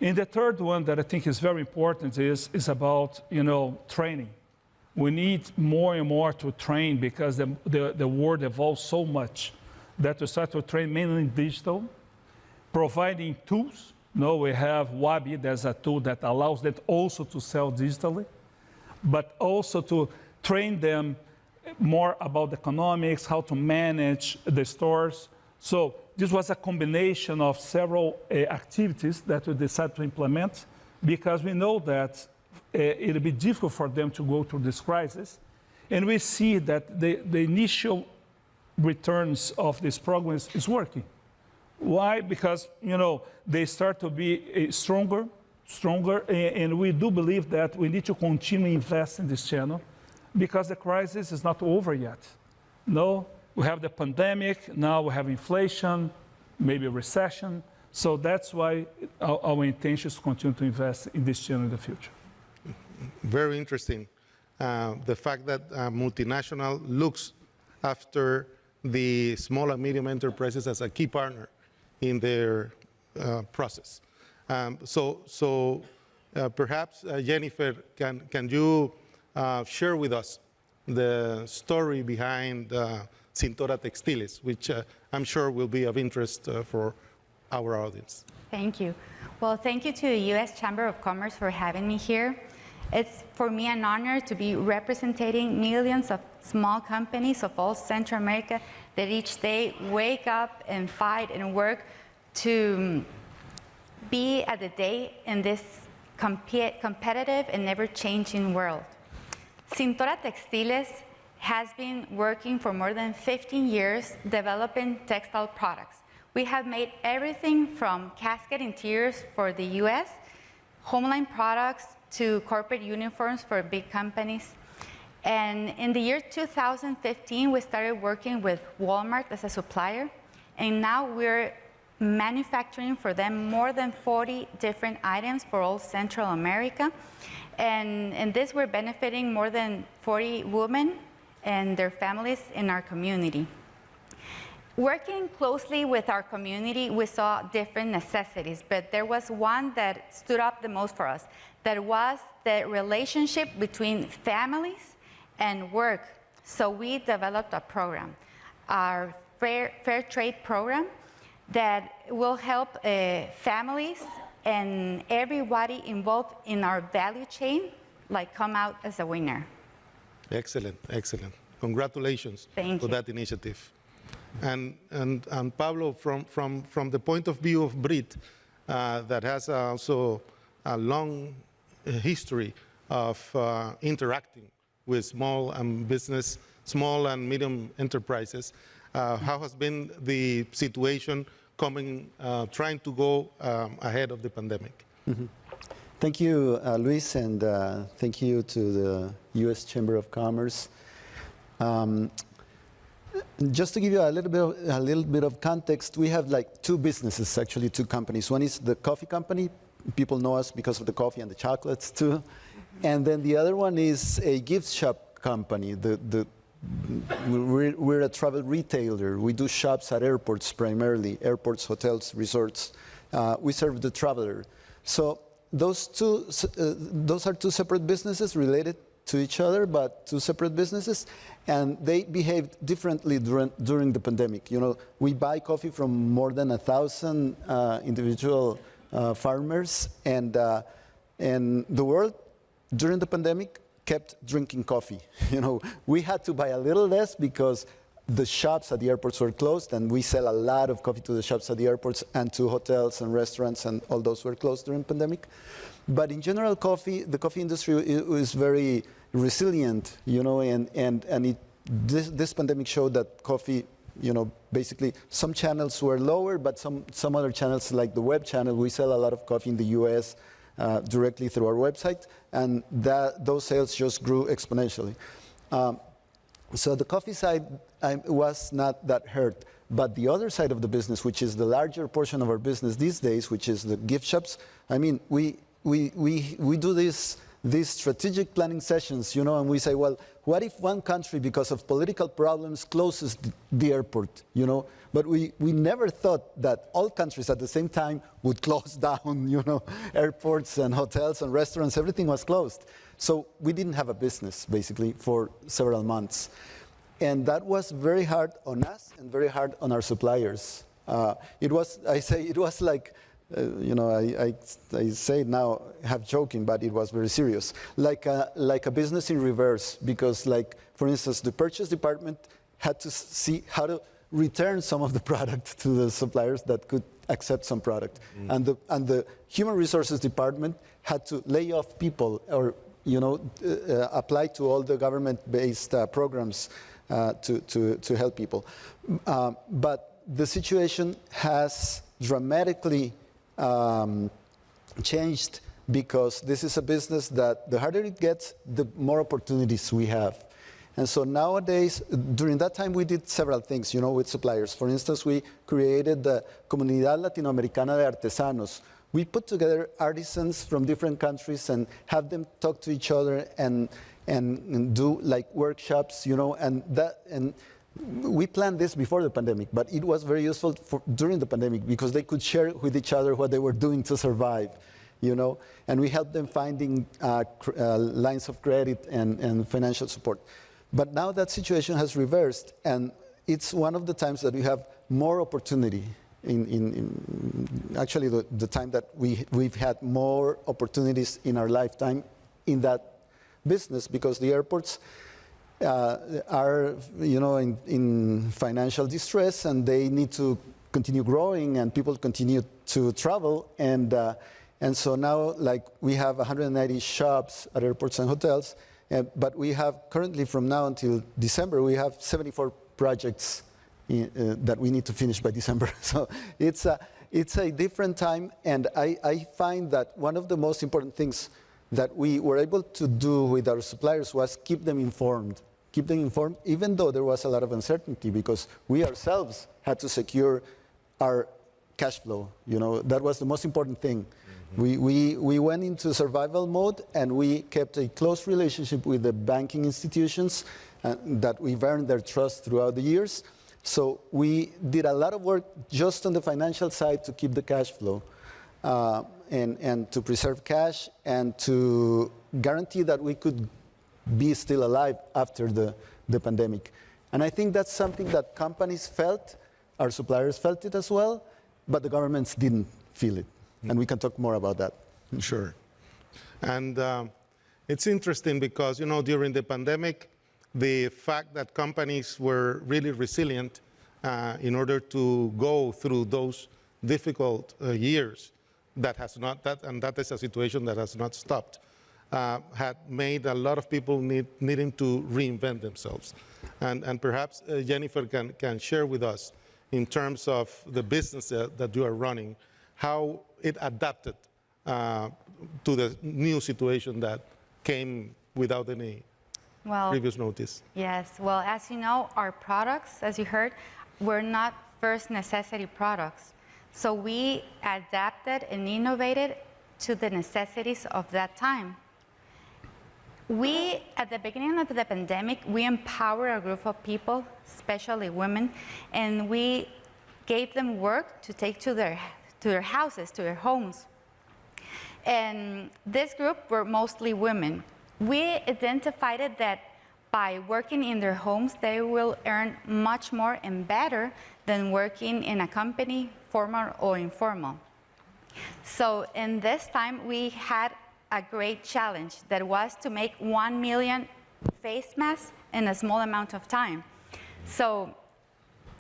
And the third one that I think is very important is about, you know, training. We need more and more to train because the world evolves so much that we start to train mainly in digital providing tools. Now we have Wabi, there's a tool that allows them also to sell digitally, but also to train them more about economics, how to manage the stores. So this was a combination of several activities that we decided to implement because we know that it'll be difficult for them to go through this crisis. And we see that the initial returns of this program is working. Why? Because, they start to be stronger, and we do believe that we need to continue investing in this channel because the crisis is not over yet. No, we have the pandemic, now we have inflation, maybe a recession. So that's why our intention is to continue to invest in this channel in the future. Very interesting. The fact that multinational looks after the small and medium enterprises as a key partner in their process. So perhaps, Jennifer, can you share with us the story behind Cintora Textiles, which I'm sure will be of interest for our audience. Thank you. Well, thank you to the U.S. Chamber of Commerce for having me here. It's for me an honor to be representing millions of small companies of all Central America that each day wake up and fight and work to be at the day in this competitive and ever-changing world. Cintora Textiles has been working for more than 15 years developing textile products. We have made everything from casket interiors for the US, homeline products, to corporate uniforms for big companies. And in the year 2015, we started working with Walmart as a supplier, and now we're manufacturing for them more than 40 different items for all Central America. And in this, we're benefiting more than 40 women and their families in our community. Working closely with our community, we saw different necessities, but there was one that stood up the most for us. That was the relationship between families and work. So we developed a program, our Fair Trade program, that will help families and everybody involved in our value chain, come out as a winner. Excellent, excellent. Congratulations for that initiative. And Pablo, from the point of view of BRIT, that has also a long history of interacting with small and medium enterprises, how has been the situation trying to go ahead of the pandemic? Mm-hmm. Thank you, Luis, and thank you to the U.S. Chamber of Commerce. Just to give you a little bit of context, we have two businesses, actually two companies. One is the coffee company. People know us because of the coffee and the chocolates too. And then the other one is a gift shop company. We're a travel retailer. We do shops at airports primarily, airports, hotels, resorts. We serve the traveler. So those are two separate businesses related to each other, but two separate businesses, and they behaved differently during the pandemic. We buy coffee from more than 1,000 individual farmers, and the world during the pandemic kept drinking coffee. We had to buy a little less because the shops at the airports were closed, and we sell a lot of coffee to the shops at the airports and to hotels and restaurants, and all those were closed during the pandemic. But in general, the coffee industry is very resilient, and this pandemic showed that coffee, basically some channels were lower, but some other channels, like the web channel, we sell a lot of coffee in the US directly through our website, and those sales just grew exponentially. So the coffee side was not that hurt, but the other side of the business, which is the larger portion of our business these days, which is the gift shops, we do these strategic planning sessions, and we say, well, what if one country, because of political problems, closes the airport, But we never thought that all countries at the same time would close down, airports and hotels and restaurants, everything was closed. So we didn't have a business, basically, for several months. And that was very hard on us and very hard on our suppliers. It was, I say, it was like, I say it now, half joking, but it was very serious. Like a business in reverse, because like, for instance, the purchase department had to see how to return some of the product to the suppliers that could accept some product. And the human resources department had to lay off people or apply to all the government-based programs to help people. But the situation has dramatically changed because this is a business that the harder it gets, the more opportunities we have. And so nowadays, during that time, we did several things, with suppliers. For instance, we created the Comunidad Latinoamericana de Artesanos. We put together artisans from different countries and have them talk to each other and do like workshops, and we planned this before the pandemic, but it was very useful during the pandemic because they could share with each other what they were doing to survive, and we helped them finding lines of credit and financial support. But now that situation has reversed, and it's one of the times that we have more opportunity in actually the time that we've had more opportunities in our lifetime in that business, because the airports are, in financial distress, and they need to continue growing, and people continue to travel, and so now, like, we have 190 shops at airports and hotels, but we have currently, from now until December, we have 74 projects that we need to finish by December. So it's a different time, and I find that one of the most important things that we were able to do with our suppliers was keep them informed, even though there was a lot of uncertainty, because we ourselves had to secure our cash flow. That was the most important thing. We went into survival mode, and we kept a close relationship with the banking institutions that we've earned their trust throughout the years. So we did a lot of work just on the financial side to keep the cash flow and to preserve cash and to guarantee that we could be still alive after the pandemic. And I think that's something that companies felt, our suppliers felt it as well, but the governments didn't feel it. And we can talk more about that. Sure. And it's interesting because, during the pandemic, the fact that companies were really resilient in order to go through those difficult years, that is a situation that has not stopped, had made a lot of people needing to reinvent themselves. And perhaps Jennifer can share with us, in terms of the business that you are running, how it adapted to the new situation that came without any previous notice. Yes, well, as you know, our products, as you heard, were not first necessity products. So we adapted and innovated to the necessities of that time. At the beginning of the pandemic, we empowered a group of people, especially women, and we gave them work to take to their houses, to their homes. And this group were mostly women. We identified that by working in their homes, they will earn much more and better than working in a company, formal or informal. So in this time, we had a great challenge that was to make 1 million face masks in a small amount of time. So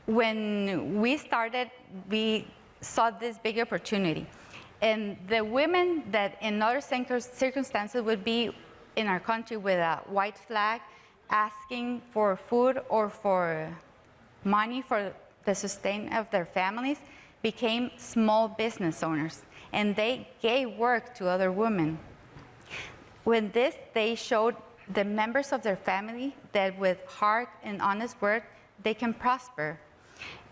when we started, we saw this big opportunity. And the women that in other circumstances would be in our country with a white flag asking for food or for money for the sustain of their families became small business owners, and they gave work to other women. With this, they showed the members of their family that with hard and honest work, they can prosper.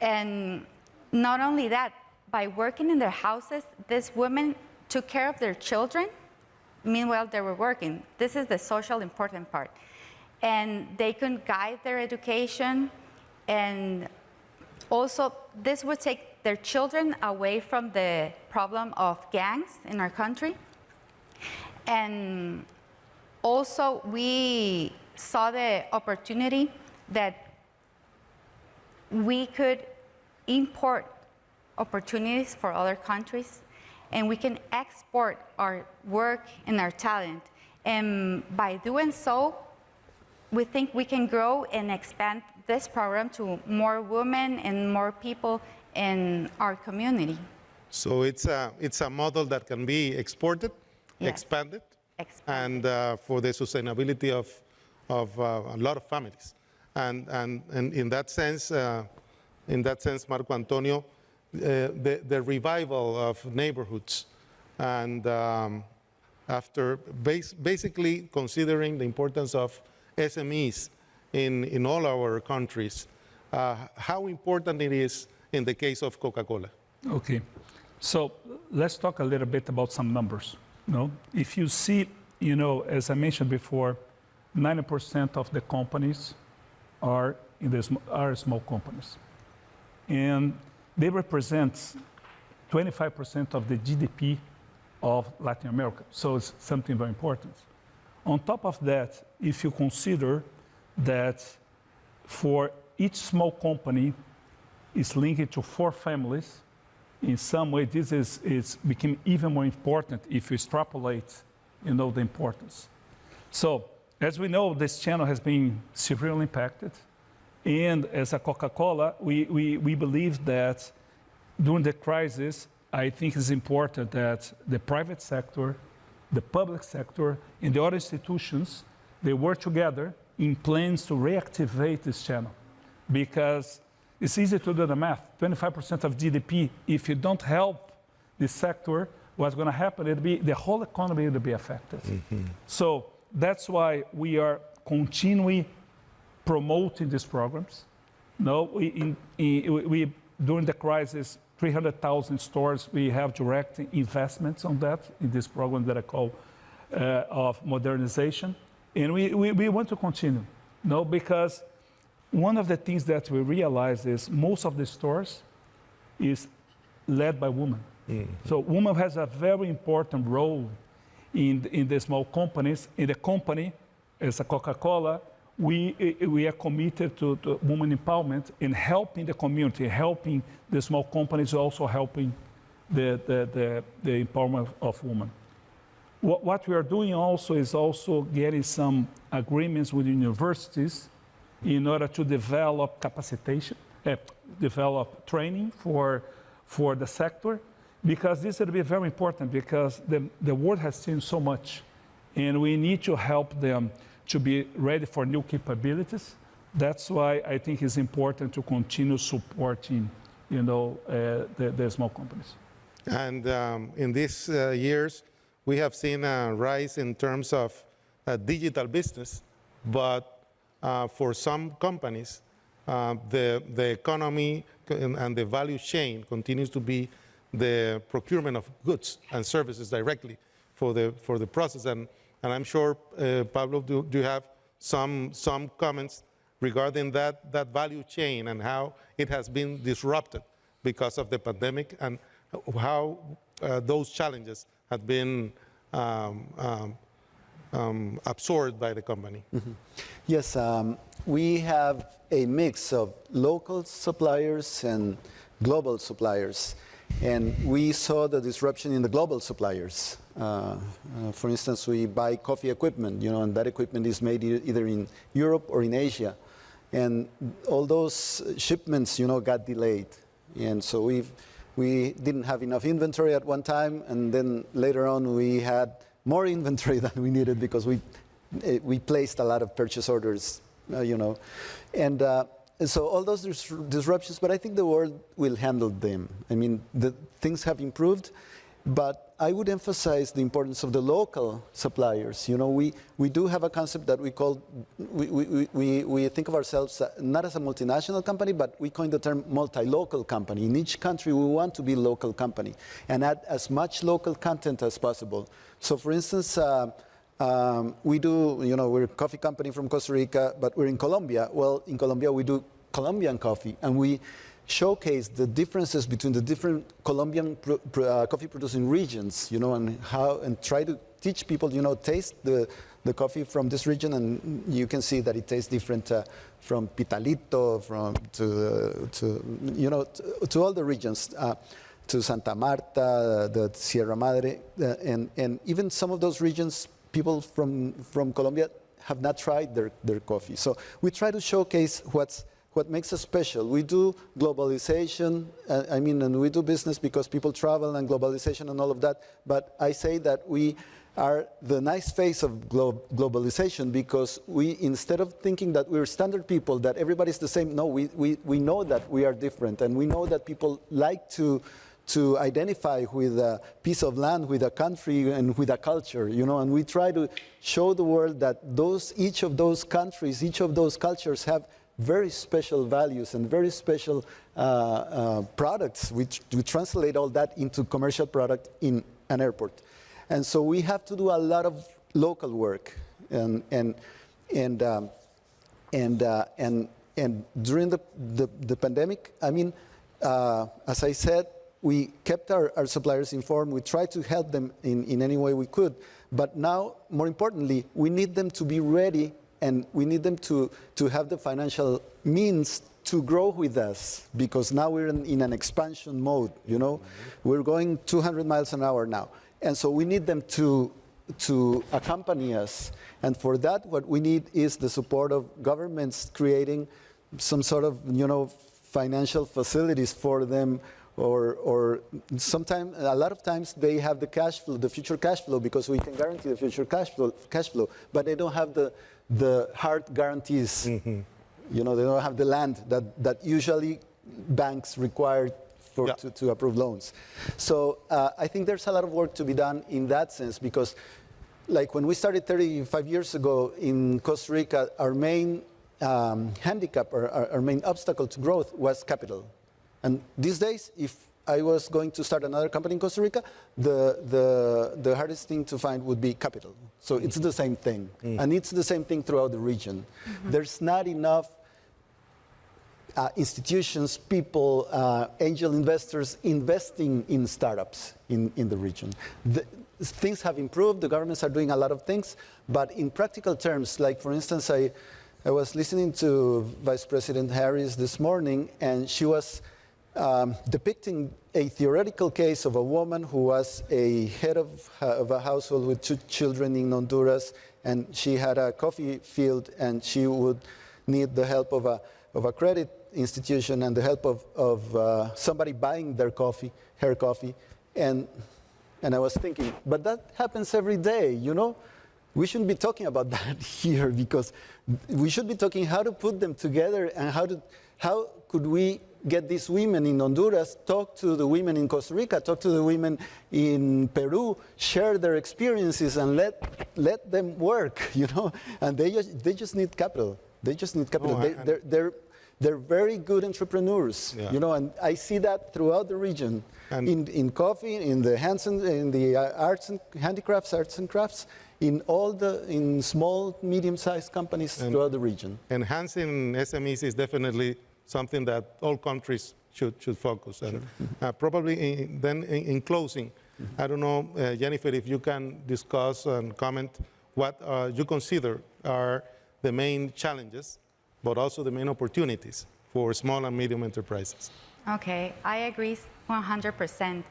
And not only that, by working in their houses, these women took care of their children. Meanwhile, they were working. This is the social important part. And they could guide their education. And also, this would take their children away from the problem of gangs in our country. And also, we saw the opportunity that we could import opportunities for other countries, and we can export our work and our talent. And by doing so, we think we can grow and expand this program to more women and more people in our community. So it's a model that can be exported, Yes. expanded, and for the sustainability of a lot of families. And in that sense, Marco Antonio, the revival of neighborhoods, and after basically considering the importance of SMEs in all our countries, how important it is in the case of Coca-Cola. Okay, so let's talk a little bit about some numbers. If you see, as I mentioned before, 90% of the companies are small companies, and they represent 25% of the GDP of Latin America. So it's something very important. On top of that, if you consider that for each small company is linked to 4 families, in some way this is became even more important if you extrapolate, the importance. So as we know, this channel has been severely impacted. And as a Coca-Cola, we believe that during the crisis, I think it's important that the private sector, the public sector, and the other institutions, they work together in plans to reactivate this channel. Because it's easy to do the math. 25% of GDP, if you don't help this sector, what's going to happen, the whole economy will be affected. Mm-hmm. So that's why we are continually promoting these programs. During the crisis, 300,000 stores, we have direct investments on that in this program that I call of modernization. And we want to continue, because one of the things that we realize is most of the stores is led by women. Mm-hmm. So women has a very important role in the small companies. In the company, as a Coca-Cola, we are committed to women empowerment and helping the community, helping the small companies, also helping the empowerment of women. What we are doing also is getting some agreements with universities in order to develop capacitation, develop training for the sector, because this will be very important, because the world has changed so much, and we need to help them to be ready for new capabilities. That's why I think it's important to continue supporting, the small companies. And in these years, we have seen a rise in terms of digital business, but for some companies, the economy and the value chain continues to be the procurement of goods and services directly for the process. And I'm sure, Pablo, do you have some comments regarding that value chain and how it has been disrupted because of the pandemic, and how those challenges have been absorbed by the company? Mm-hmm. Yes, we have a mix of local suppliers and global suppliers. And we saw the disruption in the global suppliers. For instance, we buy coffee equipment, and that equipment is made either in Europe or in Asia. And all those shipments, got delayed. And so we didn't have enough inventory at one time, and then later on we had more inventory than we needed because we placed a lot of purchase orders, And so all those disruptions, but I think the world will handle them. I mean, things have improved, but I would emphasize the importance of the local suppliers. We do have a concept that we call, we think of ourselves not as a multinational company, but we coined the term multi-local company. In each country, we want to be a local company and add as much local content as possible. So for instance, we do, we're a coffee company from Costa Rica, but we're in Colombia. Well, in Colombia, we do Colombian coffee, and we showcase the differences between the different Colombian coffee producing regions, you know, and try to teach people, you know, taste the coffee from this region, and you can see that it tastes different from Pitalito, to all the regions, to Santa Marta, the Sierra Madre, and even some of those regions, people from Colombia have not tried their coffee. So we try to showcase what makes us special. We do globalization, and we do business because people travel and globalization and all of that, but I say that we are the nice face of globalization because we, instead of thinking that we're standard people, that everybody's the same, no, we know that we are different, and we know that people like to identify with a piece of land, with a country, and with a culture, you know, and we try to show the world that each of those countries, each of those cultures have very special values and very special products. We translate all that into commercial product in an airport. And so we have to do a lot of local work, and during the pandemic, as I said, we kept our suppliers informed. We tried to help them in any way we could. But now, more importantly, we need them to be ready, and we need them to have the financial means to grow with us, because now we're in an expansion mode. You know, we're going 200 miles an hour now. And so we need them to accompany us. And for that, what we need is the support of governments creating some sort of, you know, financial facilities for them, or sometimes, a lot of times they have the cash flow, the future cash flow, because we can guarantee the future cash flow, but they don't have the hard guarantees. Mm-hmm. You know, they don't have the land that usually banks require to approve loans. So I think there's a lot of work to be done in that sense, because like when we started 35 years ago in Costa Rica, our main handicap, or our main obstacle to growth was capital. And these days, if I was going to start another company in Costa Rica, the hardest thing to find would be capital. So it's the same thing. And it's the same thing throughout the region. There's not enough institutions, people, angel investors investing in startups in the region. Things have improved, the governments are doing a lot of things, but in practical terms, like for instance, I was listening to Vice President Harris this morning, and she was depicting a theoretical case of a woman who was a head of a household with 2 children in Honduras, and she had a coffee field, and she would need the help of a credit institution and the help of somebody buying her coffee, and I was thinking, but that happens every day, you know? We shouldn't be talking about that here, because we should be talking how to put them together, and how could we get these women in Honduras, talk to the women in Costa Rica, talk to the women in Peru, share their experiences, and let them work, you know? And they just need capital. They just need capital. They're very good entrepreneurs, you know, and I see that throughout the region, in coffee, in the arts and handicrafts, arts and crafts, in small, medium-sized companies throughout the region. Enhancing SMEs is definitely something that all countries should focus on. Probably in closing, I don't know, Jennifer, if you can discuss and comment what you consider are the main challenges, but also the main opportunities for small and medium enterprises. Okay, I agree 100%.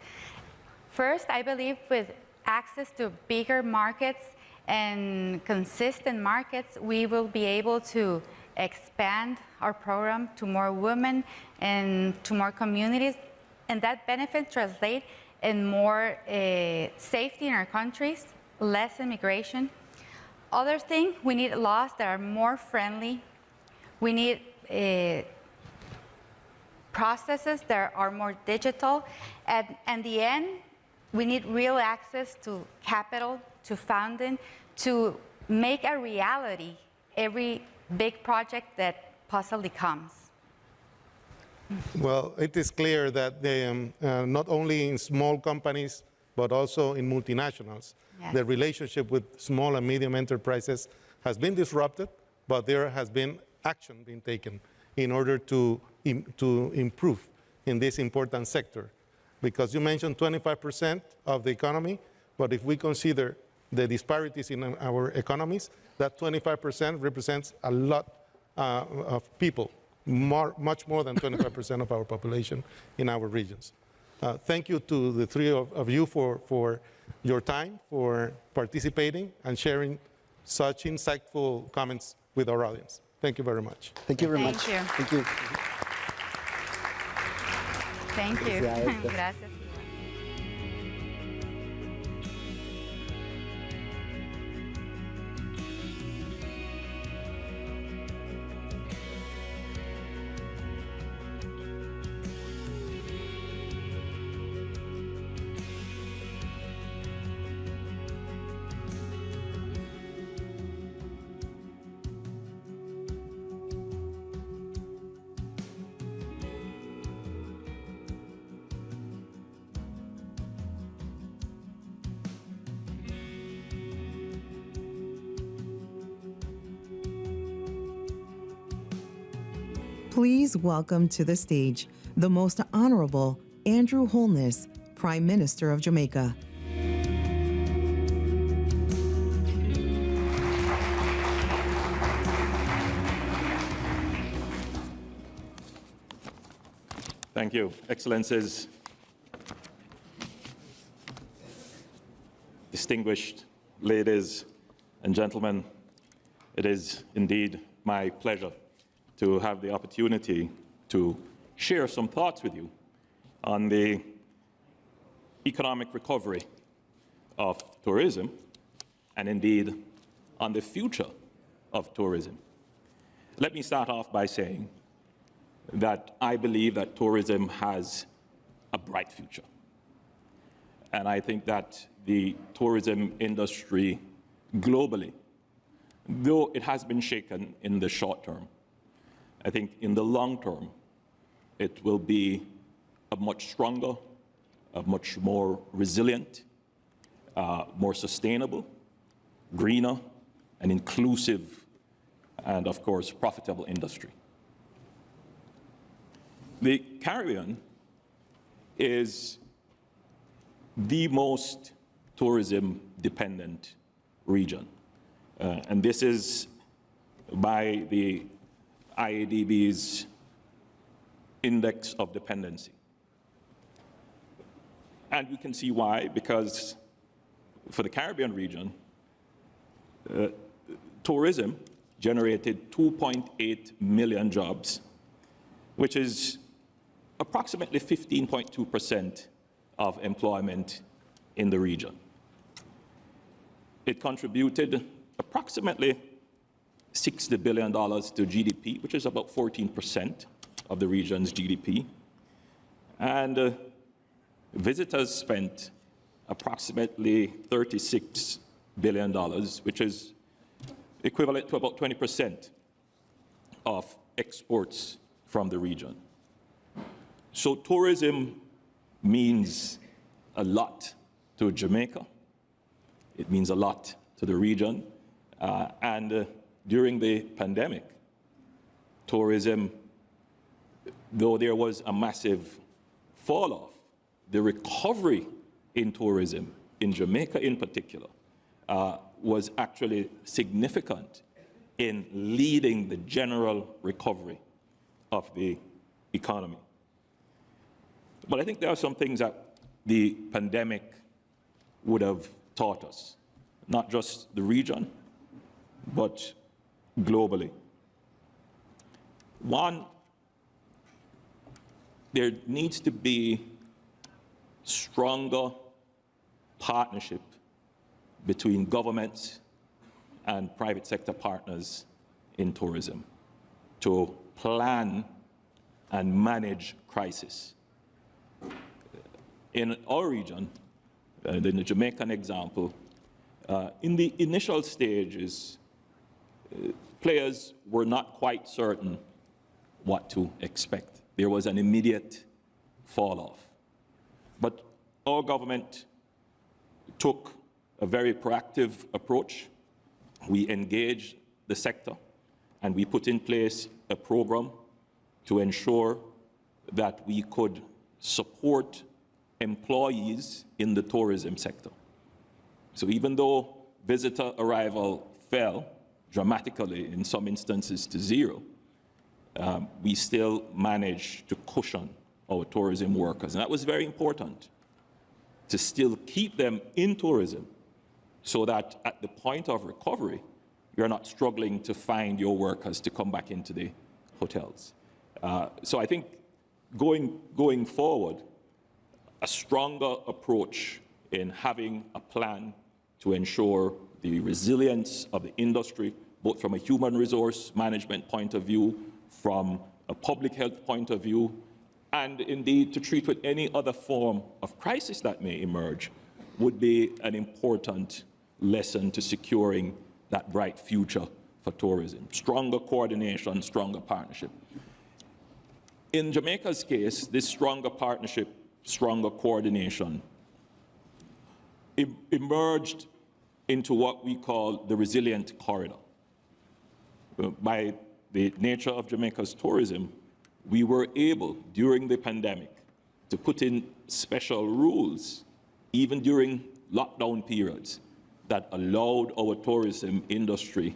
First, I believe with access to bigger markets and consistent markets, we will be able to expand our program to more women and to more communities, and that benefit translate in more safety in our countries, less immigration. Other thing, we need laws that are more friendly. We need processes that are more digital. And in the end, we need real access to capital, to funding, to make a reality every big project that possibly comes. Well, it is clear that not only in small companies, but also in multinationals, the relationship with small and medium enterprises has been disrupted, but there has been action being taken in order to improve in this important sector. Because you mentioned 25% of the economy, but if we consider the disparities in our economies, that 25% represents a lot of people, much more than 25% of our population in our regions. Thank you to the three of you for your time, for participating and sharing such insightful comments with our audience. Thank you very much. Thank you very much. Thank you. Thank you. Thank you. Gracias. Please welcome to the stage the Most Honorable Andrew Holness, Prime Minister of Jamaica. Thank you, Excellencies, distinguished ladies and gentlemen. It is indeed my pleasure to have the opportunity to share some thoughts with you on the economic recovery of tourism and indeed on the future of tourism. Let me start off by saying that I believe that tourism has a bright future. And I think that the tourism industry globally, though it has been shaken in the short term, I think in the long term, it will be a much stronger, a much more resilient, more sustainable, greener, and inclusive, and of course, profitable industry. The Caribbean is the most tourism-dependent region. And this is by the IADB's index of dependency. And we can see why, because for the Caribbean region, tourism generated 2.8 million jobs, which is approximately 15.2% of employment in the region. It contributed approximately $60 billion to GDP, which is about 14% of the region's GDP. And visitors spent approximately $36 billion, which is equivalent to about 20% of exports from the region. So tourism means a lot to Jamaica. It means a lot to the region. During the pandemic, tourism, though there was a massive fall-off, the recovery in tourism, in Jamaica in particular, was actually significant in leading the general recovery of the economy. But I think there are some things that the pandemic would have taught us, not just the region, but globally. One, there needs to be stronger partnership between governments and private sector partners in tourism to plan and manage crisis. In our region, in the Jamaican example, in the initial stages, players were not quite certain what to expect. There was an immediate fall-off. But our government took a very proactive approach. We engaged the sector, and we put in place a program to ensure that we could support employees in the tourism sector. So even though visitor arrival fell dramatically, in some instances to zero, we still managed to cushion our tourism workers. And that was very important, to still keep them in tourism so that at the point of recovery, you're not struggling to find your workers to come back into the hotels. So I think going forward, a stronger approach in having a plan to ensure the resilience of the industry, both from a human resource management point of view, from a public health point of view, and indeed to treat with any other form of crisis that may emerge, would be an important lesson to securing that bright future for tourism. Stronger coordination, stronger partnership. In Jamaica's case, this stronger partnership, stronger coordination emerged into what we call the resilient corridor. By the nature of Jamaica's tourism, we were able, during the pandemic, to put in special rules, even during lockdown periods, that allowed our tourism industry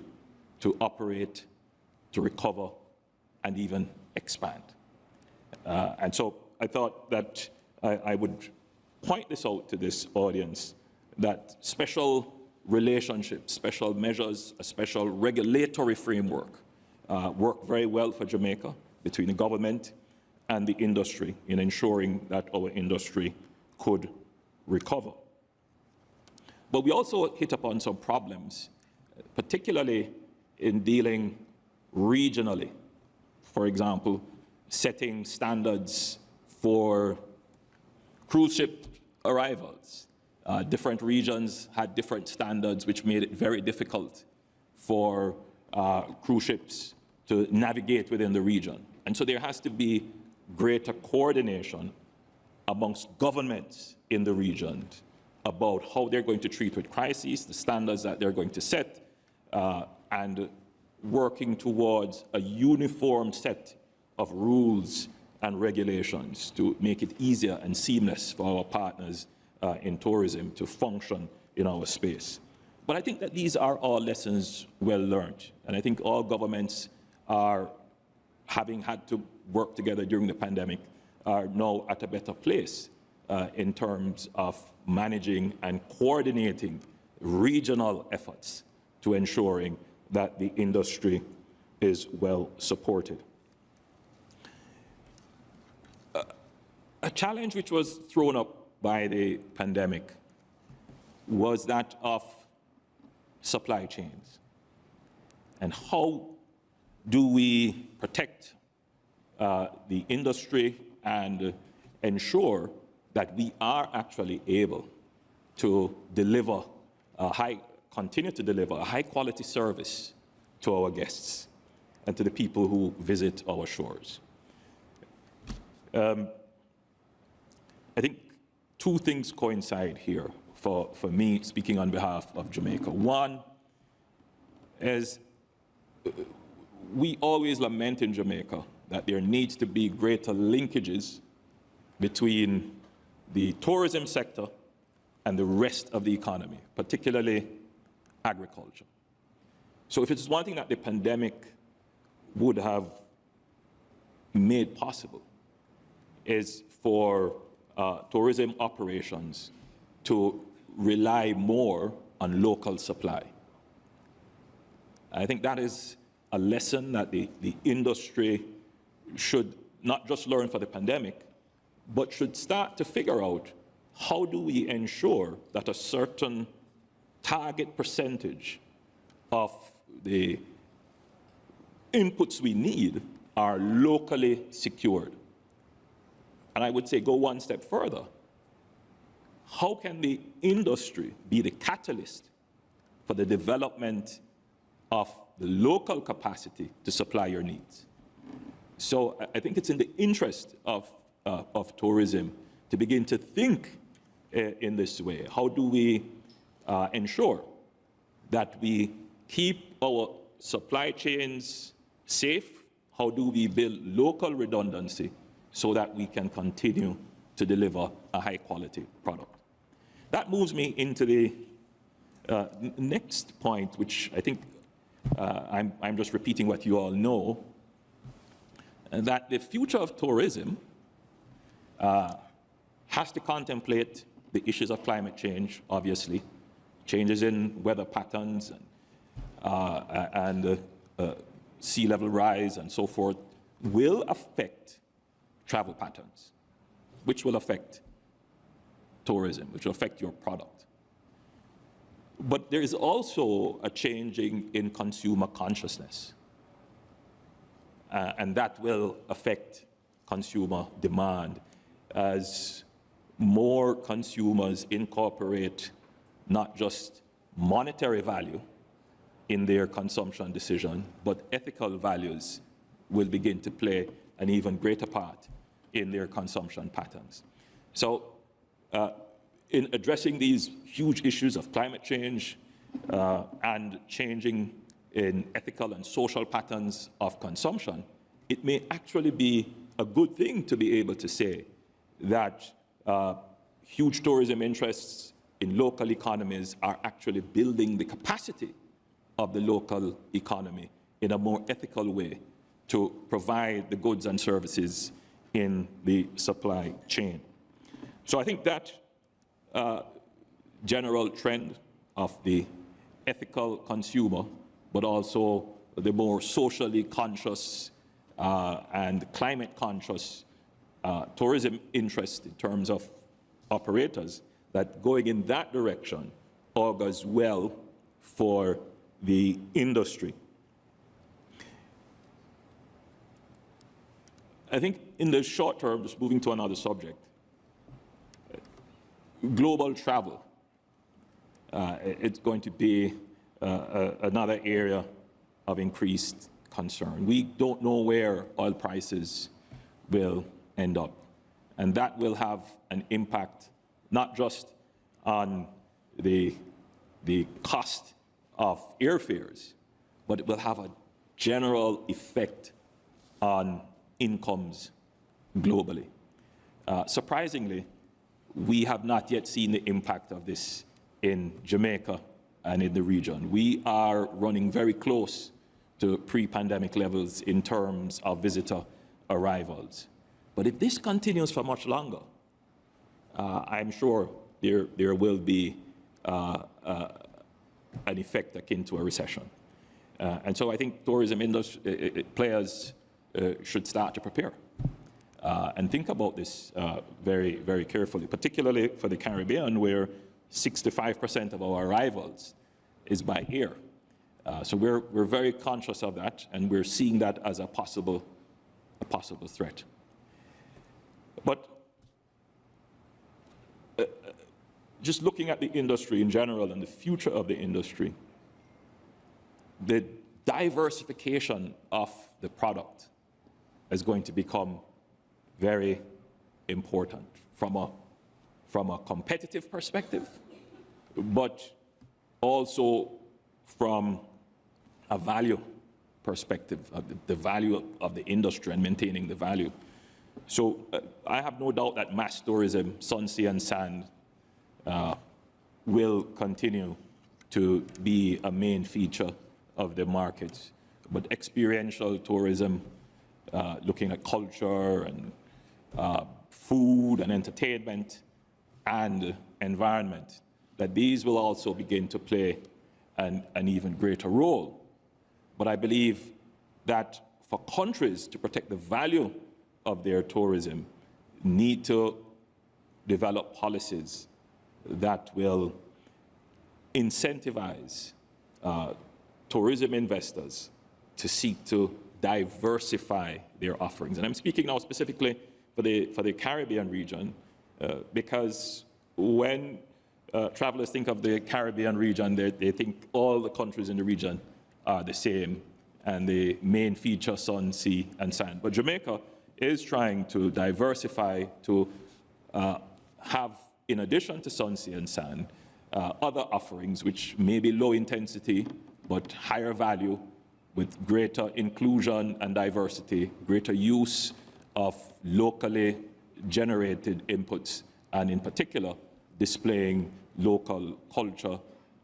to operate, to recover, and even expand. And so I thought that I would point this out to this audience, that special relationships, special measures, a special regulatory framework work very well for Jamaica between the government and the industry in ensuring that our industry could recover. But we also hit upon some problems, particularly in dealing regionally. For example, setting standards for cruise ship arrivals. Different regions had different standards, which made it very difficult for cruise ships to navigate within the region. And so there has to be greater coordination amongst governments in the region about how they're going to treat with crises, the standards that they're going to set, and working towards a uniform set of rules and regulations to make it easier and seamless for our partners in tourism to function in our space. But I think that these are all lessons well learned, and I think all governments are, having had to work together during the pandemic, are now at a better place in terms of managing and coordinating regional efforts to ensuring that the industry is well supported. A challenge which was thrown up by the pandemic was that of supply chains. And how do we protect the industry and ensure that we are actually able to deliver continue to deliver a high quality service to our guests and to the people who visit our shores. I think two things coincide here for me, speaking on behalf of Jamaica. One is we always lament in Jamaica that there needs to be greater linkages between the tourism sector and the rest of the economy, particularly agriculture. So if it's one thing that the pandemic would have made possible, is for tourism operations to rely more on local supply. I think that is a lesson that the industry should not just learn for the pandemic, but should start to figure out, how do we ensure that a certain target percentage of the inputs we need are locally secured? And I would say go one step further. How can the industry be the catalyst for the development of the local capacity to supply your needs? So I think it's in the interest of tourism to begin to think in this way. How do we ensure that we keep our supply chains safe? how do we build local redundancy so that we can continue to deliver a high-quality product. That moves me into the next point, which I think I'm just repeating what you all know, that the future of tourism has to contemplate the issues of climate change, obviously, changes in weather patterns and sea level rise and so forth will affect travel patterns, which will affect tourism, which will affect your product. But there is also a changing in consumer consciousness, and that will affect consumer demand as more consumers incorporate not just monetary value in their consumption decision, but ethical values will begin to play an even greater part in their consumption patterns. So in addressing these huge issues of climate change and changing in ethical and social patterns of consumption, it may actually be a good thing to be able to say that huge tourism interests in local economies are actually building the capacity of the local economy in a more ethical way to provide the goods and services in the supply chain. So I think that general trend of the ethical consumer, but also the more socially conscious and climate conscious tourism interest in terms of operators, that going in that direction augurs well for the industry. I think in the short term, just moving to another subject, global travel, it's going to be another area of increased concern. We don't know where oil prices will end up, and that will have an impact not just on the cost of airfares, but it will have a general effect on incomes globally. Surprisingly, we have not yet seen the impact of this in Jamaica and in the region. We are running very close to pre-pandemic levels in terms of visitor arrivals. But if this continues for much longer, I'm sure there will be an effect akin to a recession. And so I think tourism industry players should start to prepare and think about this very, very carefully, particularly for the Caribbean, where 65% of our arrivals is by air. So we're very conscious of that, and we're seeing that as a possible threat. But just looking at the industry in general and the future of the industry, the diversification of the product is going to become very important from a competitive perspective, but also from a value perspective, the value of the industry and maintaining the value. So I have no doubt that mass tourism, sun, sea, and sand will continue to be a main feature of the market. But experiential tourism, looking at culture and food and entertainment and environment, that these will also begin to play an even greater role. But I believe that for countries to protect the value of their tourism, need to develop policies that will incentivize tourism investors to seek to diversify their offerings. And I'm speaking now specifically for the Caribbean region, because when travelers think of the Caribbean region, they think all the countries in the region are the same, and the main feature, sun, sea, and sand. But Jamaica is trying to diversify to have, in addition to sun, sea, and sand, other offerings which may be low intensity but higher value, with greater inclusion and diversity, greater use of locally generated inputs, and in particular, displaying local culture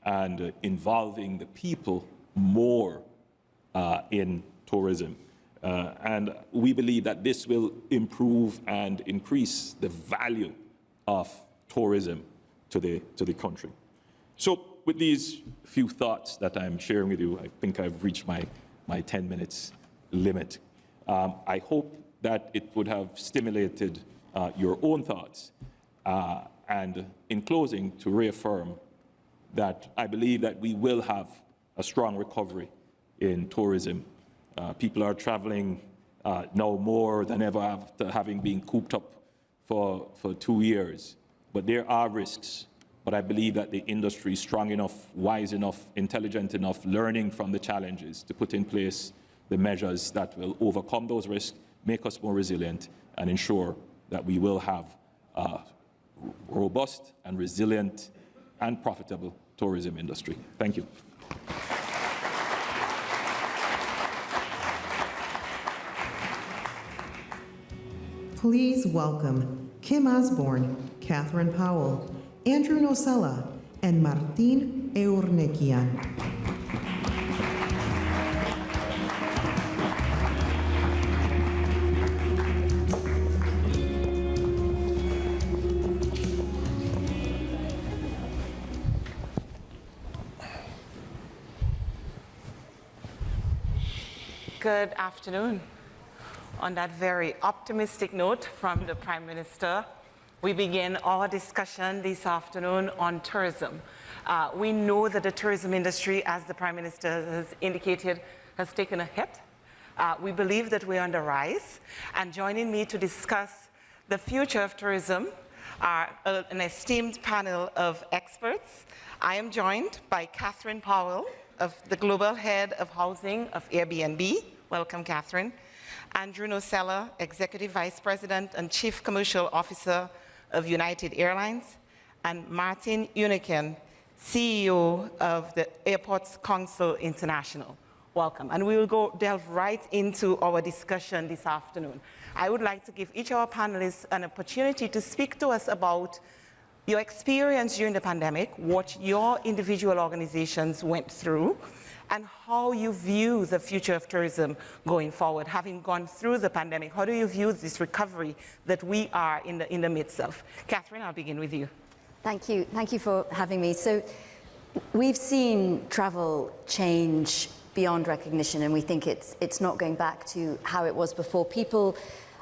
and involving the people more in tourism. And we believe that this will improve and increase the value of tourism to the country. So with these few thoughts that I'm sharing with you, I think I've reached my 10 minutes limit. I hope that it would have stimulated your own thoughts. And in closing, to reaffirm that I believe that we will have a strong recovery in tourism. People are traveling now more than ever after having been cooped up for 2 years. But there are risks. But I believe that the industry is strong enough, wise enough, intelligent enough, learning from the challenges to put in place the measures that will overcome those risks, make us more resilient, and ensure that we will have a robust and resilient and profitable tourism industry. Thank you. Please welcome Kim Osborne, Catherine Powell, Andrew Nocella, and Martin Eurnekian. Good afternoon. On that very optimistic note from the Prime Minister, we begin our discussion this afternoon on tourism. We know that the tourism industry, as the Prime Minister has indicated, has taken a hit. We believe that we're on the rise. And joining me to discuss the future of tourism are an esteemed panel of experts. I am joined by Catherine Powell, of the Global Head of Housing of Airbnb. Welcome, Catherine. Andrew Nocella, Executive Vice President and Chief Commercial Officer of United Airlines, and Martin Eurnekian, CEO of the Airports Council International. Welcome. And we will delve right into our discussion this afternoon. I would like to give each of our panelists an opportunity to speak to us about your experience during the pandemic, what your individual organizations went through, and how you view the future of tourism going forward. Having gone through the pandemic, how do you view this recovery that we are in the midst of? Catherine, I'll begin with you. Thank you. Thank you for having me. So we've seen travel change beyond recognition, and we think it's not going back to how it was before. People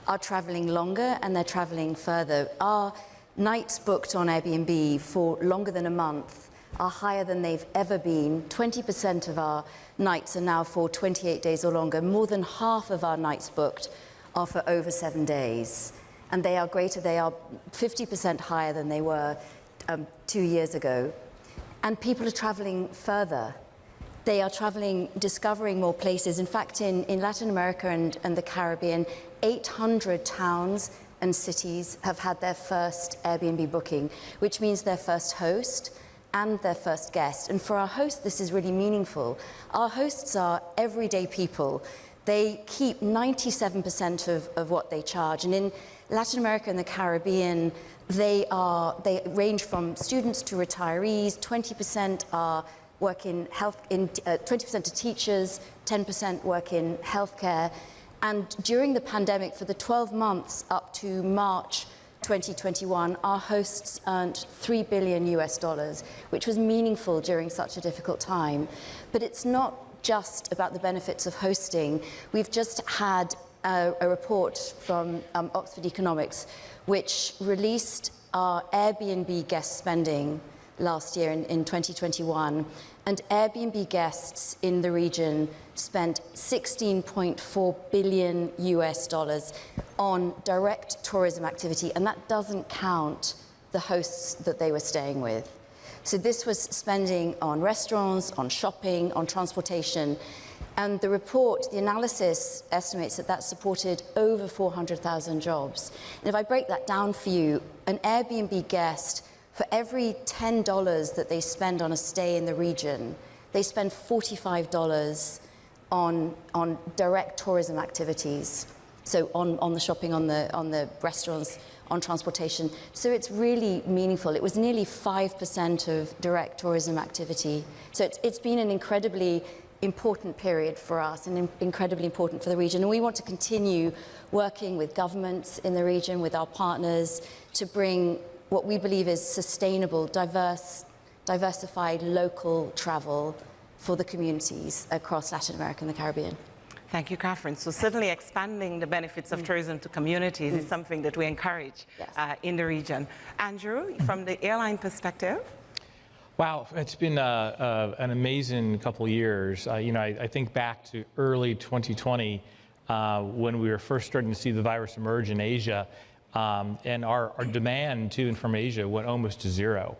are traveling longer and they're traveling further. Our nights booked on Airbnb for longer than a month are higher than they've ever been. 20% of our nights are now for 28 days or longer. More than half of our nights booked are for over 7 days. And they are greater, they are 50% higher than they were 2 years ago. And people are traveling further. They are traveling, discovering more places. In fact, in Latin America and the Caribbean, 800 towns and cities have had their first Airbnb booking, which means their first host and their first guest. And for our hosts, this is really meaningful. Our hosts are everyday people. They keep 97% of what they charge. And in Latin America and the Caribbean, they range from students to retirees. 20% are work in health, 20% are teachers, 10% work in healthcare. And during the pandemic, for the 12 months up to March 2021, our hosts earned $3 billion US, which was meaningful during such a difficult time. But it's not just about the benefits of hosting. We've just had a report from Oxford Economics, which released our Airbnb guest spending last year in 2021. And Airbnb guests in the region spent $16.4 billion US on direct tourism activity, and that doesn't count the hosts that they were staying with. So this was spending on restaurants, on shopping, on transportation. And the report, the analysis estimates that supported over 400,000 jobs. And if I break that down for you, an Airbnb guest, for every $10 that they spend on a stay in the region, they spend $45 on direct tourism activities. So on the shopping, on the restaurants, on transportation. So it's really meaningful. It was nearly 5% of direct tourism activity. So it's been an incredibly important period for us and incredibly important for the region. And we want to continue working with governments in the region, with our partners, to bring what we believe is sustainable, diversified local travel for the communities across Latin America and the Caribbean. Thank you, Catherine. So certainly expanding the benefits of tourism to communities is something that we encourage in the region. Andrew, from the airline perspective? Wow, it's been an amazing couple of years. I think back to early 2020 when we were first starting to see the virus emerge in Asia, and our demand to and from Asia went almost to zero.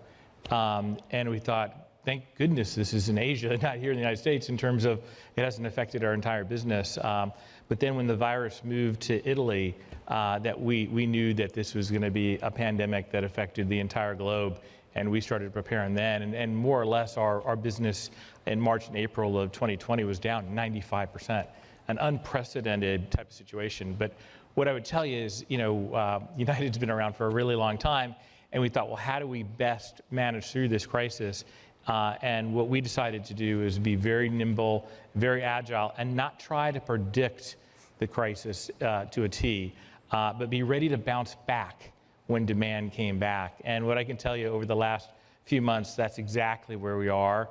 And we thought, thank goodness this is in Asia, not here in the United States, in terms of it hasn't affected our entire business. But then when the virus moved to Italy, that we knew that this was going to be a pandemic that affected the entire globe. And we started preparing then. And more or less, our business in March and April of 2020 was down 95%, an unprecedented type of situation. But what I would tell you is, United's been around for a really long time. And we thought, well, how do we best manage through this crisis? And what we decided to do is be very nimble, very agile, and not try to predict the crisis to a T, but be ready to bounce back when demand came back. And what I can tell you over the last few months, that's exactly where we are.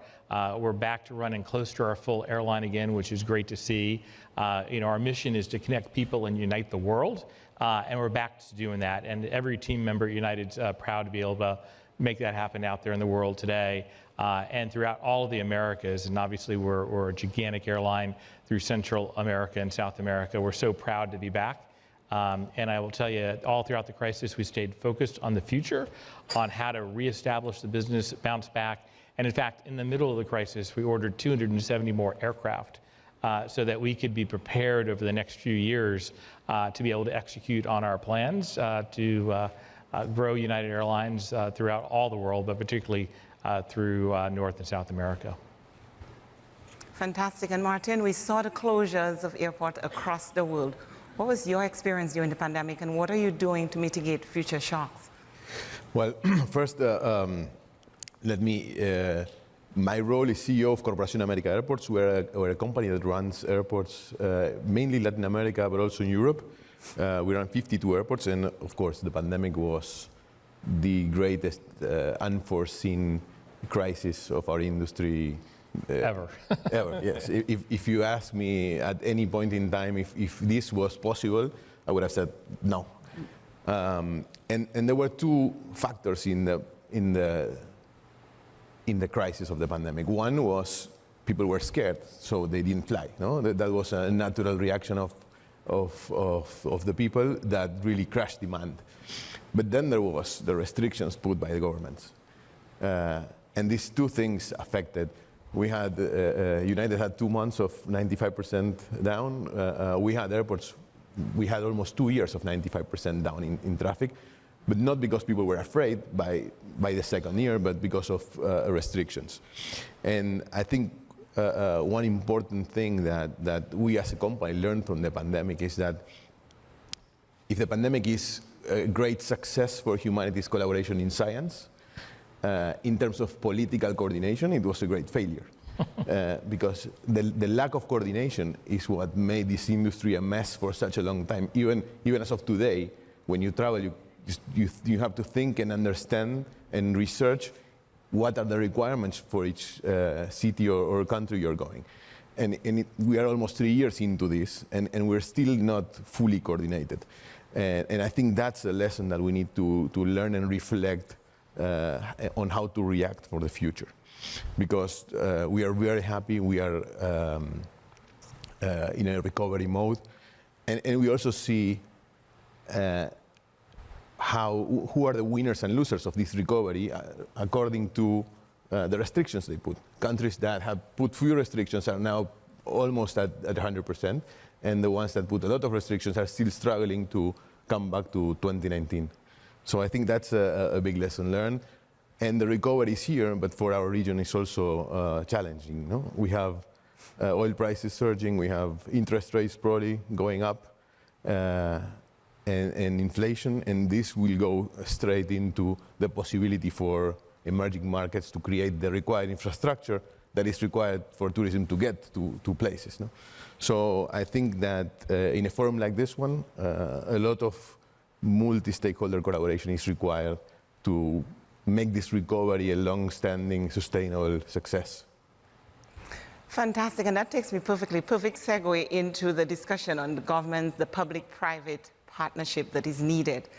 We're back to running close to our full airline again, which is great to see. Our mission is to connect people and unite the world, and we're back to doing that. And every team member at United's proud to be able to make that happen out there in the world today. And throughout all of the Americas, and obviously we're a gigantic airline through Central America and South America. We're so proud to be back. And I will tell you, all throughout the crisis, we stayed focused on the future, on how to reestablish the business, bounce back. And in fact, in the middle of the crisis, we ordered 270 more aircraft so that we could be prepared over the next few years to be able to execute on our plans to grow United Airlines throughout all the world, but particularly through North and South America. Fantastic. And Martin, we saw the closures of airports across the world. What was your experience during the pandemic, and what are you doing to mitigate future shocks? Well, first, my role is CEO of Corporación América Airports. We're a company that runs airports mainly Latin America, but also in Europe. We run 52 airports, and of course, the pandemic was the greatest unforeseen crisis of our industry ever. Ever, yes. If you ask me at any point in time if this was possible, I would have said no. And there were two factors in the crisis of the pandemic. One was people were scared, so they didn't fly. No, that was a natural reaction of the people that really crashed demand. But then there was the restrictions put by the governments, and these two things affected. We had United had 2 months of 95% down. We had airports. We had almost 2 years of 95% down in traffic, but not because people were afraid by the second year, but because of restrictions. And I think one important thing that we as a company learned from the pandemic is that if the pandemic is a great success for humanity's collaboration in science, in terms of political coordination, it was a great failure. Because the lack of coordination is what made this industry a mess for such a long time. Even as of today, when you travel, you have to think and understand and research what are the requirements for each city or country you're going. And we are almost 3 years into this, and we're still not fully coordinated. And I think that's a lesson that we need to learn and reflect on how to react for the future. Because we are very happy, we are in a recovery mode, and we also see who are the winners and losers of this recovery according to the restrictions they put. Countries that have put few restrictions are now almost at 100%, and the ones that put a lot of restrictions are still struggling to come back to 2019. So I think that's a big lesson learned. And the recovery is here, but for our region it's also challenging. No? We have oil prices surging, we have interest rates probably going up, and inflation, and this will go straight into the possibility for emerging markets to create the required infrastructure that is required for tourism to get to places. No? So I think that in a forum like this one, a lot of multi-stakeholder collaboration is required to make this recovery a long-standing, sustainable success. Fantastic, and that takes me perfect segue into the discussion on the government, the public-private partnership that is needed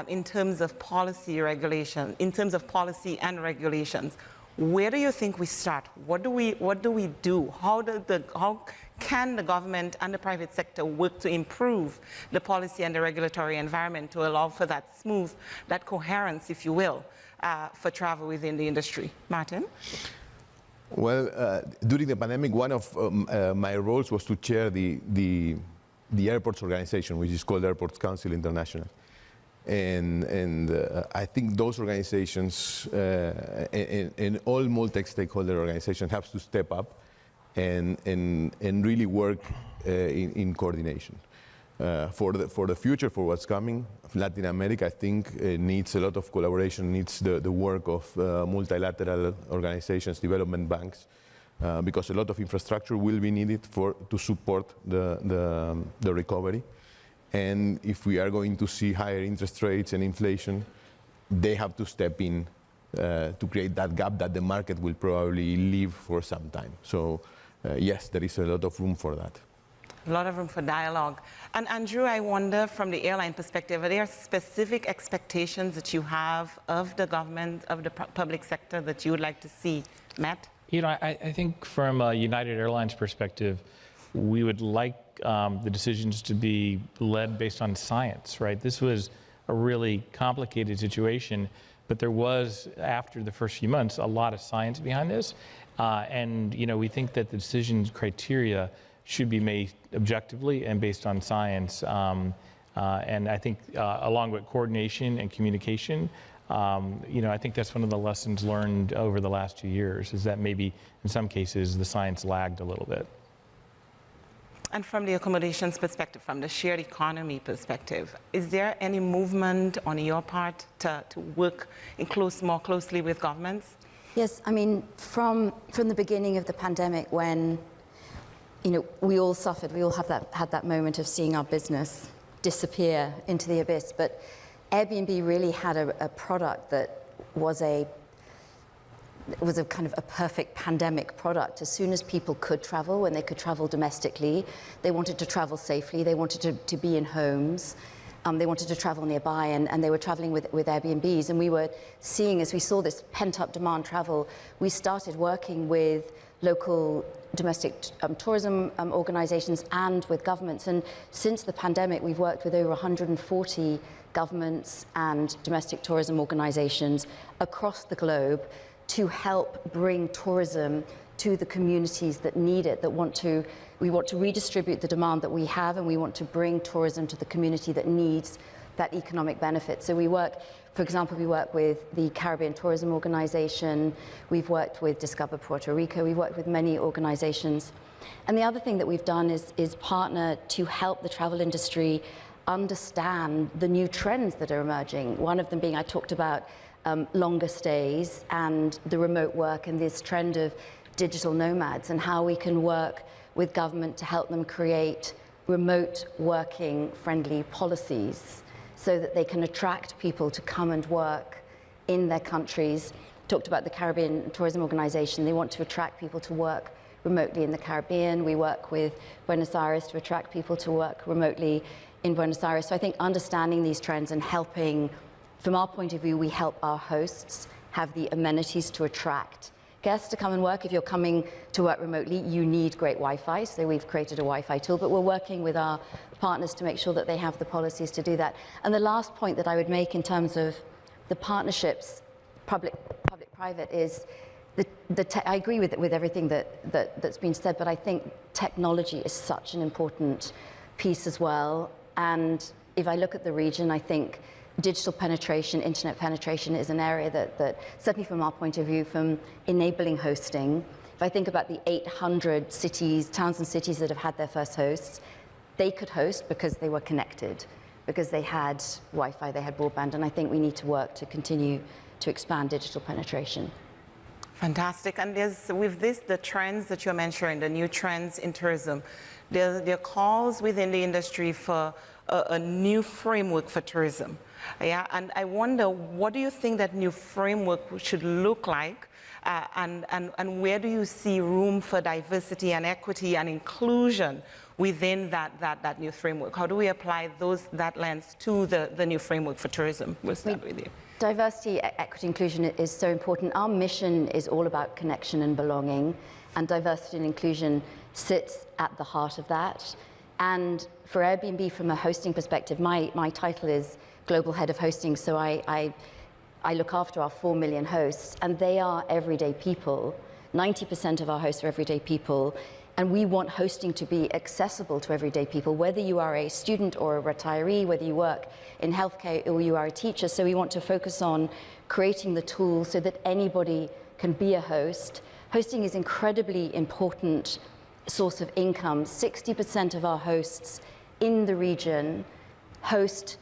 in terms of policy regulation, in terms of policy and regulations. Where do you think we start? What do we do? How can the government and the private sector work to improve the policy and the regulatory environment to allow for that smooth, that coherence, if you will, for travel within the industry? Martin? Well, during the pandemic, one of my roles was to chair the airports organization, which is called Airports Council International. And I think those organizations and all multi-stakeholder organizations have to step up and really work in coordination. For the future, for what's coming, Latin America, I think, needs a lot of collaboration, needs the work of multilateral organizations, development banks, because a lot of infrastructure will be needed to support the recovery. And if we are going to see higher interest rates and inflation, they have to step in to create that gap that the market will probably leave for some time. So yes, there is a lot of room for that. A lot of room for dialogue. And Andrew, I wonder from the airline perspective, are there specific expectations that you have of the government, of the public sector that you would like to see met? You know, I think from a United Airlines perspective, we would like the decisions to be led based on science, right? This was a really complicated situation, but there was, after the first few months, a lot of science behind this. And, you know, we think that the decision criteria should be made objectively and based on science. And I think along with coordination and communication, you know, I think that's one of the lessons learned over the last 2 years, is that maybe in some cases the science lagged a little bit. And from the accommodations perspective, from the shared economy perspective, is there any movement on your part to work more closely with governments? Yes, I mean, from the beginning of the pandemic, when we all suffered, we all had that moment of seeing our business disappear into the abyss. But Airbnb really had a product that was a kind of a perfect pandemic product. As soon as people could travel, when they could travel domestically, they wanted to travel safely, they wanted to be in homes, they wanted to travel nearby, and they were traveling with Airbnbs. And we were seeing, as we saw this pent-up demand travel, we started working with local domestic tourism organizations and with governments. And since the pandemic, we've worked with over 140 governments and domestic tourism organizations across the globe to help bring tourism to the communities that need it, we want to redistribute the demand that we have, and we want to bring tourism to the community that needs that economic benefit. So we work, for example, we work with the Caribbean Tourism Organization, we've worked with Discover Puerto Rico, we've worked with many organizations. And the other thing that we've done is partner to help the travel industry understand the new trends that are emerging. One of them being, I talked about longer stays and the remote work and this trend of digital nomads, and how we can work with government to help them create remote working friendly policies so that they can attract people to come and work in their countries. Talked about the Caribbean Tourism Organization. They want to attract people to work remotely in the Caribbean. We work with Buenos Aires to attract people to work remotely in Buenos Aires. So I think understanding these trends and helping, from our point of view, we help our hosts have the amenities to attract guests to come and work. If you're coming to work remotely, you need great Wi-Fi, so we've created a Wi-Fi tool, but we're working with our partners to make sure that they have the policies to do that. And the last point that I would make in terms of the partnerships, public-private, is I agree with everything that's been said, but I think technology is such an important piece as well. And if I look at the region, I think digital penetration, internet penetration is an area that certainly from our point of view, from enabling hosting, If I think about the 800 cities, towns and cities that have had their first hosts, they could host because they were connected, because they had Wi-Fi, they had broadband, and I think we need to work to continue to expand digital penetration. Fantastic. And with this, the trends that you're mentioning, the new trends in tourism, there are calls within the industry for a new framework for tourism. Yeah, and I wonder, what do you think that new framework should look like? And where do you see room for diversity and equity and inclusion within that new framework? How do we apply that lens to the new framework for tourism? We'll start with you. Diversity, equity, inclusion is so important. Our mission is all about connection and belonging, and diversity and inclusion sits at the heart of that. And for Airbnb, from a hosting perspective, my title is Global Head of Hosting, so I look after our 4 million hosts, and they are everyday people. 90% of our hosts are everyday people, and we want hosting to be accessible to everyday people, whether you are a student or a retiree, whether you work in healthcare or you are a teacher. So we want to focus on creating the tools so that anybody can be a host. Hosting is an incredibly important source of income. 60% of our hosts in the region host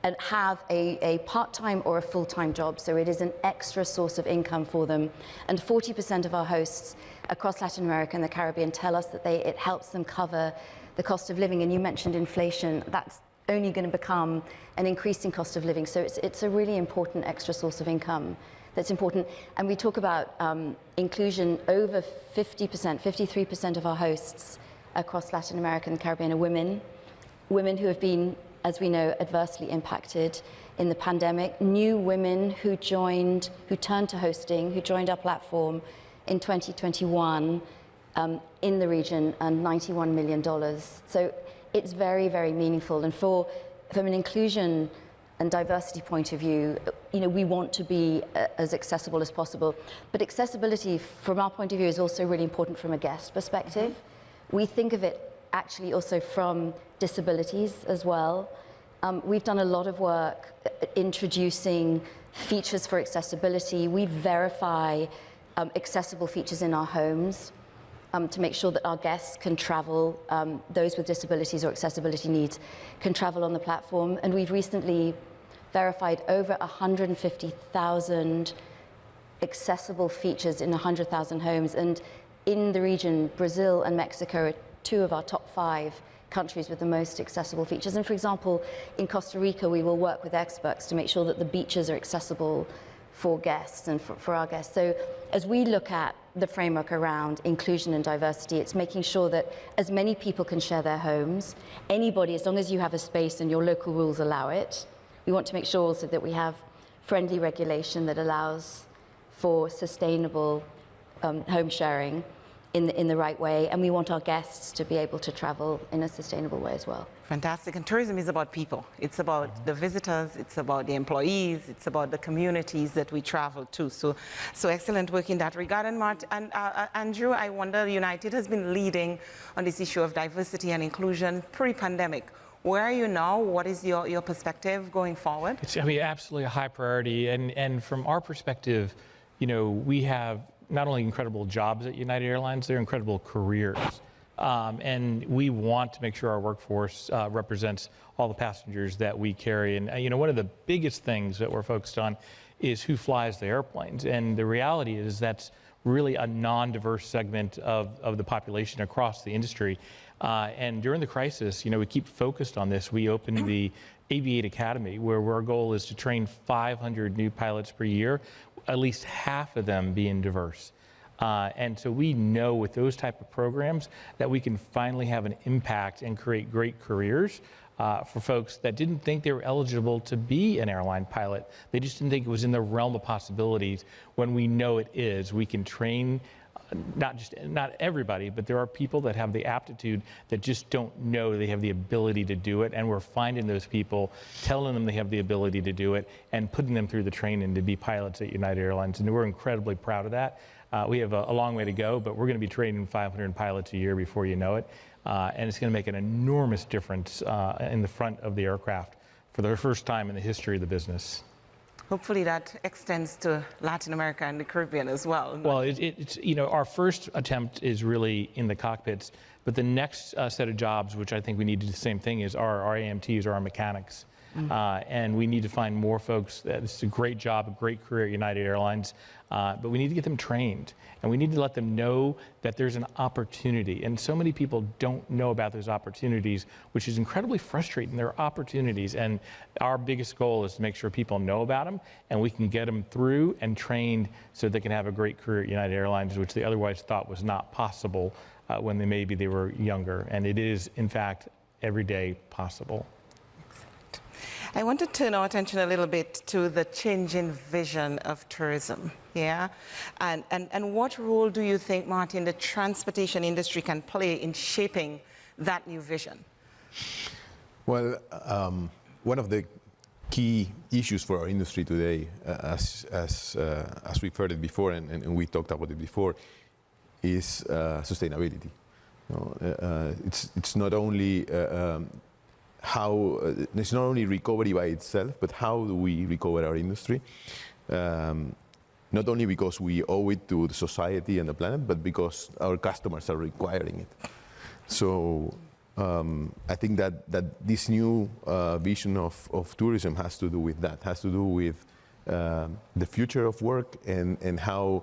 and have a part-time or a full-time job, so it is an extra source of income for them. And 40% of our hosts across Latin America and the Caribbean tell us that it helps them cover the cost of living. And you mentioned inflation, that's only going to become an increasing cost of living, so it's a really important extra source of income that's important. And we talk about inclusion. Over 50%, 53% of our hosts across Latin America and the Caribbean are women who have been, as we know, adversely impacted in the pandemic. New women who turned to hosting, who joined our platform in 2021 in the region, and $91 million. So it's very, very meaningful. And from an inclusion and diversity point of view, we want to be as accessible as possible. But accessibility, from our point of view, is also really important from a guest perspective. Mm-hmm. We think of it actually also from disabilities as well. We've done a lot of work introducing features for accessibility. We verify accessible features in our homes to make sure that our guests can travel, those with disabilities or accessibility needs can travel on the platform. And we've recently verified over 150,000 accessible features in 100,000 homes. And in the region, Brazil and Mexico are two of our top 5 countries with the most accessible features. And for example, in Costa Rica, we will work with experts to make sure that the beaches are accessible for guests and for our guests. So as we look at the framework around inclusion and diversity, it's making sure that as many people can share their homes, anybody, as long as you have a space and your local rules allow it. We want to make sure also that we have friendly regulation that allows for sustainable home sharing in the right way, and we want our guests to be able to travel in a sustainable way as well. Fantastic. And tourism is about people. It's about the visitors, it's about the employees, it's about the communities that we travel to. So excellent work in that regard. And Andrew, I wonder, United has been leading on this issue of diversity and inclusion pre-pandemic. Where are you now? What is your perspective going forward? It's absolutely a high priority. And from our perspective, we have not only incredible jobs at United Airlines, they're incredible careers. And we want to make sure our workforce represents all the passengers that we carry. And one of the biggest things that we're focused on is who flies the airplanes. And the reality is that's really a non-diverse segment of the population across the industry. And during the crisis, we keep focused on this. We opened the Aviate Academy, where our goal is to train 500 new pilots per year, at least half of them being diverse. And so we know with those type of programs that we can finally have an impact and create great careers for folks that didn't think they were eligible to be an airline pilot. They just didn't think it was in the realm of possibilities. When we know it is, we can train not everybody, but there are people that have the aptitude that just don't know they have the ability to do it. And we're finding those people, telling them they have the ability to do it, and putting them through the training to be pilots at United Airlines. And we're incredibly proud of that. We have a long way to go, but we're going to be training 500 pilots a year before you know it. And it's going to make an enormous difference in the front of the aircraft for the first time in the history of the business. hopefully that extends to Latin America and the Caribbean as well. Well, it's, you know, our first attempt is really in the cockpits, but the next set of jobs, which I think we need to do the same thing, is our AMTs or our mechanics. And we need to find more folks. This is a great job, a great career at United Airlines, but we need to get them trained. And we need to let them know that there's an opportunity. And so many people don't know about those opportunities, which is incredibly frustrating. There are opportunities. And our biggest goal is to make sure people know about them and we can get them through and trained so they can have a great career at United Airlines, which they otherwise thought was not possible when maybe they were younger. And it is, in fact, every day possible. I want to turn our attention a little bit to the changing vision of tourism, yeah? And what role do you think, Martin, the transportation industry can play in shaping that new vision? Well, one of the key issues for our industry today, as we've heard it before and we talked about it before, is sustainability. You know, it's not only it's not only recovery by itself, but how do we recover our industry? Not only because we owe it to the society and the planet, but because our customers are requiring it. So I think that this new vision of tourism has to do with that, has to do with the future of work and how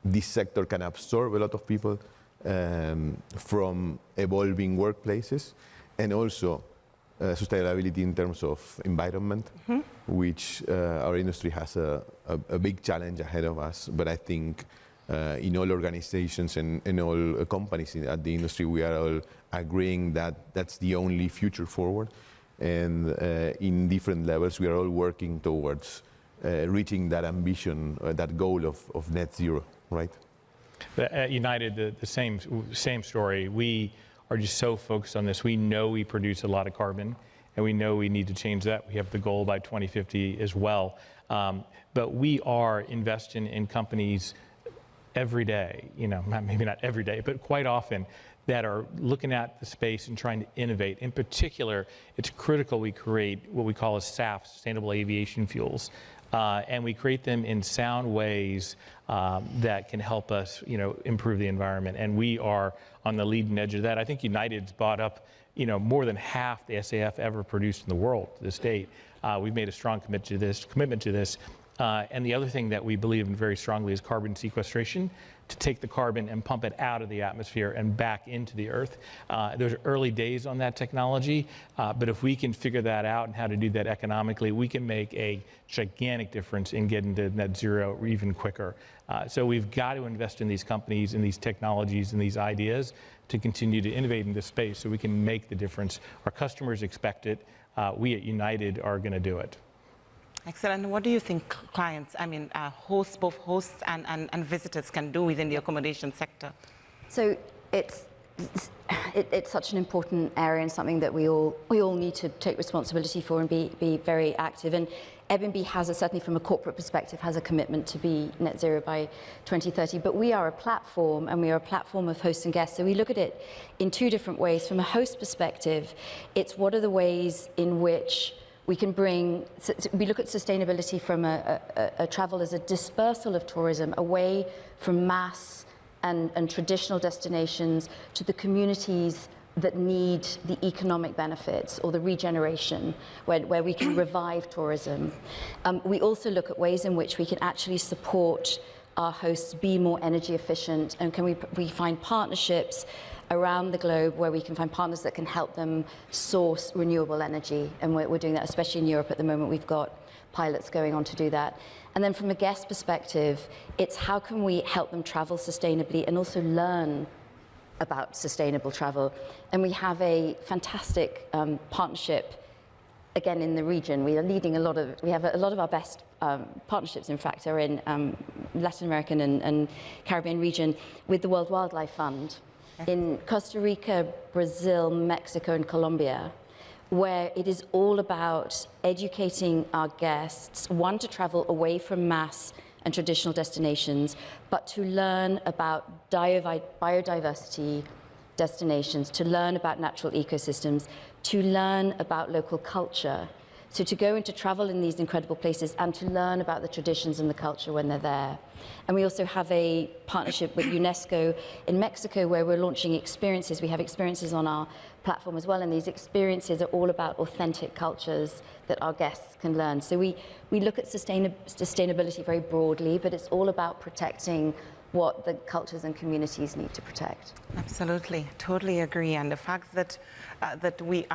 this sector can absorb a lot of people from evolving workplaces. And also sustainability in terms of environment, which our industry has a big challenge ahead of us. But I think in all organizations and all companies at the industry, we are all agreeing that that's the only future forward. And in different levels, we are all working towards reaching that ambition, that goal of net zero, right? At United, the same story. We are just so focused on this. We know we produce a lot of carbon, and we know we need to change that. We have the goal by 2050 as well. But we are investing in companies every day, you know, maybe not every day, but quite often, that are looking at the space and trying to innovate. In particular, it's critical we create what we call as SAF, Sustainable Aviation Fuels. And we create them in sound ways that can help us, you know, improve the environment. And we are on the leading edge of that. I think United's bought up, you know, more than half the SAF ever produced in the world to this date. We've made a strong commitment to this. And the other thing that we believe in very strongly is carbon sequestration, to take the carbon and pump it out of the atmosphere and back into the earth. There's early days on that technology, but if we can figure that out and how to do that economically, we can make a gigantic difference in getting to net zero even quicker. So we've got to invest in these companies, in these technologies, and these ideas to continue to innovate in this space so we can make the difference. Our customers expect it. We at United are going to do it. Excellent. What do you think clients, I mean, both hosts and visitors can do within the accommodation sector? So it's such an important area and something that we all need to take responsibility for and be very active. And Airbnb has, certainly from a corporate perspective, has a commitment to be net zero by 2030. But we are a platform, and we are a platform of hosts and guests. So we look at it in two different ways. From a host perspective, it's what are the ways in which we can bring, we look at sustainability from a travel as a dispersal of tourism away from mass and traditional destinations to the communities that need the economic benefits or the regeneration, where we can revive tourism. We also look at ways in which we can actually support our hosts be more energy efficient, and can we find partnerships around the globe where we can find partners that can help them source renewable energy. And we're doing that, especially in Europe at the moment. We've got pilots going on to do that. And then from a guest perspective, it's how can we help them travel sustainably and also learn about sustainable travel. And we have a fantastic partnership, again, in the region. We are leading we have a lot of our best partnerships, in fact, are in Latin American and Caribbean region with the World Wildlife Fund. In Costa Rica, Brazil, Mexico, and Colombia, where it is all about educating our guests, one, to travel away from mass and traditional destinations, but to learn about biodiversity destinations, to learn about natural ecosystems, to learn about local culture, So to go and to travel in these incredible places and to learn about the traditions and the culture when they're there. And we also have a partnership with UNESCO in Mexico where we're launching experiences. We have experiences on our platform as well, and these experiences are all about authentic cultures that our guests can learn. So we look at sustainability very broadly, but it's all about protecting what the cultures and communities need to protect. Absolutely, totally agree. And the fact that that we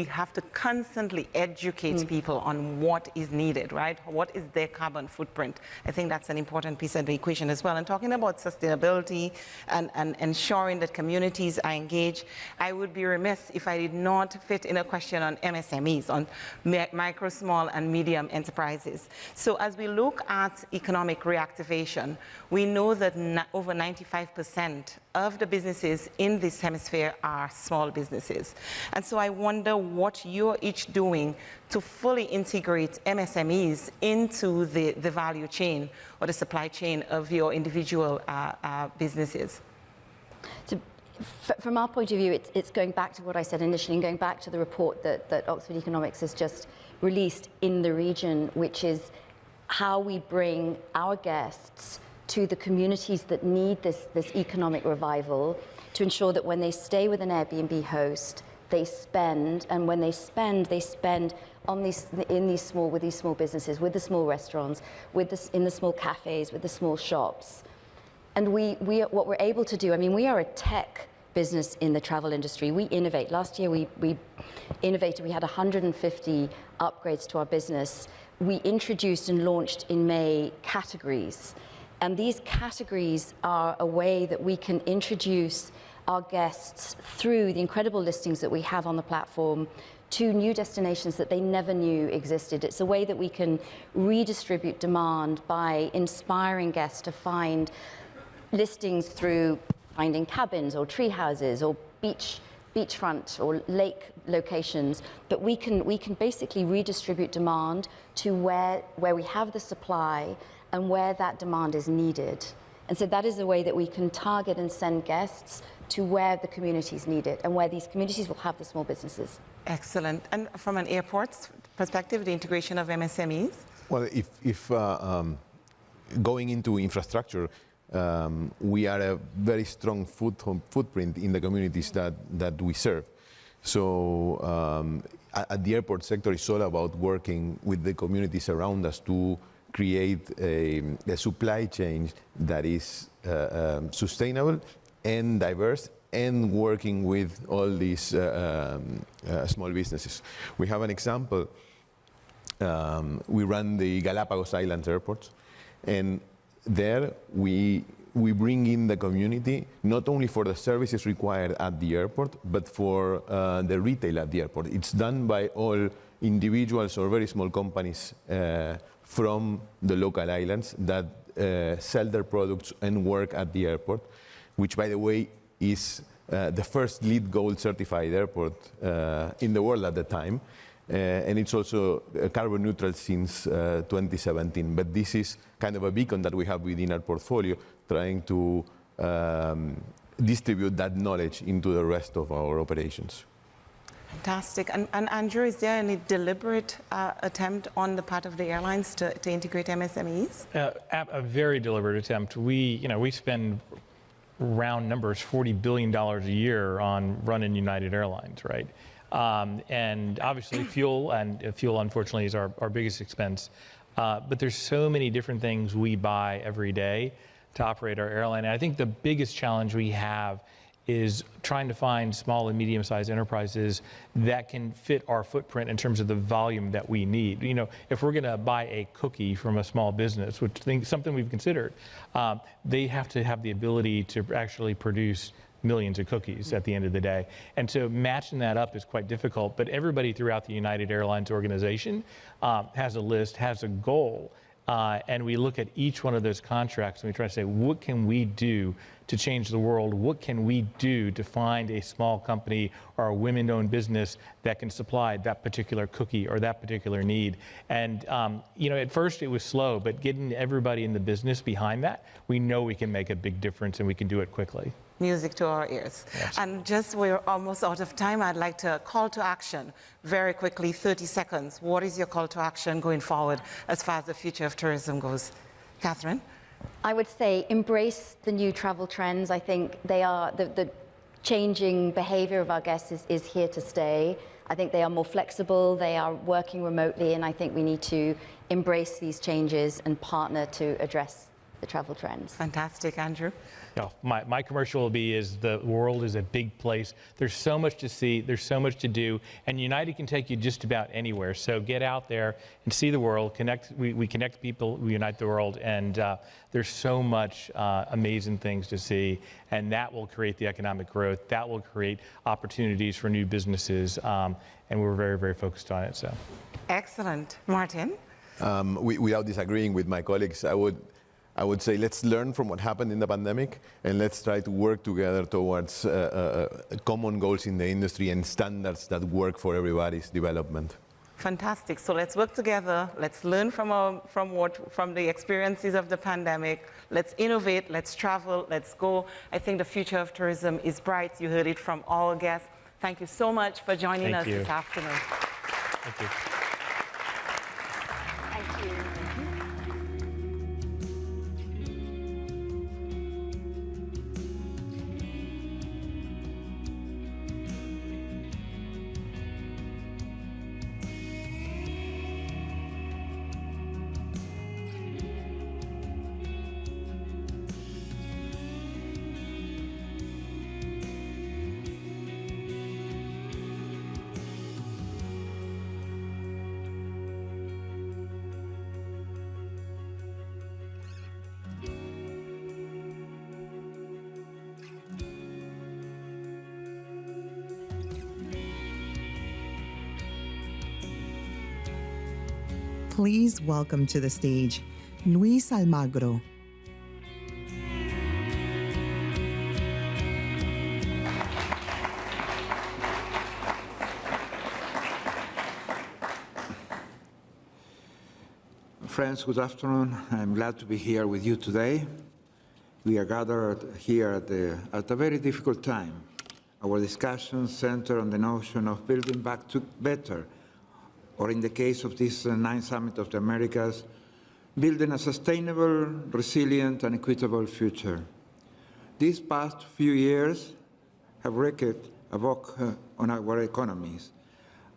have to constantly educate people on what is needed, right? What is their carbon footprint? I think that's an important piece of the equation as well. And talking about sustainability and ensuring that communities are engaged, I would be remiss if I did not fit in a question on MSMEs, on micro, small, and medium enterprises. So as we look at economic reactivation, we know that over 95% of the businesses in this hemisphere are small businesses. And so I wonder what you're each doing to fully integrate MSMEs into the value chain or the supply chain of your individual businesses. So from our point of view, it's going back to what I said initially, and going back to the report that Oxford Economics has just released in the region, which is how we bring our guests to the communities that need this economic revival, to ensure that when they stay with an Airbnb host, they spend, and when they spend on with these small businesses, with the small restaurants, in the small cafes, with the small shops. And what we're able to do, I mean, we are a tech business in the travel industry. We innovate. Last year we innovated. We had 150 upgrades to our business. We introduced and launched in May categories. And these categories are a way that we can introduce our guests through the incredible listings that we have on the platform to new destinations that they never knew existed. It's a way that we can redistribute demand by inspiring guests to find listings through finding cabins or tree houses or beachfront or lake locations. But we can basically redistribute demand to where we have the supply and where that demand is needed. And so that is a way that we can target and send guests to where the communities need it and where these communities will have the small businesses. Excellent. And from an airport's perspective, the integration of MSMEs? Well, if going into infrastructure, we are a very strong footprint in the communities that we serve. So at the airport sector, it's all about working with the communities around us to create a supply chain that is sustainable and diverse, and working with all these small businesses. We have an example. We run the Galapagos Islands airports, and there we bring in the community, not only for the services required at the airport, but for the retail at the airport. It's done by all individuals or very small companies from the local islands that sell their products and work at the airport, which, by the way, is the first LEED Gold certified airport in the world at the time. And it's also carbon neutral since 2017. But this is kind of a beacon that we have within our portfolio, trying to distribute that knowledge into the rest of our operations. Fantastic. And Andrew, is there any deliberate attempt on the part of the airlines to integrate MSMEs? A very deliberate attempt. We spend round numbers, $40 billion a year on running United Airlines, right? And obviously fuel unfortunately is our biggest expense. But there's so many different things we buy every day to operate our airline. And I think the biggest challenge we have is trying to find small and medium-sized enterprises that can fit our footprint in terms of the volume that we need. You know, if we're gonna buy a cookie from a small business, which is something we've considered, they have to have the ability to actually produce millions of cookies at the end of the day. And so matching that up is quite difficult, but everybody throughout the United Airlines organization has a list, has a goal, and we look at each one of those contracts and we try to say, what can we do to change the world? What can we do to find a small company or a women-owned business that can supply that particular cookie or that particular need? And you know, at first it was slow, but getting everybody in the business behind that, we know we can make a big difference and we can do it quickly. music to our ears. And just, we're almost out of time. I'd like to call to action very quickly, 30 seconds. What is your call to action going forward as far as the future of tourism goes? Catherine? I would say embrace the new travel trends. I think they are, the changing behavior of our guests is here to stay. I think they are more flexible, they are working remotely, and I think we need to embrace these changes and partner to address the travel trends. Fantastic. Andrew? No, my commercial will be is the world is a big place. There's so much to see, there's so much to do, and United can take you just about anywhere. So get out there and see the world, connect, we connect people, we unite the world, and there's so much amazing things to see, and that will create the economic growth, that will create opportunities for new businesses, and we're very, very focused on it. So. Excellent. Martin? Without disagreeing with my colleagues, I would say let's learn from what happened in the pandemic and let's try to work together towards common goals in the industry and standards that work for everybody's development. Fantastic. So let's work together. Let's learn from the experiences of the pandemic. Let's innovate. Let's travel. Let's go. I think the future of tourism is bright. You heard it from all guests. Thank you so much for joining us this afternoon. Thank you. Please welcome to the stage Luis Almagro. Friends, good afternoon. I'm glad to be here with you today. We are gathered here at a very difficult time. Our discussions center on the notion of building back better, or in the case of this 9th Summit of the Americas, building a sustainable, resilient, and equitable future. These past few years have wreaked havoc on our economies,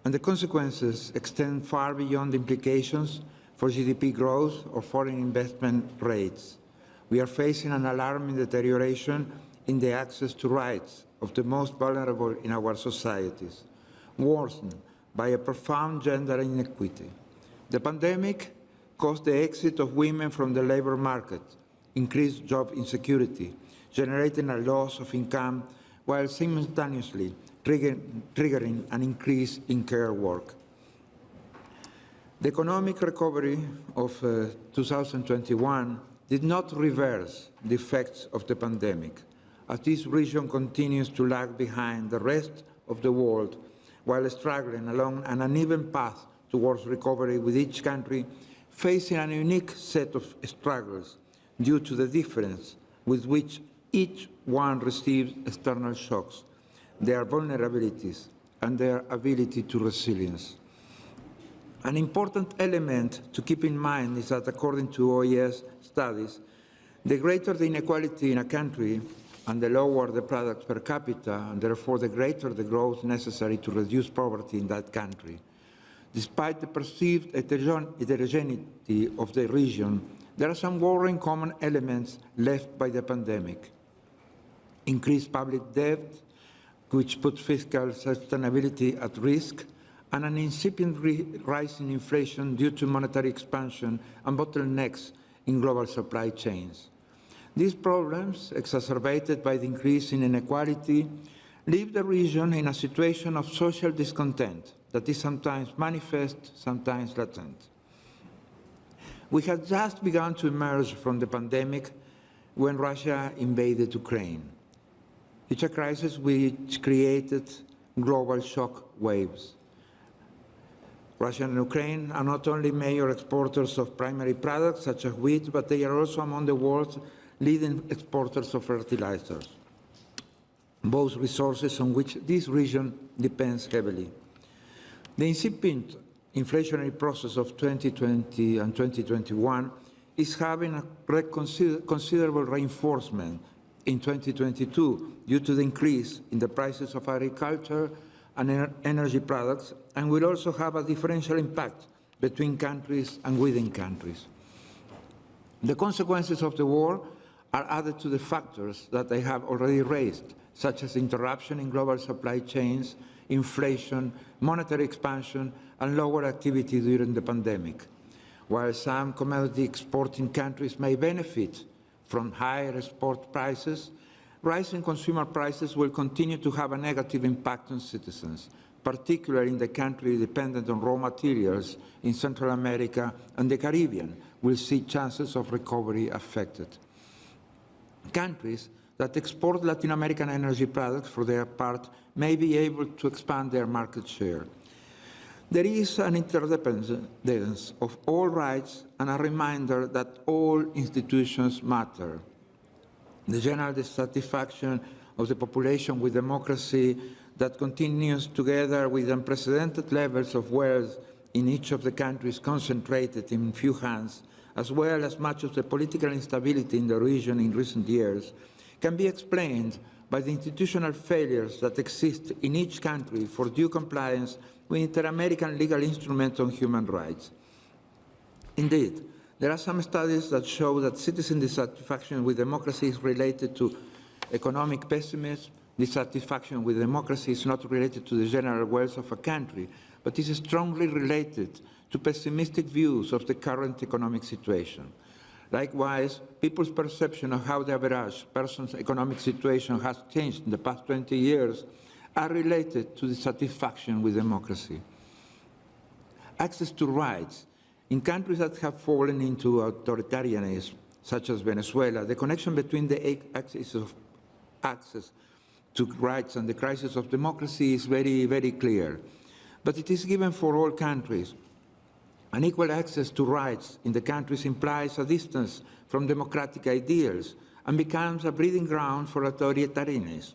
and the consequences extend far beyond the implications for GDP growth or foreign investment rates. We are facing an alarming deterioration in the access to rights of the most vulnerable in our societies, worsened by a profound gender inequity. The pandemic caused the exit of women from the labor market, increased job insecurity, generating a loss of income while simultaneously triggering an increase in care work. The economic recovery of 2021 did not reverse the effects of the pandemic, as this region continues to lag behind the rest of the world while struggling along an uneven path towards recovery, with each country facing a unique set of struggles due to the difference with which each one receives external shocks, their vulnerabilities, and their ability to resilience. An important element to keep in mind is that, according to OES studies, the greater the inequality in a country and the lower the product per capita, and therefore the greater the growth necessary to reduce poverty in that country. Despite the perceived heterogeneity of the region, there are some worrying common elements left by the pandemic. Increased public debt, which put fiscal sustainability at risk, and an incipient rise in inflation due to monetary expansion and bottlenecks in global supply chains. These problems, exacerbated by the increase in inequality, leave the region in a situation of social discontent that is sometimes manifest, sometimes latent. We had just begun to emerge from the pandemic when Russia invaded Ukraine. It's a crisis which created global shock waves. Russia and Ukraine are not only major exporters of primary products such as wheat, but they are also among the world's leading exporters of fertilizers. both resources on which this region depends heavily. The incipient inflationary process of 2020 and 2021 is having a considerable reinforcement in 2022 due to the increase in the prices of agriculture and energy products, and will also have a differential impact between countries and within countries. The consequences of the war are added to the factors that I have already raised, such as interruption in global supply chains, inflation, monetary expansion, and lower activity during the pandemic. While some commodity exporting countries may benefit from higher export prices, rising consumer prices will continue to have a negative impact on citizens, particularly in the countries dependent on raw materials in Central America and the Caribbean, will see chances of recovery affected. Countries that export Latin American energy products, for their part, may be able to expand their market share. There is an interdependence of all rights and a reminder that all institutions matter. The general dissatisfaction of the population with democracy that continues, together with unprecedented levels of wealth in each of the countries concentrated in few hands, as well as much of the political instability in the region in recent years, can be explained by the institutional failures that exist in each country for due compliance with inter-American legal instruments on human rights. Indeed, there are some studies that show that citizen dissatisfaction with democracy is related to economic pessimism. Dissatisfaction with democracy is not related to the general wealth of a country, but is strongly related to pessimistic views of the current economic situation. Likewise, people's perception of how the average person's economic situation has changed in the past 20 years are related to dissatisfaction with democracy. Access to rights. In countries that have fallen into authoritarianism, such as Venezuela, the connection between the access to rights and the crisis of democracy is very, very clear. But it is given for all countries. Unequal access to rights in the countries implies a distance from democratic ideals and becomes a breeding ground for authoritarianism.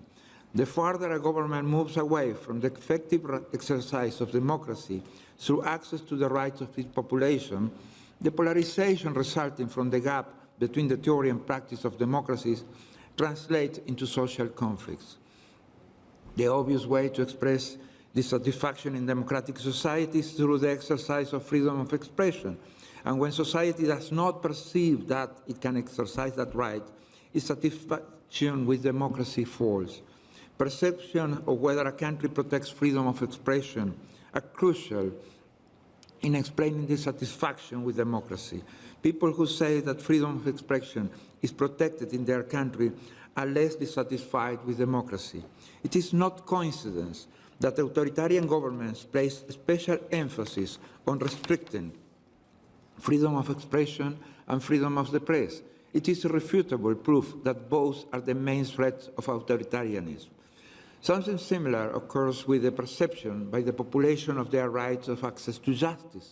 The farther a government moves away from the effective exercise of democracy through access to the rights of its population, the polarization resulting from the gap between the theory and practice of democracies translates into social conflicts. The obvious way to express dissatisfaction in democratic societies through the exercise of freedom of expression. And when society does not perceive that it can exercise that right, its satisfaction with democracy falls. Perception of whether a country protects freedom of expression are crucial in explaining dissatisfaction with democracy. People who say that freedom of expression is protected in their country are less dissatisfied with democracy. It is not coincidence that authoritarian governments place special emphasis on restricting freedom of expression and freedom of the press. It is irrefutable proof that both are the main threats of authoritarianism. Something similar occurs with the perception by the population of their rights of access to justice.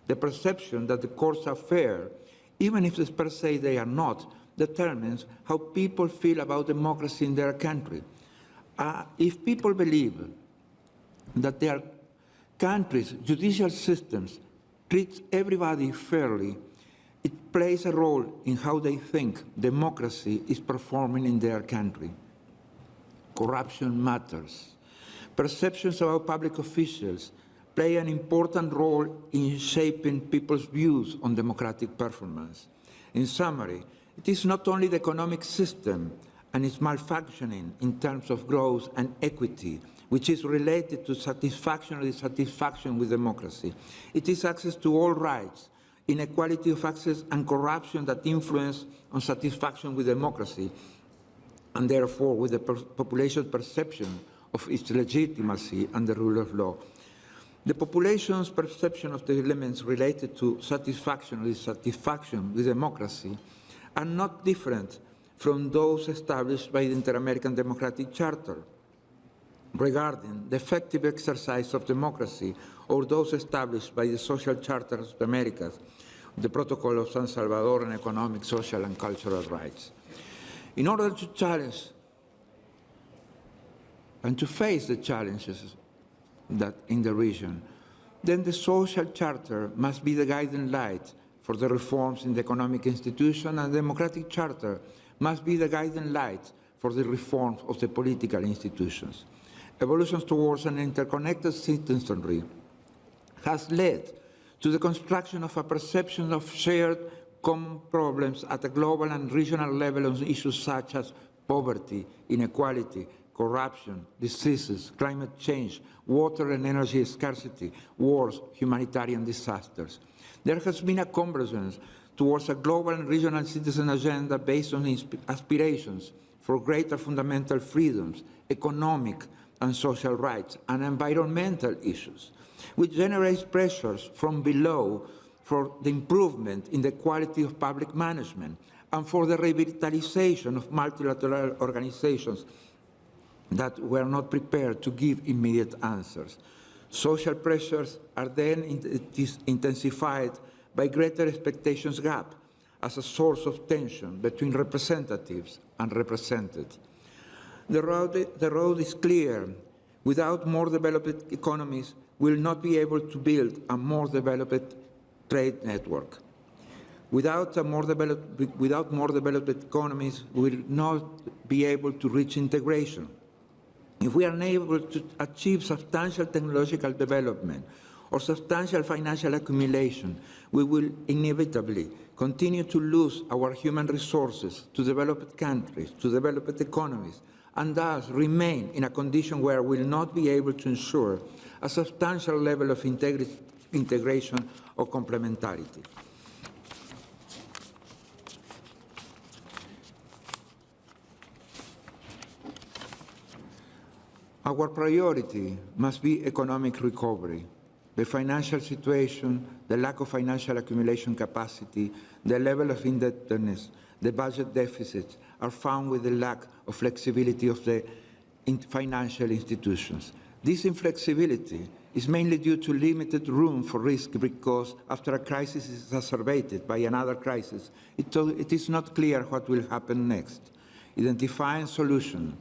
The perception that the courts are fair, even if per se they are not, determines how people feel about democracy in their country. If people believe that their country's judicial systems treats everybody fairly, it plays a role in how they think democracy is performing in their country. Corruption matters. Perceptions about public officials play an important role in shaping people's views on democratic performance. In summary, it is not only the economic system and its malfunctioning in terms of growth and equity, which is related to satisfaction or dissatisfaction with democracy. It is access to all rights, inequality of access and corruption that influence on satisfaction with democracy, and therefore with the population's perception of its legitimacy and the rule of law. The population's perception of the elements related to satisfaction or dissatisfaction with democracy are not different from those established by the Inter-American Democratic Charter regarding the effective exercise of democracy, or those established by the Social Charter of the Americas, the Protocol of San Salvador on economic, social, and cultural rights. In order to challenge and to face the challenges that in the region, then the social charter must be the guiding light for the reforms in the economic institution, and the democratic charter must be the guiding light for the reforms of the political institutions. Evolutions towards an interconnected citizenry has led to the construction of a perception of shared common problems at a global and regional level on issues such as poverty, inequality, corruption, diseases, climate change, water and energy scarcity, wars, humanitarian disasters. There has been a convergence towards a global and regional citizen agenda based on aspirations for greater fundamental freedoms, economic and social rights, and environmental issues, which generates pressures from below for the improvement in the quality of public management and for the revitalization of multilateral organizations that were not prepared to give immediate answers. Social pressures are then intensified by greater expectations gap as a source of tension between representatives and represented. The road is clear. Without more developed economies, we will not be able to build a more developed trade network. Without more developed economies, we will not be able to reach integration. If we are unable to achieve substantial technological development or substantial financial accumulation, we will inevitably continue to lose our human resources to developed countries, to developed economies, and thus remain in a condition where we will not be able to ensure a substantial level of integration or complementarity. Our priority must be economic recovery. The financial situation, the lack of financial accumulation capacity, the level of indebtedness, the budget deficits are found with the lack of flexibility of the financial institutions. This inflexibility is mainly due to limited room for risk because after a crisis is exacerbated by another crisis, it is not clear what will happen next. Identifying solutions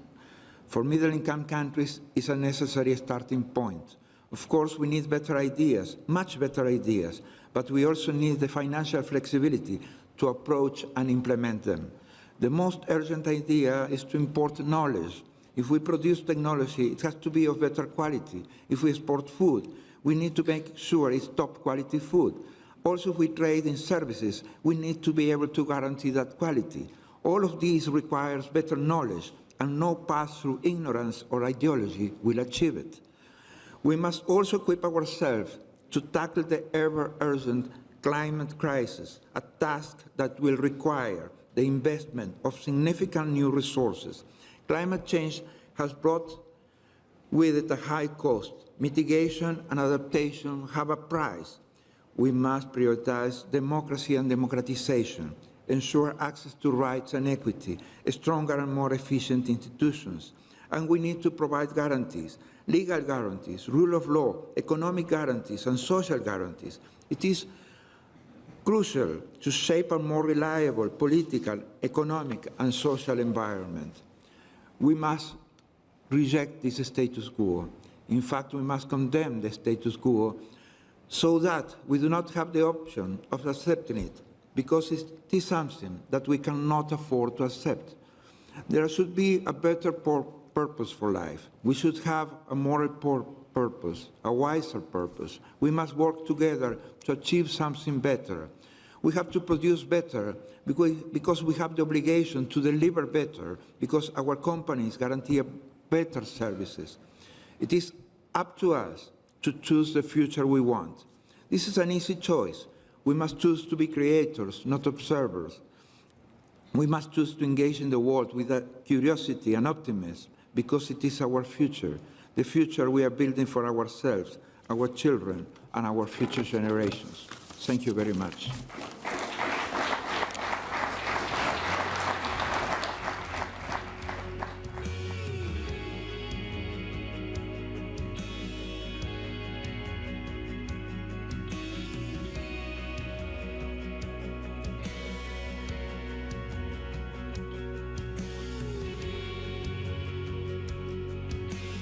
for middle-income countries is a necessary starting point. Of course, we need better ideas, much better ideas, but we also need the financial flexibility to approach and implement them. The most urgent idea is to import knowledge. If we produce technology, it has to be of better quality. If we export food, we need to make sure it's top-quality food. Also, if we trade in services, we need to be able to guarantee that quality. All of these requires better knowledge, and no path through ignorance or ideology will achieve it. We must also equip ourselves to tackle the ever-urgent climate crisis, a task that will require the investment of significant new resources. Climate change has brought with it a high cost. Mitigation and adaptation have a price. We must prioritize democracy and democratization, ensure access to rights and equity, stronger and more efficient institutions. And we need to provide guarantees, legal guarantees, rule of law, economic guarantees, and social guarantees. It is crucial to shape a more reliable political, economic, and social environment. We must reject this status quo. In fact, we must condemn the status quo so that we do not have the option of accepting it, because it is something that we cannot afford to accept. There should be a better purpose for life. We should have a moral purpose, a wiser purpose. We must work together to achieve something better. We have to produce better because we have the obligation to deliver better, because our companies guarantee better services. It is up to us to choose the future we want. This is an easy choice. We must choose to be creators, not observers. We must choose to engage in the world with curiosity and optimism, because it is our future, the future we are building for ourselves, our children, and our future generations. Thank you very much.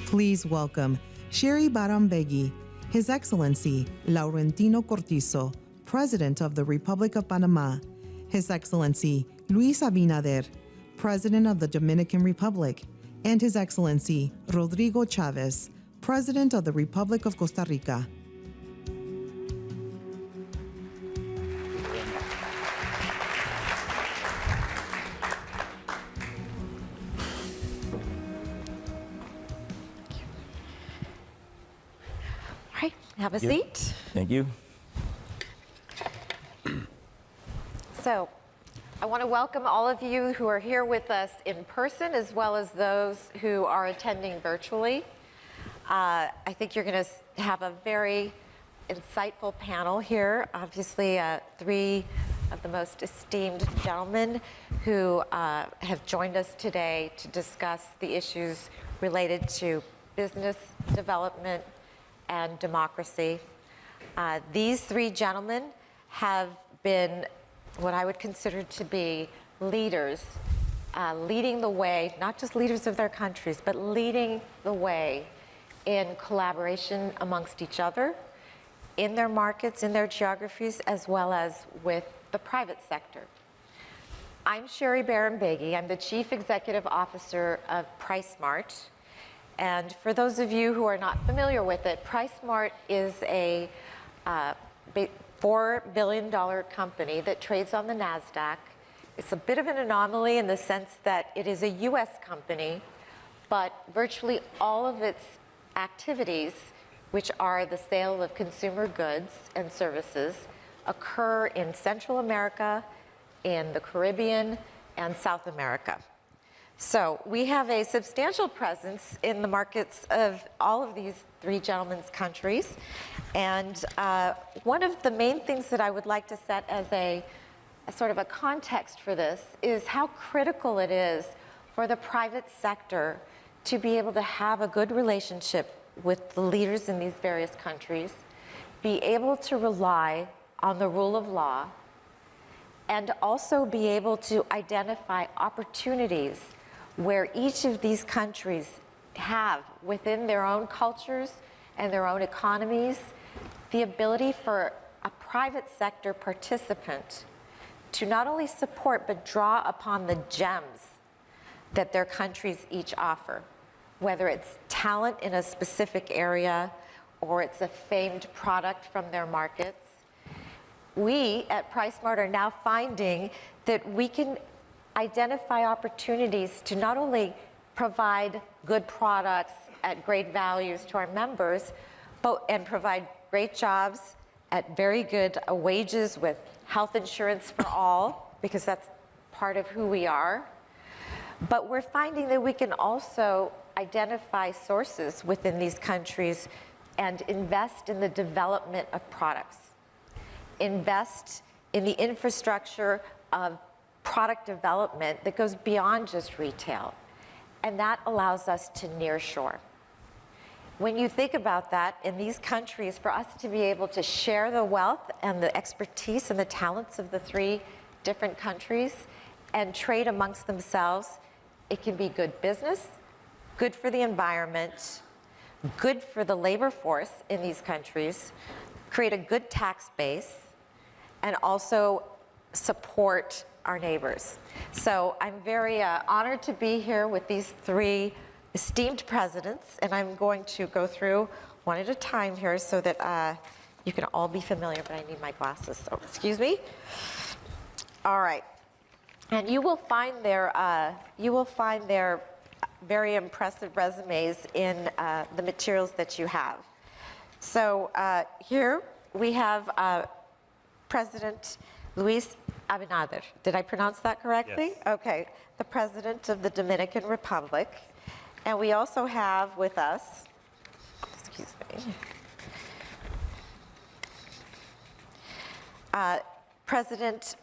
Please welcome Sherry Barambegui, His Excellency Laurentino Cortizo, President of the Republic of Panama, His Excellency Luis Abinader, President of the Dominican Republic, and His Excellency Rodrigo Chavez, President of the Republic of Costa Rica. All right, have a seat. Thank you. So, I want to welcome all of you who are here with us in person, as well as those who are attending virtually. I think you're going to have a very insightful panel here. Obviously, three of the most esteemed gentlemen who have joined us today to discuss the issues related to business development and democracy. These three gentlemen have been what I would consider to be leaders, leading the way, not just leaders of their countries, but leading the way in collaboration amongst each other, in their markets, in their geographies, as well as with the private sector. I'm Sherry Barambegui. I'm the Chief Executive Officer of PriceSmart. And for those of you who are not familiar with it, PriceSmart is a $4 billion company that trades on the NASDAQ. It's a bit of an anomaly in the sense that it is a US company, but virtually all of its activities, which are the sale of consumer goods and services, occur in Central America, in the Caribbean, and South America. So we have a substantial presence in the markets of all of these three gentlemen's countries. And one of the main things that I would like to set as a sort of a context for this is how critical it is for the private sector to be able to have a good relationship with the leaders in these various countries, be able to rely on the rule of law, and also be able to identify opportunities where each of these countries have, within their own cultures and their own economies, the ability for a private sector participant to not only support but draw upon the gems that their countries each offer, whether it's talent in a specific area or it's a famed product from their markets. We at PriceSmart are now finding that we can identify opportunities to not only provide good products at great values to our members, and provide great jobs at very good wages with health insurance for all, because that's part of who we are. But we're finding that we can also identify sources within these countries and invest in the development of products, invest in the infrastructure of product development that goes beyond just retail. And that allows us to nearshore. When you think about that, in these countries, for us to be able to share the wealth and the expertise and the talents of the three different countries and trade amongst themselves, it can be good business, good for the environment, good for the labor force in these countries, create a good tax base, and also support our neighbors. So I'm very honored to be here with these three esteemed presidents, and I'm going to go through one at a time here so that you can all be familiar, but I need my glasses, so excuse me. All right, and you will find their very impressive resumes in the materials that you have. So here we have President Luis Abinader. Did I pronounce that correctly? Yes. Okay, the President of the Dominican Republic. And we also have with us, excuse me, President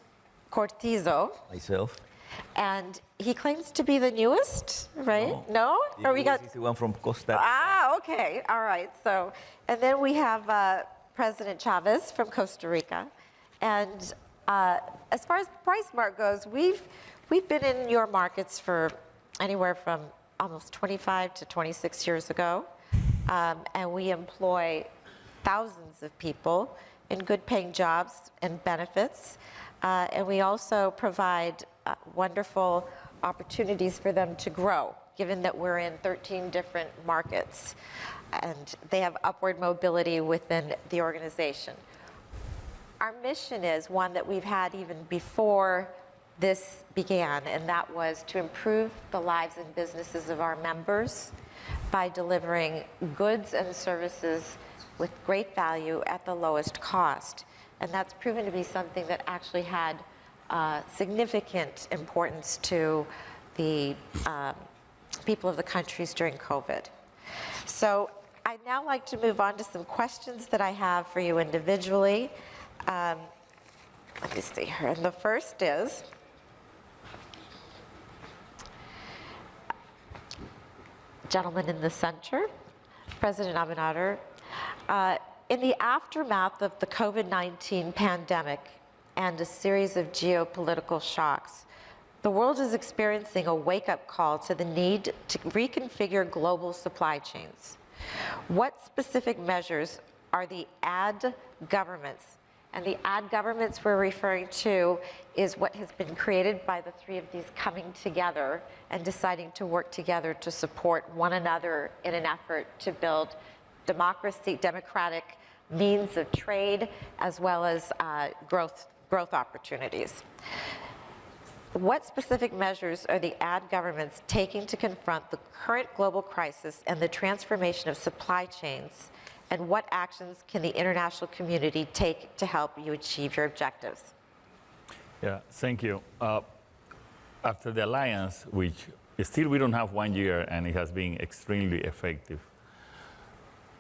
Cortizo. Myself. And he claims to be the newest, right? No? The newest is the one from Costa Rica. Ah, okay. All right. So, and then we have President Chavez from Costa Rica. And as far as PriceSmart goes, we've been in your markets for anywhere from almost 25 to 26 years ago, and we employ thousands of people in good-paying jobs and benefits, and we also provide wonderful opportunities for them to grow, given that we're in 13 different markets, and they have upward mobility within the organization. Our mission is one that we've had even before this began, and that was to improve the lives and businesses of our members by delivering goods and services with great value at the lowest cost. And that's proven to be something that actually had significant importance to the people of the countries during COVID. So I'd now like to move on to some questions that I have for you individually. Let me see here. And the first is, gentleman in the center, President Abinader, in the aftermath of the COVID-19 pandemic and a series of geopolitical shocks, the world is experiencing a wake-up call to the need to reconfigure global supply chains. What specific measures are the ad governments, and the ad governments we're referring to is what has been created by the three of these coming together and deciding to work together to support one another in an effort to build democracy, democratic means of trade, as well as growth opportunities. What specific measures are the ad governments taking to confront the current global crisis and the transformation of supply chains? And what actions can the international community take to help you achieve your objectives? Yeah, thank you. After the alliance, which still we don't have 1 year and it has been extremely effective,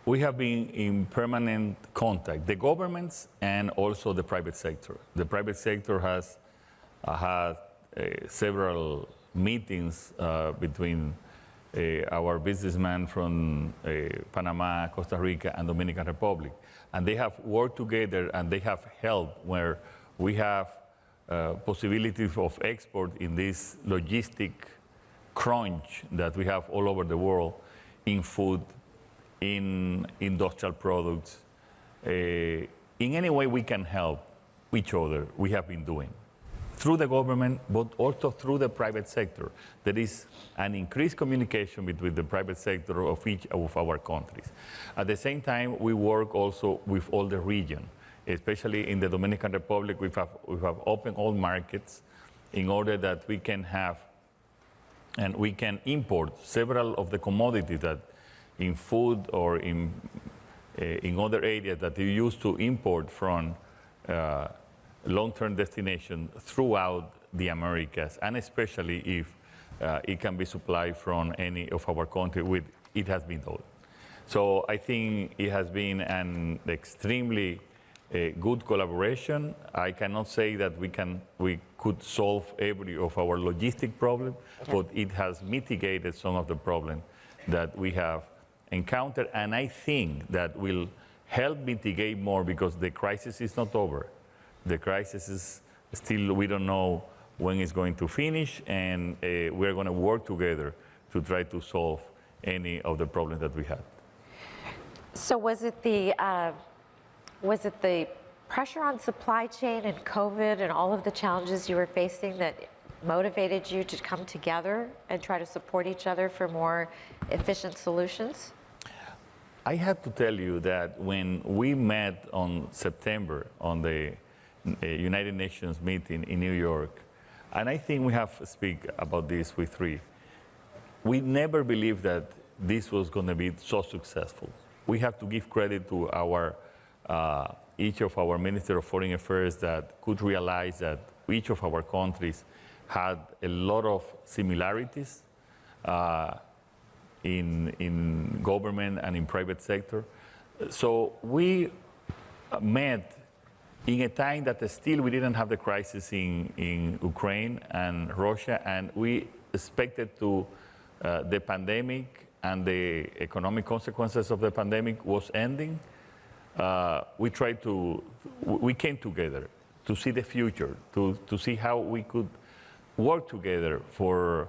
we have been in permanent contact, the governments and also the private sector. The private sector has had several meetings between our businessmen from Panama, Costa Rica, and Dominican Republic. And they have worked together and they have helped where we have possibilities of export in this logistic crunch that we have all over the world in food, in industrial products. In any way we can help each other, we have been doing. Through the government, but also through the private sector. There is an increased communication between the private sector of each of our countries. At the same time, we work also with all the region, especially in the Dominican Republic. We have opened all markets in order that we can have, and we can import several of the commodities that in food or in other areas that you used to import from long-term destination throughout the Americas, and especially if it can be supplied from any of our countries, it has been done. So I think it has been an extremely good collaboration. I cannot say that we could solve every of our logistic problem, but it has mitigated some of the problems that we have encountered, and I think that will help mitigate more because the crisis is not over. The crisis is still, we don't know when it's going to finish, and we're going to work together to try to solve any of the problems that we had. So was it the pressure on supply chain and COVID and all of the challenges you were facing that motivated you to come together and try to support each other for more efficient solutions? I have to tell you that when we met on September on the United Nations meeting in New York, and I think we have to speak about this with three, we never believed that this was going to be so successful. We have to give credit to our each of our Minister of Foreign Affairs that could realize that each of our countries had a lot of similarities in government and in private sector. So we met in a time that still we didn't have the crisis in Ukraine and Russia, and we expected to the pandemic and the economic consequences of the pandemic was ending. We came together to see the future, to see how we could work together for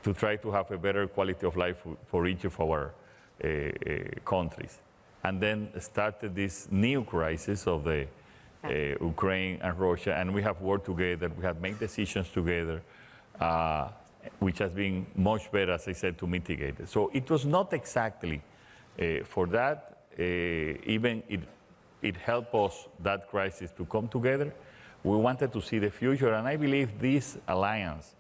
to try to have a better quality of life for each of our countries. And then started this new crisis of the Ukraine and Russia, and we have worked together, we have made decisions together, which has been much better, as I said, to mitigate it. So it was not exactly for that, even it helped us, that crisis, to come together. We wanted to see the future, and I believe this alliance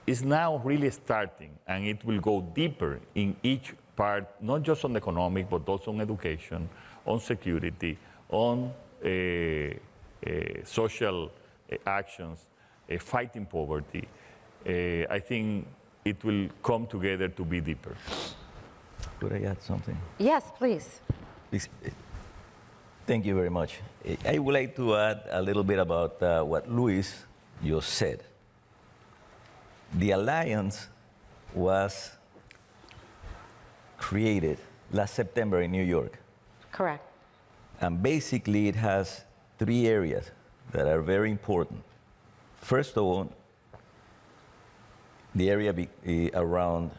is now really starting, and it will go deeper in each part, not just on economic, but also on education, on security, on social actions, fighting poverty. I think it will come together to be deeper. Could I add something? Yes, please. Please. Thank you very much. I would like to add a little bit about what Luis just said. The alliance was created last September in New York. Correct. And basically it has three areas that are very important. First of all, the area around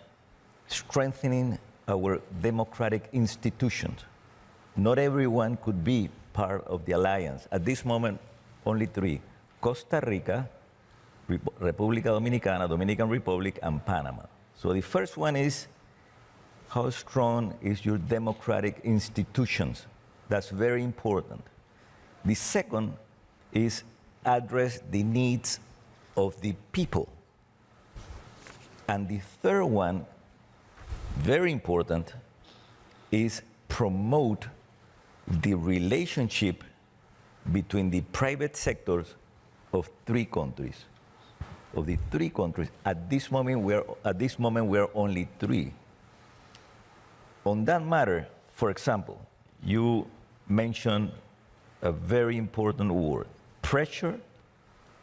strengthening our democratic institutions. Not everyone could be part of the alliance. At this moment, only three: Costa Rica, República Dominicana, Dominican Republic, and Panama. So the first one is, how strong is your democratic institutions? That's very important. The second is address the needs of the people. And the third one, very important, is promote the relationship between the private sectors of three countries. Of the three countries, at this moment we're only three. On that matter, for example, you mentioned a very important word: pressure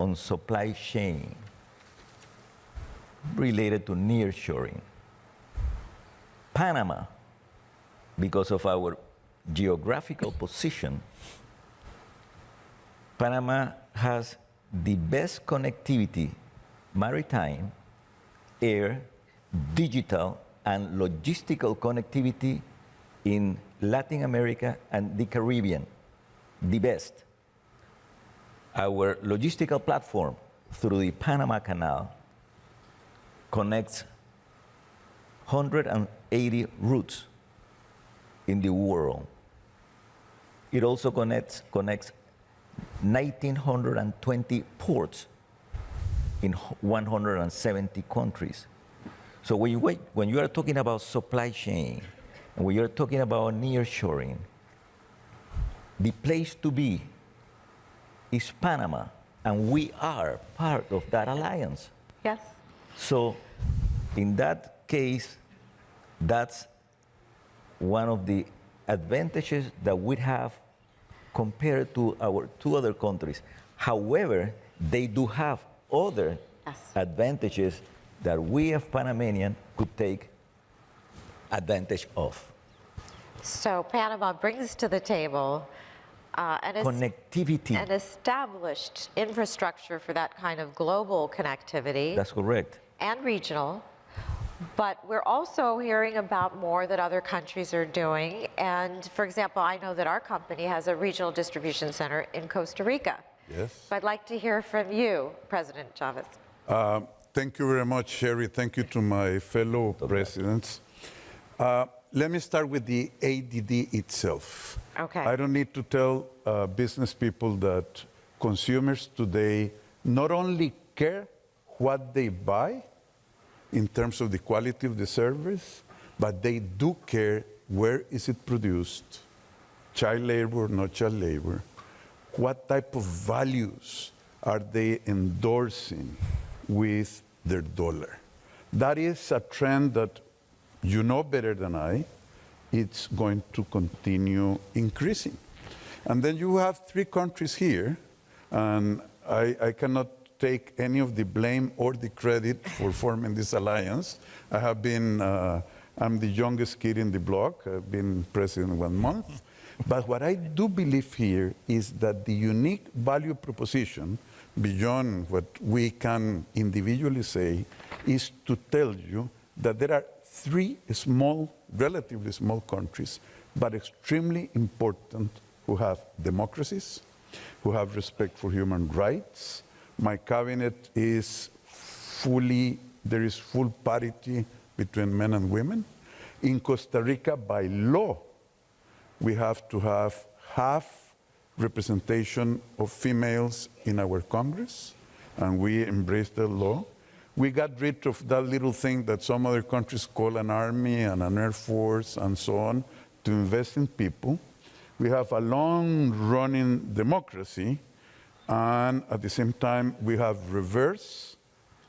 on supply chain related to nearshoring. Panama, because of our geographical position, Panama has the best connectivity, maritime, air, digital, and logistical connectivity in Latin America and the Caribbean, the best. Our logistical platform through the Panama Canal connects 180 routes in the world. It also connects 1,920 ports in 170 countries. So when you are talking about supply chain, and when you're talking about nearshoring, the place to be is Panama, and we are part of that alliance. Yes. So in that case, that's one of the advantages that we have compared to our two other countries. However, they do have other advantages that we as Panamanians could take advantage of. So Panama brings to the table connectivity. An established infrastructure for that kind of global connectivity. That's correct. And regional. But we're also hearing about more that other countries are doing. And for example, I know that our company has a regional distribution center in Costa Rica. Yes. So I'd like to hear from you, President Chavez. Thank you very much, Sherry. Thank you to my fellow presidents. Let me start with the ADD itself. Okay. I don't need to tell business people that consumers today not only care what they buy in terms of the quality of the service, but they do care where is it produced, child labor, not child labor, what type of values are they endorsing with their dollar. That is a trend that you know better than I, it's going to continue increasing. And then you have three countries here, and I cannot take any of the blame or the credit for forming this alliance. I have been, I'm the youngest kid in the block. I've been president 1 month. But what I do believe here is that the unique value proposition beyond what we can individually say, is to tell you that there are three small, relatively small countries, but extremely important, who have democracies, who have respect for human rights. My cabinet is there is full parity between men and women. In Costa Rica, by law, we have to have half representation of females in our Congress, and we embrace the law. We got rid of that little thing that some other countries call an army and an air force and so on, to invest in people. We have a long-running democracy, and at the same time, we have reversed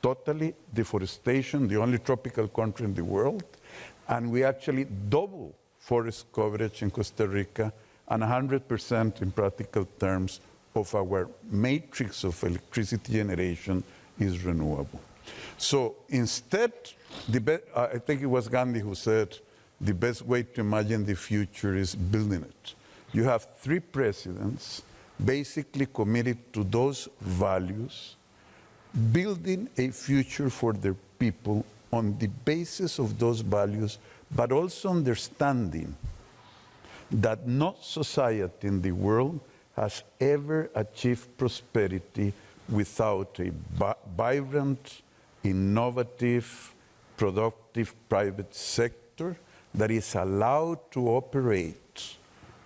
totally deforestation, the only tropical country in the world, and we actually double forest coverage in Costa Rica, and 100% in practical terms of our matrix of electricity generation is renewable. So instead, I think it was Gandhi who said, the best way to imagine the future is building it. You have three presidents basically committed to those values, building a future for their people on the basis of those values, but also understanding that no society in the world has ever achieved prosperity without a vibrant, innovative, productive private sector that is allowed to operate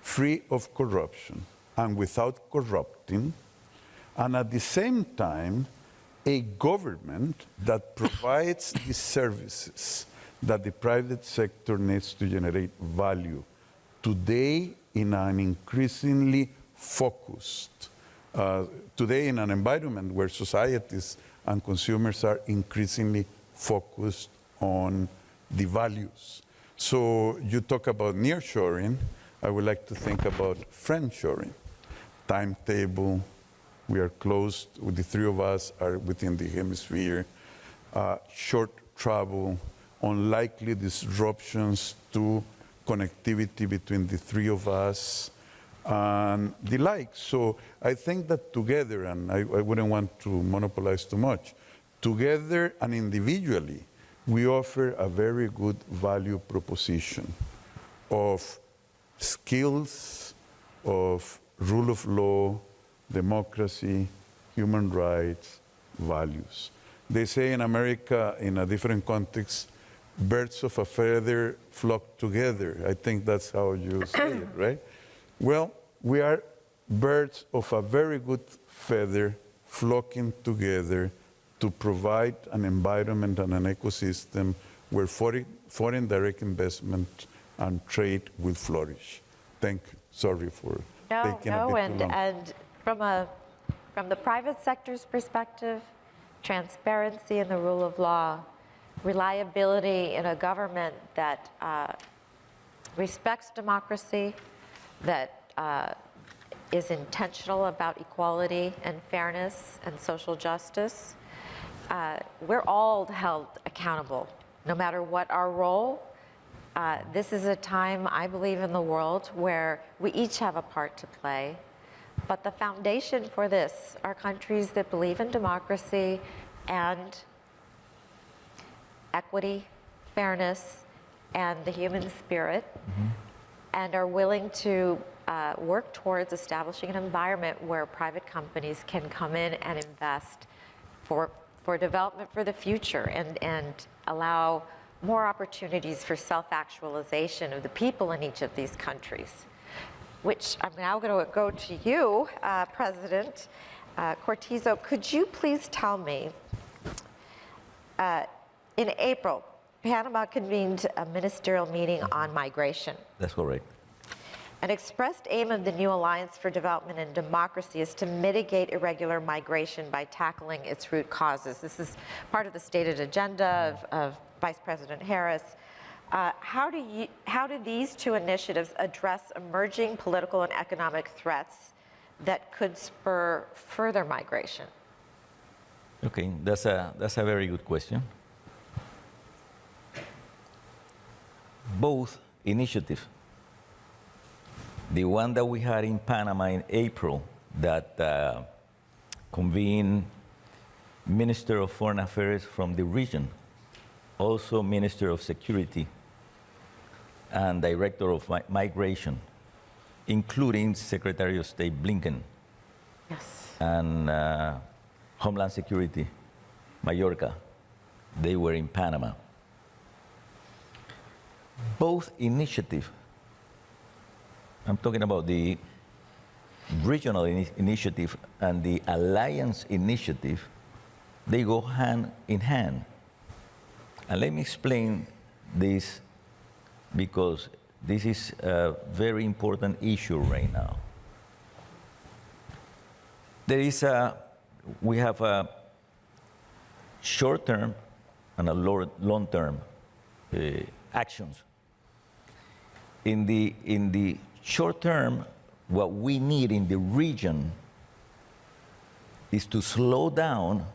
free of corruption and without corrupting, and at the same time, a government that provides the services that the private sector needs to generate value. Today, in an increasingly focused, today in an environment where societies and consumers are increasingly focused on the values. So you talk about nearshoring, I would like to think about friendshoring. Timetable, we are close, the three of us are within the hemisphere. Short travel, unlikely disruptions to connectivity between the three of us, and the like. So I think that together, and I wouldn't want to monopolize too much, together and individually, we offer a very good value proposition of skills, of rule of law, democracy, human rights, values. They say in America, in a different context, birds of a feather flock together. I think that's how you say it, right? Well, we are birds of a very good feather flocking together to provide an environment and an ecosystem where foreign direct investment and trade will flourish. Thank you. Sorry for taking a bit too long. And from the private sector's perspective, transparency and the rule of law, reliability in a government that respects democracy, that is intentional about equality and fairness and social justice. We're all held accountable, no matter what our role. This is a time, I believe, in the world where we each have a part to play. But the foundation for this are countries that believe in democracy and equity, fairness, and the human spirit, and are willing to work towards establishing an environment where private companies can come in and invest for development for the future and allow more opportunities for self-actualization of the people in each of these countries. Which I'm now going to go to you, President Cortizo. Could you please tell me, in April, Panama convened a ministerial meeting on migration. That's correct. An expressed aim of the new Alliance for Development and Democracy is to mitigate irregular migration by tackling its root causes. This is part of the stated agenda of Vice President Harris. How do these two initiatives address emerging political and economic threats that could spur further migration? Okay, that's a very good question. Both initiatives, the one that we had in Panama in April that convene Minister of Foreign Affairs from the region, also Minister of Security, and Director of Migration, including Secretary of State Blinken. Yes. And Homeland Security, Mayorkas. They were in Panama. Both initiatives, I'm talking about the regional initiative and the alliance initiative, they go hand in hand. And let me explain this, because this is a very important issue right now. We have a short-term and a long-term actions. In the short term, what we need in the region is to slow down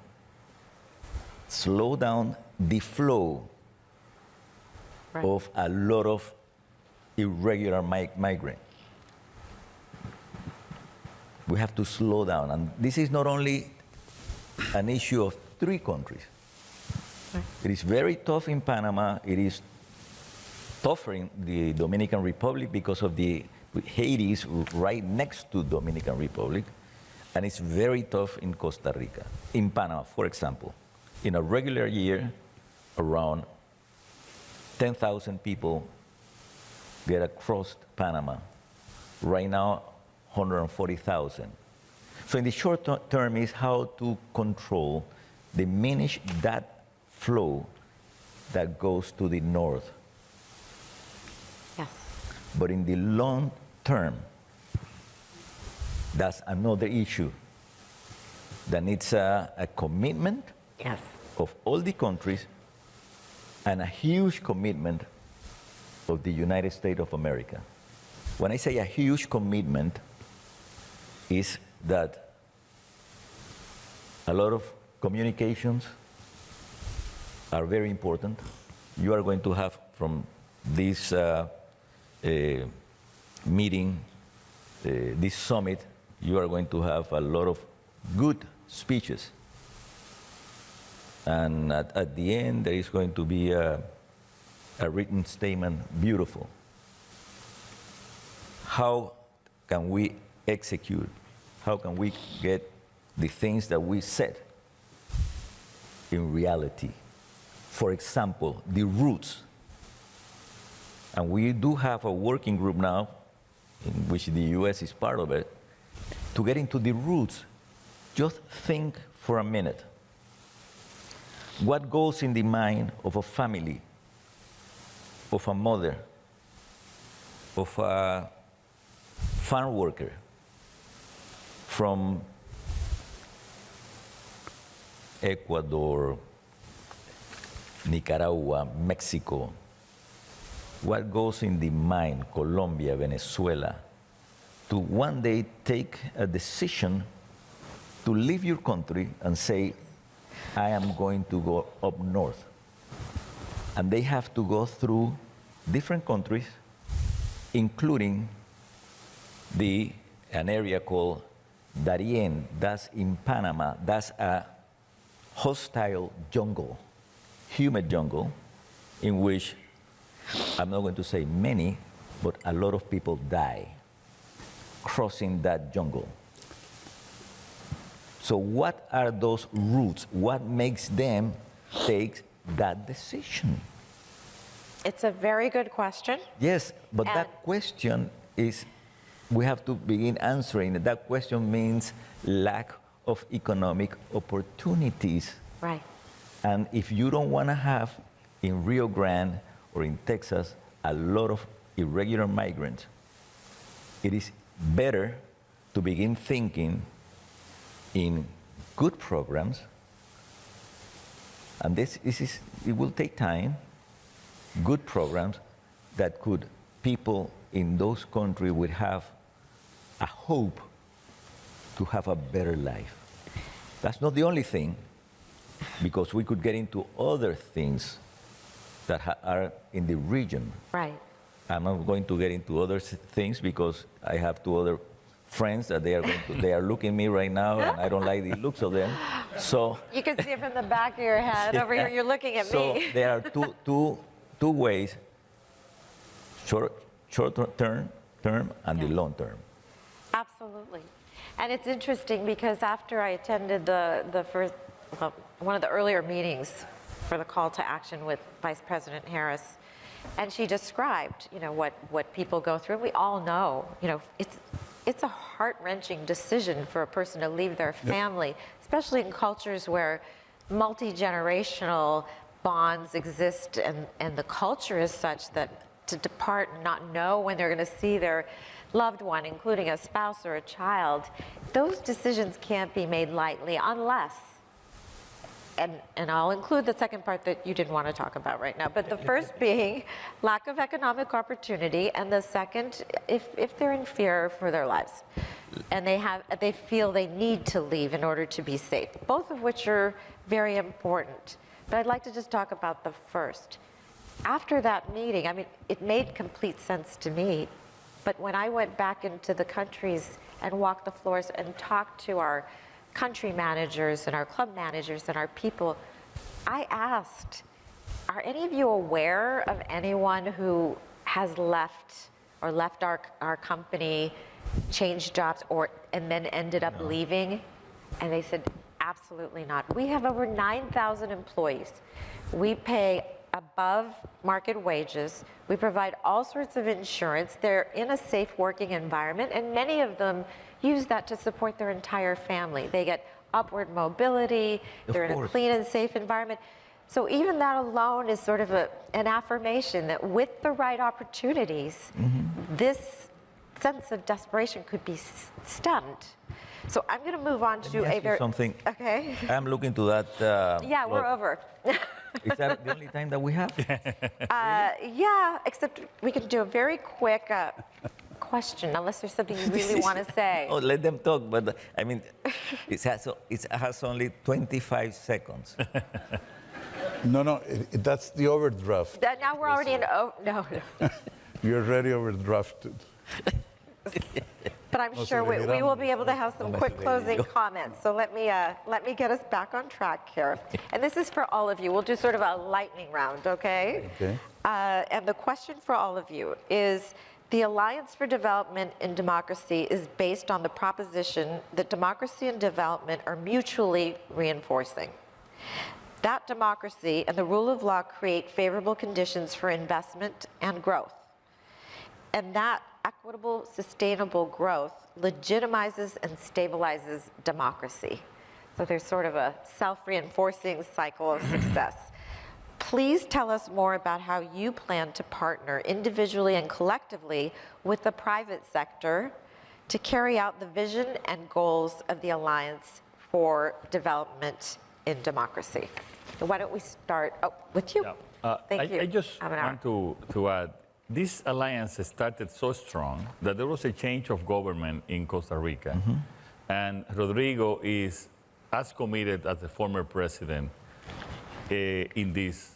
the flow of a lot of irregular migrants. We have to slow down. And this is not only an issue of 3 countries. It is very tough in Panama. It is tougher in the Dominican Republic because of Haiti is right next to Dominican Republic. And it's very tough in Costa Rica. In Panama, for example, in a regular year, around 10,000 people get across Panama. Right now, 140,000. So in the short term is how to control, diminish that flow that goes to the north. Yes. But in the long term, that's another issue that needs a commitment of all the countries and a huge commitment of the United States of America. When I say a huge commitment, is that a lot of communications are very important. You are going to have from this meeting, this summit, you are going to have a lot of good speeches. And at the end, there is going to be a written statement, beautiful. How can we execute? How can we get the things that we said in reality? For example, the roots. And we do have a working group now, in which the US is part of it, to get into the roots. Just think for a minute. What goes in the mind of a family, of a mother, of a farm worker from Ecuador, Nicaragua, Mexico? What goes in the mind, Colombia, Venezuela, to one day take a decision to leave your country and say, I am going to go up north? And they have to go through different countries, including an area called Darién. That's in Panama. That's a hostile jungle, humid jungle, in which, I'm not going to say many, but a lot of people die crossing that jungle. So what are those roots? What makes them take that decision? It's a very good question. Yes, but that question is, we have to begin answering it. That question means lack of economic opportunities. Right. And if you don't want to have in Rio Grande or in Texas a lot of irregular migrants, it is better to begin thinking in good programs. And it will take time. Good programs that could, people in those countries would have a hope to have a better life. That's not the only thing, because we could get into other things that are in the region. Right. I'm not going to get into other things because I have 2 other friends that they are looking at me right now, and I don't like the looks of them. So You can see it from the back of your head. Over here, you're looking at so me. there are two ways: short term and the long term. Absolutely. And it's interesting because after I attended the first, one of the earlier meetings for the call to action with Vice President Harris, and she described, what people go through. We all know, it's a heart-wrenching decision for a person to leave their family, especially in cultures where multi-generational bonds exist and the culture is such that to depart and not know when they're going to see their loved one, including a spouse or a child, those decisions can't be made lightly unless, and I'll include the second part that you didn't want to talk about right now, but the first being lack of economic opportunity, and the second, if they're in fear for their lives, and they feel they need to leave in order to be safe, both of which are very important. But I'd like to just talk about the first. After that meeting, I mean, it made complete sense to me, but when I went back into the countries and walked the floors and talked to our country managers and our club managers and our people, I asked, are any of you aware of anyone who has left our company, changed jobs, and then ended up leaving? And they said, absolutely not. We have over 9,000 employees. We pay above market wages. We provide all sorts of insurance. They're in a safe working environment, and many of them use that to support their entire family. They get upward mobility. They're in a clean and safe environment. So even that alone is sort of an affirmation that with the right opportunities, this sense of desperation could be stemmed. So I'm going to move on to a very... something. Okay. I'm looking to that. Yeah, we're over. Is that the only time that we have? Yeah, except we can do a very quick question, unless there's something you really want to say. Oh, let them talk, but I mean, it has only 25 seconds. No, that's the overdraft. Now we're already in... No. You're already overdrafted. But I'm sure we will be able to have some quick closing comments. So let me get us back on track here. And this is for all of you. We'll do sort of a lightning round, okay? Okay. And the question for all of you is, the Alliance for Development and Democracy is based on the proposition that democracy and development are mutually reinforcing. That democracy and the rule of law create favorable conditions for investment and growth. And that equitable, sustainable growth legitimizes and stabilizes democracy. So there's sort of a self-reinforcing cycle of success. Please tell us more about how you plan to partner individually and collectively with the private sector to carry out the vision and goals of the Alliance for Development in Democracy. So why don't we start with you? Thank you. I just want to add, this alliance started so strong that there was a change of government in Costa Rica. And Rodrigo is as committed as the former president in this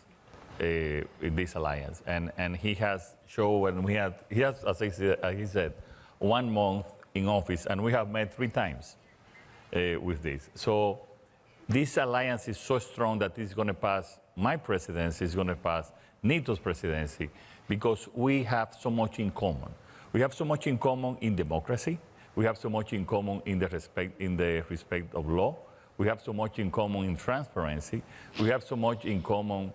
alliance. And he has shown, and he has, as he said, 1 month in office, and we have met 3 times with this. So this alliance is so strong that it's going to pass my presidency, it's going to pass Nito's presidency, because we have so much in common. We have so much in common in democracy. We have so much in common in the respect of law. We have so much in common in transparency. We have so much in common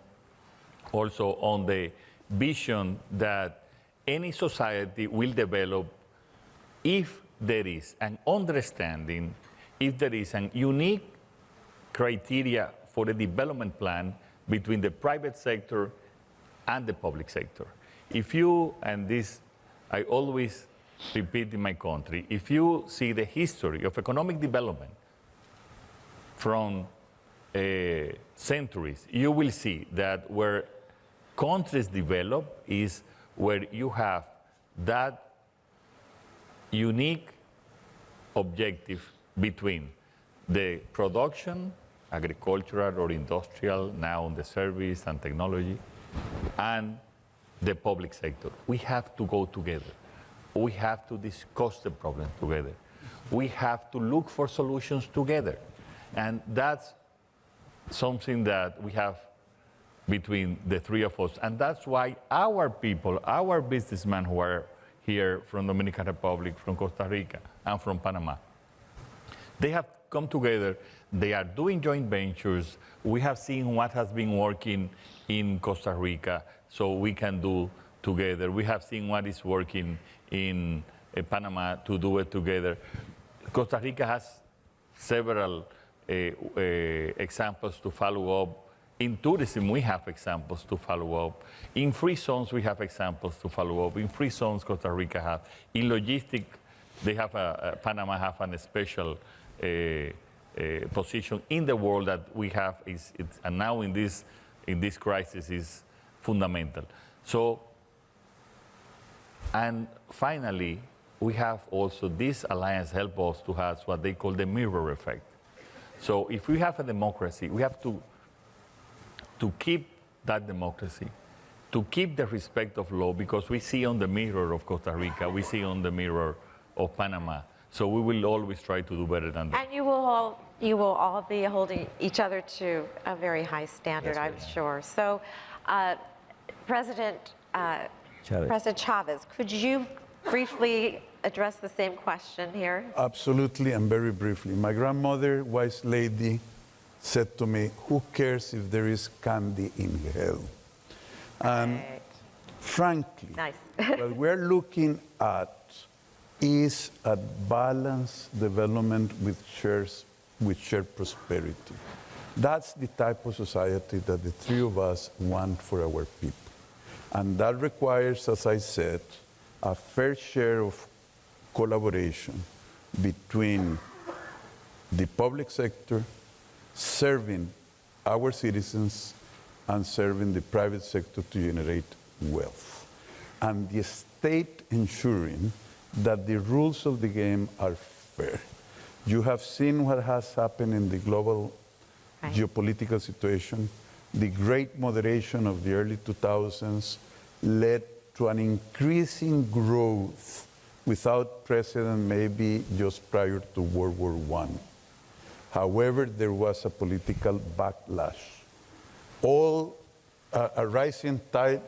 also on the vision that any society will develop if there is an understanding, if there is an unique criteria for a development plan between the private sector and the public sector. If you, and this I always repeat in my country, if you see the history of economic development from centuries, you will see that where countries develop is where you have that unique objective between the production, agricultural or industrial, now on the service and technology, and the public sector. We have to go together. We have to discuss the problem together. we have to look for solutions together. And that's something that we have between the three of us. And that's why our people, our businessmen who are here from Dominican Republic, from Costa Rica, and from Panama, they have come together. They are doing joint ventures. We have seen what has been working in Costa Rica, so we can do together. We have seen what is working in Panama to do it together. Costa Rica has several examples to follow up. In tourism, we have examples to follow up. In free zones, we have examples to follow up. In free zones, Costa Rica has. In logistics, they have Panama have a special position in the world that we have, and now in this crisis is fundamental. So, and finally, we have also this alliance help us to have what they call the mirror effect. So if we have a democracy, we have to keep that democracy, to keep the respect of law, because we see on the mirror of Costa Rica, we see on the mirror of Panama. So we will always try to do better than that. And you will all be holding each other to a very high standard, I'm sure. So, President Chavez, could you briefly address the same question here? Absolutely, and very briefly. My grandmother, wise lady, said to me, who cares if there is candy in hell? And frankly, what we're looking at is a balanced development with shared prosperity. That's the type of society that the three of us want for our people. And that requires, as I said, a fair share of collaboration between the public sector, serving our citizens, and serving the private sector to generate wealth. And the state ensuring that the rules of the game are fair. You have seen what has happened in the global geopolitical situation. The great moderation of the early 2000s led to an increasing growth without precedent, maybe just prior to World War I. However, there was a political backlash. A rising tide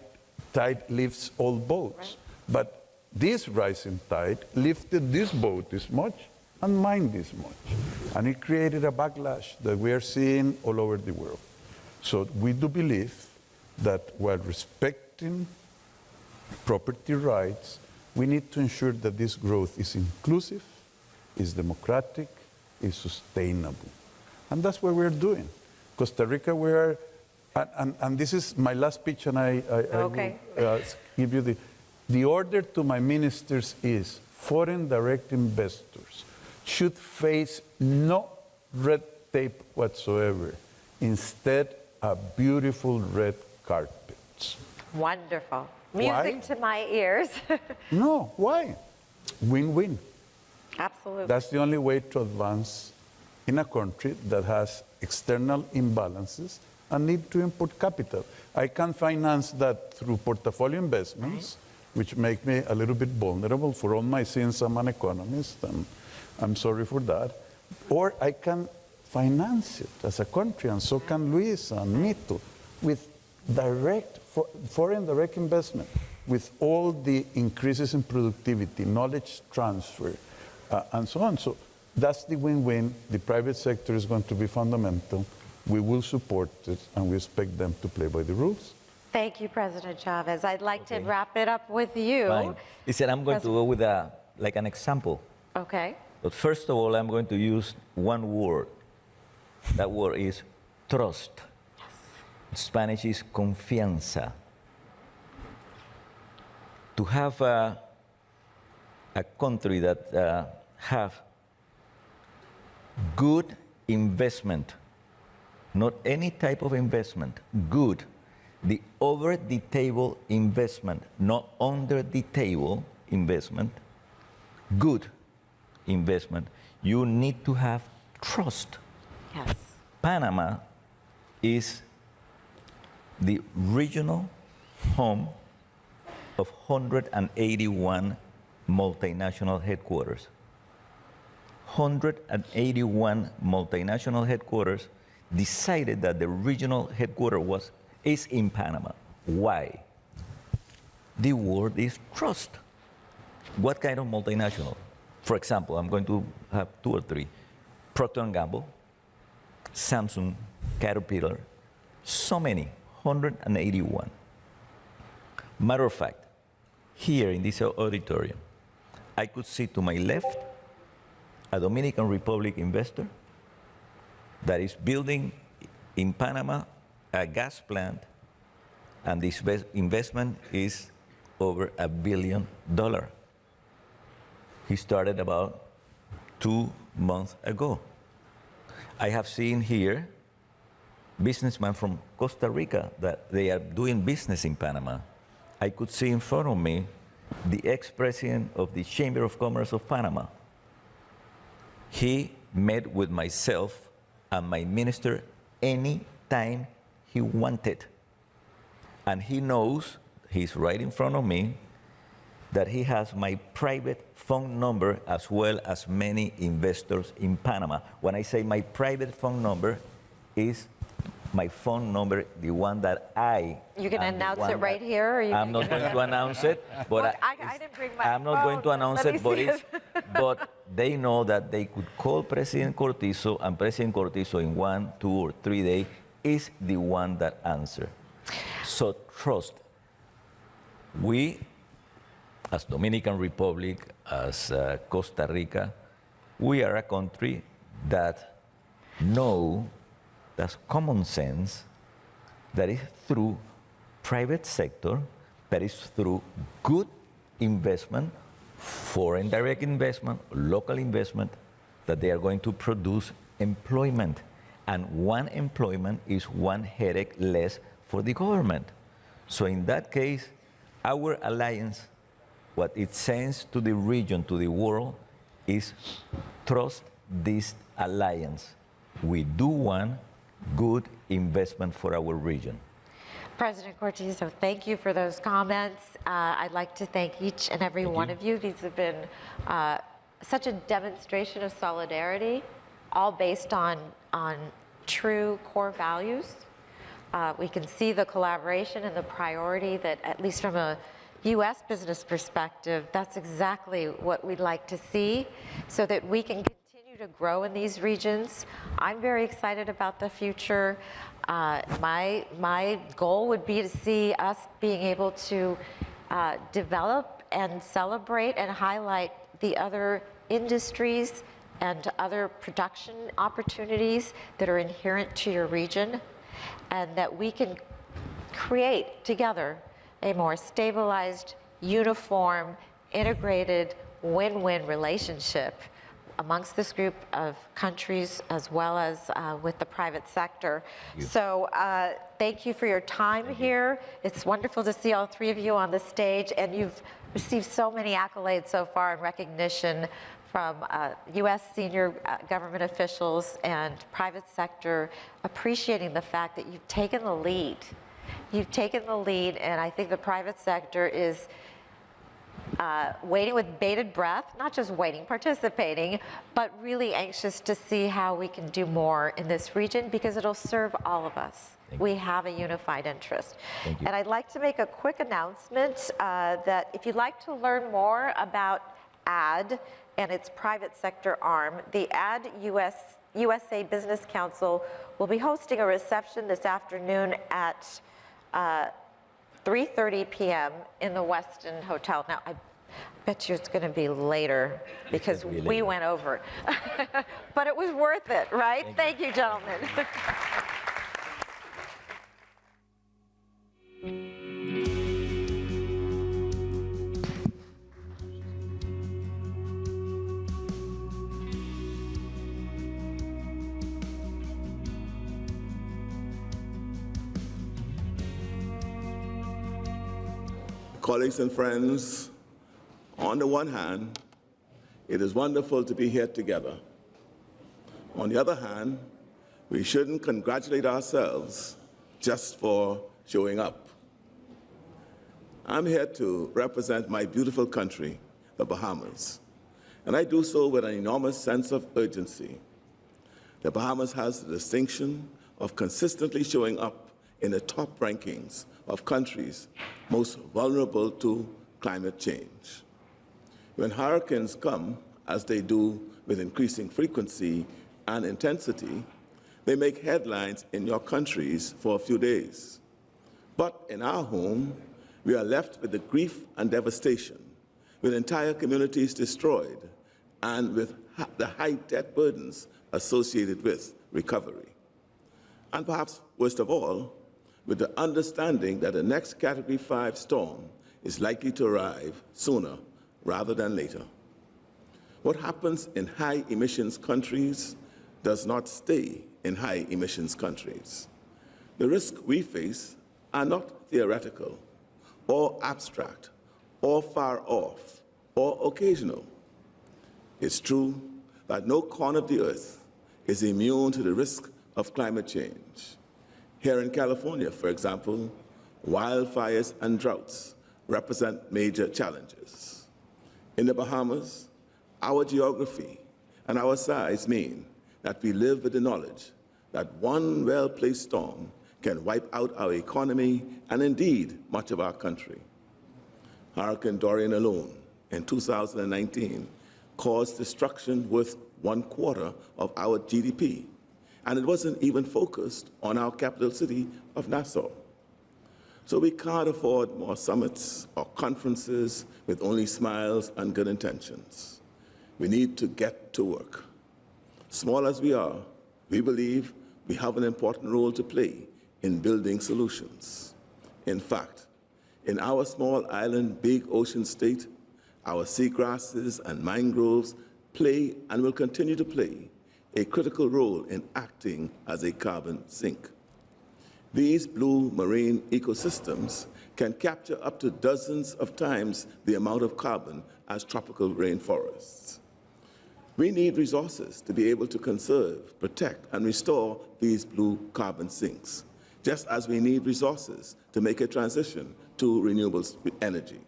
lifts all boats. But this rising tide lifted this boat this much and mine this much. And it created a backlash that we are seeing all over the world. So we do believe that while respecting property rights, we need to ensure that this growth is inclusive, is democratic, is sustainable. And that's what we're doing. Costa Rica, we are, and this is my last pitch, and I will give you the order to my ministers is foreign direct investors should face no red tape whatsoever. Instead, a beautiful red carpet. Wonderful. Music to my ears. No, why? Win-win. Absolutely. That's the only way to advance in a country that has external imbalances and need to import capital. I can finance that through portfolio investments, which make me a little bit vulnerable. For all my sins, I'm an economist, and I'm sorry for that. Or I can finance it as a country, and so can Luis and me too, with foreign direct investment, with all the increases in productivity, knowledge transfer, and so on. So that's the win-win. The private sector is going to be fundamental. We will support it, and we expect them to play by the rules. Thank you, President Chavez. I'd like to wrap it up with you. Fine. Listen, I'm going to go with an example. Okay. But first of all, I'm going to use one word. That word is trust. Yes. In Spanish is confianza. To have a country that have good investment, not any type of investment, good. The over-the-table investment, not under-the-table investment, good investment, you need to have trust. Yes. Panama is the regional home of 181 multinational headquarters. 181 multinational headquarters decided that the regional headquarters is in Panama. Why? The word is trust. What kind of multinational? For example, I'm going to have 2 or 3. Procter & Gamble, Samsung, Caterpillar, so many, 181. Matter of fact, here in this auditorium, I could see to my left a Dominican Republic investor that is building in Panama a gas plant, and this investment is over $1 billion. He started about 2 months ago. I have seen here businessmen from Costa Rica that they are doing business in Panama. I could see in front of me the ex-president of the Chamber of Commerce of Panama. He met with myself and my minister anytime he wanted. And he knows, he's right in front of me, that he has my private phone number as well as many investors in Panama. When I say my private phone number, is my phone number, the one that You can announce it right here? Or you I'm not going to announce it, but Well, I didn't bring my I'm not going to phone. announce Let it, me but, see it's, but they know that they could call President Cortizo, and President Cortizo in 1, 2, or 3 days is the one that answers. So trust. We, as Dominican Republic, as Costa Rica, we are a country that know that's common sense, that is through private sector, that is through good investment, foreign direct investment, local investment, that they are going to produce employment. And one employment is one headache less for the government. So in that case, our alliance, what it sends to the region, to the world, is trust this alliance. We do want good investment for our region. President Cortizo, thank you for those comments. I'd like to thank each and every one of you. These have been such a demonstration of solidarity, all based on true core values. We can see the collaboration and the priority that, at least from a U.S. business perspective, that's exactly what we'd like to see so that we can continue to grow in these regions. I'm very excited about the future. My goal would be to see us being able to develop and celebrate and highlight the other industries and other production opportunities that are inherent to your region, and that we can create together a more stabilized, uniform, integrated, win-win relationship amongst this group of countries, as well as with the private sector. So thank you for your time here. It's wonderful to see all 3 of you on the stage, and you've received so many accolades so far in recognition from U.S. senior government officials and private sector, appreciating the fact that you've taken the lead. You've taken the lead, and I think the private sector is waiting with bated breath, not just waiting, participating, but really anxious to see how we can do more in this region, because it'll serve all of us. We have a unified interest. And I'd like to make a quick announcement that if you'd like to learn more about AD and its private sector arm, the AD USA Business Council will be hosting a reception this afternoon at 3:30 p.m. in the Westin Hotel. Now, I bet you it's going to be later because we went over. But it was worth it, right? Thank you, gentlemen. Colleagues and friends, on the one hand, it is wonderful to be here together. On the other hand, we shouldn't congratulate ourselves just for showing up. I'm here to represent my beautiful country, the Bahamas, And I do so with an enormous sense of urgency. The Bahamas has the distinction of consistently showing up in the top rankings of countries most vulnerable to climate change. When hurricanes come, as they do with increasing frequency and intensity, they make headlines in your countries for a few days. But in our home, we are left with the grief and devastation, with entire communities destroyed, and with the high debt burdens associated with recovery. And perhaps worst of all, with the understanding that the next Category 5 storm is likely to arrive sooner rather than later. What happens in high emissions countries does not stay in high emissions countries. The risks we face are not theoretical, or abstract, or far off, or occasional. It's true that no corner of the earth is immune to the risk of climate change. Here in California, for example, wildfires and droughts represent major challenges. In the Bahamas, our geography and our size mean that we live with the knowledge that one well-placed storm can wipe out our economy and indeed much of our country. Hurricane Dorian alone in 2019 caused destruction worth 1/4 of our GDP, and it wasn't even focused on our capital city of Nassau. So we can't afford more summits or conferences with only smiles and good intentions. We need to get to work. Small as we are, we believe we have an important role to play in building solutions. In fact, in our small island, big ocean state, our seagrasses and mangroves play and will continue to play a critical role in acting as a carbon sink. These blue marine ecosystems can capture up to dozens of times the amount of carbon as tropical rainforests. We need resources to be able to conserve, protect, and restore these blue carbon sinks, just as we need resources to make a transition to renewable energy.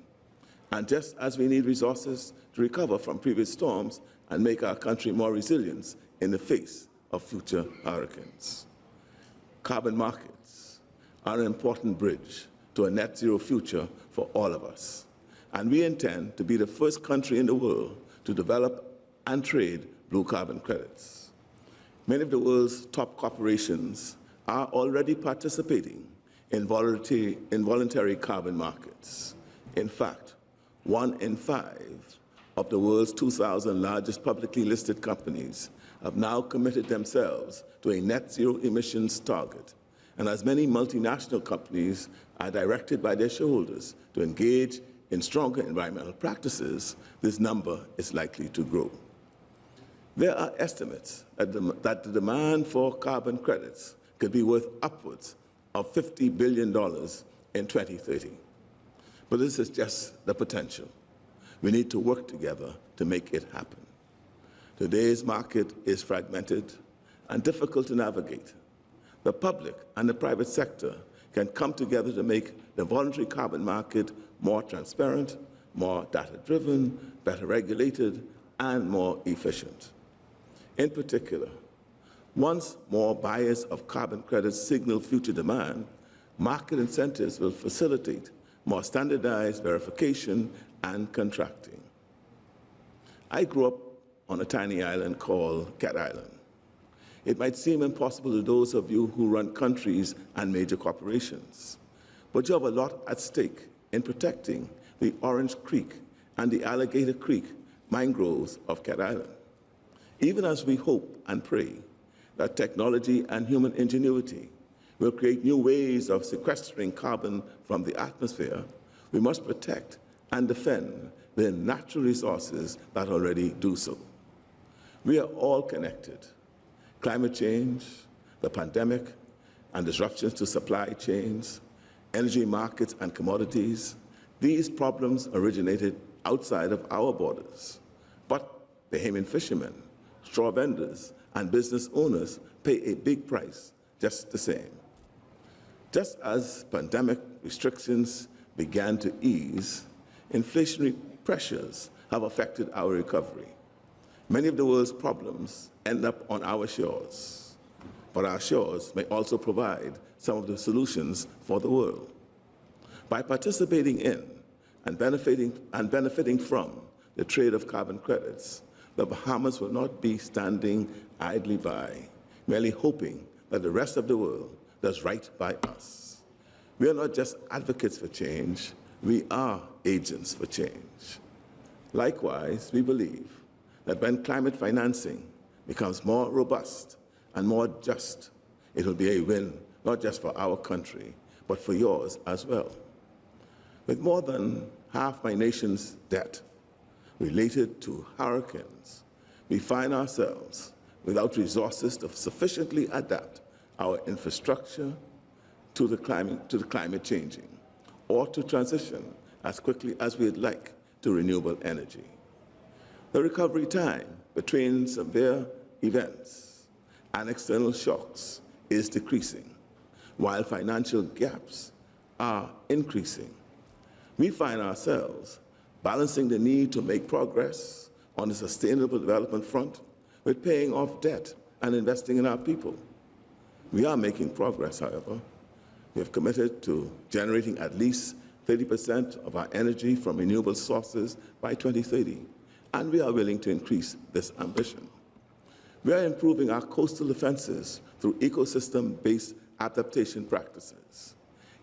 And just as we need resources to recover from previous storms and make our country more resilient in the face of future hurricanes. Carbon markets are an important bridge to a net zero future for all of us. And we intend to be the first country in the world to develop and trade blue carbon credits. Many of the world's top corporations are already participating in voluntary carbon markets. In fact, 1 in 5 of the world's 2,000 largest publicly listed companies have now committed themselves to a net zero emissions target. And as many multinational companies are directed by their shareholders to engage in stronger environmental practices, this number is likely to grow. There are estimates that the demand for carbon credits could be worth upwards of $50 billion in 2030. But this is just the potential. We need to work together to make it happen. Today's market is fragmented and difficult to navigate. The public and the private sector can come together to make the voluntary carbon market more transparent, more data-driven, better regulated, and more efficient. In particular, once more buyers of carbon credits signal future demand, market incentives will facilitate more standardized verification and contracting. I grew up on a tiny island called Cat Island. It might seem impossible to those of you who run countries and major corporations, but you have a lot at stake in protecting the Orange Creek and the Alligator Creek mangroves of Cat Island. Even as we hope and pray that technology and human ingenuity will create new ways of sequestering carbon from the atmosphere, we must protect and defend the natural resources that already do so. We are all connected. Climate change, the pandemic, and disruptions to supply chains, energy markets and commodities, these problems originated outside of our borders. But Bahamian fishermen, straw vendors, and business owners pay a big price just the same. Just as pandemic restrictions began to ease, inflationary pressures have affected our recovery. Many of the world's problems end up on our shores, but our shores may also provide some of the solutions for the world. By participating in and benefiting from the trade of carbon credits, the Bahamas will not be standing idly by, merely hoping that the rest of the world does right by us. We are not just advocates for change, we are agents for change. Likewise, we believe that when climate financing becomes more robust and more just, it will be a win, not just for our country, but for yours as well. With more than half my nation's debt related to hurricanes, we find ourselves without resources to sufficiently adapt our infrastructure to the climate changing, or to transition as quickly as we'd like to renewable energy. The recovery time between severe events and external shocks is decreasing, while financial gaps are increasing. We find ourselves balancing the need to make progress on the sustainable development front with paying off debt and investing in our people. We are making progress, however. We have committed to generating at least 30% of our energy from renewable sources by 2030, and we are willing to increase this ambition. We are improving our coastal defenses through ecosystem-based adaptation practices.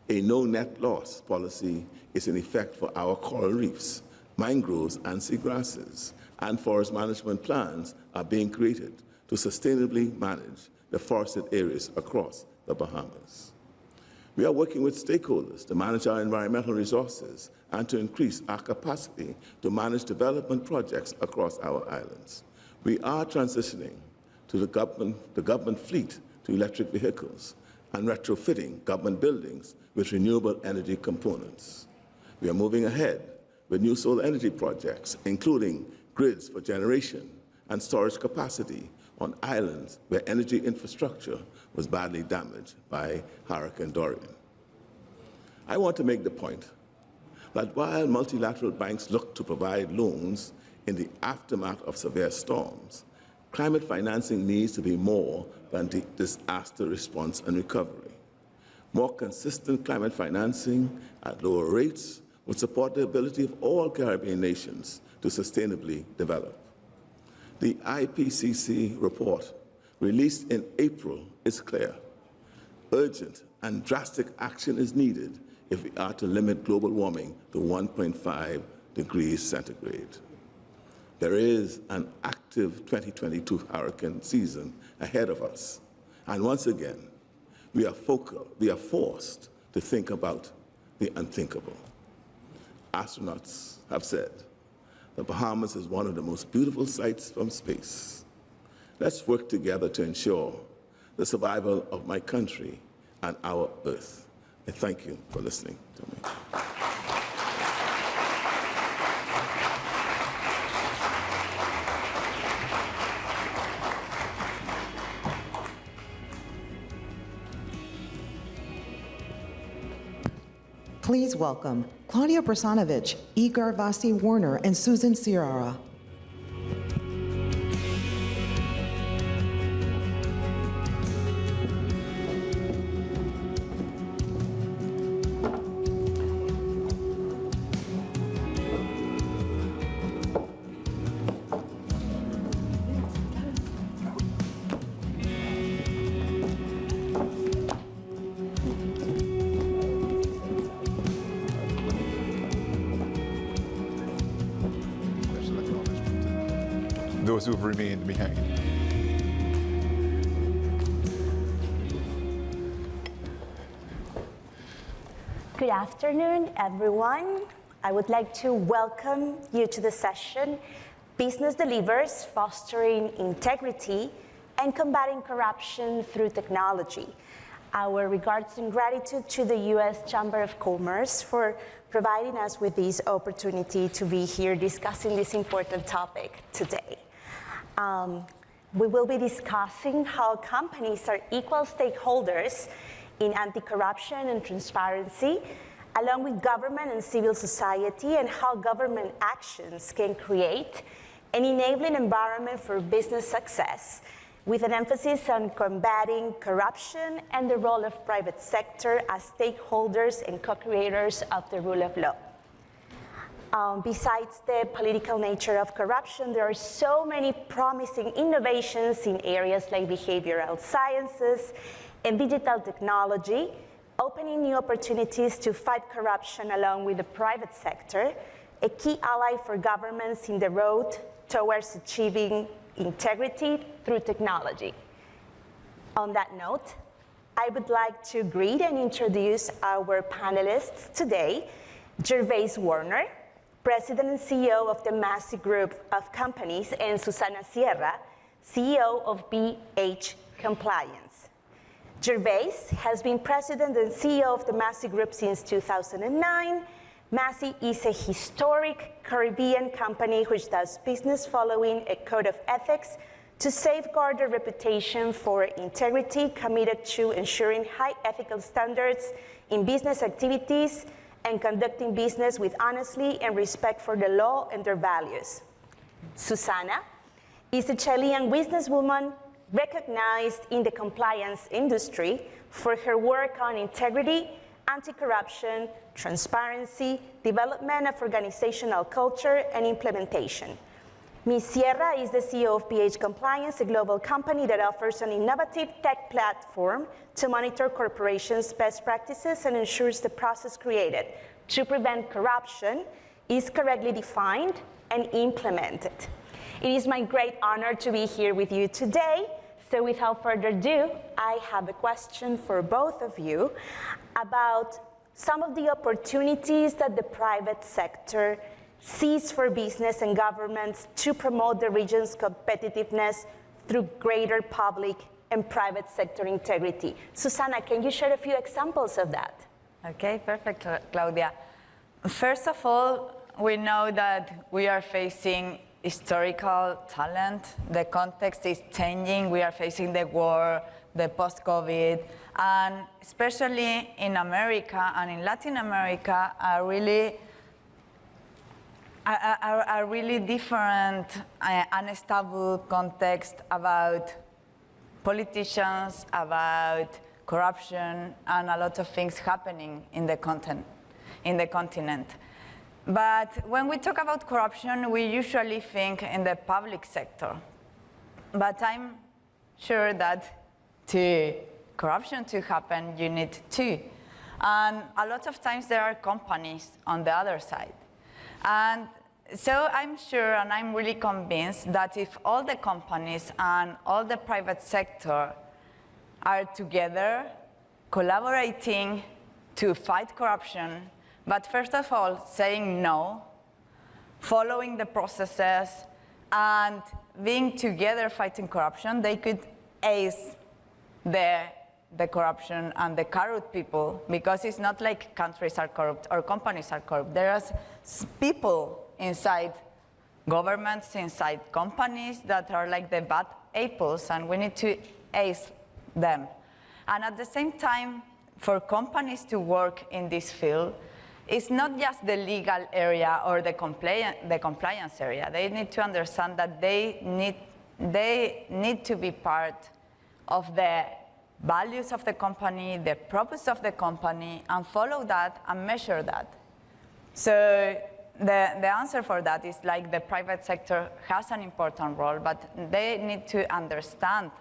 A no net loss policy is in effect for our coral reefs, mangroves, and seagrasses, and forest management plans are being created to sustainably manage the forested areas across the Bahamas. We are working with stakeholders to manage our environmental resources and to increase our capacity to manage development projects across our islands. We are transitioning to the government fleet to electric vehicles and retrofitting government buildings with renewable energy components. We are moving ahead with new solar energy projects, including grids for generation and storage capacity on islands where energy infrastructure was badly damaged by Hurricane Dorian. I want to make the point that while multilateral banks look to provide loans in the aftermath of severe storms, climate financing needs to be more than disaster response and recovery. More consistent climate financing at lower rates would support the ability of all Caribbean nations to sustainably develop. The IPCC report, released in April, is clear. Urgent and drastic action is needed if we are to limit global warming to 1.5 degrees centigrade. There is an active 2022 hurricane season ahead of us, and once again, we are forced to think about the unthinkable. Astronauts have said, the Bahamas is one of the most beautiful sights from space. Let's work together to ensure the survival of my country and our Earth. I thank you for listening to me. Please welcome Claudia Brsanovich, Igor Vasi Warner, and Susan Sierra. Those who've remained behind. Good afternoon, everyone. I would like to welcome you to the session, Business Delivers, Fostering Integrity and Combating Corruption Through Technology. Our regards and gratitude to the U.S. Chamber of Commerce for providing us with this opportunity to be here discussing this important topic today. We will be discussing how companies are equal stakeholders in anti-corruption and transparency, along with government and civil society, and how government actions can create an enabling environment for business success, with an emphasis on combating corruption and the role of private sector as stakeholders and co-creators of the rule of law. Besides the political nature of corruption, there are so many promising innovations in areas like behavioral sciences and digital technology, opening new opportunities to fight corruption along with the private sector, a key ally for governments in the road towards achieving integrity through technology. On that note, I would like to greet and introduce our panelists today, Gervais Warner, President and CEO of the Massey Group of Companies, and Susana Sierra, CEO of BH Compliance. Gervais has been President and CEO of the Massey Group since 2009. Massey is a historic Caribbean company which does business following a code of ethics to safeguard their reputation for integrity, committed to ensuring high ethical standards in business activities and conducting business with honesty and respect for the law and their values. Susana is a Chilean businesswoman recognized in the compliance industry for her work on integrity, anti-corruption, transparency, development of organizational culture, and implementation. Ms. Sierra is the CEO of BH Compliance, a global company that offers an innovative tech platform to monitor corporations' best practices and ensures the process created to prevent corruption is correctly defined and implemented. It is my great honor to be here with you today. So without further ado, I have a question for both of you about some of the opportunities that the private sector sees for business and governments to promote the region's competitiveness through greater public and private sector integrity. Susana, can you share a few examples of that? Okay, perfect, Claudia. First of all, we know that we are facing historical talent. The context is changing. We are facing the war, the post-COVID, and especially in America and in Latin America are really different, unstable context about politicians, about corruption, and a lot of things happening in the continent. But when we talk about corruption, we usually think in the public sector. But I'm sure that corruption to happen, you need two. And a lot of times there are companies on the other side. And so I'm sure and I'm really convinced that if all the companies and all the private sector are together, collaborating to fight corruption, but first of all, saying no, following the processes, and being together fighting corruption, they could ace the corruption and the corrupt people, because it's not like countries are corrupt or companies are corrupt. There are people inside governments, inside companies that are like the bad apples, and we need to ace them. And at the same time, for companies to work in this field, it's not just the legal area or the compliance area. They need to understand that they need to be part of the values of the company, the purpose of the company, and follow that and measure that. So the answer for that is like the private sector has an important role, but they need to understand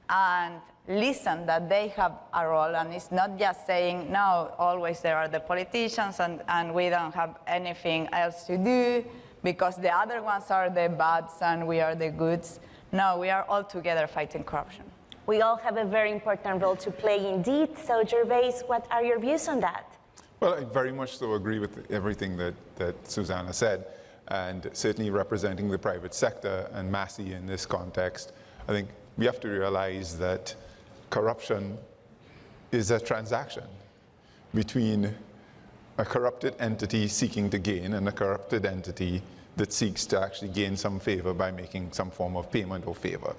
and listen that they have a role, and it's not just saying, no, always there are the politicians and we don't have anything else to do because the other ones are the bads and we are the goods. No, we are all together fighting corruption. We all have a very important role to play indeed. So Gervais, what are your views on that? Well, I very much so agree with everything that Susana said, and certainly representing the private sector and Massey in this context, I think we have to realize that corruption is a transaction between a corrupted entity seeking to gain and a corrupted entity that seeks to actually gain some favor by making some form of payment or favor.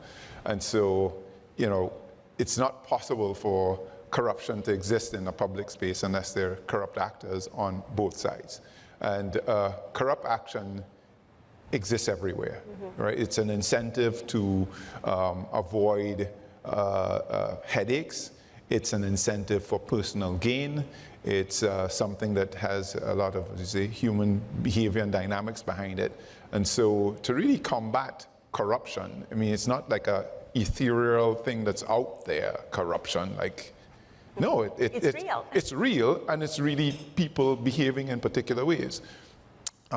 And so, you know, it's not possible for corruption to exist in a public space unless there are corrupt actors on both sides. And corrupt action exists everywhere, right? It's an incentive to avoid headaches. It's an incentive for personal gain. It's something that has a lot of, say, human behavior and dynamics behind it. And so to really combat corruption, I mean, it's not like a ethereal thing that's out there, corruption, like, no, it's real. It's real, and it's really people behaving in particular ways.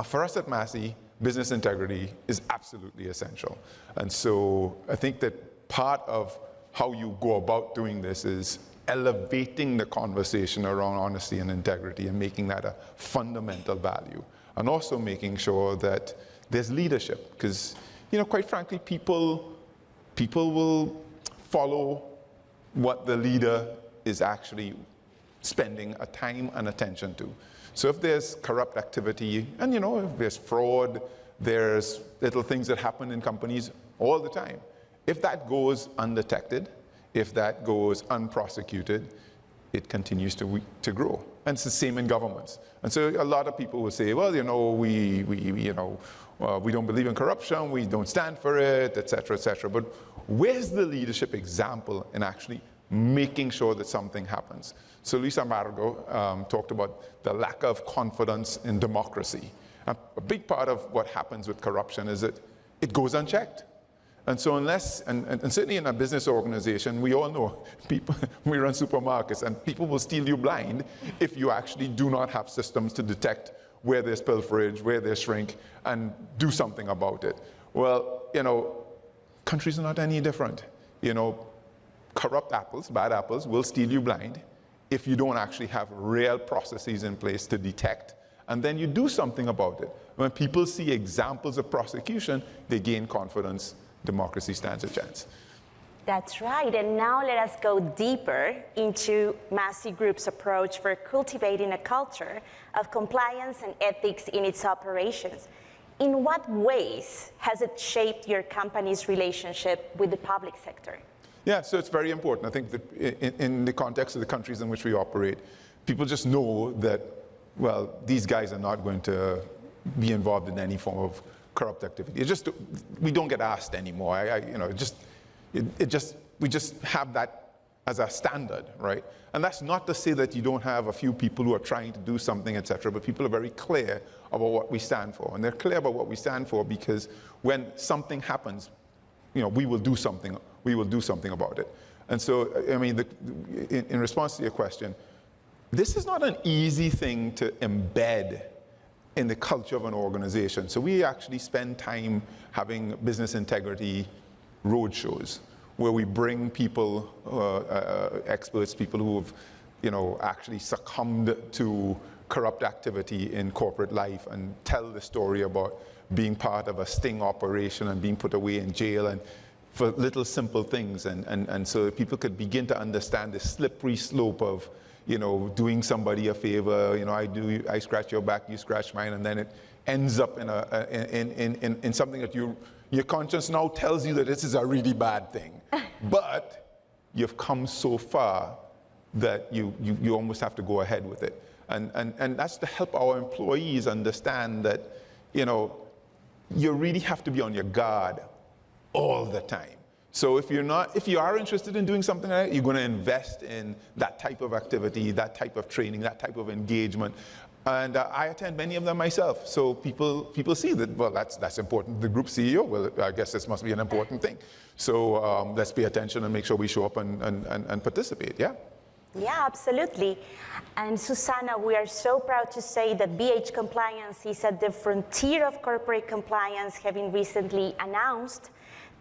For us at Massey, business integrity is absolutely essential. And so I think that part of how you go about doing this is elevating the conversation around honesty and integrity and making that a fundamental value. And also making sure that there's leadership, because, you know, quite frankly, people will follow what the leader is actually spending a time and attention to. So if there's corrupt activity, and you know, if there's fraud, there's little things that happen in companies all the time. If that goes undetected, if that goes unprosecuted, it continues to grow. And it's the same in governments. And so a lot of people will say, well, you know, we don't believe in corruption, we don't stand for it, et cetera, but where's the leadership example in actually making sure that something happens? So Luis Amargo talked about the lack of confidence in democracy. A big part of what happens with corruption is that it goes unchecked. And so unless, and certainly in a business organization, we all know people, we run supermarkets, and people will steal you blind if you actually do not have systems to detect where there's pilferage, where there's shrink, and do something about it. Well, you know, countries are not any different. You know, corrupt apples, bad apples, will steal you blind if you don't actually have real processes in place to detect, and then you do something about it. When people see examples of prosecution, they gain confidence. Democracy stands a chance. That's right. And now let us go deeper into Massey Group's approach for cultivating a culture of compliance and ethics in its operations. In what ways has it shaped your company's relationship with the public sector? Yeah, so it's very important. I think that in the context of the countries in which we operate, people just know that, well, these guys are not going to be involved in any form of corrupt activity. It's just, we don't get asked anymore. We just have that as a standard, right? And that's not to say that you don't have a few people who are trying to do something, etc., but people are very clear about what we stand for. And they're clear about what we stand for because when something happens, you know, we will do something about it. And so, I mean, in response to your question, this is not an easy thing to embed in the culture of an organization. So we actually spend time having business integrity roadshows where we bring people, experts, people who have, you know, actually succumbed to corrupt activity in corporate life and tell the story about being part of a sting operation and being put away in jail and for little simple things. And so people could begin to understand the slippery slope of, you know, doing somebody a favor, you know, I scratch your back, you scratch mine, and then it ends up in something that your conscience now tells you that this is a really bad thing. But you've come so far that you almost have to go ahead with it. And that's to help our employees understand that, you know, you really have to be on your guard all the time. So if you are interested in doing something like that, you're going to invest in that type of activity, that type of training, that type of engagement. And I attend many of them myself. So people see that, well, that's important. The group CEO, well, I guess this must be an important thing. So let's pay attention and make sure we show up and participate, yeah? Yeah, absolutely. And Susana, we are so proud to say that BH Compliance is at the frontier of corporate compliance, having recently announced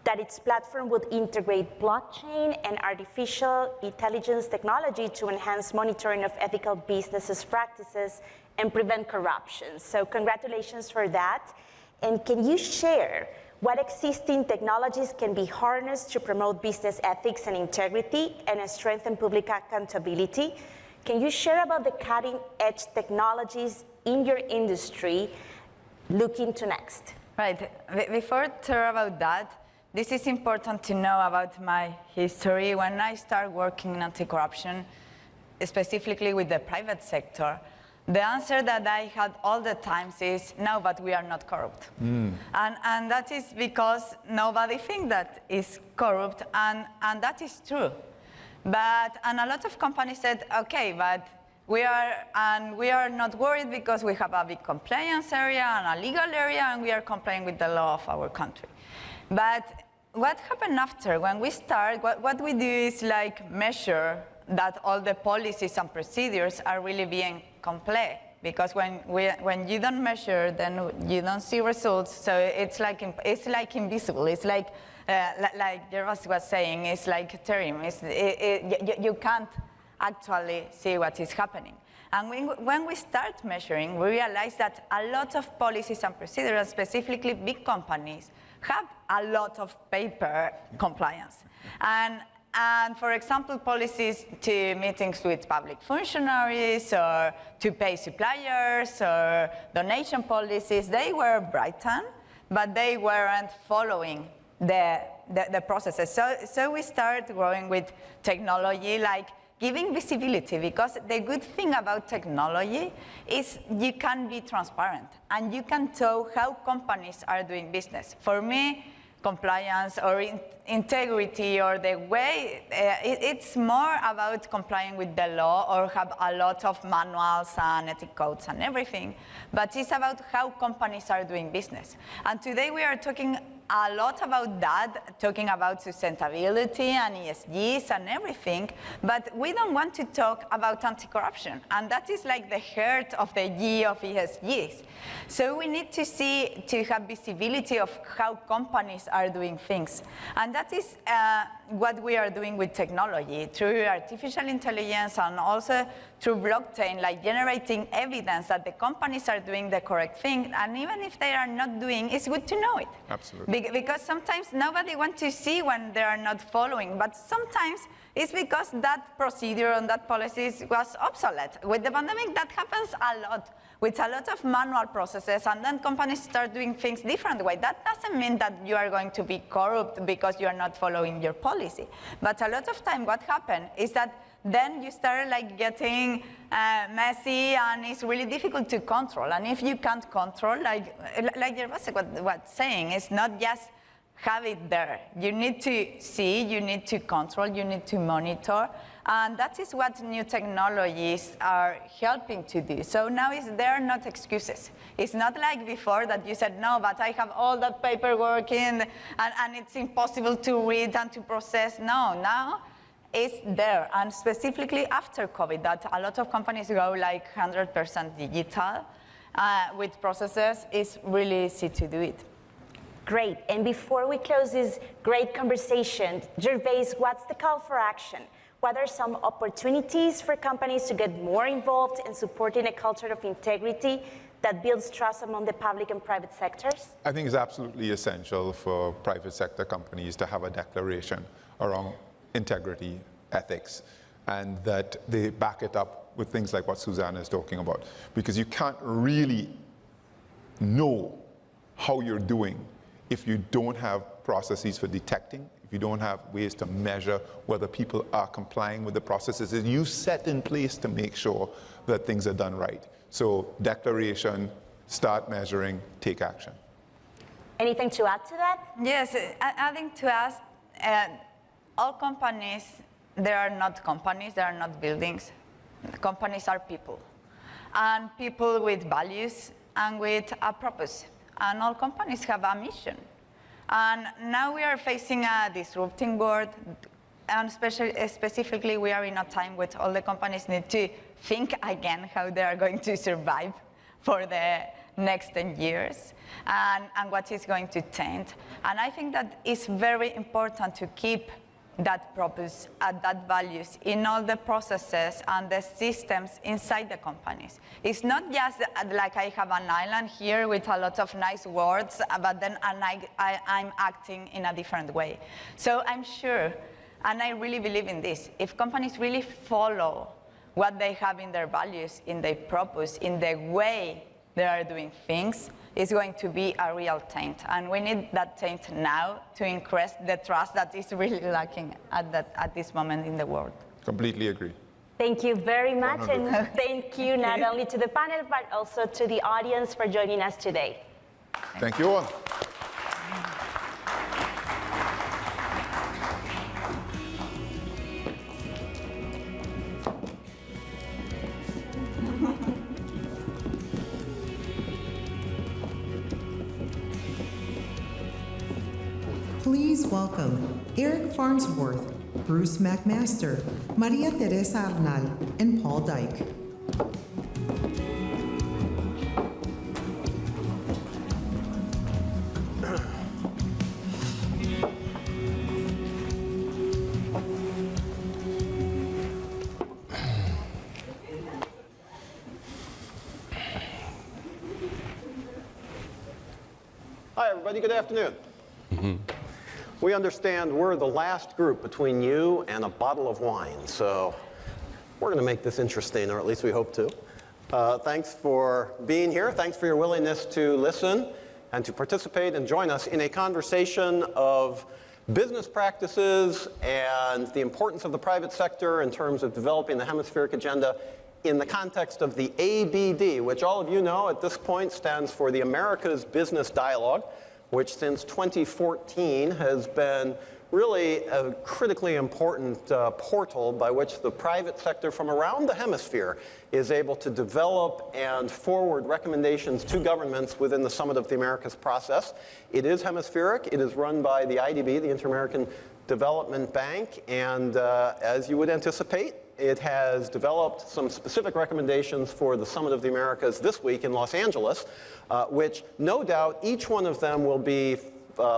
that its platform would integrate blockchain and artificial intelligence technology to enhance monitoring of ethical business practices and prevent corruption. So congratulations for that. And can you share what existing technologies can be harnessed to promote business ethics and integrity and strengthen public accountability? Can you share about the cutting-edge technologies in your industry looking to next? Right. Before talk about that, this is important to know about my history. When I started working in anti-corruption, specifically with the private sector, the answer that I had all the times is, no, but we are not corrupt. And that is because nobody thinks that is corrupt, and that is true. And a lot of companies said, okay, but we are not worried because we have a big compliance area and a legal area, and we are complying with the law of our country. But what happened after? When we start, what we do is like measure that all the policies and procedures are really being complied. Because when you don't measure, then you don't see results. So it's like invisible. It's like Gervas was saying, it's like a term. You can't actually see what is happening. And when we start measuring, we realize that a lot of policies and procedures, specifically big companies, have a lot of paper compliance. And for example, policies to meetings with public functionaries or to pay suppliers or donation policies, they were written, but they weren't following the processes. So we start growing with technology, like giving visibility, because the good thing about technology is you can be transparent and you can tell how companies are doing business. For me, compliance or integrity or the way, it's more about complying with the law or have a lot of manuals and ethic codes and everything, but it's about how companies are doing business. And today we are talking a lot about that, talking about sustainability and ESGs and everything, but we don't want to talk about anti-corruption, and that is like the heart of the G of ESGs. So we need to have visibility of how companies are doing things, and that is what we are doing with technology, through artificial intelligence and also through blockchain, like generating evidence that the companies are doing the correct thing, and even if they are not doing, it's good to know it. Absolutely. Because sometimes nobody wants to see when they are not following, but sometimes it's because that procedure and that policy was obsolete. With the pandemic, that happens a lot, with a lot of manual processes, and then companies start doing things different way. That doesn't mean that you are going to be corrupt because you are not following your policy. But a lot of time what happens is that then you start like getting messy, and it's really difficult to control. And if you can't control, like Gervas was saying, it's not just have it there. You need to see, you need to control, you need to monitor. And that is what new technologies are helping to do. So now there are not excuses. It's not like before that you said, no, but I have all that paperwork in, and it's impossible to read and to process. No, now it's there. And specifically after COVID, that a lot of companies go like 100% digital with processes, it's really easy to do it. Great. And before we close this great conversation, Gervais, what's the call for action? What are some opportunities for companies to get more involved in supporting a culture of integrity that builds trust among the public and private sectors? I think it's absolutely essential for private sector companies to have a declaration around integrity, ethics, and that they back it up with things like what Susanna is talking about. Because you can't really know how you're doing if you don't have processes for detecting, if you don't have ways to measure whether people are complying with the processes that you set in place to make sure that things are done right. So declaration, start measuring, take action. Anything to add to that? Yes, adding to us, all companies, they are not companies, they are not buildings. Companies are people. And people with values and with a purpose. And all companies have a mission. And now we are facing a disrupting world, and specifically we are in a time which all the companies need to think again how they are going to survive for the next 10 years and what is going to change. And I think that it's very important to keep that purpose and that values in all the processes and the systems inside the companies. It's not just like I have an island here with a lot of nice words, but then I'm acting in a different way. So I'm sure, and I really believe in this, if companies really follow what they have in their values, in their purpose, in the way they are doing things, is going to be a real change. And we need that change now to increase the trust that is really lacking at this moment in the world. Completely agree. Thank you very much, and thank you not only to the panel, but also to the audience for joining us today. Thank you all. Please welcome Eric Farnsworth, Bruce McMaster, Maria Teresa Arnal, and Paul Dyke. Hi, everybody. Good afternoon. We understand we're the last group between you and a bottle of wine, so we're going to make this interesting, or at least we hope to. Thanks for being here. Thanks for your willingness to listen and to participate and join us in a conversation of business practices and the importance of the private sector in terms of developing the hemispheric agenda in the context of the ABD, which all of you know at this point stands for the America's Business Dialogue, which since 2014 has been really a critically important portal by which the private sector from around the hemisphere is able to develop and forward recommendations to governments within the Summit of the Americas process. It is hemispheric. It is run by the IDB, the Inter-American Development Bank, and as you would anticipate, it has developed some specific recommendations for the Summit of the Americas this week in Los Angeles, which no doubt each one of them will be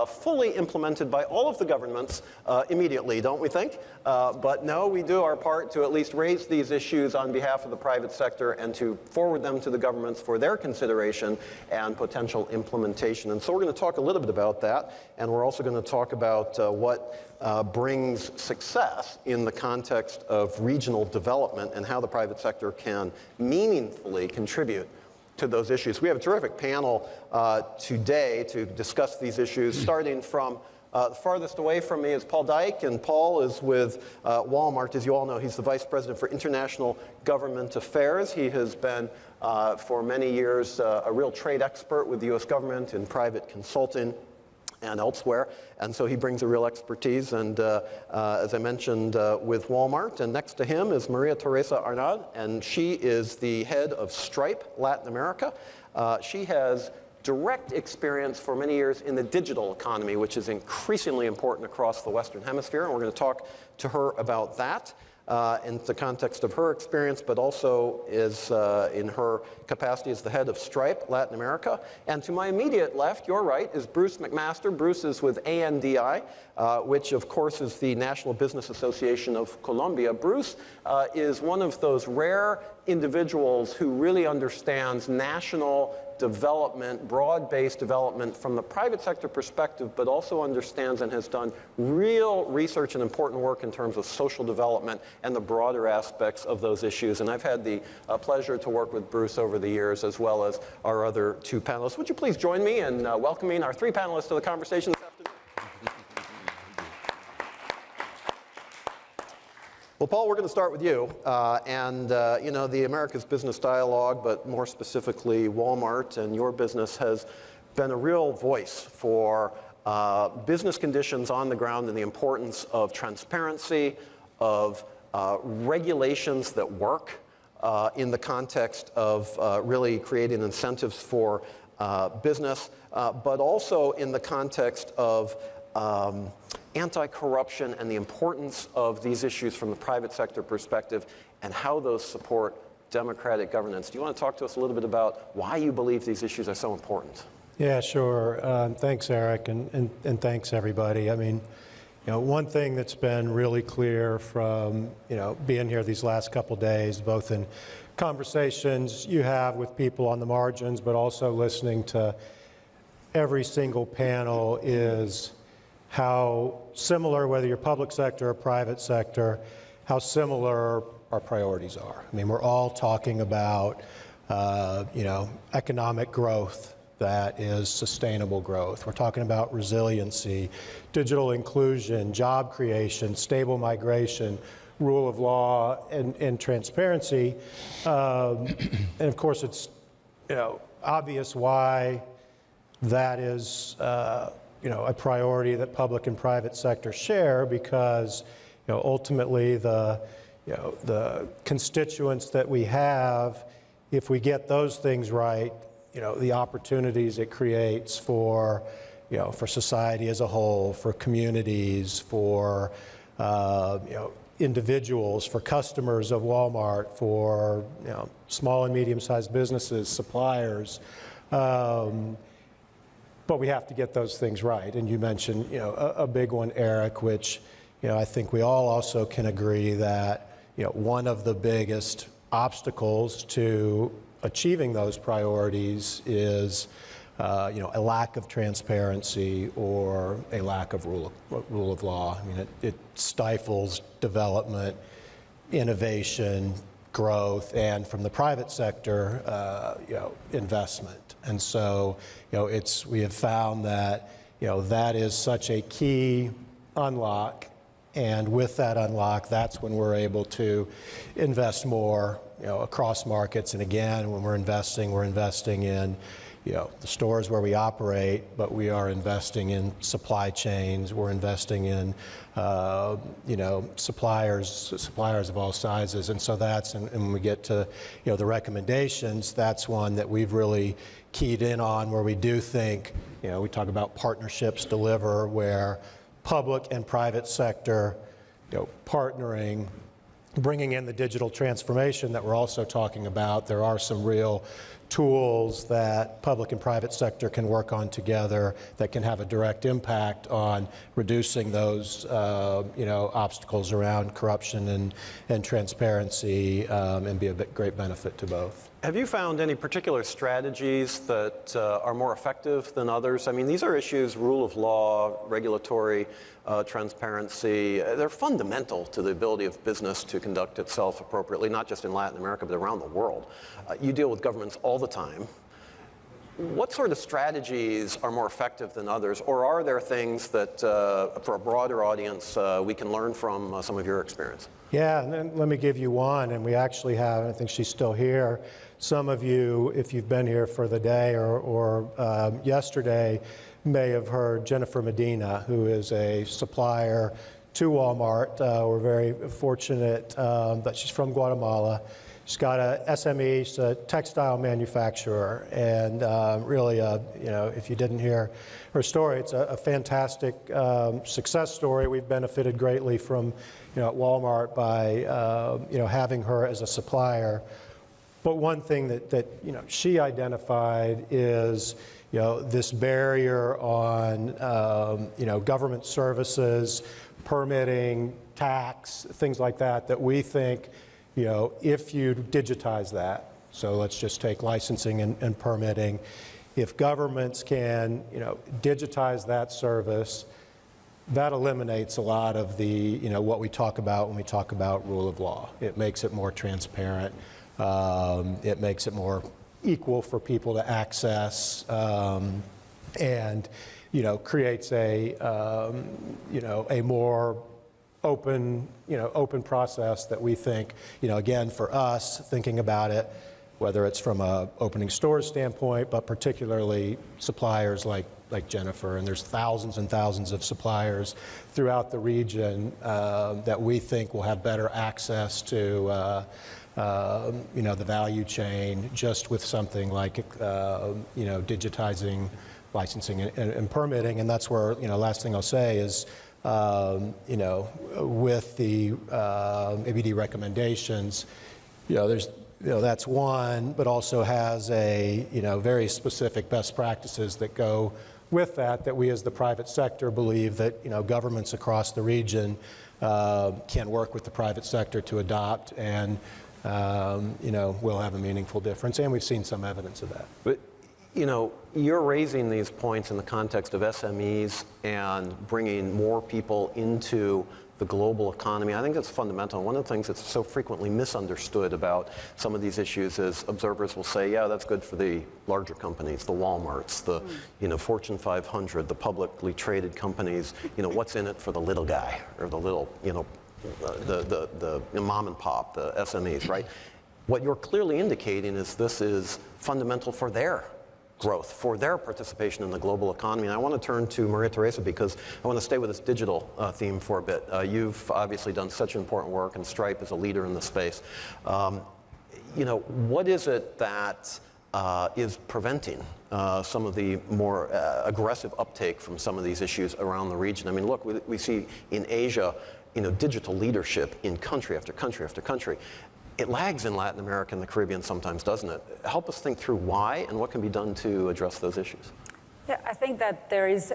fully implemented by all of the governments immediately, don't we think? But no, we do our part to at least raise these issues on behalf of the private sector and to forward them to the governments for their consideration and potential implementation. And so we're going to talk a little bit about that, and we're also going to talk about what brings success in the context of regional development and how the private sector can meaningfully contribute to those issues. We have a terrific panel today to discuss these issues. Starting from the farthest away from me is Paul Dyke, and Paul is with Walmart. As you all know, he's the Vice President for International Government Affairs. He has been, for many years, a real trade expert with the U.S. government in private consulting and elsewhere, and so he brings a real expertise, and as I mentioned, with Walmart. And next to him is Maria Teresa Arnal, and she is the head of Stripe Latin America. She has direct experience for many years in the digital economy, which is increasingly important across the Western Hemisphere, and we're going to talk to her about that in the context of her experience, but also is in her capacity as the head of Stripe Latin America. And to my immediate left, your right, is Bruce McMaster. Bruce is with ANDI, which of course is the National Business Association of Colombia. Bruce is one of those rare individuals who really understands national development, broad-based development from the private sector perspective, but also understands and has done real research and important work in terms of social development and the broader aspects of those issues. And I've had the pleasure to work with Bruce over the years, as well as our other two panelists. Would you please join me in welcoming our three panelists to the conversation this afternoon? Well, Paul, we're going to start with you. You know, the America's Business Dialogue, but more specifically Walmart and your business, has been a real voice for business conditions on the ground and the importance of transparency, of regulations that work in the context of really creating incentives for business, but also in the context of anti-corruption and the importance of these issues from the private sector perspective and how those support democratic governance. Do you want to talk to us a little bit about why you believe these issues are so important? Yeah, sure. Thanks, Eric, and thanks, everybody. I mean, you know, one thing that's been really clear from, you know, being here these last couple days, both in conversations you have with people on the margins, but also listening to every single panel, is how similar, whether you're public sector or private sector, how similar our priorities are. I mean, we're all talking about, you know, economic growth that is sustainable growth. We're talking about resiliency, digital inclusion, job creation, stable migration, rule of law and transparency. And of course, it's obvious why that is a priority that public and private sector share, because ultimately the constituents that we have, if we get those things right, the opportunities it creates for society as a whole, for communities, for individuals, for customers of Walmart, for small and medium-sized businesses, suppliers. But we have to get those things right. And you mentioned a big one, Eric, which I think we all also can agree that one of the biggest obstacles to achieving those priorities is a lack of transparency or a lack of rule of law. I mean, it stifles development, innovation, growth, and from the private sector, investment. And so, we have found that that is such a key unlock. And with that unlock, that's when we're able to invest more, across markets. And again, when we're investing in, the stores where we operate, but we are investing in supply chains. We're investing in, suppliers of all sizes. And so and when we get to, the recommendations, that's one that we've really keyed in on, where we do think, we talk about partnerships deliver, where public and private sector, partnering, bringing in the digital transformation that we're also talking about. There are some real tools that public and private sector can work on together that can have a direct impact on reducing those, obstacles around corruption and transparency, and be a great benefit to both. Have you found any particular strategies that are more effective than others? I mean, these are issues, rule of law, regulatory transparency. They're fundamental to the ability of business to conduct itself appropriately, not just in Latin America, but around the world. You deal with governments all the time. What sort of strategies are more effective than others? Or are there things that, for a broader audience, we can learn from some of your experience? Yeah, and then let me give you one, and we actually have, I think she's still here. Some of you, if you've been here for the day or yesterday, may have heard Jennifer Medina, who is a supplier to Walmart. We're very fortunate that she's from Guatemala. She's got a SME, she's a textile manufacturer, and really, if you didn't hear her story, it's a fantastic success story. We've benefited greatly from, at Walmart by, having her as a supplier. But one thing that she identified is, this barrier on, government services, permitting, tax, things like that we think, if you digitize that, so let's just take licensing and permitting, if governments can, digitize that service, that eliminates a lot of the, what we talk about when we talk about rule of law. It makes it more transparent. It makes it more equal for people to access, and creates a more open process that we think, again, for us, thinking about it, whether it's from a opening stores standpoint, but particularly suppliers like Jennifer, and there's thousands and thousands of suppliers throughout the region that we think will have better access to the value chain just with something like digitizing licensing and permitting. And that's where, last thing I'll say is, with the ABD recommendations, there's, that's one, but also has a, very specific best practices that go with that we as the private sector believe that, governments across the region can work with the private sector to adopt, and will have a meaningful difference. And we've seen some evidence of that. But, you're raising these points in the context of SMEs and bringing more people into the global economy. I think that's fundamental. One of the things that's so frequently misunderstood about some of these issues is observers will say, yeah, that's good for the larger companies, the Walmarts, the Fortune 500, the publicly traded companies. What's in it for the little guy or the little the mom and pop, the SMEs, right? What you're clearly indicating is this is fundamental for their growth, for their participation in the global economy. And I want to turn to Maria Teresa because I want to stay with this digital theme for a bit. You've obviously done such important work, and Stripe is a leader in the space. You know, what is it that is preventing some of the more aggressive uptake from some of these issues around the region? I mean, look, we see in Asia, you know, digital leadership in country after country after country. It lags in Latin America and the Caribbean sometimes, doesn't it? Help us think through why and what can be done to address those issues. Yeah, I think that there is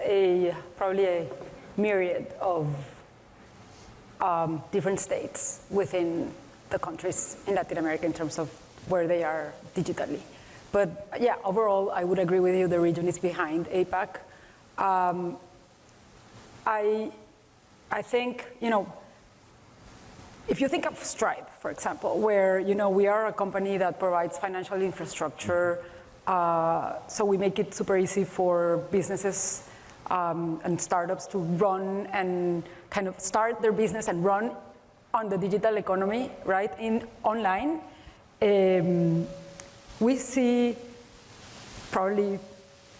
probably a myriad of different states within the countries in Latin America in terms of where they are digitally. But yeah, overall, I would agree with you, the region is behind APAC. I think, you know, if you think of Stripe, for example, where, you know, we are a company that provides financial infrastructure, so we make it super easy for businesses and startups to run and kind of start their business and run on the digital economy, right, online. We see probably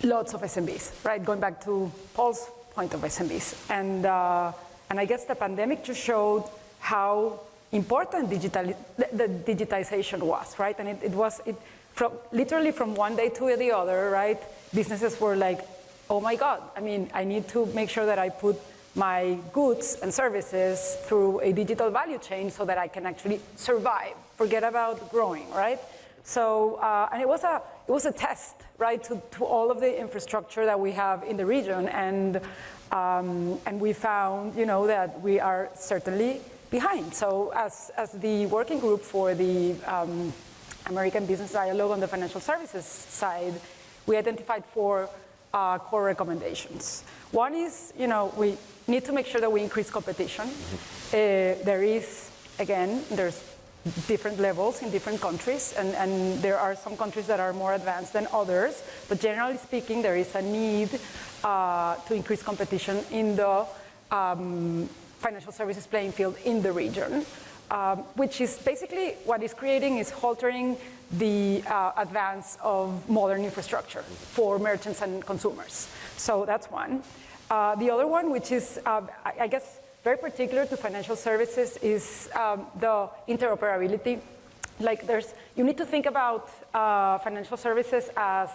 lots of SMBs, right, going back to Paul's point of SMBs. And I guess the pandemic just showed how important the digitization was, right? And it was literally from one day to the other, right? Businesses were like, oh my God, I mean, I need to make sure that I put my goods and services through a digital value chain so that I can actually survive, forget about growing, right? So, and it was a test, right, to all of the infrastructure that we have in the region, and we found, you know, that we are certainly behind. So as the working group for the American Business Dialogue on the financial services side, we identified 4 core recommendations. One is, you know, we need to make sure that we increase competition. There is, again, there's different levels in different countries, and there are some countries that are more advanced than others, but generally speaking, there is a need to increase competition in the financial services playing field in the region, which is basically what is creating is halting the advance of modern infrastructure for merchants and consumers. So that's one. The other one, which is, I guess, very particular to financial services, is the interoperability. Like you need to think about financial services as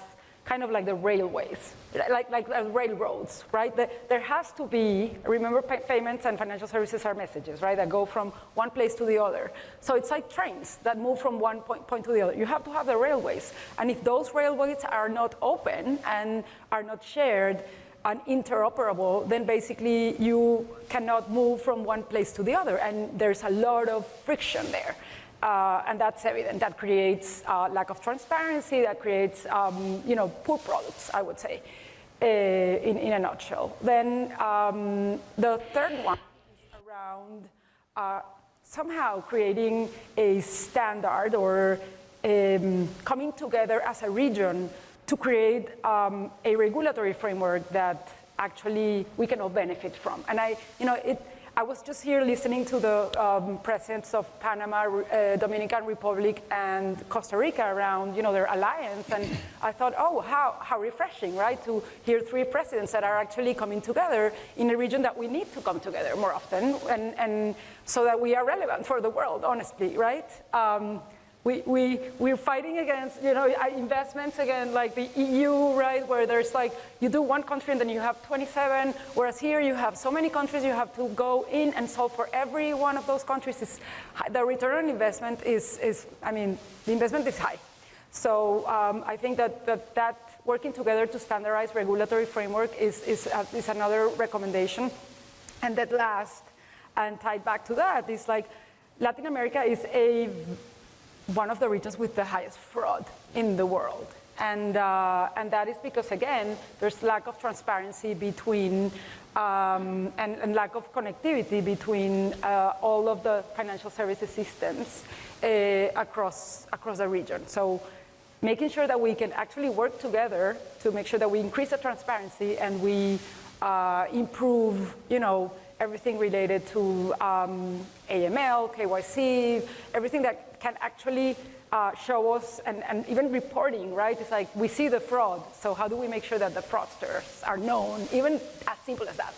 kind of like the railways, like railroads, right? There has to be, remember, payments and financial services are messages, right, that go from one place to the other. So it's like trains that move from one point to the other. You have to have the railways. And if those railways are not open and are not shared and interoperable, then basically you cannot move from one place to the other. And there's a lot of friction there. And that's evident. That creates lack of transparency, that creates you know, poor products, I would say, in a nutshell. Then the third one is around somehow creating a standard or coming together as a region to create a regulatory framework that actually we can all benefit from. And I was just here listening to the presidents of Panama, Dominican Republic, and Costa Rica around, you know, their alliance, and I thought, oh, how refreshing, right, to hear 3 presidents that are actually coming together in a region that we need to come together more often, and so that we are relevant for the world, honestly, right? We're fighting against, you know, investments again, like the EU, right, where there's like, you do one country and then you have 27, whereas here you have so many countries, you have to go in and solve for every one of those countries. The return on investment is I mean, the investment is high. So I think that working together to standardize regulatory framework is another recommendation. And that last, and tied back to that, is like, Latin America is one of the regions with the highest fraud in the world. And that is because, again, there's lack of transparency between, and lack of connectivity between all of the financial services systems across the region. So making sure that we can actually work together to make sure that we increase the transparency and we improve, you know, everything related to AML, KYC, everything that can actually show us, and even reporting, right? It's like we see the fraud, so how do we make sure that the fraudsters are known, even as simple as that?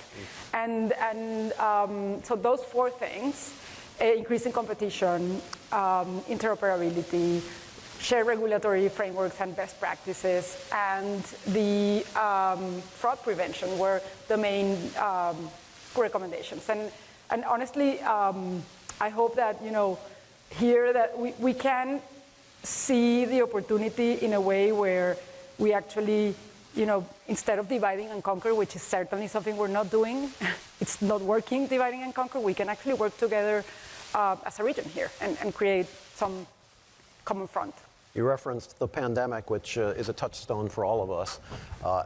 So those four things, increasing competition, interoperability, share regulatory frameworks and best practices, and the fraud prevention were the main recommendations. And honestly, I hope that, here that we can see the opportunity in a way where we actually, instead of dividing and conquer, which is certainly something we're not doing, it's not working, dividing and conquer, we can actually work together as a region here and create some common front. You referenced the pandemic, which is a touchstone for all of us,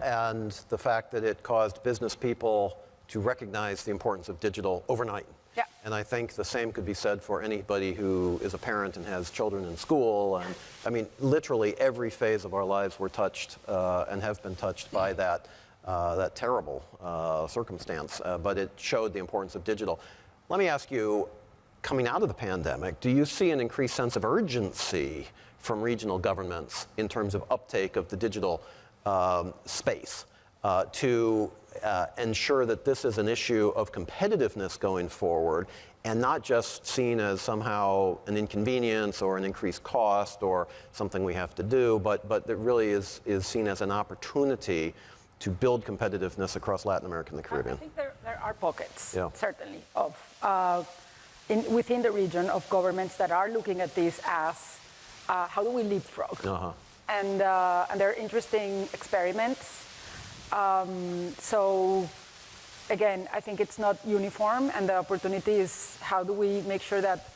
and the fact that it caused business people to recognize the importance of digital overnight. Yeah. And I think the same could be said for anybody who is a parent and has children in school. And I mean, literally every phase of our lives were touched and have been touched by that terrible circumstance. But it showed the importance of digital. Let me ask you, coming out of the pandemic, do you see an increased sense of urgency from regional governments in terms of uptake of the digital space to ensure that this is an issue of competitiveness going forward and not just seen as somehow an inconvenience or an increased cost or something we have to do, but that really is seen as an opportunity to build competitiveness across Latin America and the Caribbean? I think there are pockets, Yeah. certainly, of within the region of governments that are looking at this as how do we leapfrog? And there are interesting experiments. So again, I think it's not uniform, and the opportunity is how do we make sure that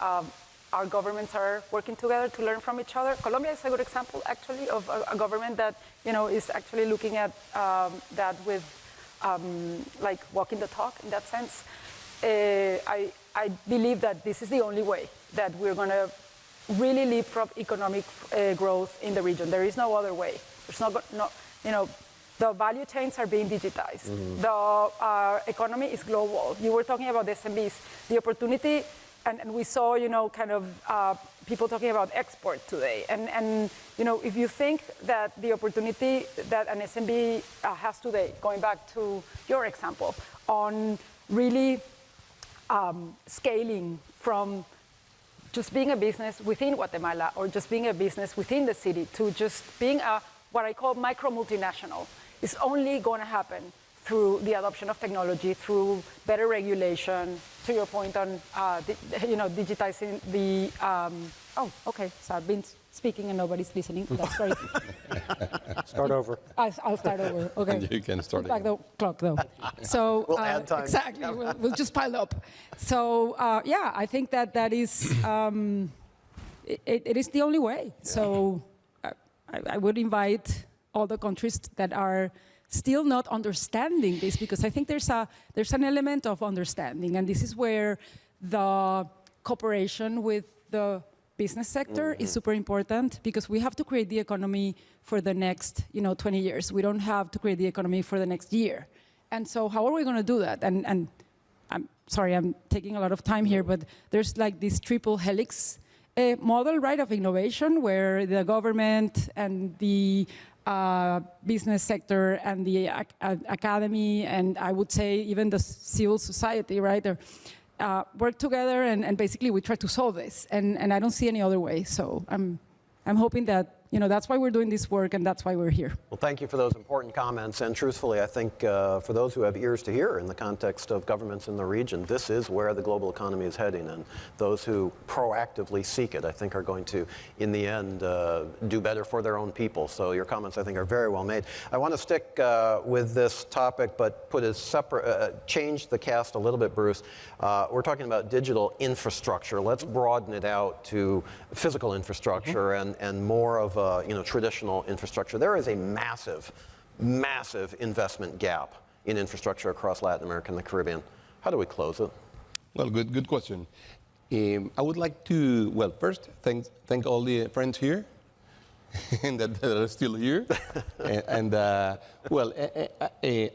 our governments are working together to learn from each other. Colombia is a good example, actually, of a government that is actually looking at that with like walking the talk in that sense. I believe that this is the only way that we're going to really leapfrog economic growth in the region. There is no other way. There's the value chains are being digitized. The economy is global. You were talking about the SMBs. The opportunity, and we saw, people talking about export today. And if you think that the opportunity that an SMB has today, going back to your example, on really scaling from just being a business within Guatemala or just being a business within the city to just being what I call micro multinational, is only going to happen through the adoption of technology, through better regulation, to your point on digitizing the, so I've been speaking and nobody's listening. That's great. Start over. I'll start over. Okay. You can start Put back the clock, though. So We'll add time. Exactly. We'll just pile up. So I think that is it is the only way. Yeah. So I would invite all the countries that are still not understanding this, because I think there's an element of understanding, and this is where the cooperation with the business sector is super important, because we have to create the economy for the next 20 years. We don't have to create the economy for the next year. And so how are we going to do that? And I'm sorry, I'm taking a lot of time here, but there's like this triple helix model, right, of innovation, where the government and the business sector and the academy, and I would say even the civil society, right, work together, and basically we try to solve this, and I don't see any other way. So I'm hoping that that's why we're doing this work, and that's why we're here. Well, thank you for those important comments. And truthfully, I think for those who have ears to hear in the context of governments in the region, this is where the global economy is heading. And those who proactively seek it, I think, are going to, in the end, do better for their own people. So your comments, I think, are very well made. I want to stick with this topic, but put a separate, change the cast a little bit, Bruce. We're talking about digital infrastructure. Let's broaden it out to physical infrastructure and more of traditional infrastructure. There is a massive, massive investment gap in infrastructure across Latin America and the Caribbean. How do we close it? Well, good question. I would like to, first, thank all the friends here. and that are still here.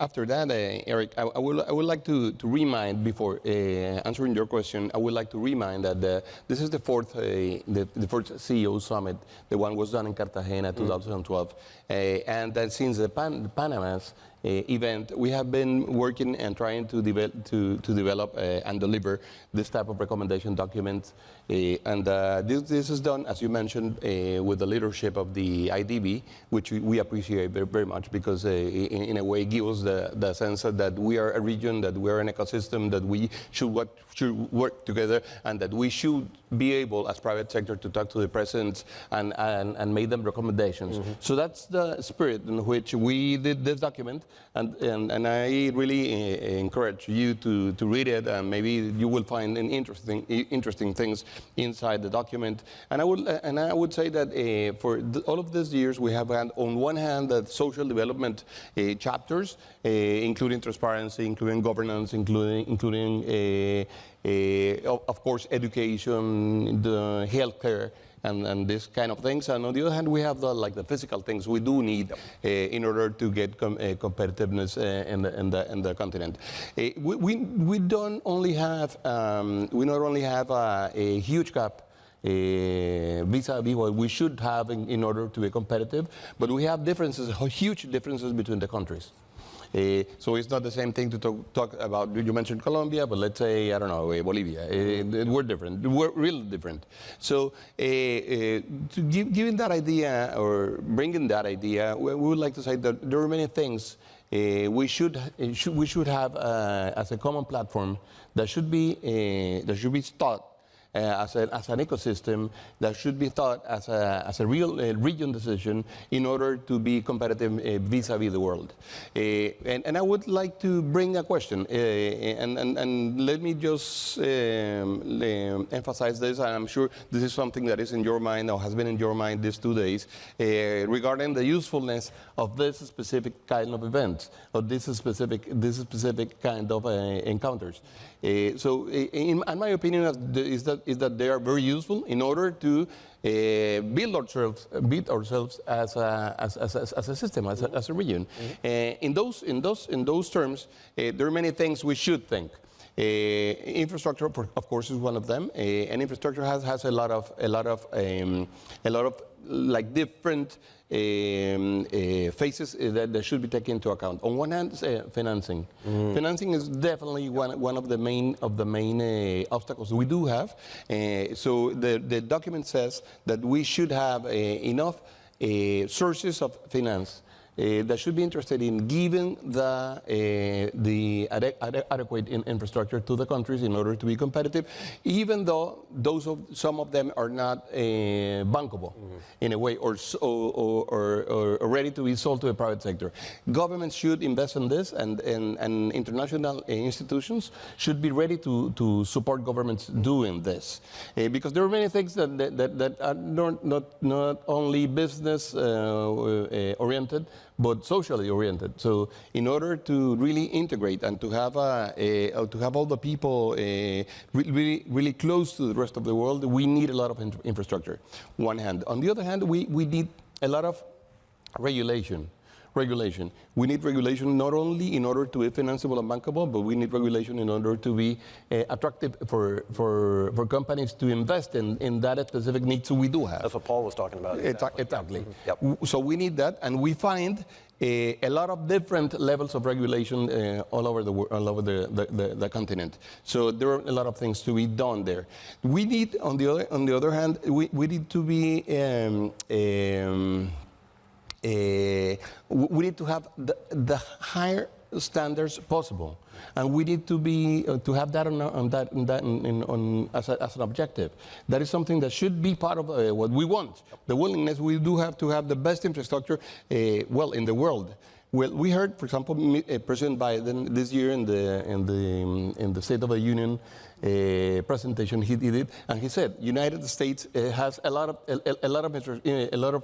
After that, Eric, I would like to remind, before answering your question, I would like to remind that this is the fourth CEO summit. The one was done in Cartagena, 2012, and that since the Panama's event, we have been working and trying to develop and deliver this type of recommendation documents. This is done, as you mentioned, with the leadership of the IDB, which we appreciate very, very much, because in a way gives us the sense that we are a region, that we are an ecosystem, that we should work together, and that we should be able, as private sector, to talk to the presidents and make them recommendations. Mm-hmm. So that's the spirit in which we did this document, and I really encourage you to read it, and maybe you will find interesting things inside the document. And I would say that for all of these years, we have had, on one hand, the social development chapters, including transparency, including governance, including of course, education, the healthcare, and this kind of things. And on the other hand, we have the physical things we do need in order to get competitiveness in the continent. We don't only have a huge gap vis-a-vis what we should have in order to be competitive, but we have differences, huge differences between the countries. So it's not the same thing to talk about, you mentioned Colombia, but let's say, I don't know, Bolivia. We're different. We're really different. So giving that idea, or bringing that idea, we would like to say that there are many things we should have as a common platform that should be taught as an ecosystem, that should be thought as a real region decision in order to be competitive vis-a-vis the world. And I would like to bring a question, and let me just emphasize this. I'm sure this is something that is in your mind, or has been in your mind these 2 days, regarding the usefulness of this specific kind of events, or this specific kind of encounters. So, in my opinion, is that they are very useful in order to build ourselves as a system, as a region. Mm-hmm. In those terms, there are many things we should think. Infrastructure, of course, is one of them. And infrastructure has a lot of like different phases that should be taken into account. On one hand, financing. Mm. Financing is definitely one of the main obstacles we do have. So the document says that we should have enough sources of finance that should be interested in giving the adequate infrastructure to the countries in order to be competitive, even though some of them are not bankable in a way, or ready to be sold to the private sector. Governments should invest in this, and international institutions should be ready to support governments doing this, because there are many things that are not only business oriented, but socially oriented. So in order to really integrate and to have all the people really close to the rest of the world, we need a lot of infrastructure, one hand. On the other hand, we need a lot of regulation. We need regulation not only in order to be financeable and bankable, but we need regulation in order to be attractive for companies to invest in that specific needs we do have. That's what Paul was talking about. Exactly. Yep. So we need that, and we find a lot of different levels of regulation all over the continent. So there are a lot of things to be done there. We need, on the other hand, we need to be we need to have the higher standards possible, and we need to have that as an objective. That is something that should be part of what we want. The willingness, we do have to have the best infrastructure, in the world. Well, we heard, for example, President Biden this year in the State of the Union presentation he did it, and he said United States has a lot of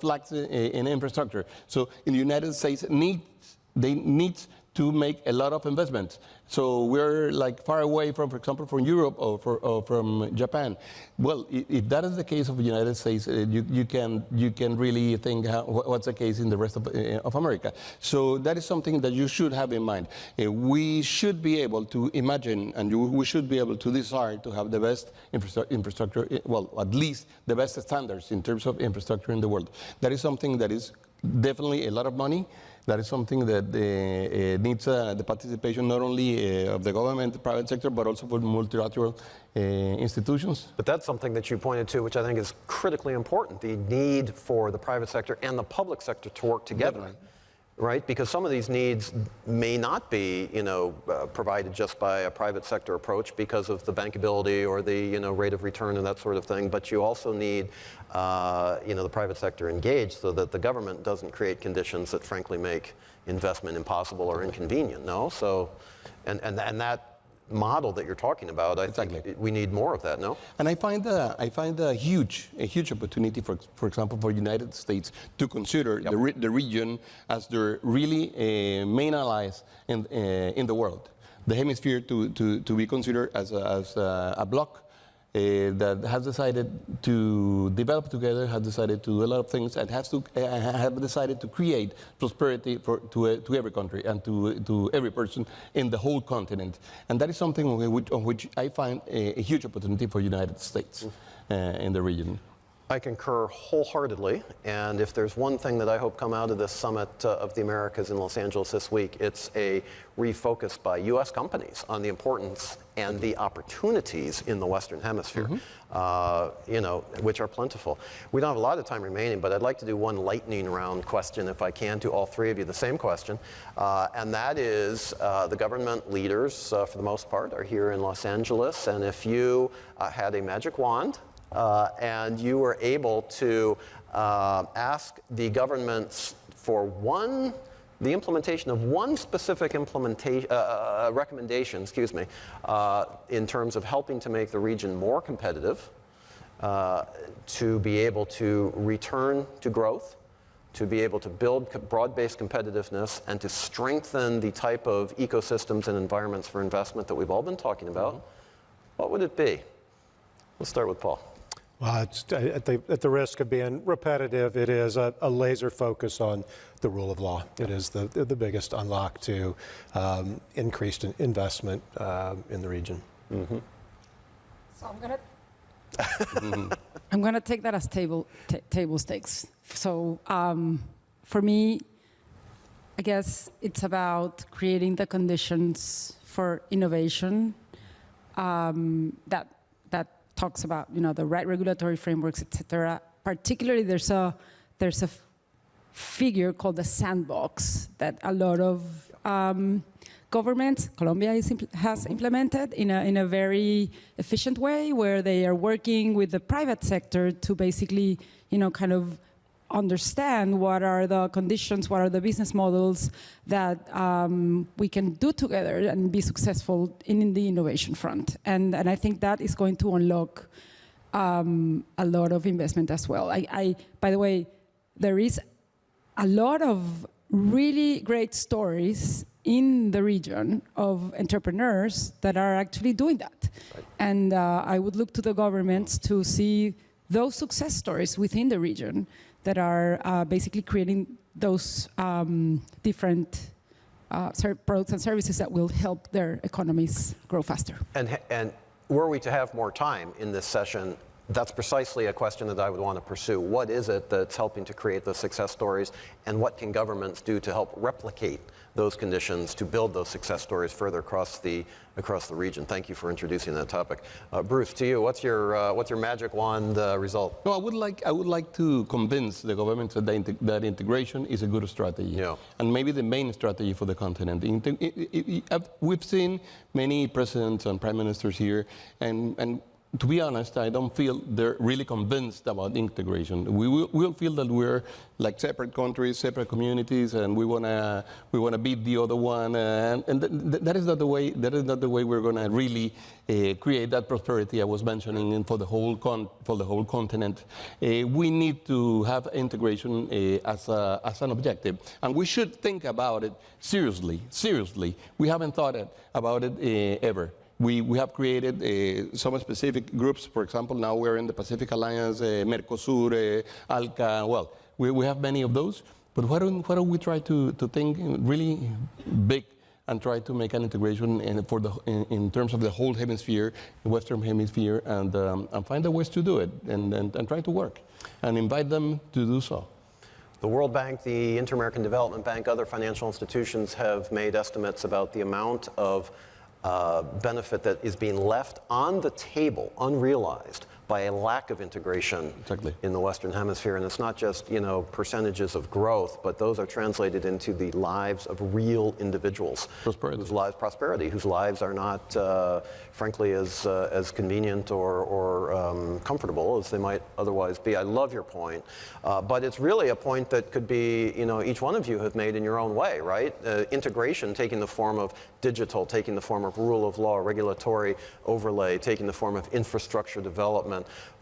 lacks in infrastructure. So in the United States needs to make a lot of investments. So we're like far away from, for example, from Europe or from Japan. Well, if that is the case of the United States, you can really think what's the case in the rest of America. So that is something that you should have in mind. We should be able to imagine, and we should be able to desire to have the best infrastructure, well, at least the best standards in terms of infrastructure in the world. That is something that is definitely a lot of money. That is something that needs the participation not only of the government, the private sector, but also for multilateral institutions. But that's something that you pointed to, which I think is critically important, the need for the private sector and the public sector to work together. Definitely. Right? Because some of these needs may not be, provided just by a private sector approach because of the bankability or the, rate of return and that sort of thing. But you also need, the private sector engaged so that the government doesn't create conditions that frankly make investment impossible or inconvenient. No? So, and that model that you're talking about, I think we need more of that, no? And I find a huge opportunity, for example, for the United States to consider the region as their really main allies in the world. The hemisphere to be considered as a bloc that has decided to develop together, has decided to do a lot of things, and have decided to create prosperity to every country and to every person in the whole continent. And that is something on which I find a huge opportunity for the United States in the region. I concur wholeheartedly, and if there's one thing that I hope come out of this summit of the Americas in Los Angeles this week, it's a refocus by U.S. companies on the importance and the opportunities in the Western Hemisphere, which are plentiful. We don't have a lot of time remaining, but I'd like to do one lightning round question, if I can, to all three of you, the same question, and that is the government leaders, for the most part, are here in Los Angeles, and if you had a magic wand, and you were able to ask the governments for the implementation of one specific recommendation, in terms of helping to make the region more competitive, to be able to return to growth, to be able to build broad-based competitiveness, and to strengthen the type of ecosystems and environments for investment that we've all been talking about, what would it be? Let's start with Paul. Well, at the risk of being repetitive, it is a laser focus on the rule of law. It is the biggest unlock to increased investment in the region. Mm-hmm. So I'm gonna take that as table stakes. So for me, I guess it's about creating the conditions for innovation that talks about the right regulatory frameworks, etc. Particularly, there's a figure called the sandbox that a lot of governments, Colombia has implemented in a very efficient way, where they are working with the private sector to basically kind of understand what are the conditions, what are the business models that we can do together and be successful in the innovation front. And I think that is going to unlock a lot of investment as well. By the way, there is a lot of really great stories in the region of entrepreneurs that are actually doing that. Right. And I would look to the governments to see those success stories within the region that are basically creating those different products and services that will help their economies grow faster. And were we to have more time in this session, that's precisely a question that I would want to pursue. What is it that's helping to create those success stories, and what can governments do to help replicate those conditions to build those success stories further across the region? Thank you for introducing that topic. Bruce, to you, what's your magic wand result? No, I would like to convince the government that integration is a good strategy, and maybe the main strategy for the continent. We've seen many presidents and prime ministers here, and to be honest, I don't feel they're really convinced about integration. We'll feel that we're like separate countries, separate communities, and we wanna beat the other one, and that is not the way. That is not the way we're gonna really create that prosperity I was mentioning for the whole continent. We need to have integration as an objective, and we should think about it seriously. Seriously, we haven't thought about it ever. We have created some specific groups. For example, now we're in the Pacific Alliance, Mercosur, ALCA. Well, we have many of those. But why don't we try to think really big and try to make an integration in terms of the whole hemisphere, the Western Hemisphere, and find the ways to do it and try to work and invite them to do so. The World Bank, the Inter-American Development Bank, other financial institutions have made estimates about the amount of benefit that is being left on the table, unrealized, by a lack of integration in the Western Hemisphere. And it's not just, percentages of growth, but those are translated into the lives of real individuals. Prosperity, whose lives are not, frankly, as convenient or comfortable as they might otherwise be. I love your point, but it's really a point that could be, each one of you have made in your own way, right? Integration taking the form of digital, taking the form of rule of law, regulatory overlay, taking the form of infrastructure development.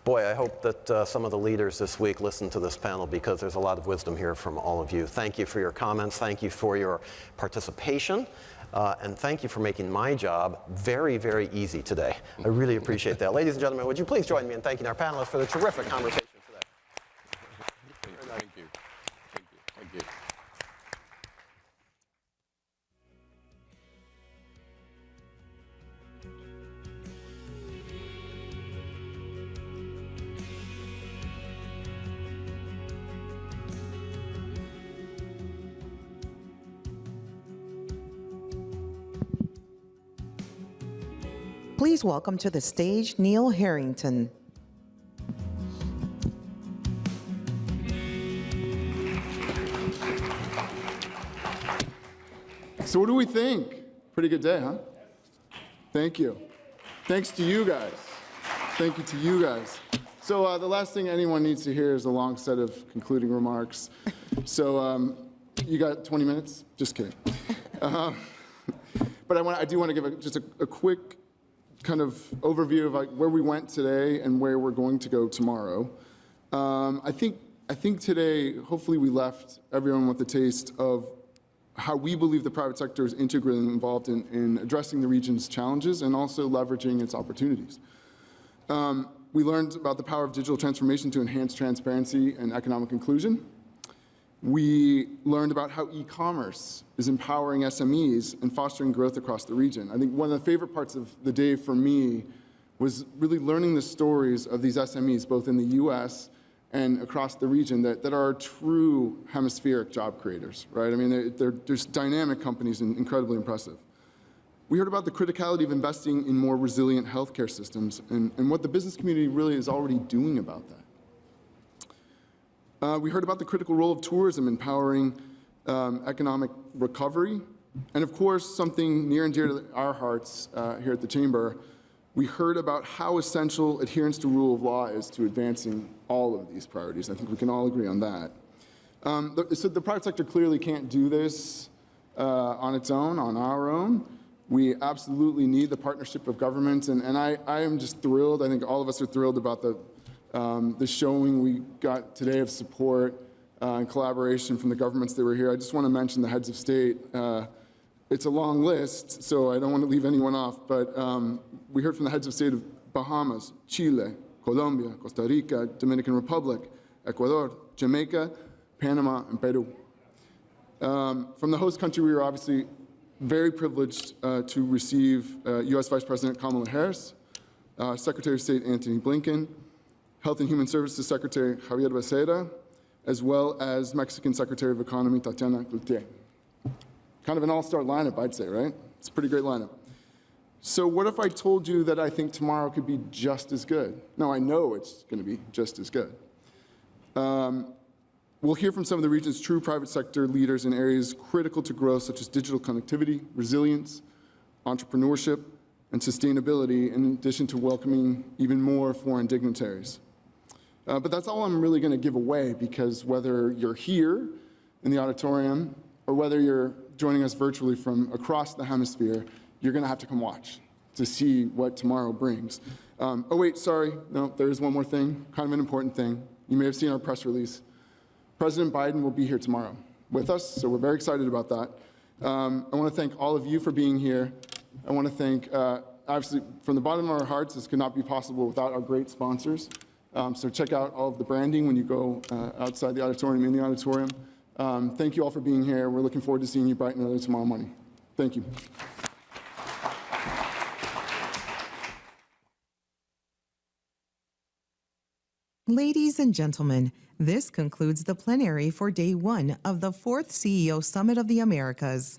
Boy, I hope that some of the leaders this week listen to this panel, because there's a lot of wisdom here from all of you. Thank you for your comments. Thank you for your participation. And thank you for making my job very, very easy today. I really appreciate that. Ladies and gentlemen, would you please join me in thanking our panelists for the terrific conversation today. Thank you. Thank you. Please welcome to the stage Neil Harrington. So what do we think? Pretty good day, huh? Thank you. Thanks to you guys. Thank you to you guys. So the last thing anyone needs to hear is a long set of concluding remarks. So you got 20 minutes? Just kidding. But I do want to give just a quick kind of overview of where we went today and where we're going to go tomorrow. I think today, hopefully, we left everyone with a taste of how we believe the private sector is integrally involved in addressing the region's challenges and also leveraging its opportunities. We learned about the power of digital transformation to enhance transparency and economic inclusion. We learned about how e-commerce is empowering SMEs and fostering growth across the region. I think one of the favorite parts of the day for me was really learning the stories of these SMEs, both in the US and across the region, that are true hemispheric job creators, right? I mean, they're just dynamic companies and incredibly impressive. We heard about the criticality of investing in more resilient healthcare systems and what the business community really is already doing about that. We heard about the critical role of tourism in powering economic recovery. And of course, something near and dear to our hearts here at the Chamber, we heard about how essential adherence to rule of law is to advancing all of these priorities. I think we can all agree on that. So the private sector clearly can't do this on its own, on our own. We absolutely need the partnership of governments, and I am just thrilled. I think all of us are thrilled about the showing we got today of support and collaboration from the governments that were here. I just want to mention the heads of state. It's a long list, so I don't want to leave anyone off, but we heard from the heads of state of Bahamas, Chile, Colombia, Costa Rica, Dominican Republic, Ecuador, Jamaica, Panama, and Peru. From the host country, we were obviously very privileged to receive U.S. Vice President Kamala Harris, Secretary of State Antony Blinken, Health and Human Services Secretary Javier Becerra, as well as Mexican Secretary of Economy Tatiana Cloutier. Kind of an all-star lineup, I'd say, right? It's a pretty great lineup. So what if I told you that I think tomorrow could be just as good? No, I know it's going to be just as good. We'll hear from some of the region's true private sector leaders in areas critical to growth, such as digital connectivity, resilience, entrepreneurship, and sustainability, in addition to welcoming even more foreign dignitaries. But that's all I'm really going to give away, because whether you're here in the auditorium or whether you're joining us virtually from across the hemisphere, you're going to have to come watch to see what tomorrow brings. Oh wait, sorry, no, there is one more thing, kind of an important thing. You may have seen our press release. President Biden will be here tomorrow with us, so we're very excited about that. I want to thank all of you for being here. I want to thank, obviously, from the bottom of our hearts, this could not be possible without our great sponsors. So check out all of the branding when you go outside the auditorium, in the auditorium. Thank you all for being here. We're looking forward to seeing you bright and early tomorrow morning. Thank you. Ladies and gentlemen, this concludes the plenary for day one of the 4th CEO Summit of the Americas.